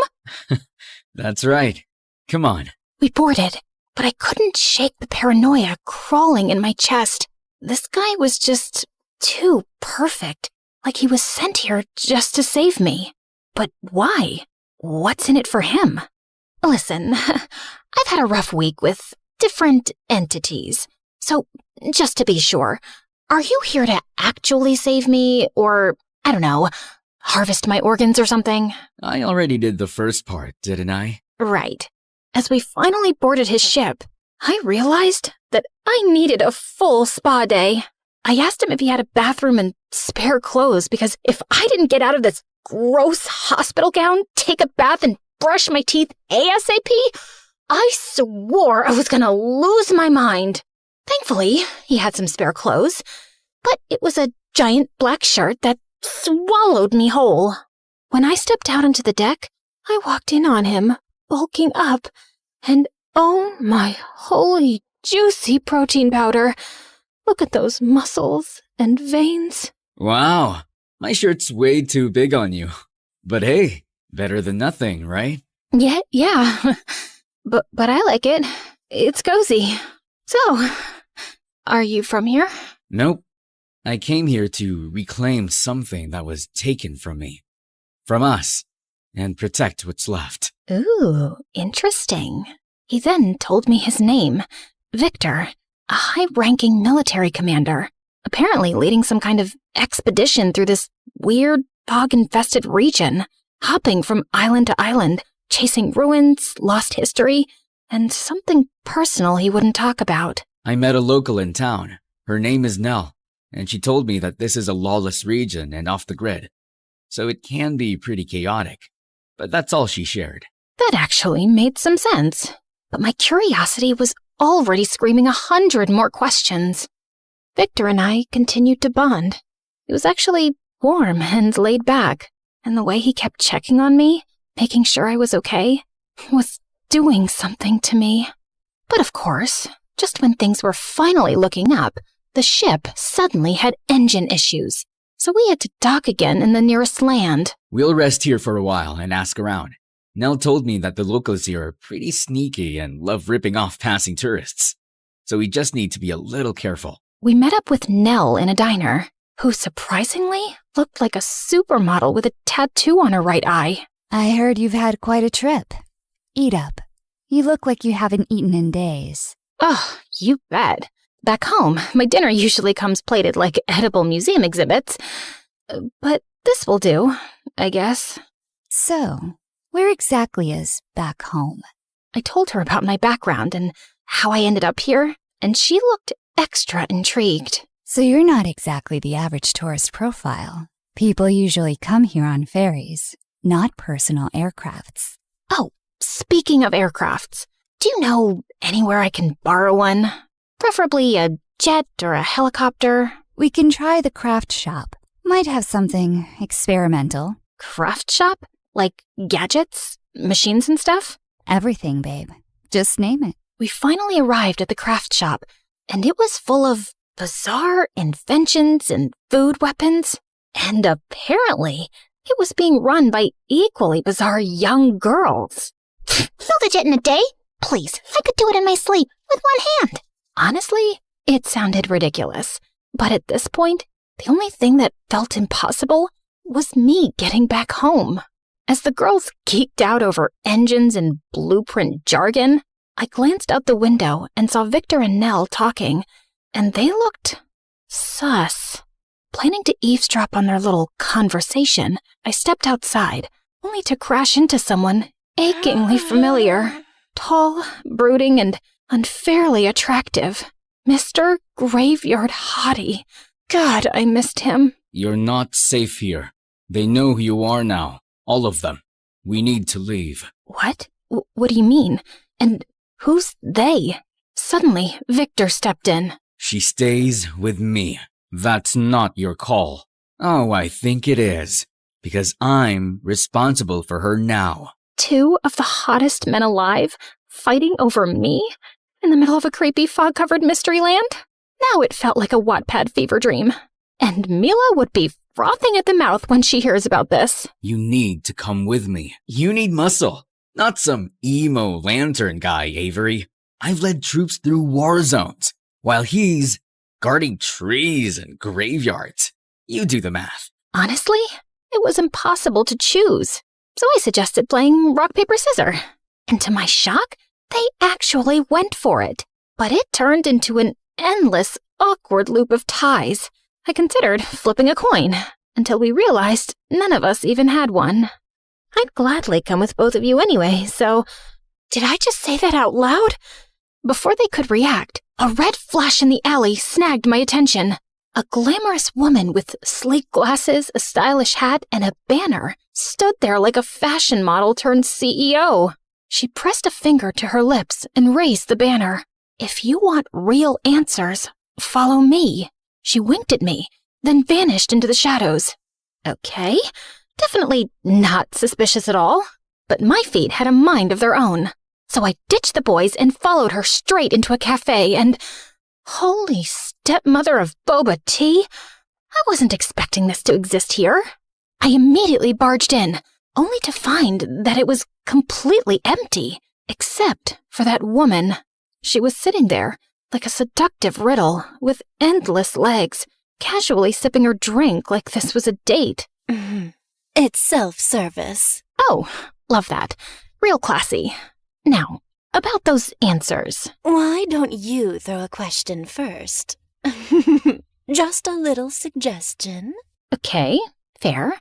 That's right. Come on. We boarded, but I couldn't shake the paranoia crawling in my chest. This guy was just too perfect, like he was sent here just to save me. But why? What's in it for him? Listen, I've had a rough week with different entities. So, just to be sure, are you here to actually save me, or, I don't know, harvest my organs or something? I already did the first part, didn't I? Right. As we finally boarded his ship, I realized that I needed a full spa day. I asked him if he had a bathroom and spare clothes because if I didn't get out of this gross hospital gown, take a bath, and brush my teeth ASAP, I swore I was gonna lose my mind. Thankfully, he had some spare clothes, but it was a giant black shirt that swallowed me whole. When I stepped out onto the deck, I walked in on him, bulking up, and oh my holy juicy protein powder. Look at those muscles and veins. Wow, my shirt's way too big on you. But hey, better than nothing, right? Yeah. But I like it. It's cozy. So, are you from here? Nope. I came here to reclaim something that was taken from me. From us. And protect what's left. Ooh, interesting. He then told me his name, Victor, a high-ranking military commander, apparently leading some kind of expedition through this weird, fog-infested region, hopping from island to island, chasing ruins, lost history, and something personal he wouldn't talk about. I met a local in town. Her name is Nell, and she told me that this is a lawless region and off the grid, so it can be pretty chaotic. But that's all she shared. That actually made some sense. But my curiosity was already screaming 100 more questions. Victor and I continued to bond. It was actually warm and laid back, and the way he kept checking on me, making sure I was okay, was doing something to me. But of course, just when things were finally looking up, the ship suddenly had engine issues, so we had to dock again in the nearest land. We'll rest here for a while and ask around. Nell told me that the locals here are pretty sneaky and love ripping off passing tourists, so we just need to be a little careful. We met up with Nell in a diner, who surprisingly looked like a supermodel with a tattoo on her right eye. I heard you've had quite a trip. Eat up. You look like you haven't eaten in days. Oh, you bet. Back home, my dinner usually comes plated like edible museum exhibits. But this will do, I guess. So, where exactly is back home? I told her about my background and how I ended up here, and she looked extra intrigued. So you're not exactly the average tourist profile. People usually come here on ferries, not personal aircrafts. Oh, speaking of aircrafts, do you know anywhere I can borrow one? Preferably a jet or a helicopter. We can try the craft shop. Might have something experimental. Craft shop? Like gadgets, machines and stuff? Everything, babe. Just name it. We finally arrived at the craft shop, and it was full of bizarre inventions and food weapons. And apparently, it was being run by equally bizarre young girls. Build a jet in a day? Please, I could do it in my sleep with one hand. Honestly, it sounded ridiculous. But at this point, the only thing that felt impossible was me getting back home. As the girls geeked out over engines and blueprint jargon, I glanced out the window and saw Victor and Nell talking, and they looked sus. Planning to eavesdrop on their little conversation, I stepped outside, only to crash into someone achingly familiar. Tall, brooding, and unfairly attractive. Mr. Graveyard Hottie. God, I missed him. You're not safe here. They know who you are now. All of them. We need to leave. What? What do you mean? And who's they? Suddenly, Victor stepped in. She stays with me. That's not your call. Oh, I think it is. Because I'm responsible for her now. 2 of the hottest men alive fighting over me in the middle of a creepy fog-covered mystery land? Now it felt like a Wattpad fever dream. And Mila would be frothing at the mouth when she hears about this. You need to come with me. You need muscle. Not some emo lantern guy, Avery. I've led troops through war zones, while he's guarding trees and graveyards. You do the math. Honestly, it was impossible to choose. So I suggested playing rock, paper, scissors. And to my shock, they actually went for it. But it turned into an endless, awkward loop of ties. I considered flipping a coin, until we realized none of us even had one. I'd gladly come with both of you anyway, so... Did I just say that out loud? Before they could react, a red flash in the alley snagged my attention. A glamorous woman with sleek glasses, a stylish hat, and a banner stood there like a fashion model turned CEO. She pressed a finger to her lips and raised the banner. If you want real answers, follow me. She winked at me, then vanished into the shadows. Okay, definitely not suspicious at all. But my feet had a mind of their own. So I ditched the boys and followed her straight into a cafe and... Holy stepmother of boba tea! I wasn't expecting this to exist here. I immediately barged in, only to find that it was completely empty, except for that woman. She was sitting there, like a seductive riddle, with endless legs, casually sipping her drink like this was a date. It's self-service. Oh, love that. Real classy. Now, about those answers. Why don't you throw a question first? Just a little suggestion. Okay, fair.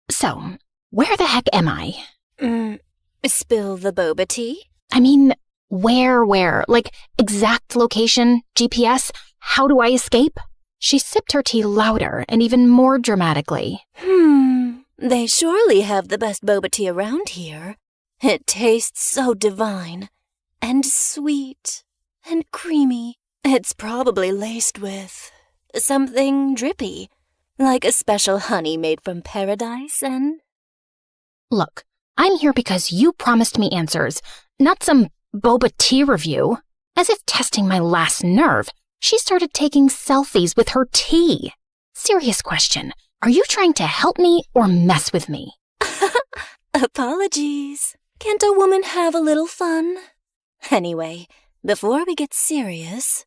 So, where the heck am I? Spill the boba tea? I mean, where? Like, exact location, GPS? How do I escape? She sipped her tea louder and even more dramatically. They surely have the best boba tea around here. It tastes so divine, and sweet, and creamy. It's probably laced with something drippy, like a special honey made from paradise and... Look, I'm here because you promised me answers, not some boba tea review. As if testing my last nerve, she started taking selfies with her tea. Serious question, are you trying to help me or mess with me? Apologies. Can't a woman have a little fun? Anyway, before we get serious...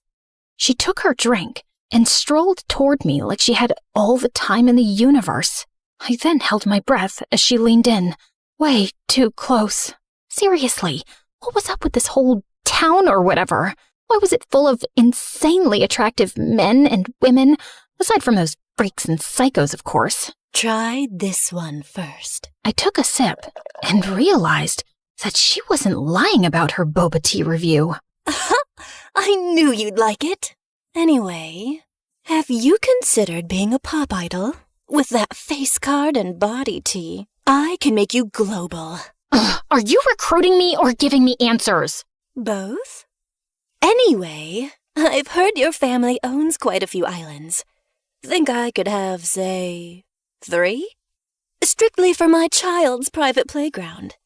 She took her drink and strolled toward me like she had all the time in the universe. I then held my breath as she leaned in, way too close. Seriously, what was up with this whole town or whatever? Why was it full of insanely attractive men and women, aside from those freaks and psychos, of course? Try this one first. I took a sip and realized that she wasn't lying about her boba tea review. I knew you'd like it. Anyway, have you considered being a pop idol? With that face card and body tea, I can make you global. Are you recruiting me or giving me answers? Both? Anyway, I've heard your family owns quite a few islands. Think I could have, say, 3? Strictly for my child's private playground.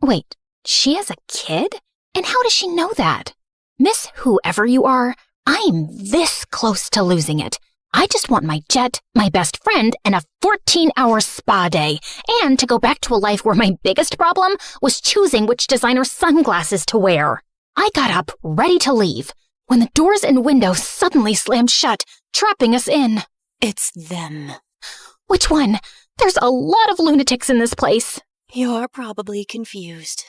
Wait, she has a kid? And how does she know that? Miss whoever you are, I'm this close to losing it. I just want my jet, my best friend, and a 14-hour spa day, and to go back to a life where my biggest problem was choosing which designer sunglasses to wear. I got up, ready to leave, when the doors and windows suddenly slammed shut, trapping us in. It's them. Which one? There's a lot of lunatics in this place. You're probably confused.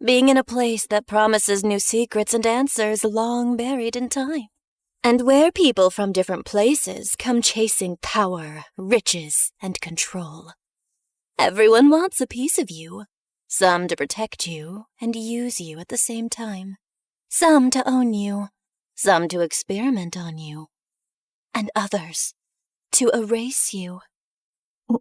Being in a place that promises new secrets and answers long buried in time. And where people from different places come chasing power, riches, and control. Everyone wants a piece of you. Some to protect you and use you at the same time. Some to own you. Some to experiment on you. And others to erase you.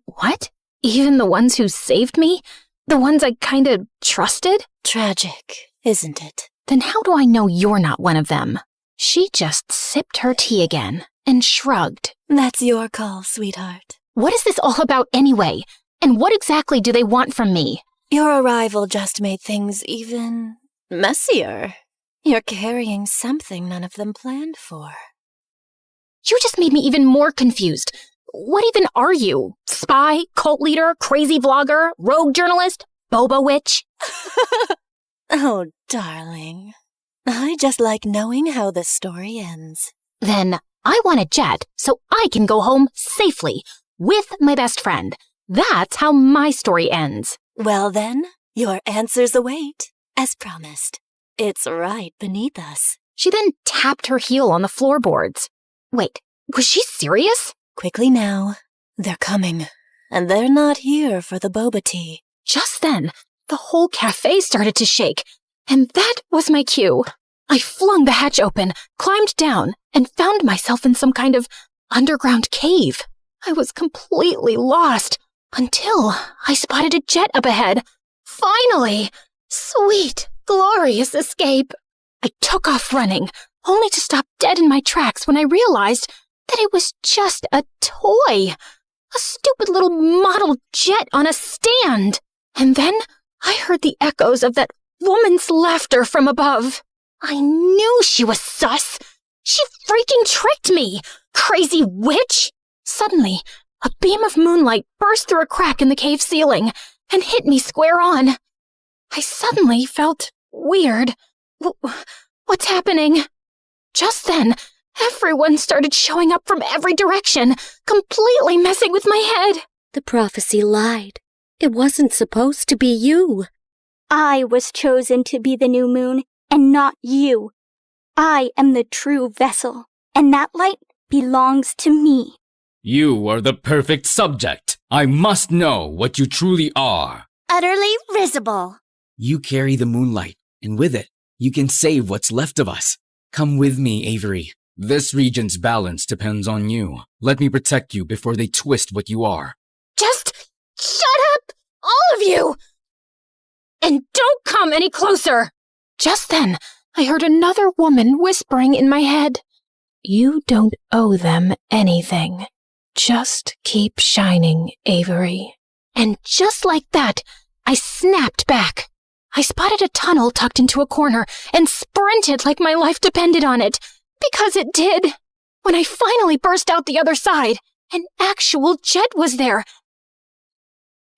What? Even the ones who saved me? The ones I kinda trusted? Tragic, isn't it? Then how do I know you're not one of them? She just sipped her tea again and shrugged. That's your call, sweetheart. What is this all about anyway? And what exactly do they want from me? Your arrival just made things even messier. You're carrying something none of them planned for. You just made me even more confused. What even are you? Spy, cult leader, crazy vlogger, rogue journalist, boba witch? Oh, darling. I just like knowing how the story ends. Then I want a jet so I can go home safely with my best friend. That's how my story ends. Well then, your answers await, as promised. It's right beneath us. She then tapped her heel on the floorboards. Wait, was she serious? Quickly now. They're coming, and they're not here for the boba tea. Just then, the whole cafe started to shake, and that was my cue. I flung the hatch open, climbed down, and found myself in some kind of underground cave. I was completely lost until I spotted a jet up ahead. Finally! Sweet, glorious escape. I took off running, only to stop dead in my tracks when I realized that it was just a toy. A stupid little model jet on a stand. And then I heard the echoes of that woman's laughter from above. I knew she was sus. She freaking tricked me, crazy witch. Suddenly, a beam of moonlight burst through a crack in the cave ceiling and hit me square on. I suddenly felt weird. What's happening? Just then, everyone started showing up from every direction, completely messing with my head. The prophecy lied. It wasn't supposed to be you. I was chosen to be the new moon, and not you. I am the true vessel, and that light belongs to me. You are the perfect subject. I must know what you truly are. Utterly risible. You carry the moonlight, and with it, you can save what's left of us. Come with me, Avery. This region's balance depends on you. Let me protect you before they twist what you are. Just shut up, all of you! And don't come any closer! Just then, I heard another woman whispering in my head. You don't owe them anything. Just keep shining, Avery. And just like that, I snapped back. I spotted a tunnel tucked into a corner and sprinted like my life depended on it. Because it did. When I finally burst out the other side, an actual jet was there.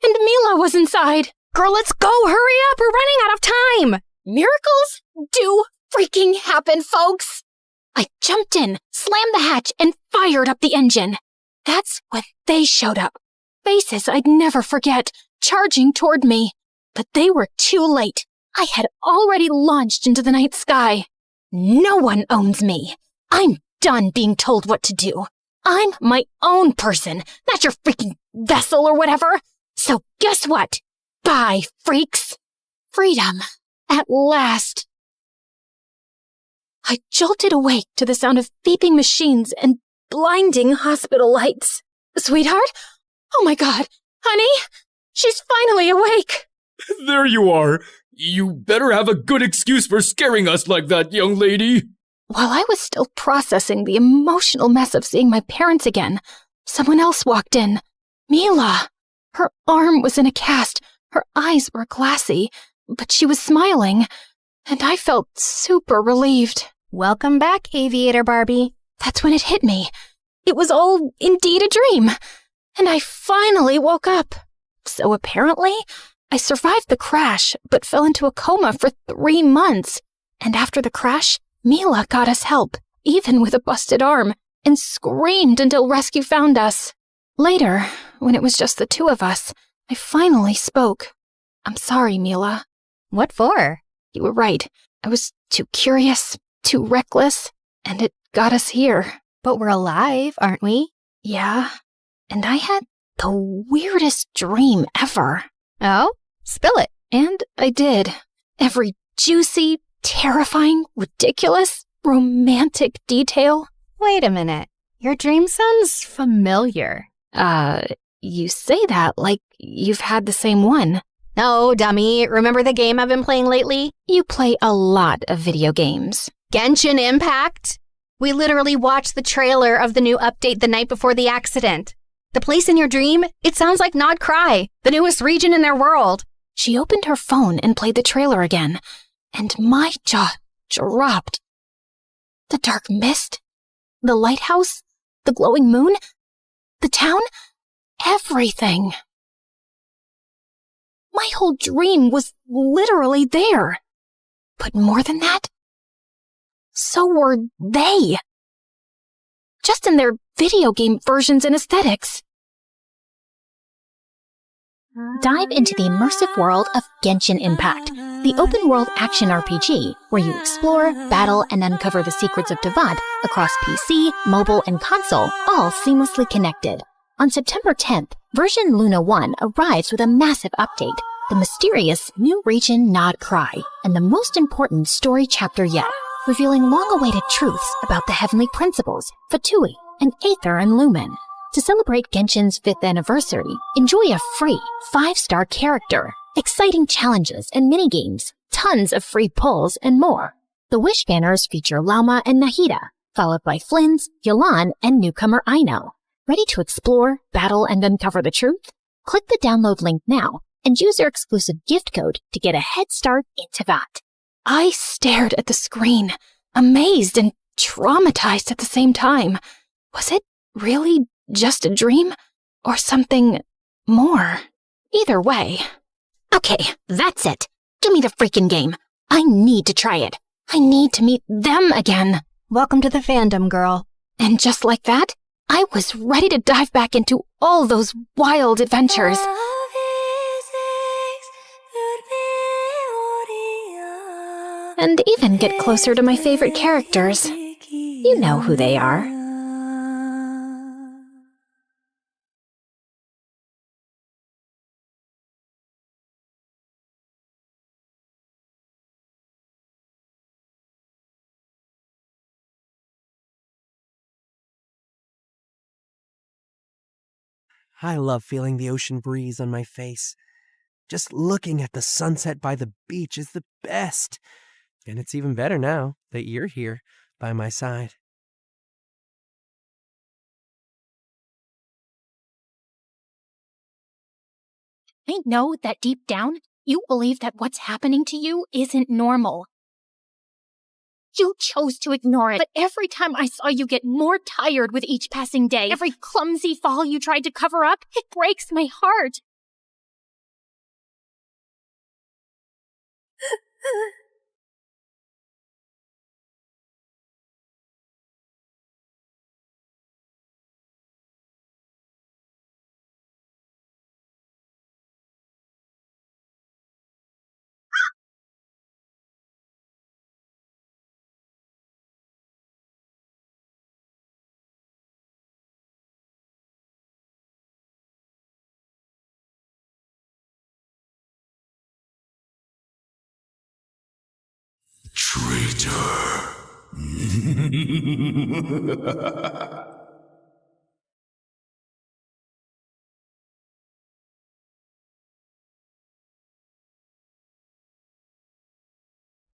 And Mila was inside. Girl, let's go! Hurry up! We're running out of time! Miracles do freaking happen, folks! I jumped in, slammed the hatch, and fired up the engine. That's when they showed up. Faces I'd never forget, charging toward me. But they were too late. I had already launched into the night sky. No one owns me. I'm done being told what to do. I'm my own person, not your freaking vessel or whatever. So guess what? Bye, freaks. Freedom. At last. I jolted awake to the sound of beeping machines and blinding hospital lights. Sweetheart? Oh my God. Honey? She's finally awake. There you are. You better have a good excuse for scaring us like that, young lady. While I was still processing the emotional mess of seeing my parents again, someone else walked in. Mila. Her arm was in a cast, her eyes were glassy, but she was smiling, and I felt super relieved. Welcome back, Aviator Barbie. That's when it hit me. It was all indeed a dream, and I finally woke up. So apparently, I survived the crash, but fell into a coma for 3 months. And after the crash, Mila got us help, even with a busted arm, and screamed until rescue found us. Later, when it was just the two of us, I finally spoke. I'm sorry, Mila. What for? You were right. I was too curious, too reckless, and it got us here. But we're alive, aren't we? Yeah. And I had the weirdest dream ever. Oh? Spill it. And I did. Every juicy, terrifying, ridiculous, romantic detail. Wait a minute. Your dream sounds familiar. You say that like you've had the same one. No, dummy. Remember the game I've been playing lately? You play a lot of video games. Genshin Impact? We literally watched the trailer of the new update the night before the accident. The place in your dream, it sounds like Nod Cry, the newest region in their world. She opened her phone and played the trailer again, and my jaw dropped. The dark mist, the lighthouse, the glowing moon, the town, everything. My whole dream was literally there. But more than that, so were they. Just in their video game versions and aesthetics. Dive into the immersive world of Genshin Impact, the open-world action RPG where you explore, battle, and uncover the secrets of Tavad across PC, mobile, and console, all seamlessly connected. On September 10th, version Luna 1 arrives with a massive update, the mysterious new region Nod Cry, and the most important story chapter yet. revealing long-awaited truths about the heavenly principles, Fatui, and Aether and Lumen. To celebrate Genshin's 5th anniversary, enjoy a free 5-star character, exciting challenges and minigames, tons of free pulls, and more. The Wish banners feature Lauma and Nahida, followed by Flynn's, Yalan, and newcomer Aino. Ready to explore, battle, and uncover the truth? Click the download link now and use your exclusive gift code to get a head start into that. I stared at the screen, amazed and traumatized at the same time. Was it really just a dream? Or something more? Either way. Okay, that's it. Give me the freaking game. I need to try it. I need to meet them again. Welcome to the fandom, girl. And just like that, I was ready to dive back into all those wild adventures. And even get closer to my favorite characters. You know who they are. I love feeling the ocean breeze on my face. Just looking at the sunset by the beach is the best. And it's even better now that you're here by my side. I know that deep down, you believe that what's happening to you isn't normal. You chose to ignore it, but every time I saw you get more tired with each passing day, every clumsy fall you tried to cover up, it breaks my heart. Traitor.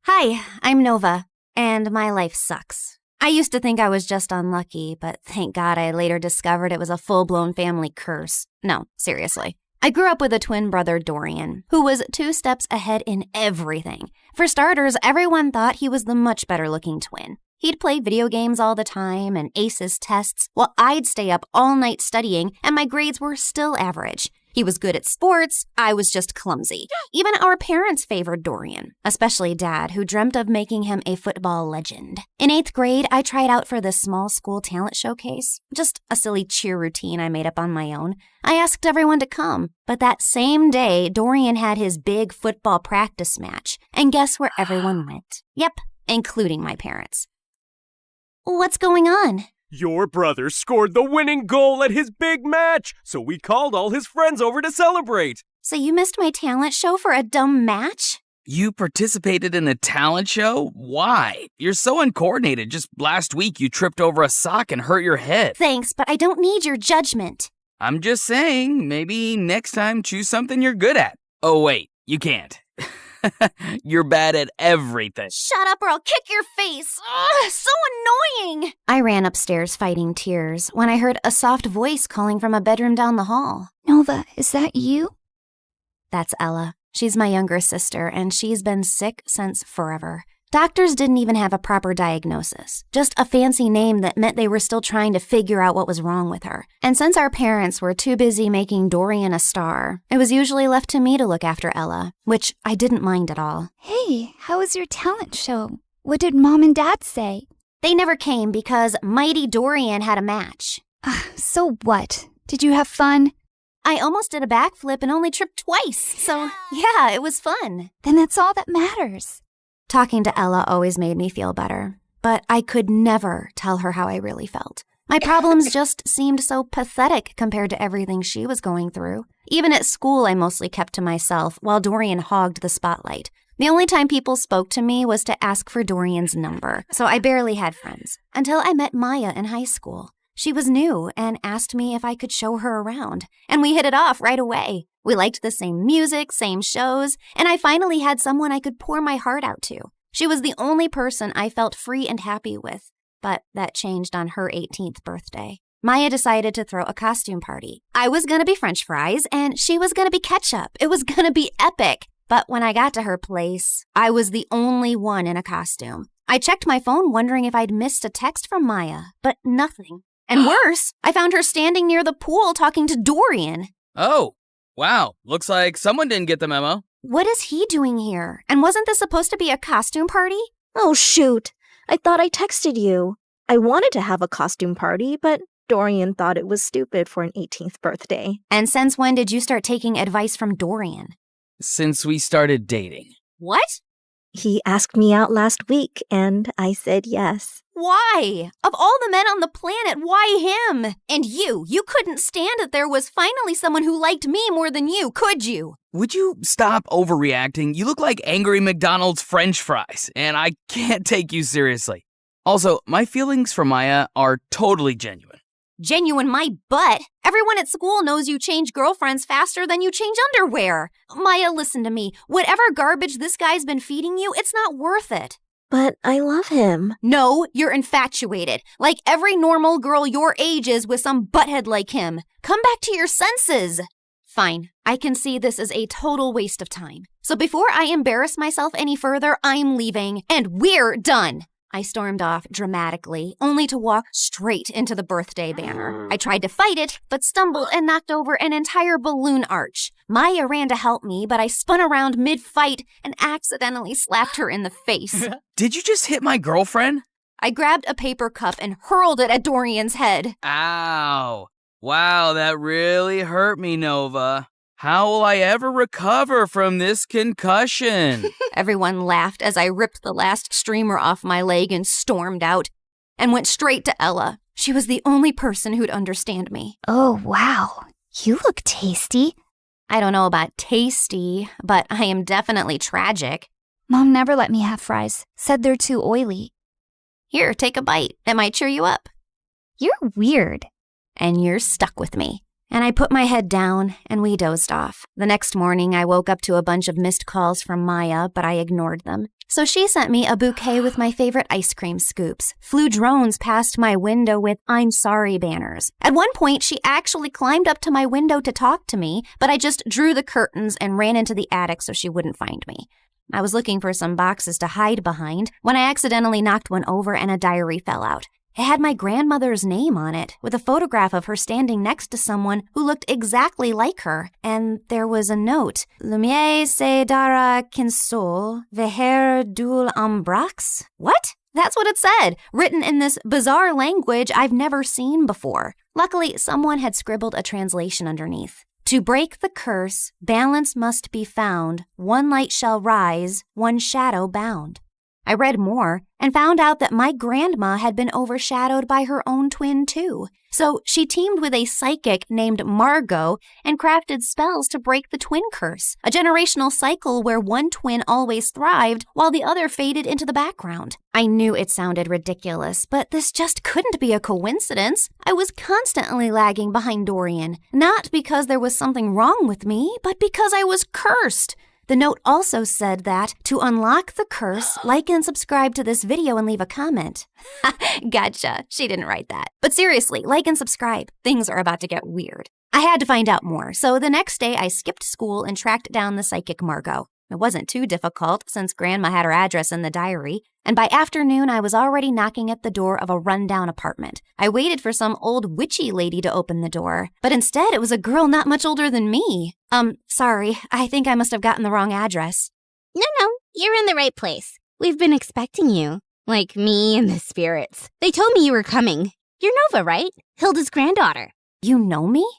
Hi, I'm Nova, and my life sucks. I used to think I was just unlucky, but thank God I later discovered it was a full-blown family curse. No, seriously. I grew up with a twin brother, Dorian, who was 2 steps ahead in everything. For starters, everyone thought he was the much better-looking twin. He'd play video games all the time and ace his tests, while I'd stay up all night studying, and my grades were still average. He was good at sports, I was just clumsy. Even our parents favored Dorian, especially Dad, who dreamt of making him a football legend. In 8th grade, I tried out for the small school talent showcase, just a silly cheer routine I made up on my own. I asked everyone to come, but that same day, Dorian had his big football practice match, and guess where everyone went? Yep, including my parents. What's going on? Your brother scored the winning goal at his big match, so we called all his friends over to celebrate. So you missed my talent show for a dumb match? You participated in a talent show? Why? You're so uncoordinated. Just last week you tripped over a sock and hurt your head. Thanks, but I don't need your judgment. I'm just saying, maybe next time choose something you're good at. Oh wait, you can't. You're bad at everything. Shut up or I'll kick your face. Ugh, so annoying. I ran upstairs fighting tears when I heard a soft voice calling from a bedroom down the hall. Nova, is that you? That's Ella. She's my younger sister, and she's been sick since forever. Doctors didn't even have a proper diagnosis, just a fancy name that meant they were still trying to figure out what was wrong with her. And since our parents were too busy making Dorian a star, it was usually left to me to look after Ella, which I didn't mind at all. Hey, how was your talent show? What did Mom and Dad say? They never came because Mighty Dorian had a match. So what? Did you have fun? I almost did a backflip and only tripped twice, so yeah, it was fun. Then that's all that matters. Talking to Ella always made me feel better, but I could never tell her how I really felt. My problems just seemed so pathetic compared to everything she was going through. Even at school, I mostly kept to myself while Dorian hogged the spotlight. The only time people spoke to me was to ask for Dorian's number, so I barely had friends. Until I met Maya in high school. She was new and asked me if I could show her around, and we hit it off right away. We liked the same music, same shows, and I finally had someone I could pour my heart out to. She was the only person I felt free and happy with, but that changed on her 18th birthday. Maya decided to throw a costume party. I was gonna be French fries, and she was gonna be ketchup. It was gonna be epic. But when I got to her place, I was the only one in a costume. I checked my phone wondering if I'd missed a text from Maya, but nothing. And worse, I found her standing near the pool talking to Dorian. Oh, wow. Looks like someone didn't get the memo. What is he doing here? And wasn't this supposed to be a costume party? Oh, shoot. I thought I texted you. I wanted to have a costume party, but Dorian thought it was stupid for an 18th birthday. And since when did you start taking advice from Dorian? Since we started dating. What? He asked me out last week, and I said yes. Why? Of all the men on the planet, why him? And you couldn't stand that there was finally someone who liked me more than you, could you? Would you stop overreacting? You look like angry McDonald's French fries, and I can't take you seriously. Also, my feelings for Maya are totally genuine. Genuine my butt. Everyone at school knows you change girlfriends faster than you change underwear. Maya, listen to me. Whatever garbage this guy's been feeding you, it's not worth it. But I love him. No, you're infatuated. Like every normal girl your age is with some butthead like him. Come back to your senses. Fine, I can see this is a total waste of time. So before I embarrass myself any further, I'm leaving, and we're done. I stormed off dramatically, only to walk straight into the birthday banner. I tried to fight it, but stumbled and knocked over an entire balloon arch. Maya ran to help me, but I spun around mid-fight and accidentally slapped her in the face. Did you just hit my girlfriend? I grabbed a paper cup and hurled it at Dorian's head. Ow. Wow, that really hurt me, Nova. How will I ever recover from this concussion? Everyone laughed as I ripped the last streamer off my leg and stormed out, and went straight to Ella. She was the only person who'd understand me. Oh, wow. You look tasty. I don't know about tasty, but I am definitely tragic. Mom never let me have fries. Said they're too oily. Here, take a bite. It might cheer you up. You're weird. And you're stuck with me. And I put my head down, and we dozed off. The next morning, I woke up to a bunch of missed calls from Maya, but I ignored them. So she sent me a bouquet with my favorite ice cream scoops, flew drones past my window with "I'm sorry" banners. At one point, she actually climbed up to my window to talk to me, but I just drew the curtains and ran into the attic so she wouldn't find me. I was looking for some boxes to hide behind when I accidentally knocked one over and a diary fell out. It had my grandmother's name on it, with a photograph of her standing next to someone who looked exactly like her. And there was a note. Lumiere se dara kinsol, veher dul ambrax? What? That's what it said, written in this bizarre language I've never seen before. Luckily, someone had scribbled a translation underneath. To break the curse, balance must be found. One light shall rise, one shadow bound. I read more and found out that my grandma had been overshadowed by her own twin too. So she teamed with a psychic named Margot and crafted spells to break the twin curse, a generational cycle where one twin always thrived while the other faded into the background. I knew it sounded ridiculous, but this just couldn't be a coincidence. I was constantly lagging behind Dorian, not because there was something wrong with me, but because I was cursed. The note also said that to unlock the curse, like and subscribe to this video and leave a comment. Gotcha. She didn't write that. But seriously, like and subscribe. Things are about to get weird. I had to find out more, so the next day I skipped school and tracked down the psychic Margot. It wasn't too difficult since Grandma had her address in the diary, and by afternoon I was already knocking at the door of a rundown apartment. I waited for some old witchy lady to open the door, but instead it was a girl not much older than me. Sorry, I think I must have gotten the wrong address. No, you're in the right place. We've been expecting you. Like me and the spirits. They told me you were coming. You're Nova, right? Hilda's granddaughter. You know me?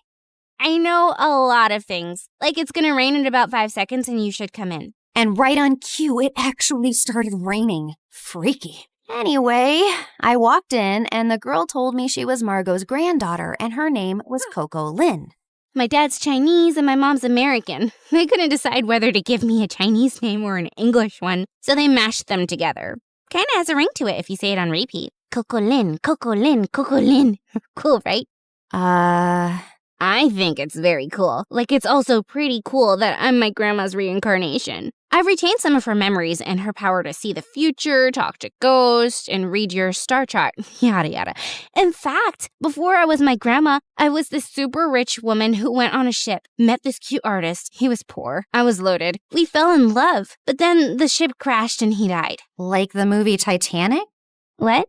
I know a lot of things. Like it's gonna rain in about 5 seconds and you should come in. And right on cue, it actually started raining. Freaky. Anyway, I walked in and the girl told me she was Margot's granddaughter and her name was Coco Lynn. My dad's Chinese and my mom's American. They couldn't decide whether to give me a Chinese name or an English one, so they mashed them together. Kinda has a ring to it if you say it on repeat. Coco Lin, Coco Lin, Coco Lin. Cool, right? I think it's very cool. Like, it's also pretty cool that I'm my grandma's reincarnation. I've retained some of her memories and her power to see the future, talk to ghosts, and read your star chart, yada yada. In fact, before I was my grandma, I was this super rich woman who went on a ship, met this cute artist. He was poor. I was loaded. We fell in love, but then the ship crashed and he died. Like the movie Titanic? What?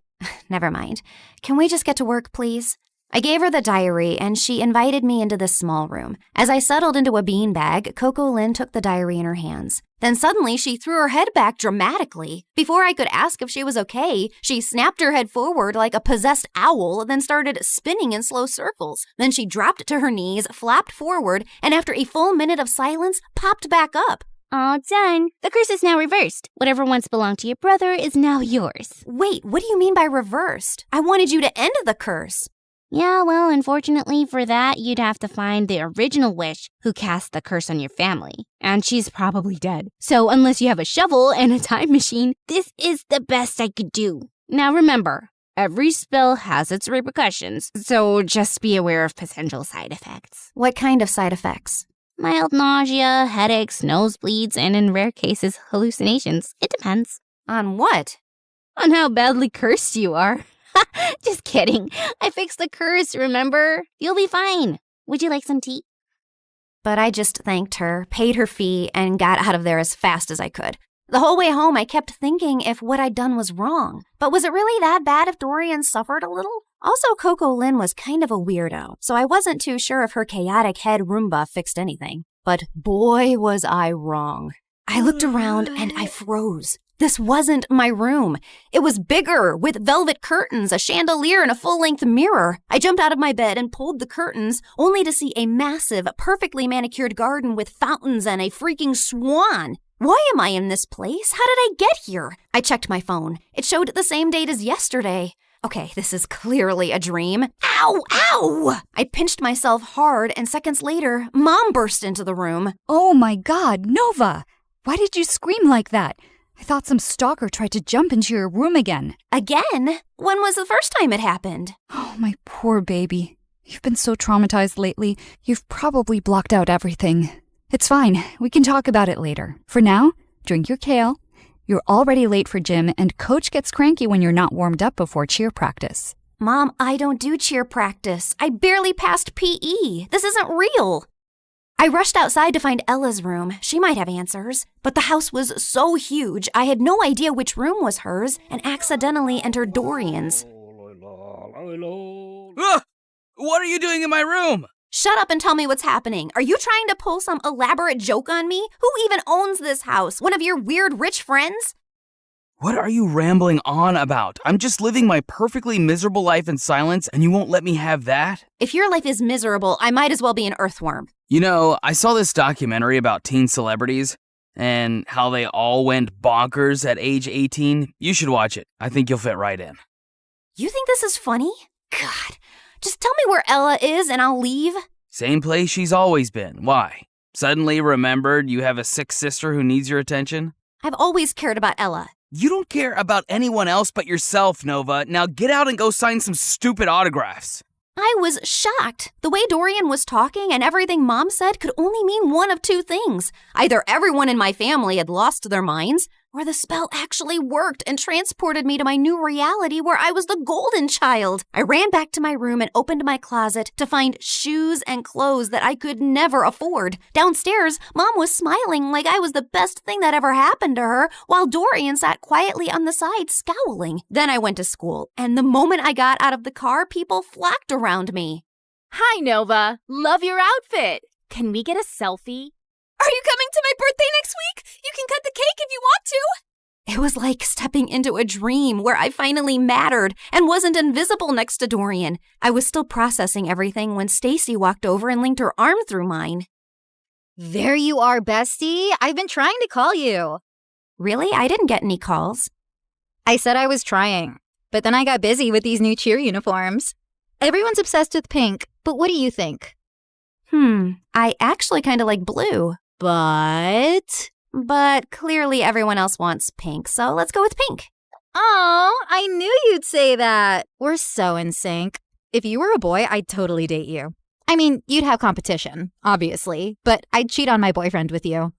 Never mind. Can we just get to work, please? I gave her the diary, and she invited me into this small room. As I settled into a beanbag, Coco Lin took the diary in her hands. Then suddenly, she threw her head back dramatically. Before I could ask if she was okay, she snapped her head forward like a possessed owl, then started spinning in slow circles. Then she dropped to her knees, flapped forward, and after a full minute of silence, popped back up. All done. The curse is now reversed. Whatever once belonged to your brother is now yours. Wait, what do you mean by reversed? I wanted you to end the curse. Yeah, well, unfortunately for that, you'd have to find the original witch who cast the curse on your family. And she's probably dead. So unless you have a shovel and a time machine, this is the best I could do. Now remember, every spell has its repercussions, so just be aware of potential side effects. What kind of side effects? Mild nausea, headaches, nosebleeds, and in rare cases, hallucinations. It depends. On what? On how badly cursed you are. Just kidding. I fixed the curse, remember? You'll be fine. Would you like some tea? But I just thanked her, paid her fee, and got out of there as fast as I could. The whole way home, I kept thinking if what I'd done was wrong. But was it really that bad if Dorian suffered a little? Also, Coco Lin was kind of a weirdo, so I wasn't too sure if her chaotic head Roomba fixed anything. But boy, was I wrong. I looked around and I froze. This wasn't my room. It was bigger, with velvet curtains, a chandelier, and a full-length mirror. I jumped out of my bed and pulled the curtains, only to see a massive, perfectly manicured garden with fountains and a freaking swan. Why am I in this place? How did I get here? I checked my phone. It showed the same date as yesterday. Okay, this is clearly a dream. Ow! Ow! I pinched myself hard, and seconds later, Mom burst into the room. Oh my God, Nova! Why did you scream like that? I thought some stalker tried to jump into your room again. Again? When was the first time it happened? Oh, my poor baby. You've been so traumatized lately, you've probably blocked out everything. It's fine. We can talk about it later. For now, drink your kale. You're already late for gym, and Coach gets cranky when you're not warmed up before cheer practice. Mom, I don't do cheer practice. I barely passed PE. This isn't real. I rushed outside to find Ella's room. She might have answers. But the house was so huge, I had no idea which room was hers and accidentally entered Dorian's. What are you doing in my room? Shut up and tell me what's happening. Are you trying to pull some elaborate joke on me? Who even owns this house? One of your weird rich friends? What are you rambling on about? I'm just living my perfectly miserable life in silence, and you won't let me have that? If your life is miserable, I might as well be an earthworm. You know, I saw this documentary about teen celebrities and how they all went bonkers at age 18. You should watch it. I think you'll fit right in. You think this is funny? God, just tell me where Ella is and I'll leave. Same place she's always been. Why? Suddenly remembered you have a sick sister who needs your attention? I've always cared about Ella. You don't care about anyone else but yourself, Nova. Now get out and go sign some stupid autographs. I was shocked. The way Dorian was talking and everything Mom said could only mean one of two things. Either everyone in my family had lost their minds, or the spell actually worked and transported me to my new reality where I was the golden child. I ran back to my room and opened my closet to find shoes and clothes that I could never afford. Downstairs, Mom was smiling like I was the best thing that ever happened to her, while Dorian sat quietly on the side scowling. Then I went to school, and the moment I got out of the car, people flocked around me. Hi, Nova. Love your outfit. Can we get a selfie? Are you coming to my birthday next week? You can cut the cake if you want to. It was like stepping into a dream where I finally mattered and wasn't invisible next to Dorian. I was still processing everything when Stacy walked over and linked her arm through mine. There you are, bestie. I've been trying to call you. Really? I didn't get any calls. I said I was trying, but then I got busy with these new cheer uniforms. Everyone's obsessed with pink, but what do you think? I actually kind of like blue, but clearly everyone else wants pink, so let's go with pink. Oh, I knew you'd say that. We're so in sync. If you were a boy, I'd totally date you. I mean, you'd have competition, obviously, but I'd cheat on my boyfriend with you.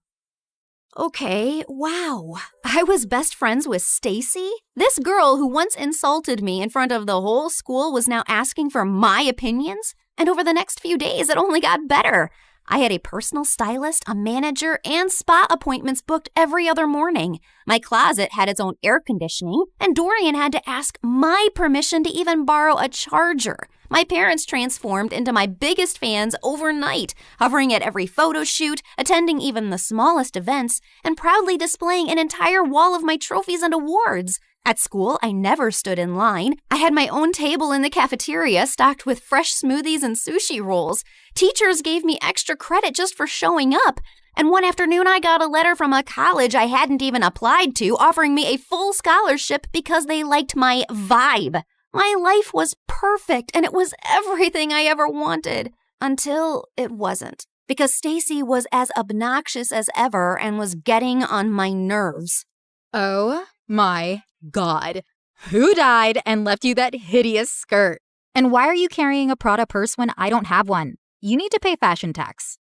Okay, wow. I was best friends with Stacy? This girl who once insulted me in front of the whole school was now asking for my opinions? And over the next few days, it only got better. I had a personal stylist, a manager, and spa appointments booked every other morning. My closet had its own air conditioning, and Dorian had to ask my permission to even borrow a charger. My parents transformed into my biggest fans overnight, hovering at every photo shoot, attending even the smallest events, and proudly displaying an entire wall of my trophies and awards. At school, I never stood in line. I had my own table in the cafeteria stocked with fresh smoothies and sushi rolls. Teachers gave me extra credit just for showing up. And one afternoon, I got a letter from a college I hadn't even applied to offering me a full scholarship because they liked my vibe. My life was perfect, and it was everything I ever wanted. Until it wasn't. Because Stacy was as obnoxious as ever and was getting on my nerves. Oh my God. Who died and left you that hideous skirt? And why are you carrying a Prada purse when I don't have one? You need to pay fashion tax.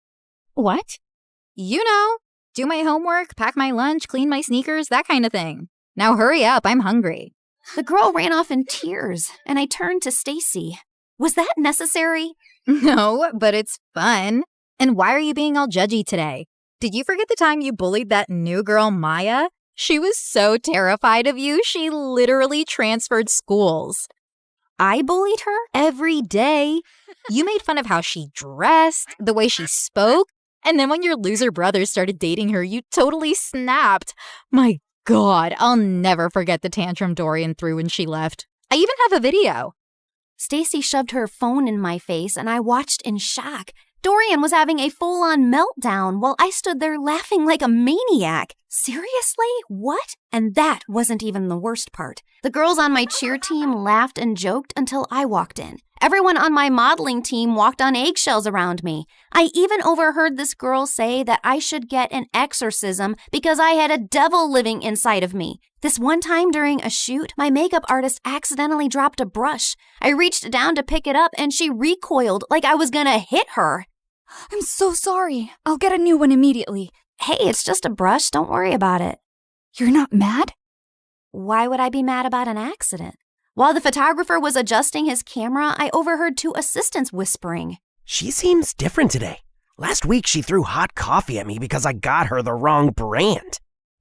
What? You know, do my homework, pack my lunch, clean my sneakers, that kind of thing. Now hurry up, I'm hungry. The girl ran off in tears, and I turned to Stacy. Was that necessary? No, but it's fun. And why are you being all judgy today? Did you forget the time you bullied that new girl, Maya? She was so terrified of you, she literally transferred schools. I bullied her? Every day. You made fun of how she dressed, the way she spoke, and then when your loser brother started dating her, you totally snapped. My God, I'll never forget the tantrum Dorian threw when she left. I even have a video. Stacy shoved her phone in my face, and I watched in shock. Dorian was having a full-on meltdown while I stood there laughing like a maniac. Seriously? What? And that wasn't even the worst part. The girls on my cheer team laughed and joked until I walked in. Everyone on my modeling team walked on eggshells around me. I even overheard this girl say that I should get an exorcism because I had a devil living inside of me. This one time during a shoot, my makeup artist accidentally dropped a brush. I reached down to pick it up and she recoiled like I was gonna hit her. I'm so sorry. I'll get a new one immediately. Hey, it's just a brush. Don't worry about it. You're not mad? Why would I be mad about an accident? While the photographer was adjusting his camera, I overheard two assistants whispering. She seems different today. Last week she threw hot coffee at me because I got her the wrong brand.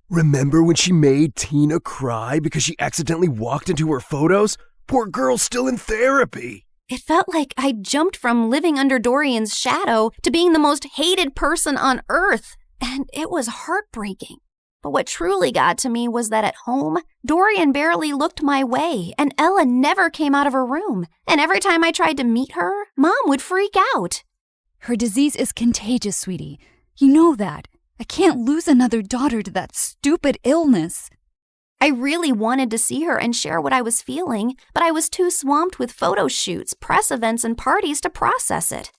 Remember when she made Tina cry because she accidentally walked into her photos? Poor girl's still in therapy. It felt like I jumped from living under Dorian's shadow to being the most hated person on earth, and it was heartbreaking. But what truly got to me was that at home, Dorian barely looked my way, and Ella never came out of her room. And every time I tried to meet her, Mom would freak out. Her disease is contagious, sweetie. You know that. I can't lose another daughter to that stupid illness. I really wanted to see her and share what I was feeling, but I was too swamped with photo shoots, press events, and parties to process it.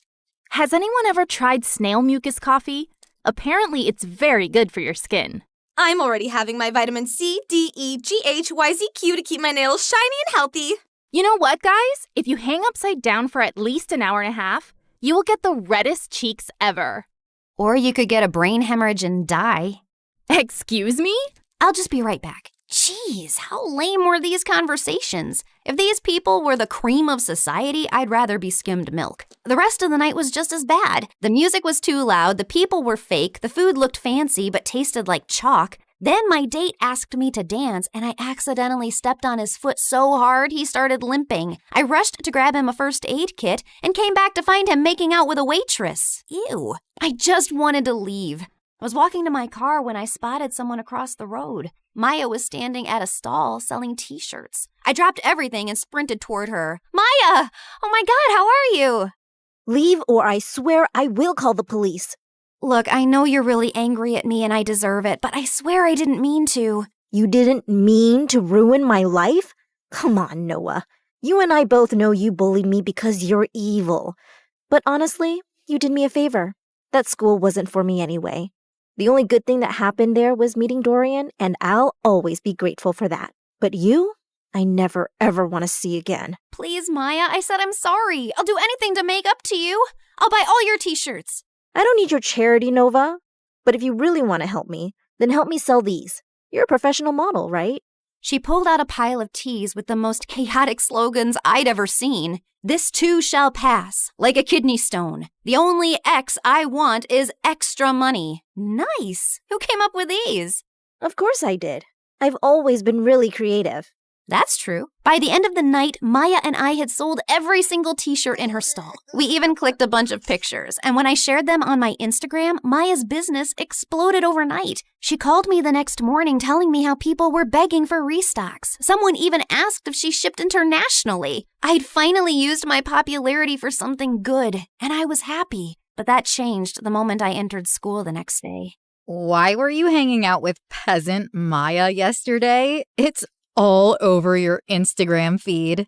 Has anyone ever tried snail mucus coffee? Apparently, it's very good for your skin. I'm already having my vitamin C, D, E, G, H, Y, Z, Q to keep my nails shiny and healthy. You know what, guys? If you hang upside down for at least an hour and a half, you will get the reddest cheeks ever. Or you could get a brain hemorrhage and die. Excuse me? I'll just be right back. Jeez, how lame were these conversations? If these people were the cream of society, I'd rather be skimmed milk. The rest of the night was just as bad. The music was too loud, the people were fake, the food looked fancy but tasted like chalk. Then my date asked me to dance, and I accidentally stepped on his foot so hard he started limping. I rushed to grab him a first aid kit and came back to find him making out with a waitress. Ew. I just wanted to leave. I was walking to my car when I spotted someone across the road. Maya was standing at a stall selling t-shirts. I dropped everything and sprinted toward her. Maya! Oh my God, how are you? Leave or I swear I will call the police. Look, I know you're really angry at me and I deserve it, but I swear I didn't mean to. You didn't mean to ruin my life? Come on, Noah. You and I both know you bullied me because you're evil. But honestly, You did me a favor. That school wasn't for me anyway. The only good thing that happened there was meeting Dorian, and I'll always be grateful for that. But you, I never ever want to see again. Please, Maya, I said I'm sorry. I'll do anything to make up to you. I'll buy all your t-shirts. I don't need your charity, Nova. But if you really want to help me, then help me sell these. You're a professional model, right? She pulled out a pile of tees with the most chaotic slogans I'd ever seen. This too shall pass, like a kidney stone. The only X I want is extra money. Nice. Who came up with these? Of course I did. I've always been really creative. That's true. By the end of the night, Maya and I had sold every single t-shirt in her stall. We even clicked a bunch of pictures, and when I shared them on my Instagram, Maya's business exploded overnight. She called me the next morning telling me how people were begging for restocks. Someone even asked if she shipped internationally. I'd finally used my popularity for something good, and I was happy. But that changed the moment I entered school the next day. Why were you hanging out with peasant Maya yesterday? It's all over your Instagram feed.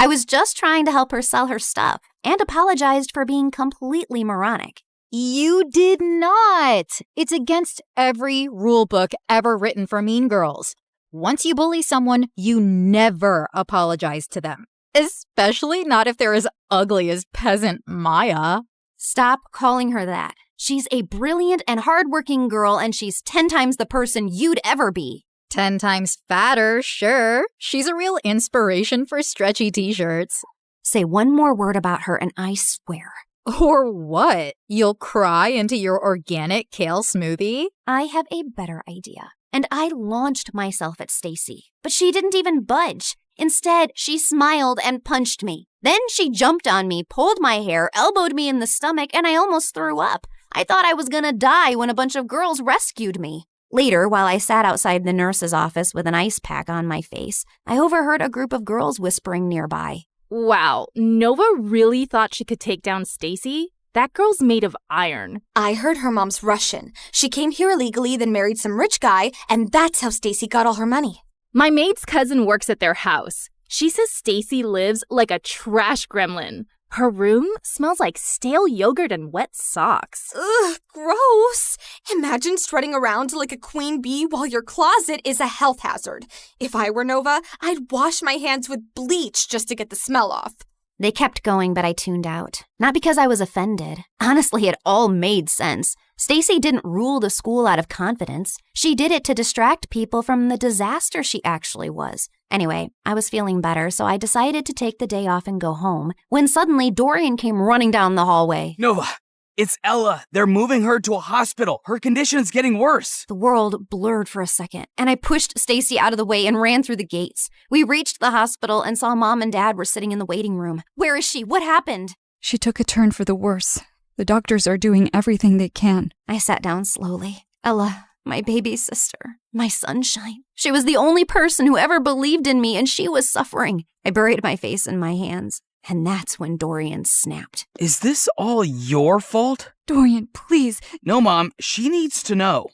I was just trying to help her sell her stuff and apologized for being completely moronic. You did not. It's against every rule book ever written for mean girls. Once you bully someone, you never apologize to them, especially not if they're as ugly as peasant Maya. Stop calling her that. She's a brilliant and hardworking girl, and she's 10 times the person you'd ever be. 10 times fatter, sure. She's a real inspiration for stretchy t-shirts. Say one more word about her and I swear. Or what? You'll cry into your organic kale smoothie? I have a better idea. And I launched myself at Stacy, but she didn't even budge. Instead, she smiled and punched me. Then she jumped on me, pulled my hair, elbowed me in the stomach, and I almost threw up. I thought I was gonna die when a bunch of girls rescued me. Later, while I sat outside the nurse's office with an ice pack on my face, I overheard a group of girls whispering nearby. Wow, Nova really thought she could take down Stacy? That girl's made of iron. I heard her mom's Russian. She came here illegally, then married some rich guy, and that's how Stacy got all her money. My maid's cousin works at their house. She says Stacy lives like a trash gremlin. Her room smells like stale yogurt and wet socks. Ugh, gross. Imagine strutting around like a queen bee while your closet is a health hazard. If I were Nova, I'd wash my hands with bleach just to get the smell off. They kept going, but I tuned out. Not because I was offended. Honestly, it all made sense. Stacy didn't rule the school out of confidence. She did it to distract people from the disaster she actually was. Anyway, I was feeling better, so I decided to take the day off and go home, when suddenly Dorian came running down the hallway. Nova, it's Ella. They're moving her to a hospital. Her condition is getting worse. The world blurred for a second, and I pushed Stacy out of the way and ran through the gates. We reached the hospital and saw Mom and Dad were sitting in the waiting room. Where is she? What happened? She took a turn for the worse. The doctors are doing everything they can. I sat down slowly. Ella, my baby sister, my sunshine. She was the only person who ever believed in me, and she was suffering. I buried my face in my hands, and that's when Dorian snapped. Is this all your fault? Dorian, please. No, Mom, she needs to know.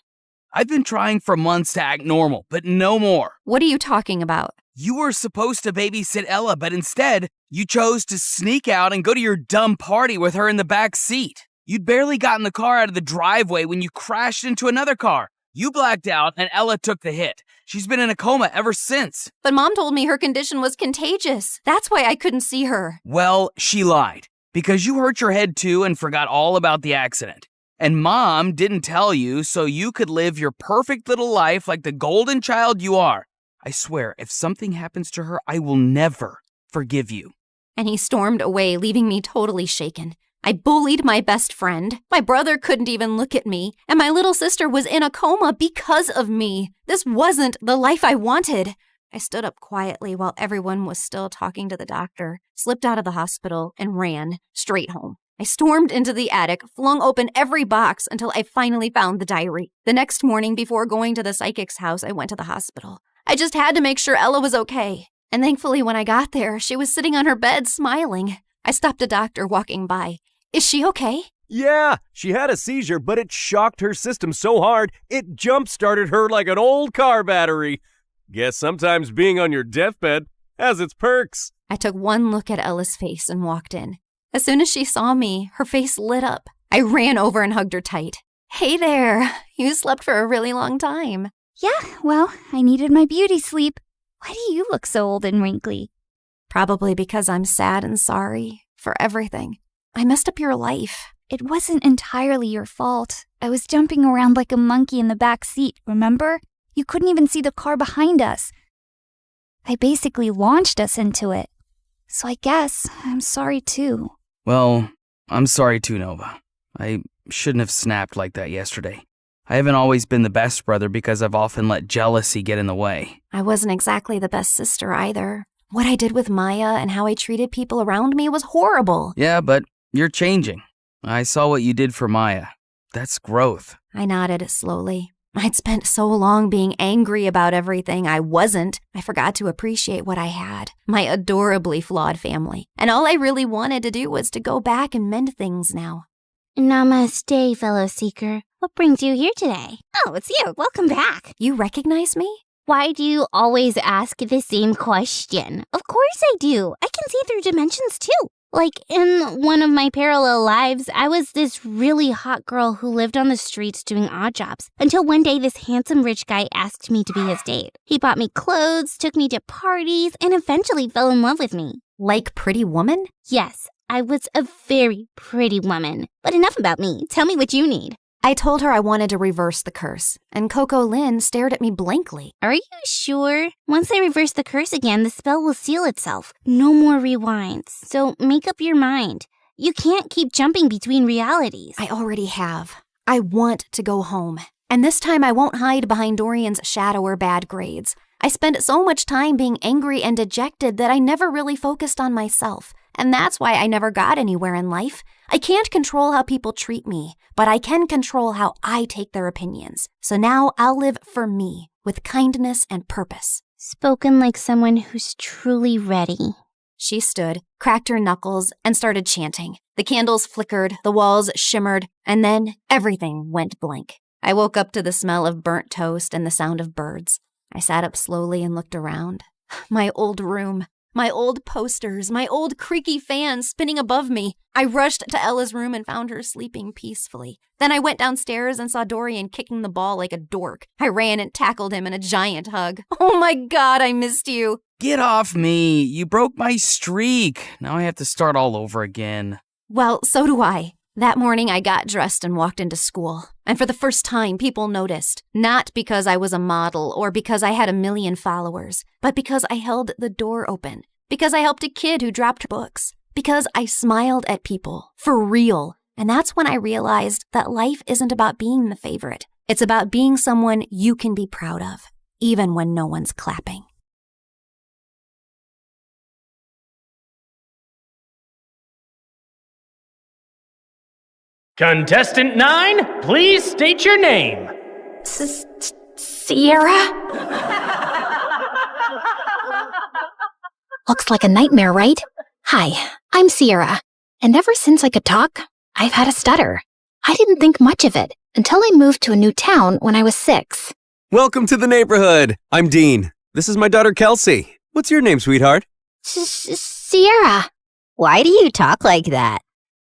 I've been trying for months to act normal, but no more. What are you talking about? You were supposed to babysit Ella, but instead, you chose to sneak out and go to your dumb party with her in the back seat. You'd barely gotten the car out of the driveway when you crashed into another car. You blacked out and Ella took the hit. She's been in a coma ever since. But Mom told me her condition was contagious. That's why I couldn't see her. Well, she lied. Because you hurt your head too and forgot all about the accident. And Mom didn't tell you so you could live your perfect little life like the golden child you are. I swear, if something happens to her, I will never forgive you. And he stormed away, leaving me totally shaken. I bullied my best friend. My brother couldn't even look at me. And my little sister was in a coma because of me. This wasn't the life I wanted. I stood up quietly while everyone was still talking to the doctor, slipped out of the hospital, and ran straight home. I stormed into the attic, flung open every box until I finally found the diary. The next morning, before going to the psychic's house, I went to the hospital. I just had to make sure Ella was okay. And thankfully, when I got there, she was sitting on her bed smiling. I stopped a doctor walking by. Is she okay? Yeah, she had a seizure, but it shocked her system so hard, it jump-started her like an old car battery. Guess sometimes being on your deathbed has its perks. I took one look at Ella's face and walked in. As soon as she saw me, her face lit up. I ran over and hugged her tight. Hey there, you slept for a really long time. Yeah, well, I needed my beauty sleep. Why do you look so old and wrinkly? Probably because I'm sad and sorry for everything. I messed up your life. It wasn't entirely your fault. I was jumping around like a monkey in the back seat, remember? You couldn't even see the car behind us. I basically launched us into it. So I guess I'm sorry too. Well, I'm sorry too, Nova. I shouldn't have snapped like that yesterday. I haven't always been the best brother because I've often let jealousy get in the way. I wasn't exactly the best sister either. What I did with Maya and how I treated people around me was horrible. Yeah, but you're changing. I saw what you did for Maya. That's growth. I nodded slowly. I'd spent so long being angry about everything I wasn't. I forgot to appreciate what I had, my adorably flawed family. And all I really wanted to do was to go back and mend things now. Namaste, fellow seeker. What brings you here today? Oh, it's you. Welcome back. You recognize me? Why do you always ask the same question? Of course I do. I can see through dimensions too. Like, in one of my parallel lives, I was this really hot girl who lived on the streets doing odd jobs. Until one day, this handsome rich guy asked me to be his date. He bought me clothes, took me to parties, and eventually fell in love with me. Like Pretty Woman? Yes, I was a very pretty woman. But enough about me. Tell me what you need. I told her I wanted to reverse the curse, and Coco Lynn stared at me blankly. Are you sure? Once I reverse the curse again, the spell will seal itself. No more rewinds. So make up your mind. You can't keep jumping between realities. I already have. I want to go home. And this time I won't hide behind Dorian's shadow or bad grades. I spent so much time being angry and dejected that I never really focused on myself. And that's why I never got anywhere in life. I can't control how people treat me, but I can control how I take their opinions. So now I'll live for me, with kindness and purpose. Spoken like someone who's truly ready. She stood, cracked her knuckles, and started chanting. The candles flickered, the walls shimmered, and then everything went blank. I woke up to the smell of burnt toast and the sound of birds. I sat up slowly and looked around. My old room. My old posters, my old creaky fans spinning above me. I rushed to Ella's room and found her sleeping peacefully. Then I went downstairs and saw Dorian kicking the ball like a dork. I ran and tackled him in a giant hug. Oh my God, I missed you. Get off me. You broke my streak. Now I have to start all over again. Well, so do I. That morning I got dressed and walked into school. And for the first time, people noticed. Not because I was a model or because I had 1 million followers, but because I held the door open. Because I helped a kid who dropped books. Because I smiled at people. For real. And that's when I realized that life isn't about being the favorite. It's about being someone you can be proud of, even when no one's clapping. Contestant 9, please state your name. Sierra? Looks like a nightmare, right? Hi, I'm Sierra, and ever since I could talk, I've had a stutter. I didn't think much of it until I moved to a new town when I was 6. Welcome to the neighborhood. I'm Dean. This is my daughter, Kelsey. What's your name, sweetheart? Sierra. Why do you talk like that?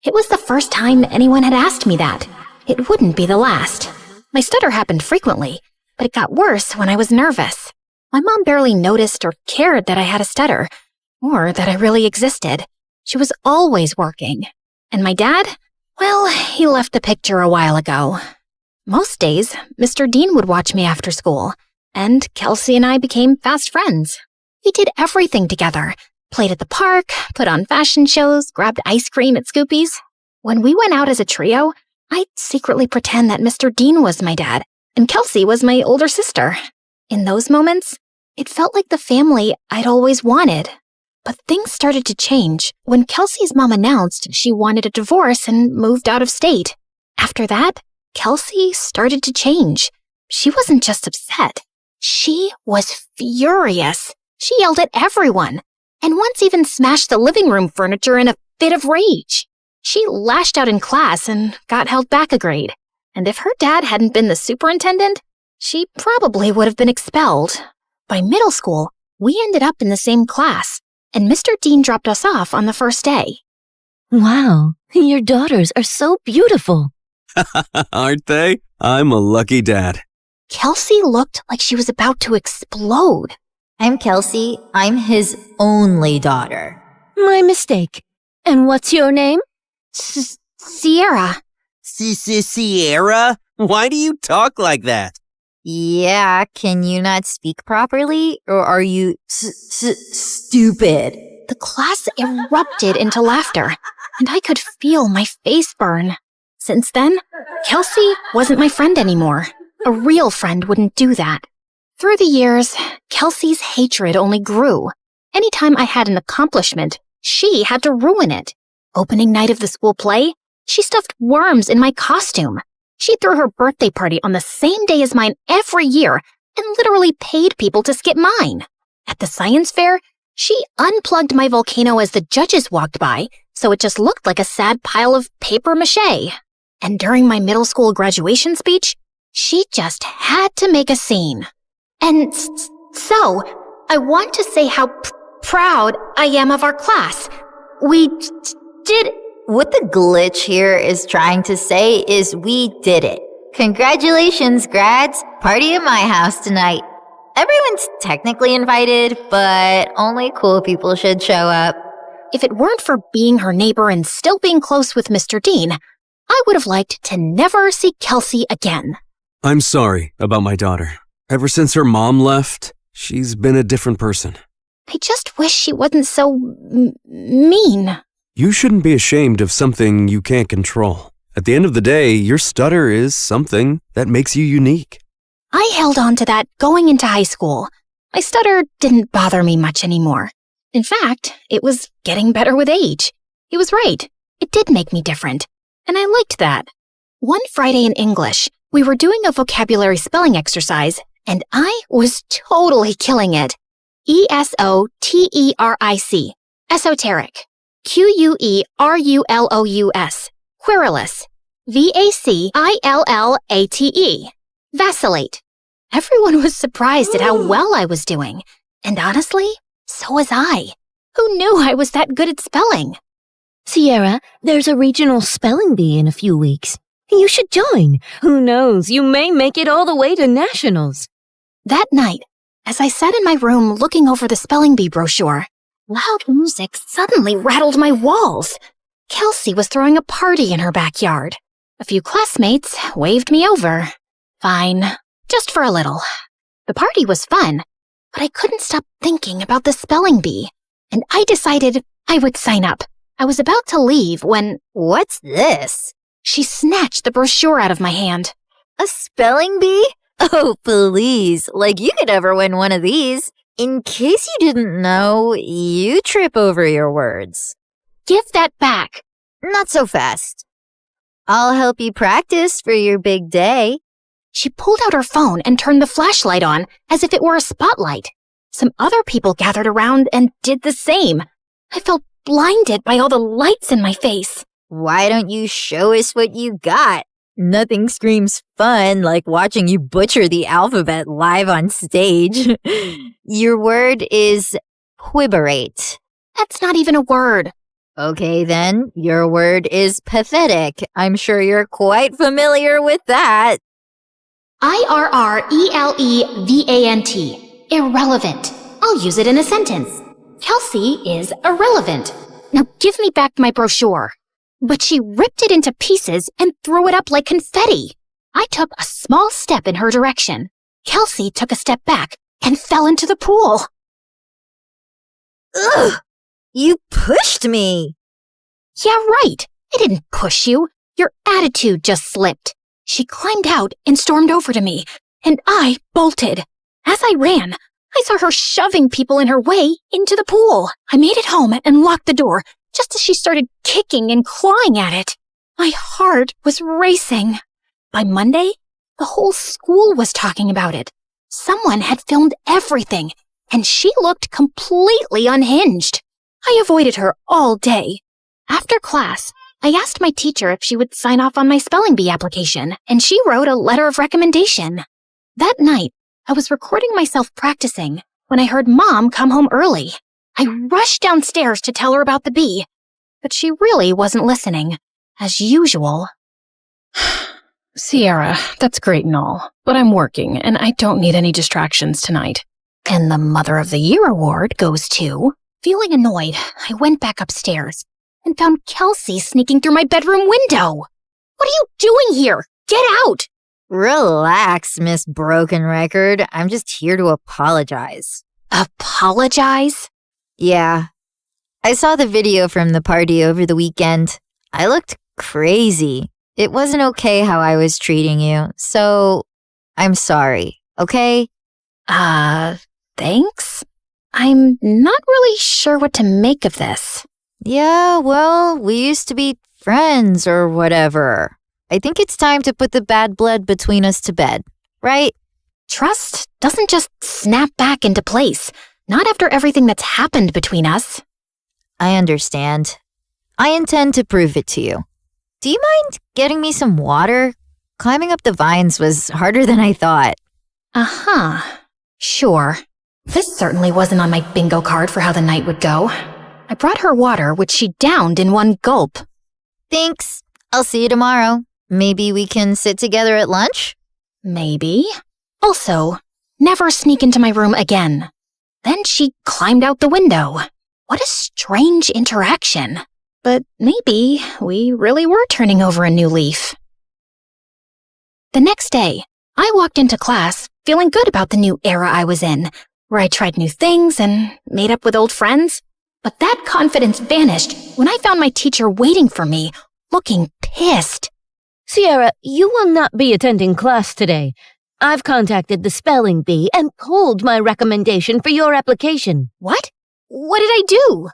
It was the first time anyone had asked me that. It wouldn't be the last. My stutter happened frequently, but it got worse when I was nervous. My mom barely noticed or cared that I had a stutter, or that I really existed. She was always working. And my dad? Well, he left the picture a while ago. Most days, Mr. Dean would watch me after school, and Kelsey and I became fast friends. We did everything together. Played at the park, put on fashion shows, grabbed ice cream at Scoopy's. When we went out as a trio, I'd secretly pretend that Mr. Dean was my dad, and Kelsey was my older sister. In those moments, it felt like the family I'd always wanted. But things started to change when Kelsey's mom announced she wanted a divorce and moved out of state. After that, Kelsey started to change. She wasn't just upset. She was furious. She yelled at everyone, and once even smashed the living room furniture in a fit of rage. She lashed out in class and got held back a grade. And if her dad hadn't been the superintendent, she probably would have been expelled. By middle school, we ended up in the same class, and Mr. Dean dropped us off on the first day. Wow, your daughters are so beautiful. Aren't they? I'm a lucky dad. Kelsey looked like she was about to explode. I'm Kelsey. I'm his only daughter. My mistake. And what's your name? Sierra. Sierra? Why do you talk like that? Yeah, can you not speak properly? Or are you stupid? The class erupted into laughter, and I could feel my face burn. Since then, Kelsey wasn't my friend anymore. A real friend wouldn't do that. Through the years, Kelsey's hatred only grew. Anytime I had an accomplishment, she had to ruin it. Opening night of the school play, she stuffed worms in my costume. She threw her birthday party on the same day as mine every year and literally paid people to skip mine. At the science fair, she unplugged my volcano as the judges walked by, so it just looked like a sad pile of paper mache. And during my middle school graduation speech, she just had to make a scene. And so, I want to say how proud I am of our class. We did... What the glitch here is trying to say is we did it. Congratulations, grads. Party at my house tonight. Everyone's technically invited, but only cool people should show up. If it weren't for being her neighbor and still being close with Mr. Dean, I would have liked to never see Kelsey again. I'm sorry about my daughter. Ever since her mom left, she's been a different person. I just wish she wasn't so mean. You shouldn't be ashamed of something you can't control. At the end of the day, your stutter is something that makes you unique. I held on to that going into high school. My stutter didn't bother me much anymore. In fact, it was getting better with age. He was right. It did make me different. And I liked that. One Friday in English, we were doing a vocabulary spelling exercise, and I was totally killing it. ESOTERIC. Esoteric. QUERULOUS. Querulous. VACILLATE. Vacillate. Everyone was surprised at how well I was doing. And honestly, so was I. Who knew I was that good at spelling? Sierra, there's a regional spelling bee in a few weeks. You should join. Who knows, you may make it all the way to nationals. That night, as I sat in my room looking over the spelling bee brochure, loud music suddenly rattled my walls. Kelsey was throwing a party in her backyard. A few classmates waved me over. Fine, just for a little. The party was fun, but I couldn't stop thinking about the spelling bee, and I decided I would sign up. I was about to leave when... What's this? She snatched the brochure out of my hand. A spelling bee? Oh, please. Like you could ever win one of these. In case you didn't know, you trip over your words. Give that back. Not so fast. I'll help you practice for your big day. She pulled out her phone and turned the flashlight on as if it were a spotlight. Some other people gathered around and did the same. I felt blinded by all the lights in my face. Why don't you show us what you got? Nothing screams fun like watching you butcher the alphabet live on stage. Your word is quiberate. That's not even a word. Okay then, your word is pathetic. I'm sure you're quite familiar with that. IRRELEVANT. Irrelevant. I'll use it in a sentence. Kelsey is irrelevant. Now give me back my brochure. But she ripped it into pieces and threw it up like confetti. I took a small step in her direction. Kelsey took a step back and fell into the pool. Ugh! You pushed me! Yeah, right. I didn't push you. Your attitude just slipped. She climbed out and stormed over to me, and I bolted. As I ran, I saw her shoving people in her way into the pool. I made it home and locked the door, just as she started kicking and clawing at it. My heart was racing. By Monday, the whole school was talking about it. Someone had filmed everything, and she looked completely unhinged. I avoided her all day. After class, I asked my teacher if she would sign off on my spelling bee application, and she wrote a letter of recommendation. That night, I was recording myself practicing when I heard Mom come home early. I rushed downstairs to tell her about the bee. but she really wasn't listening. As usual. Sierra, that's great and all, but I'm working and I don't need any distractions tonight. And the Mother of the Year award goes to... Feeling annoyed, I went back upstairs and found Kelsey sneaking through my bedroom window. What are you doing here? Get out! Relax, Miss Broken Record. I'm just here to apologize. Apologize? Yeah. I saw the video from the party over the weekend. I looked crazy. It wasn't okay how I was treating you, so I'm sorry, okay? Thanks? I'm not really sure what to make of this. Yeah, well, we used to be friends or whatever. I think it's time to put the bad blood between us to bed, right? Trust doesn't just snap back into place, not after everything that's happened between us. I understand. I intend to prove it to you. Do you mind getting me some water? Climbing up the vines was harder than I thought. Uh-huh. Sure. This certainly wasn't on my bingo card for how the night would go. I brought her water, which she downed in one gulp. Thanks. I'll see you tomorrow. Maybe we can sit together at lunch? Maybe. Also, never sneak into my room again. Then she climbed out the window. What a strange interaction. But maybe we really were turning over a new leaf. The next day, I walked into class feeling good about the new era I was in, where I tried new things and made up with old friends. But that confidence vanished when I found my teacher waiting for me, looking pissed. Sierra, you will not be attending class today. I've contacted the spelling bee and pulled my recommendation for your application. What? What did I do?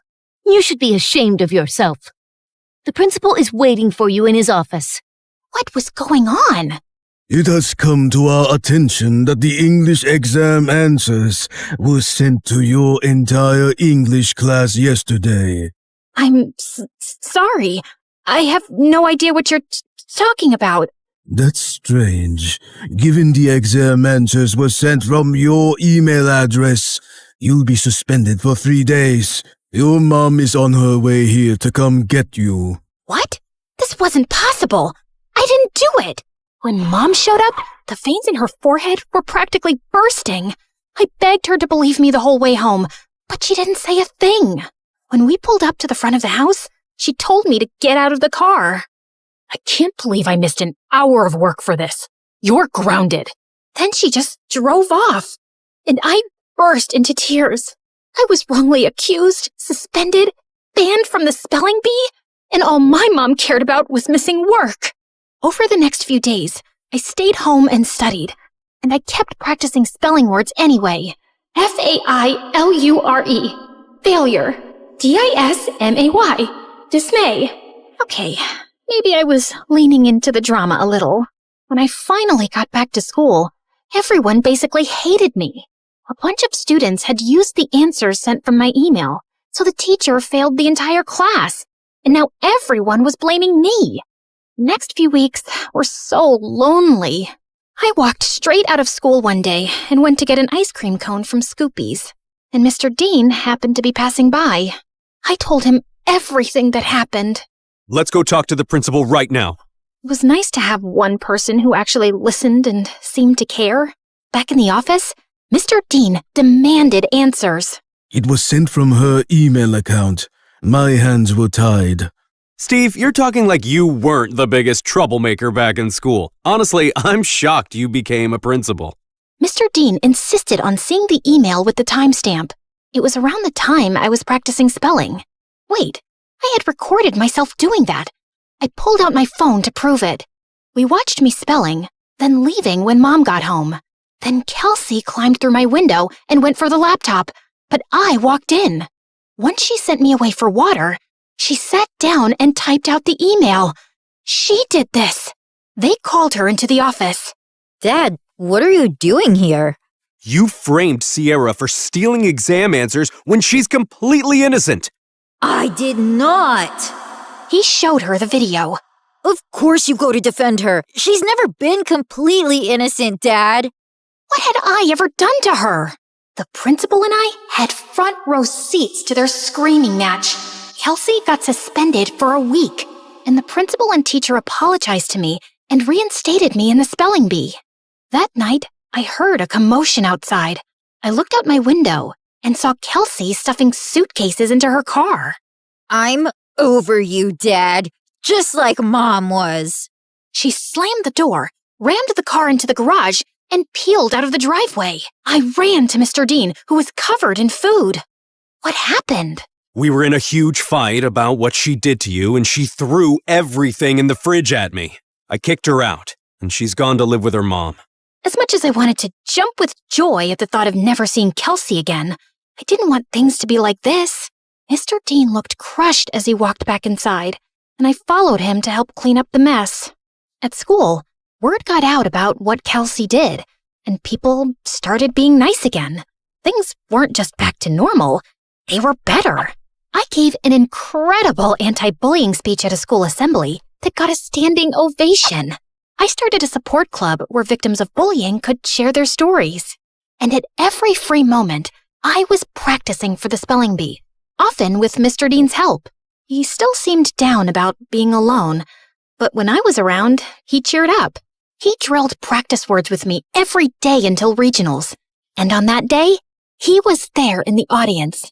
You should be ashamed of yourself. The principal is waiting for you in his office. What was going on? It has come to our attention that the English exam answers were sent to your entire English class yesterday. I'm sorry. I have no idea what you're talking about. That's strange. Given the exam answers were sent from your email address, you'll be suspended for 3 days. Your mom is on her way here to come get you. What? This wasn't possible. I didn't do it. When Mom showed up, the veins in her forehead were practically bursting. I begged her to believe me the whole way home, but she didn't say a thing. When we pulled up to the front of the house, she told me to get out of the car. I can't believe I missed an hour of work for this. You're grounded. Then she just drove off, and I burst into tears. I was wrongly accused, suspended, banned from the spelling bee, and all my mom cared about was missing work. Over the next few days, I stayed home and studied, and I kept practicing spelling words anyway. Failure. Failure. Dismay. Dismay. Okay, maybe I was leaning into the drama a little. When I finally got back to school, everyone basically hated me. A bunch of students had used the answers sent from my email, so the teacher failed the entire class, and now everyone was blaming me. Next few weeks were so lonely. I walked straight out of school one day and went to get an ice cream cone from Scoopy's, and Mr. Dean happened to be passing by. I told him everything that happened. Let's go talk to the principal right now. It was nice to have one person who actually listened and seemed to care. Back in the office, Mr. Dean demanded answers. It was sent from her email account. My hands were tied. Steve, you're talking like you weren't the biggest troublemaker back in school. Honestly, I'm shocked you became a principal. Mr. Dean insisted on seeing the email with the timestamp. It was around the time I was practicing spelling. Wait, I had recorded myself doing that. I pulled out my phone to prove it. We watched me spelling, then leaving when Mom got home. Then Kelsey climbed through my window and went for the laptop, but I walked in. Once she sent me away for water, she sat down and typed out the email. She did this. They called her into the office. Dad, what are you doing here? You framed Sierra for stealing exam answers when she's completely innocent. I did not. He showed her the video. Of course you go to defend her. She's never been completely innocent, Dad. What had I ever done to her? The principal and I had front row seats to their screaming match. Kelsey got suspended for a week, and the principal and teacher apologized to me and reinstated me in the spelling bee. That night, I heard a commotion outside. I looked out my window and saw Kelsey stuffing suitcases into her car. I'm over you, Dad, just like Mom was. She slammed the door, rammed the car into the garage, and peeled out of the driveway. I ran to Mr. Dean, who was covered in food. What happened? We were in a huge fight about what she did to you, and she threw everything in the fridge at me. I kicked her out, and she's gone to live with her mom. As much as I wanted to jump with joy at the thought of never seeing Kelsey again, I didn't want things to be like this. Mr. Dean looked crushed as he walked back inside, and I followed him to help clean up the mess. At school, word got out about what Kelsey did, and people started being nice again. Things weren't just back to normal, they were better. I gave an incredible anti-bullying speech at a school assembly that got a standing ovation. I started a support club where victims of bullying could share their stories. And at every free moment, I was practicing for the spelling bee, often with Mr. Dean's help. He still seemed down about being alone, but when I was around, he cheered up. He drilled practice words with me every day until regionals. And on that day, he was there in the audience.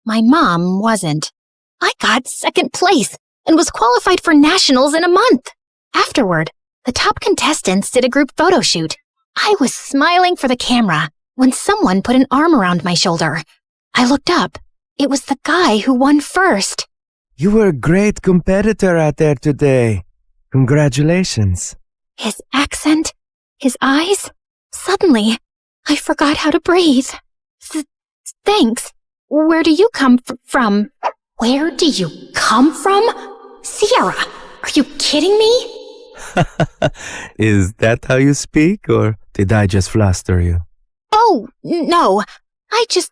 My mom wasn't. I got second place and was qualified for nationals in a month. Afterward, the top contestants did a group photo shoot. I was smiling for the camera when someone put an arm around my shoulder. I looked up. It was the guy who won first. You were a great competitor out there today. Congratulations. His accent, his eyes. Suddenly, I forgot how to breathe. Thanks. Where do you come from? Where do you come from? Sierra, are you kidding me? Is that how you speak, or did I just fluster you? Oh, no. I just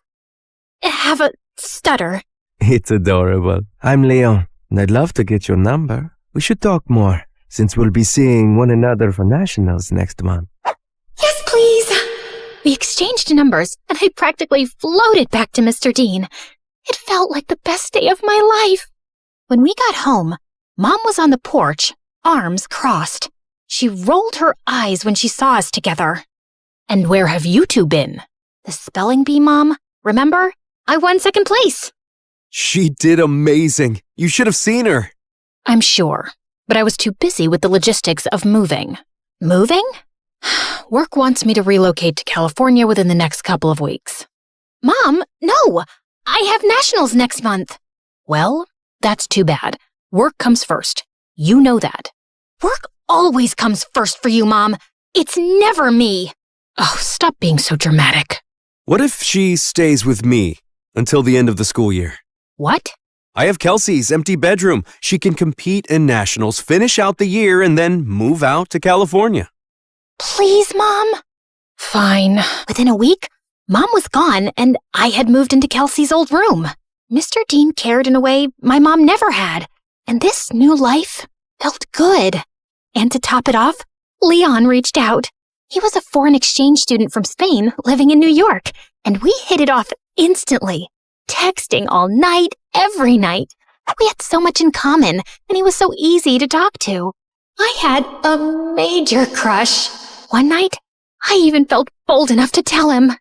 have a stutter. It's adorable. I'm Leon, and I'd love to get your number. We should talk more, since we'll be seeing one another for nationals next month. Yes, please. We exchanged numbers, and I practically floated back to Mr. Dean. It felt like the best day of my life. When we got home, Mom was on the porch, arms crossed. She rolled her eyes when she saw us together. And where have you two been? The spelling bee, Mom. Remember? I won second place. She did amazing. You should have seen her. I'm sure, but I was too busy with the logistics of moving. Moving? Work wants me to relocate to California within the next couple of weeks. Mom, no! I have nationals next month. Well, that's too bad. Work comes first. You know that. Work always comes first for you, Mom. It's never me. Oh, stop being so dramatic. What if she stays with me until the end of the school year? What? I have Kelsey's empty bedroom. She can compete in nationals, finish out the year, and then move out to California. Please, Mom. Fine. Within a week, Mom was gone, and I had moved into Kelsey's old room. Mr. Dean cared in a way my mom never had, and this new life felt good. And to top it off, Leon reached out. He was a foreign exchange student from Spain living in New York, and we hit it off instantly, texting all night, every night. We had so much in common, and he was so easy to talk to. I had a major crush. One night, I even felt bold enough to tell him.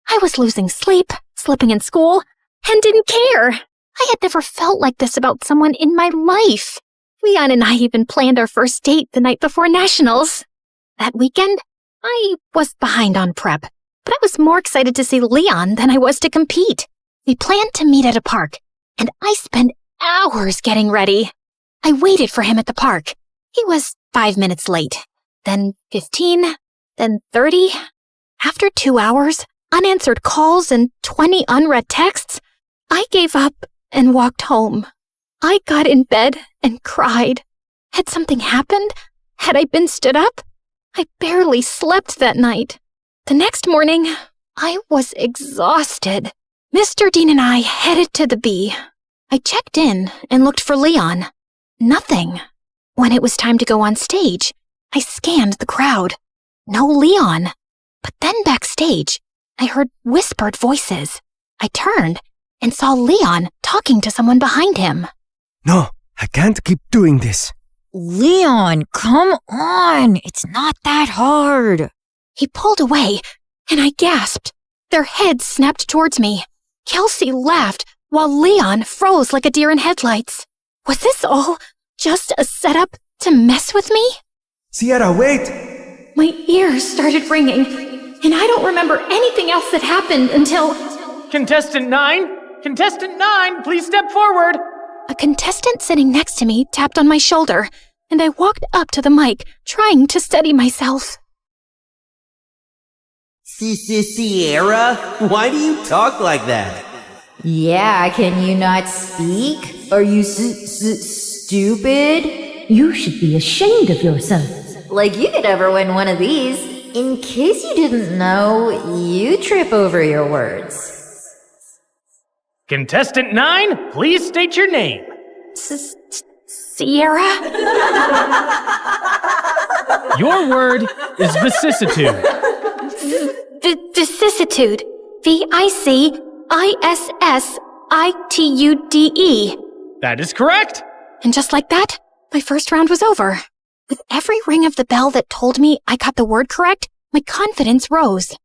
I was losing sleep, slipping in school, and didn't care. I had never felt like this about someone in my life. Leon and I even planned our first date the night before nationals. That weekend, I was behind on prep, but I was more excited to see Leon than I was to compete. We planned to meet at a park, and I spent hours getting ready. I waited for him at the park. He was 5 minutes late, then 15, then 30. After 2 hours, unanswered calls, and 20 unread texts, I gave up and walked home. I got in bed and cried. Had something happened? Had I been stood up? I barely slept that night. The next morning, I was exhausted. Mr. Dean and I headed to the bee. I checked in and looked for Leon. Nothing. When it was time to go on stage, I scanned the crowd. No Leon. But then backstage, I heard whispered voices. I turned and saw Leon talking to someone behind him. No, I can't keep doing this. Leon, come on. It's not that hard. He pulled away, and I gasped. Their heads snapped towards me. Kelsey laughed, while Leon froze like a deer in headlights. Was this all just a setup to mess with me? Sierra, wait! My ears started ringing, and I don't remember anything else that happened until... Contestant 9? Contestant 9, please step forward! A contestant sitting next to me tapped on my shoulder, and I walked up to the mic, trying to steady myself. Sierra, why do you talk like that? Yeah, can you not speak? Are you stupid? You should be ashamed of yourself. Like you could ever win one of these. In case you didn't know, you trip over your words. Contestant 9, please state your name. Sierra? Your word is vicissitude. Vicissitude. VICISSITUDE. That is correct. And just like that, my first round was over. With every ring of the bell that told me I got the word correct, my confidence rose.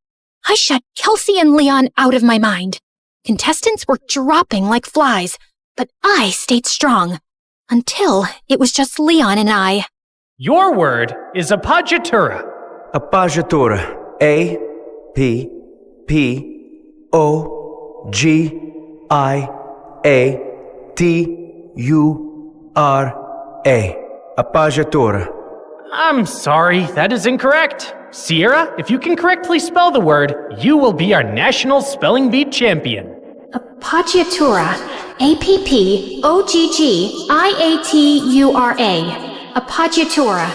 I shut Kelsey and Leon out of my mind. Contestants were dropping like flies, but I stayed strong. Until it was just Leon and I. Your word is appoggiatura. Appoggiatura. A-P-P-O-G-I-A-T-U-R-A. Appoggiatura. I'm sorry, that is incorrect. Sierra, if you can correctly spell the word, you will be our national spelling bee champion. Appoggiatura. A-P-P-O-G-G-I-A-T-U-R-A. Appoggiatura.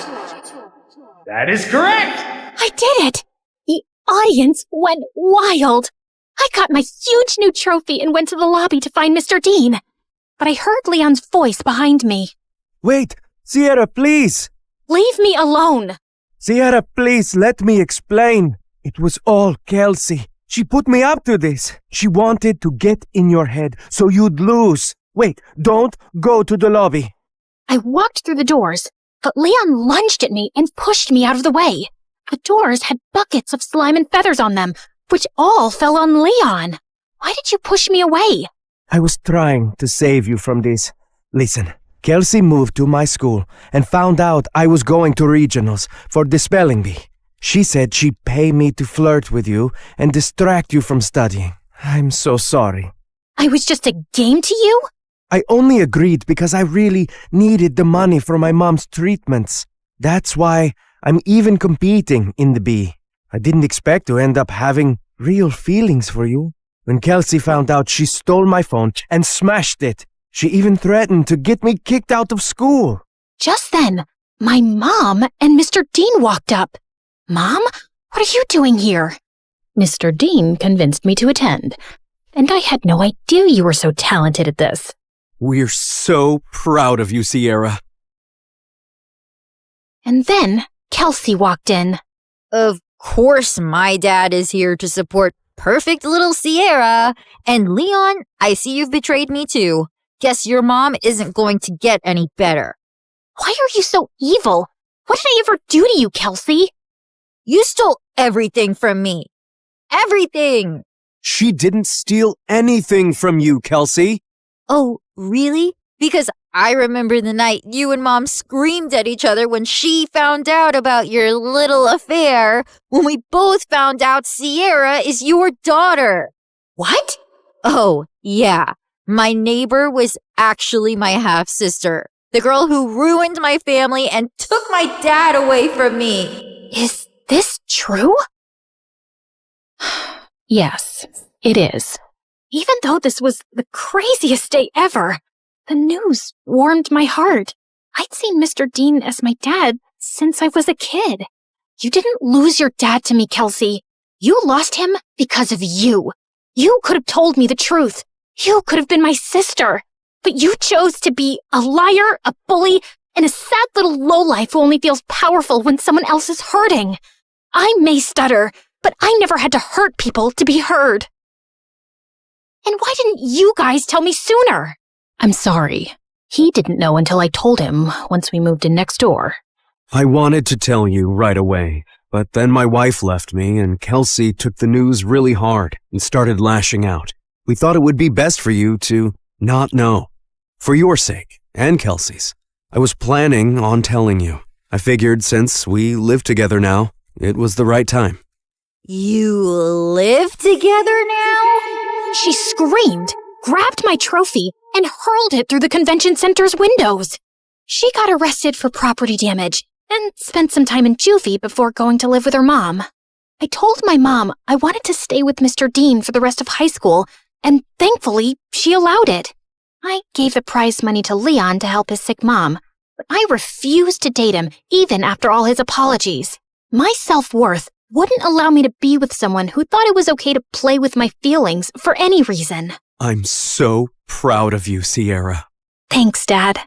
That is correct! I did it! The audience went wild. I got my huge new trophy and went to the lobby to find Mr. Dean. But I heard Leon's voice behind me. Wait, Sierra, please! Leave me alone! Sierra, please, let me explain. It was all Kelsey. She put me up to this. She wanted to get in your head so you'd lose. Wait, don't go to the lobby. I walked through the doors, but Leon lunged at me and pushed me out of the way. The doors had buckets of slime and feathers on them, which all fell on Leon. Why did you push me away? I was trying to save you from this. Listen, Kelsey moved to my school and found out I was going to regionals for the spelling bee. She said she'd pay me to flirt with you and distract you from studying. I'm so sorry. I was just a game to you? I only agreed because I really needed the money for my mom's treatments. That's why I'm even competing in the bee. I didn't expect to end up having real feelings for you. When Kelsey found out, she stole my phone and smashed it. She even threatened to get me kicked out of school. Just then, my mom and Mr. Dean walked up. Mom, what are you doing here? Mr. Dean convinced me to attend, and I had no idea you were so talented at this. We're so proud of you, Sierra. And then Kelsey walked in. Of course my dad is here to support perfect little Sierra. And Leon, I see you've betrayed me too. Guess your mom isn't going to get any better. Why are you so evil? What did I ever do to you, Kelsey? You stole everything from me. Everything! She didn't steal anything from you, Kelsey. Oh, really? Because I remember the night you and Mom screamed at each other when she found out about your little affair, when we both found out Sierra is your daughter. What? Oh, yeah. My neighbor was actually my half-sister, the girl who ruined my family and took my dad away from me. Is this true? Yes, it is. Even though this was the craziest day ever, the news warmed my heart. I'd seen Mr. Dean as my dad since I was a kid. You didn't lose your dad to me, Kelsey. You lost him because of you. You could have told me the truth. You could have been my sister. But you chose to be a liar, a bully, and a sad little lowlife who only feels powerful when someone else is hurting. I may stutter, but I never had to hurt people to be heard. And why didn't you guys tell me sooner? I'm sorry. He didn't know until I told him once we moved in next door. I wanted to tell you right away, but then my wife left me and Kelsey took the news really hard and started lashing out. We thought it would be best for you to not know. For your sake, and Kelsey's. I was planning on telling you. I figured since we live together now, it was the right time. You live together now? She screamed, grabbed my trophy, and hurled it through the convention center's windows. She got arrested for property damage and spent some time in juvie before going to live with her mom. I told my mom I wanted to stay with Mr. Dean for the rest of high school, and thankfully, she allowed it. I gave the prize money to Leon to help his sick mom, but I refused to date him even after all his apologies. My self-worth wouldn't allow me to be with someone who thought it was okay to play with my feelings for any reason. I'm so proud of you, Sierra. Thanks, Dad.